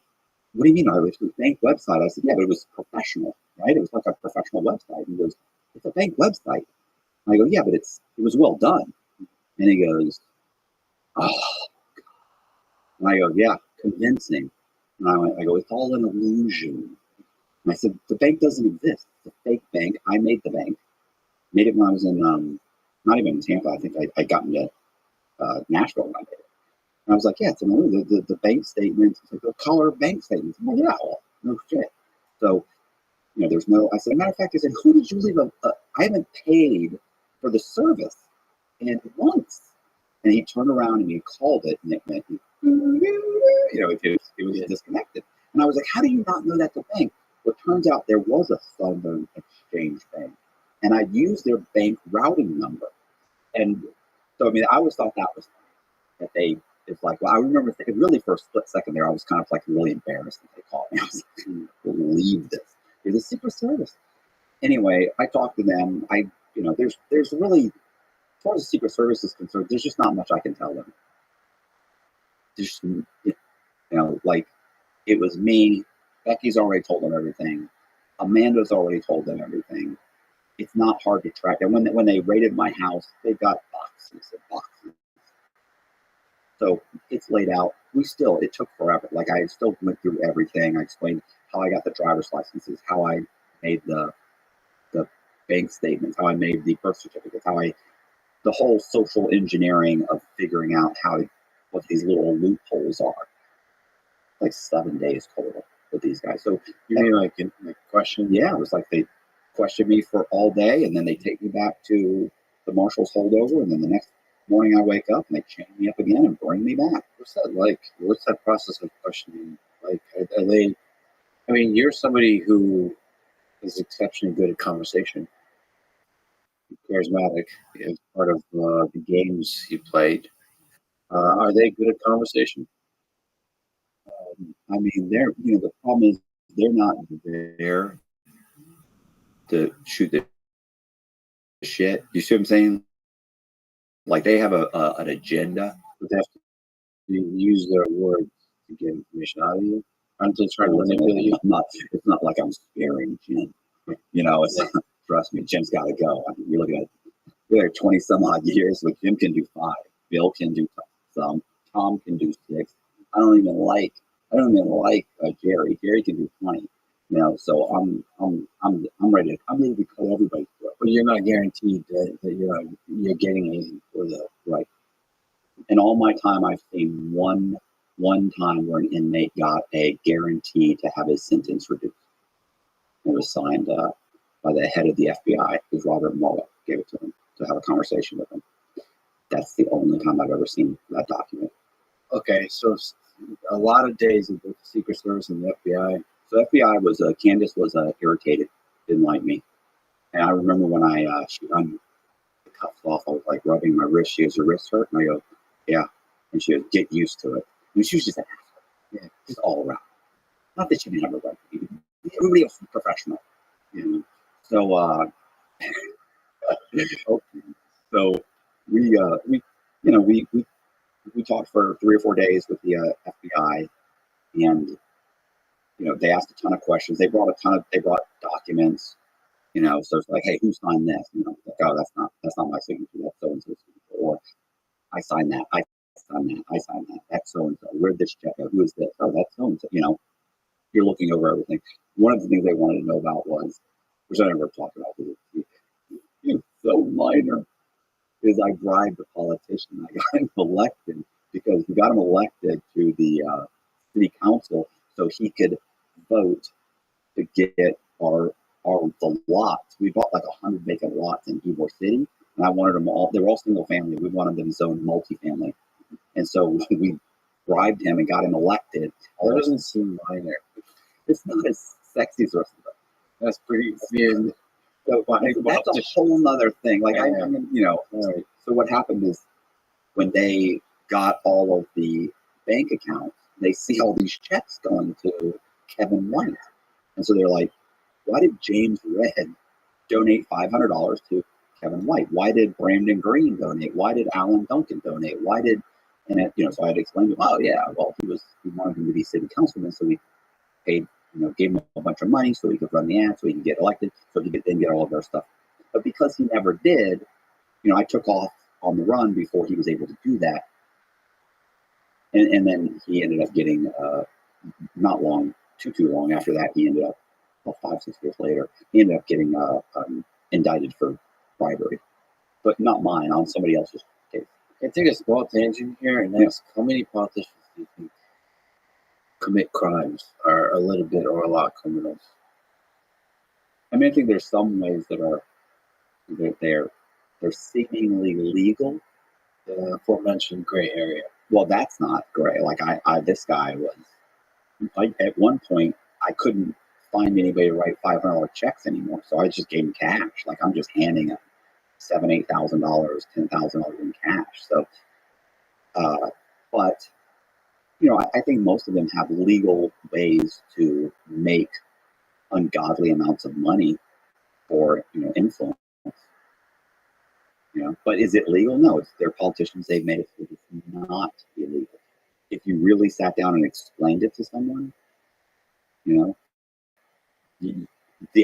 "What do you mean I went to the bank website?" I said, "Yeah, but it was professional, right? It was like a professional website." He goes, "It's a bank website." And I go, "Yeah, but it was well done." And he goes, "Oh." And I go, "Yeah, convincing." And I go, "It's all an illusion." And I said, "The bank doesn't exist. It's a fake bank. I made the bank. Made it when I was in, not even in Tampa. I think I got into Nashville when I did it." And I was like, "Yeah, it's an illusion. The bank statements, it's like the color bank statements." I'm like, "Yeah, well, no shit." So, there's no, I said, matter of fact, I said, "Who did you leave I haven't paid for the service in months." And he turned around and he called it and it went, it was disconnected. And I was like, "How do you not know that's a bank?" Well, it turns out there was a Southern Exchange Bank, and I used their bank routing number. And so, I mean, I always thought that was funny, that it's like, well, I remember really for a split second there, I was kind of like really embarrassed that they called me. I was like, "I can't believe this. You're the Secret Service." Anyway, I talked to them. There's really, as far as the Secret Service is concerned, there's just not much I can tell them. Just, like, it was me. Becky's already told them everything. Amanda's already told them everything. It's not hard to track. And when they raided my house, they got boxes and boxes. So it's laid out. It took forever. Like, I still went through everything. I explained how I got the driver's licenses, how I made the bank statements, how I made the birth certificates, the whole social engineering of figuring out what these little loopholes are. Like 7 days total with these guys. So you mean like in question? Yeah, it was like they questioned me for all day, and then they take me back to the marshal's holdover, and then the next morning I wake up and they chain me up again and bring me back. What's that like? What's that process of questioning? Like, are they? I mean, you're somebody who is exceptionally good at conversation, charismatic. It's part of the games you played. Are they good at conversation? I mean, the problem is they're not there to shoot the shit. You see what I'm saying? Like, they have an agenda. But they have to use their words to get information out of you. Aren't they trying to manipulate you? It's not like I'm sparing Jim. Trust me, Jim's got to go. I mean, you're looking at there 20 some odd years, but Jim can do 5. Bill can do some. Tom can do 6. I don't even like Jerry. Jerry can do 20. So I'm ready. I'm ready to cut everybody through. But you're not guaranteed that you're getting anything for the right. In all my time, I've seen one time where an inmate got a guarantee to have his sentence reduced. It was signed by the head of the FBI, who's Robert Mueller, gave it to him to have a conversation with him. That's the only time I've ever seen that document. Okay, so a lot of days of both the Secret Service and the FBI. So FBI was Candace was irritated, didn't like me, and I remember when she got the cuffs off, I was like rubbing my wrist. She goes, "Your wrist hurt?" And I go, "Yeah," and she goes, "Get used to it." And she was just an asshole, yeah, just all around. Not that she didn't have a right to be. Everybody else was professional, you know. So okay. So we talked for 3 or 4 days with the FBI, and they asked a ton of questions. They brought documents, so it's like, hey, who signed this? Like, oh, that's not my signature, that's so and so's signature. Or I signed that, I signed that, that's so and so. Where'd this check go? Who is this? Oh, that's so and so. You're looking over everything. One of the things they wanted to know about was, which I never talked about, it's so minor, is I bribed a politician. I got him elected because we got him elected to the city council so he could vote to get the lots. We bought like 100 vacant lots in Ybor City, and I wanted them all. They were all single family. We wanted them zoned multifamily, and so we bribed him and got him elected. That doesn't seem minor. It's not as sexy as that's pretty. Weird. So that's a whole nother thing. Like Right. So what happened is when they got all of the bank accounts, they see all these checks going to Kevin White, and so they're like, "Why did James Red donate $500 to Kevin White? Why did Brandon Green donate? Why did Alan Duncan donate? Why did?" And so I had to explain to him, "Oh yeah, well we wanted him to be city councilman, so we paid." Gave him a bunch of money so he could run the ad, so he could get elected, so he could then get all of our stuff. But because he never did, I took off on the run before he was able to do that. And then he ended up getting, not long, too long after that, he ended up, 5-6 years later, he ended up getting indicted for bribery. But not mine, on somebody else's case. I take a small tangent here and ask, how many politicians do you think commit crimes are a little bit or a lot criminals? I mean, I think there's some ways that they're seemingly legal. The aforementioned gray area. Well, that's not gray. Like this guy was. At one point, I couldn't find anybody to write $500 checks anymore, so I just gave him cash. Like I'm just handing him $7,000, $8,000, $10,000 in cash. So, but. I think most of them have legal ways to make ungodly amounts of money for, influence. But is it legal? No, they're politicians. They've made it so it's not illegal. If you really sat down and explained it to someone, the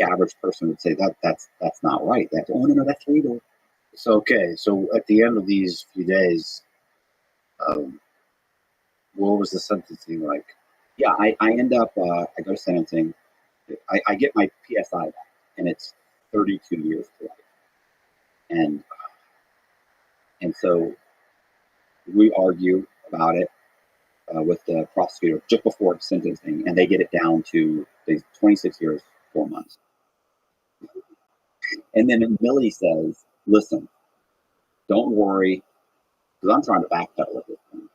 average person would say that's not right. No, that's legal. So at the end of these few days, what was the sentencing like? Yeah, I end up, I go to sentencing. I get my PSI back, and it's 32 years to life. And so we argue about it with the prosecutor just before sentencing, and they get it down to 26 years, 4 months. And then Millie says, listen, don't worry, because I'm trying to backpedal at this point.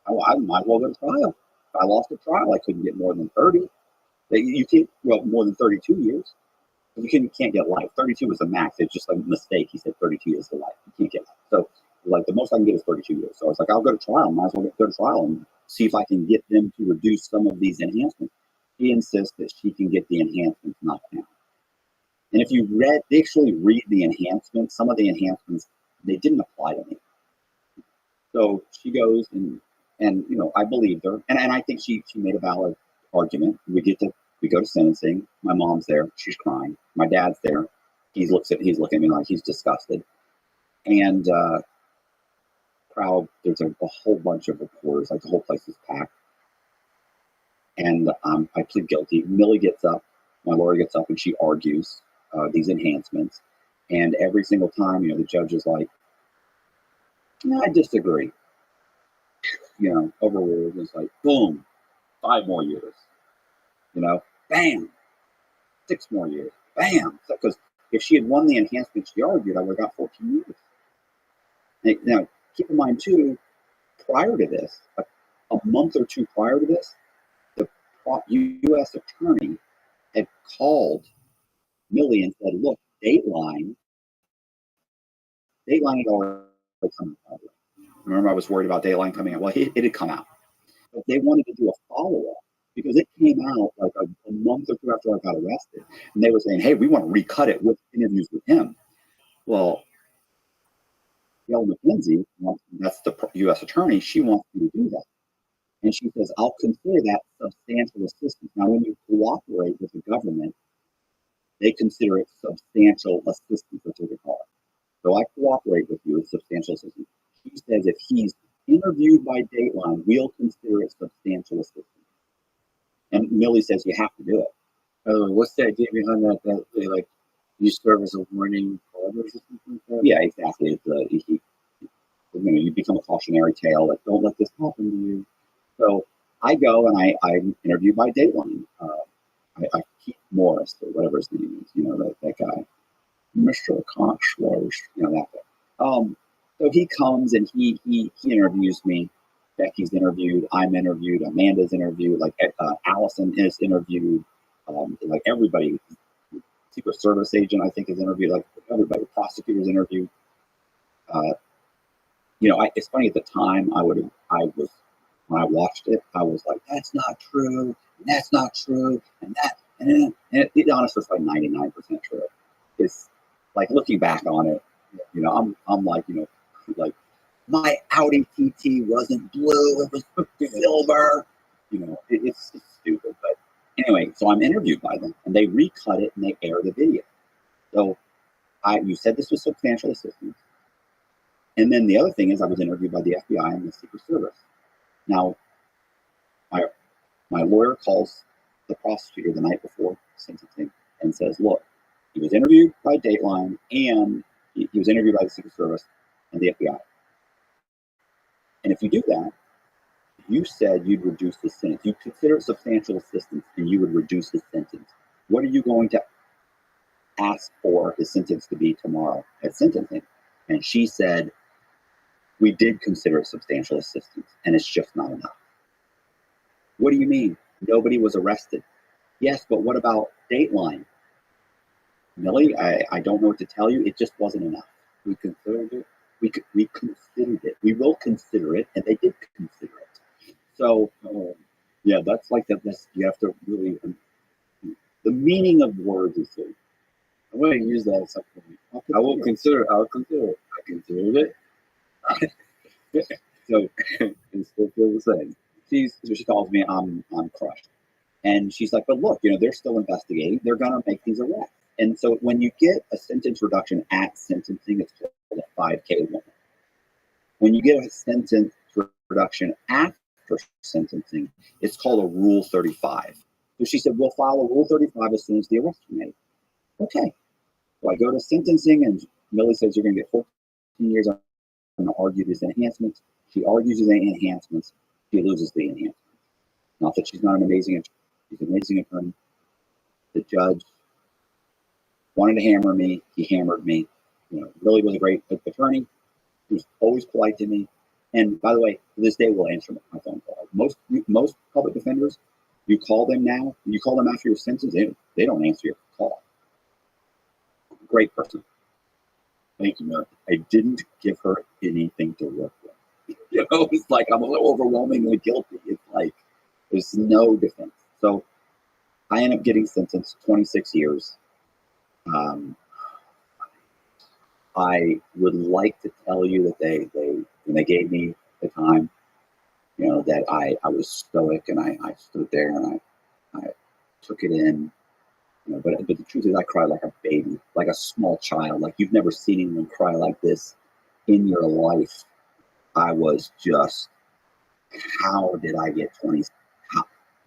I might as well go to trial. If I lost a trial, I couldn't get more than 30. You can't, more than 32 years. You can't get life. 32 was the max. It's just a mistake. He said 32 years to life. You can't get life. So, the most I can get is 32 years. So I was like, I'll go to trial. Might as well go to trial and see if I can get them to reduce some of these enhancements. He insists that she can get the enhancements knocked down. And if you actually read the enhancements, some of the enhancements, they didn't apply to me. So she goes and I believed her. And I think she made a valid argument. We go to sentencing. My mom's there. She's crying. My dad's there. He's looking at me like he's disgusted. And crowd, there's a whole bunch of reporters. Like the whole place is packed. And I plead guilty. Millie gets up. My lawyer gets up and she argues these enhancements. And every single time, the judge is like, no, I disagree. overruled. It's like, boom, 5 more years. Bam, 6 more years. Bam. Because if she had won the enhancement she argued, I would have got 14 years. Now, keep in mind, too, prior to this, a month or two prior to this, the U.S. attorney had called Millie and said, look, Dateline had already come out. Remember, I was worried about Dateline coming out. Well, it had come out. But they wanted to do a follow-up because it came out like a month or two after I got arrested. And they were saying, hey, we want to recut it with interviews with him. Well, Gail McKenzie, that's the U.S. attorney, she wants me to do that. And she says, I'll consider that substantial assistance. Now, when you cooperate with the government, they consider it substantial assistance, that's what they call it. So I cooperate with you with substantial assistance. She says if he's interviewed by Dateline, we'll consider it substantial assistance. And Millie says you have to do it. What's the idea behind that? That they you serve as a warning or something like that? Yeah, exactly. You become a cautionary tale. Like, don't let this happen to you. So I go and I'm interviewed by Dateline. I Keith Morris or whatever his name is. That guy, Mr. Conchlosh, that guy. So he comes and he interviews me. Becky's interviewed. I'm interviewed. Amanda's interviewed. Allison is interviewed. Everybody. Secret Service agent, I think, is interviewed. Everybody. Prosecutor's interviewed. It's funny at the time. When I watched it, I was like, "That's not true. And that's not true." And it honestly was 99% true. It's looking back on it. I'm like my Audi TT wasn't blue; it was silver. It's stupid, but anyway. So I'm interviewed by them, and they recut it and they air the video. So you said this was substantial assistance, and then the other thing is I was interviewed by the FBI and the Secret Service. Now, my lawyer calls the prosecutor the night before sentencing and says, "Look, he was interviewed by Dateline and he was interviewed by the Secret Service and the FBI. And if you do that, you said you'd reduce the sentence. You consider it substantial assistance and you would reduce the sentence. What are you going to ask for his sentence to be tomorrow at sentencing?" And she said, "We did consider it substantial assistance and it's just not enough." "What do you mean? Nobody was arrested." "Yes, but what about Dateline?" "Millie, I don't know what to tell you. It just wasn't enough. We considered it. We considered it. We will consider it, and they did consider it." So, yeah, that's this. You have to really. The meaning of words is. I'm going to use that at some point. I will consider it. I'll consider it. I considered it. So it's still the same. She calls me. I'm crushed, and she's like, "But look, they're still investigating. They're gonna make these arrests." And so when you get a sentence reduction at sentencing, it's called a 5K1. When you get a sentence reduction after sentencing, it's called a Rule 35. So she said, "We'll file a Rule 35 as soon as the arrest is made." Okay. So I go to sentencing, and Millie says, "You're going to get 14 years." I'm going to argue these enhancements. She argues the enhancements. She loses the enhancements. Not that she's not an amazing attorney. She's an amazing attorney. The judge wanted to hammer me. He hammered me. Millie was a great attorney. He was always polite to me. And by the way, to this day, will answer my phone call. Most public defenders, you call them now, you call them after your sentence, they don't answer your call. Great person. Thank you, Millie. I didn't give her anything to work with. It's like I'm a little overwhelmingly guilty. It's like there's no defense. So I end up getting sentenced 26 years. I would like to tell you that when they gave me the time, that I was stoic and I stood there and I took it in. But the truth is, I cried like a baby, like a small child. Like you've never seen anyone cry like this in your life. I was just, how did I get 20?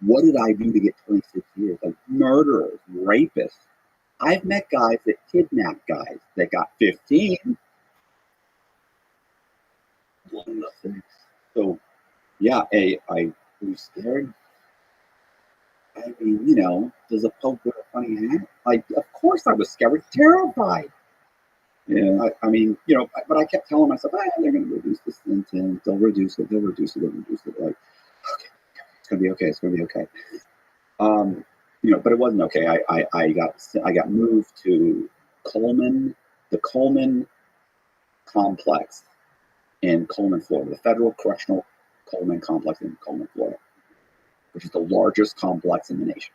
What did I do to get 26 years? Like murderers, rapists. I've met guys that kidnapped guys that got 15. So Yeah, I was scared. I mean, does a Pope wear a funny hat? Like, of course I was scared. I was terrified. Yeah, I mean, but I kept telling myself, they're going to reduce the sentence. They'll reduce it. They'll reduce it. They'll reduce it. Like, okay, it's going to be okay. It's going to be okay. But it wasn't okay. I got moved to Coleman, the Coleman complex in Coleman, Florida, the Federal Correctional Coleman Complex in Coleman, Florida, which is the largest complex in the nation,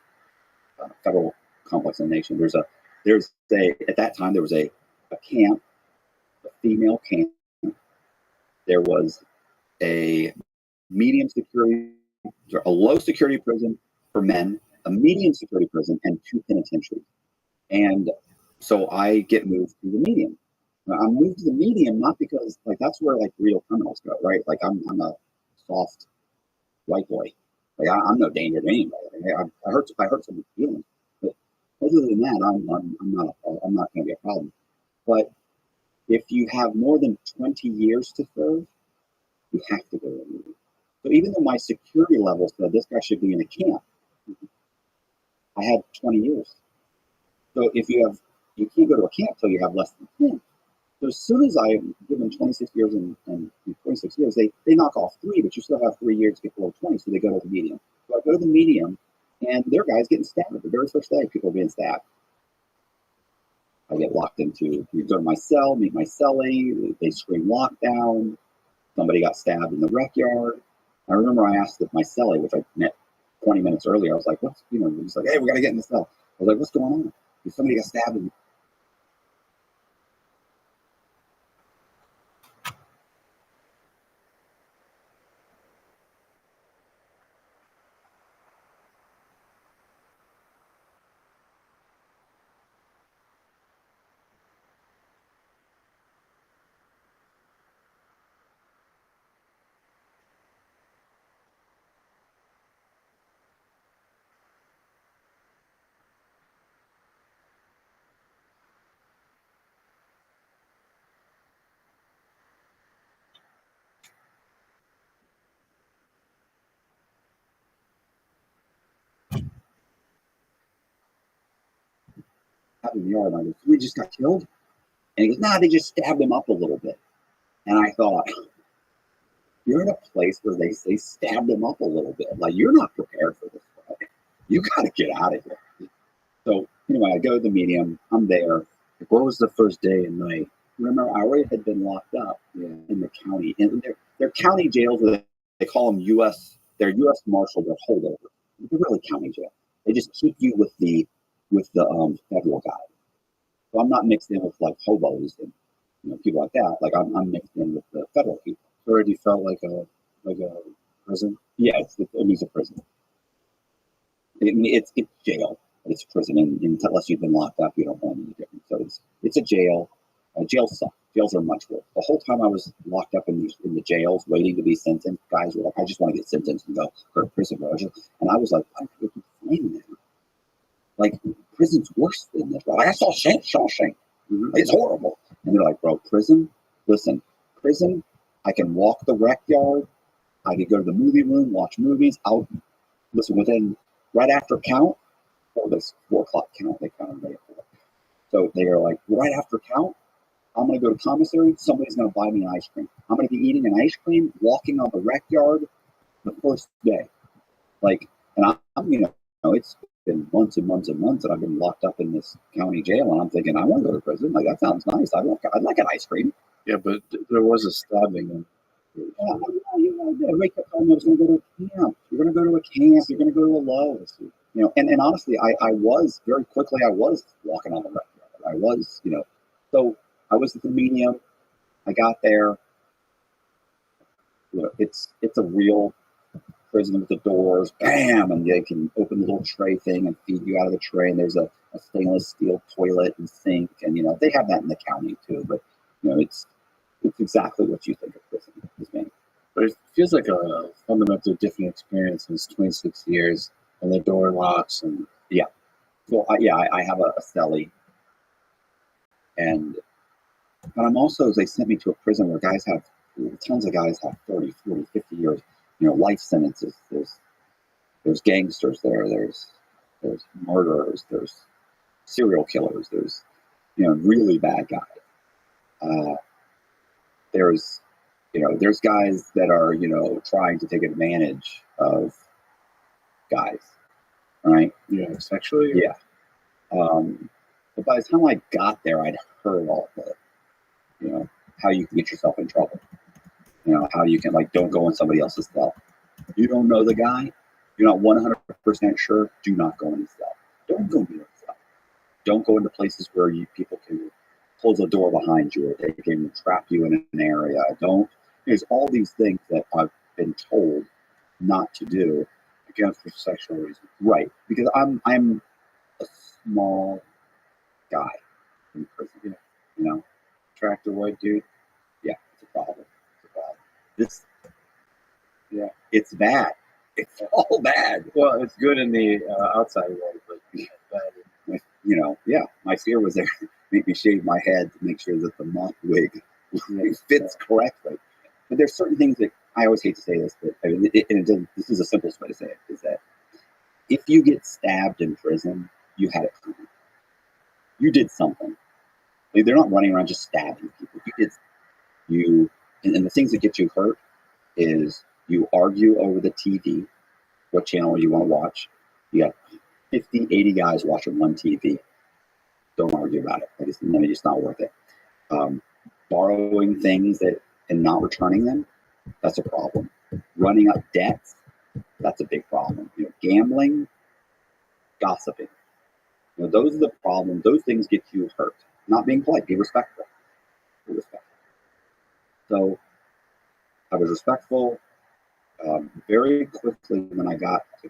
federal complex in the nation. At that time, there was a camp, a female camp. There was a medium security, a low security prison for men, a medium security prison, and 2 penitentiaries. And so I get moved to the medium. Now, I'm moved to the medium not because that's where real criminals go, right? Like I'm a soft white boy. Like I'm no danger to anybody. I hurt someone's feelings, but other than that, I'm not going to be a problem. But if you have more than 20 years to serve, you have to go to the medium. So even though my security level said this guy should be in a camp, I had 20 years. So you can't go to a camp till you have less than 10. So as soon as I am given 26 years and 26 years, they knock off 3, but you still have 3 years to get below 20, so they go to the medium. So I go to the medium, and there are guys getting stabbed. The very first day, people being stabbed. I get locked into, you go to my cell, meet my cellie, they scream lockdown. Somebody got stabbed in the rec yard. I remember I asked my cellie, which I met 20 minutes earlier, I was like, he's like, hey, we got to get in the cell. I was like, what's going on? Somebody got stabbed in the yard. And I go, we just got killed? And he goes, nah, they just stabbed him up a little bit. And I thought, you're in a place where they say stabbed him up a little bit. Like, you're not prepared for this. Right? You got to get out of here. So anyway, I go to the medium. I'm there. What was the first day and night? Remember, I already had been locked up in the county. And they're county jails. They call them they're U.S. Marshal, they're holdovers. They're really county jail. They just keep you with the federal guy. So I'm not mixed in with hobos and people like that. Like I'm mixed in with the federal people. It already felt like a prison. Yeah, it was a prison. It's jail. It's prison, and unless you've been locked up, you don't know any different. So it's a jail. Jails suck. Jails are much worse. The whole time I was locked up in the jails, waiting to be sentenced, guys were like, "I just want to get sentenced and go to prison." And I was like, "I can't find that. Like prison's worse than this." Like, I saw Shawshank. It's horrible. And they're like, "Bro, prison. Listen, prison. I can walk the rec yard. I could go to the movie room, watch movies. I'll listen right after count." Or this 4 o'clock count, they counted right after. So they are like, right after count, I'm going to go to commissary. Somebody's going to buy me an ice cream. I'm going to be eating an ice cream, walking on the rec yard the first day. And it's been months and months and months that I've been locked up in this county jail, and I'm thinking, I want to go to prison. Like, that sounds nice. I'd like an ice cream. Yeah, but there was a stabbing. Wake up home. I was going to go to a camp. You're going to go to a camp. You're going to go to a Lowe's. And honestly, I was very quickly. I was walking on the rec yard. I was, So I was at the medium. I got there. It's a real prison with the doors, bam, and they can open the little tray thing and feed you out of the tray. And there's a stainless steel toilet and sink, and they have that in the county too. But it's exactly what you think of prison is being. But it feels like a fundamentally different experience in 26 years, and the door locks, and yeah. So I have a cellie, and I'm also, they sent me to a prison where tons of guys have 30, 40, 50 years. life sentences. There's gangsters there. There's murderers. There's serial killers. There's really bad guys. There's guys that are trying to take advantage of guys, right? Yeah, sexually. Yeah. But by the time I got there, I'd heard all the, how you can get yourself in trouble. How you can don't go in somebody else's cell. You don't know the guy. You're not 100% sure. Do not go in his cell. Don't go near his cell. Don't go into places where people can close the door behind you, or they can trap you in an area. There's all these things that I've been told not to do. Again, for sexual reasons. Right, because I'm a small guy in prison. Attractive white dude. Yeah, it's a problem. It's bad. It's all bad. Well, it's good in the outside world, but it's bad. My fear was there to make me shave my head to make sure that the monk wig fits correctly. But there's certain things that I always hate to say this, but this is the simplest way to say it, is that if you get stabbed in prison, you had it coming. You did something. They're not running around just stabbing people. And the things that get you hurt is you argue over the TV, what channel you want to watch. You got 50, 80 guys watching one TV. Don't argue about it. It's not worth it. Borrowing things and not returning them, that's a problem. Running up debts, that's a big problem. Gambling, gossiping. Those are the problems. Those things get you hurt. Not being polite. Be respectful. So I was respectful. Very quickly when I got to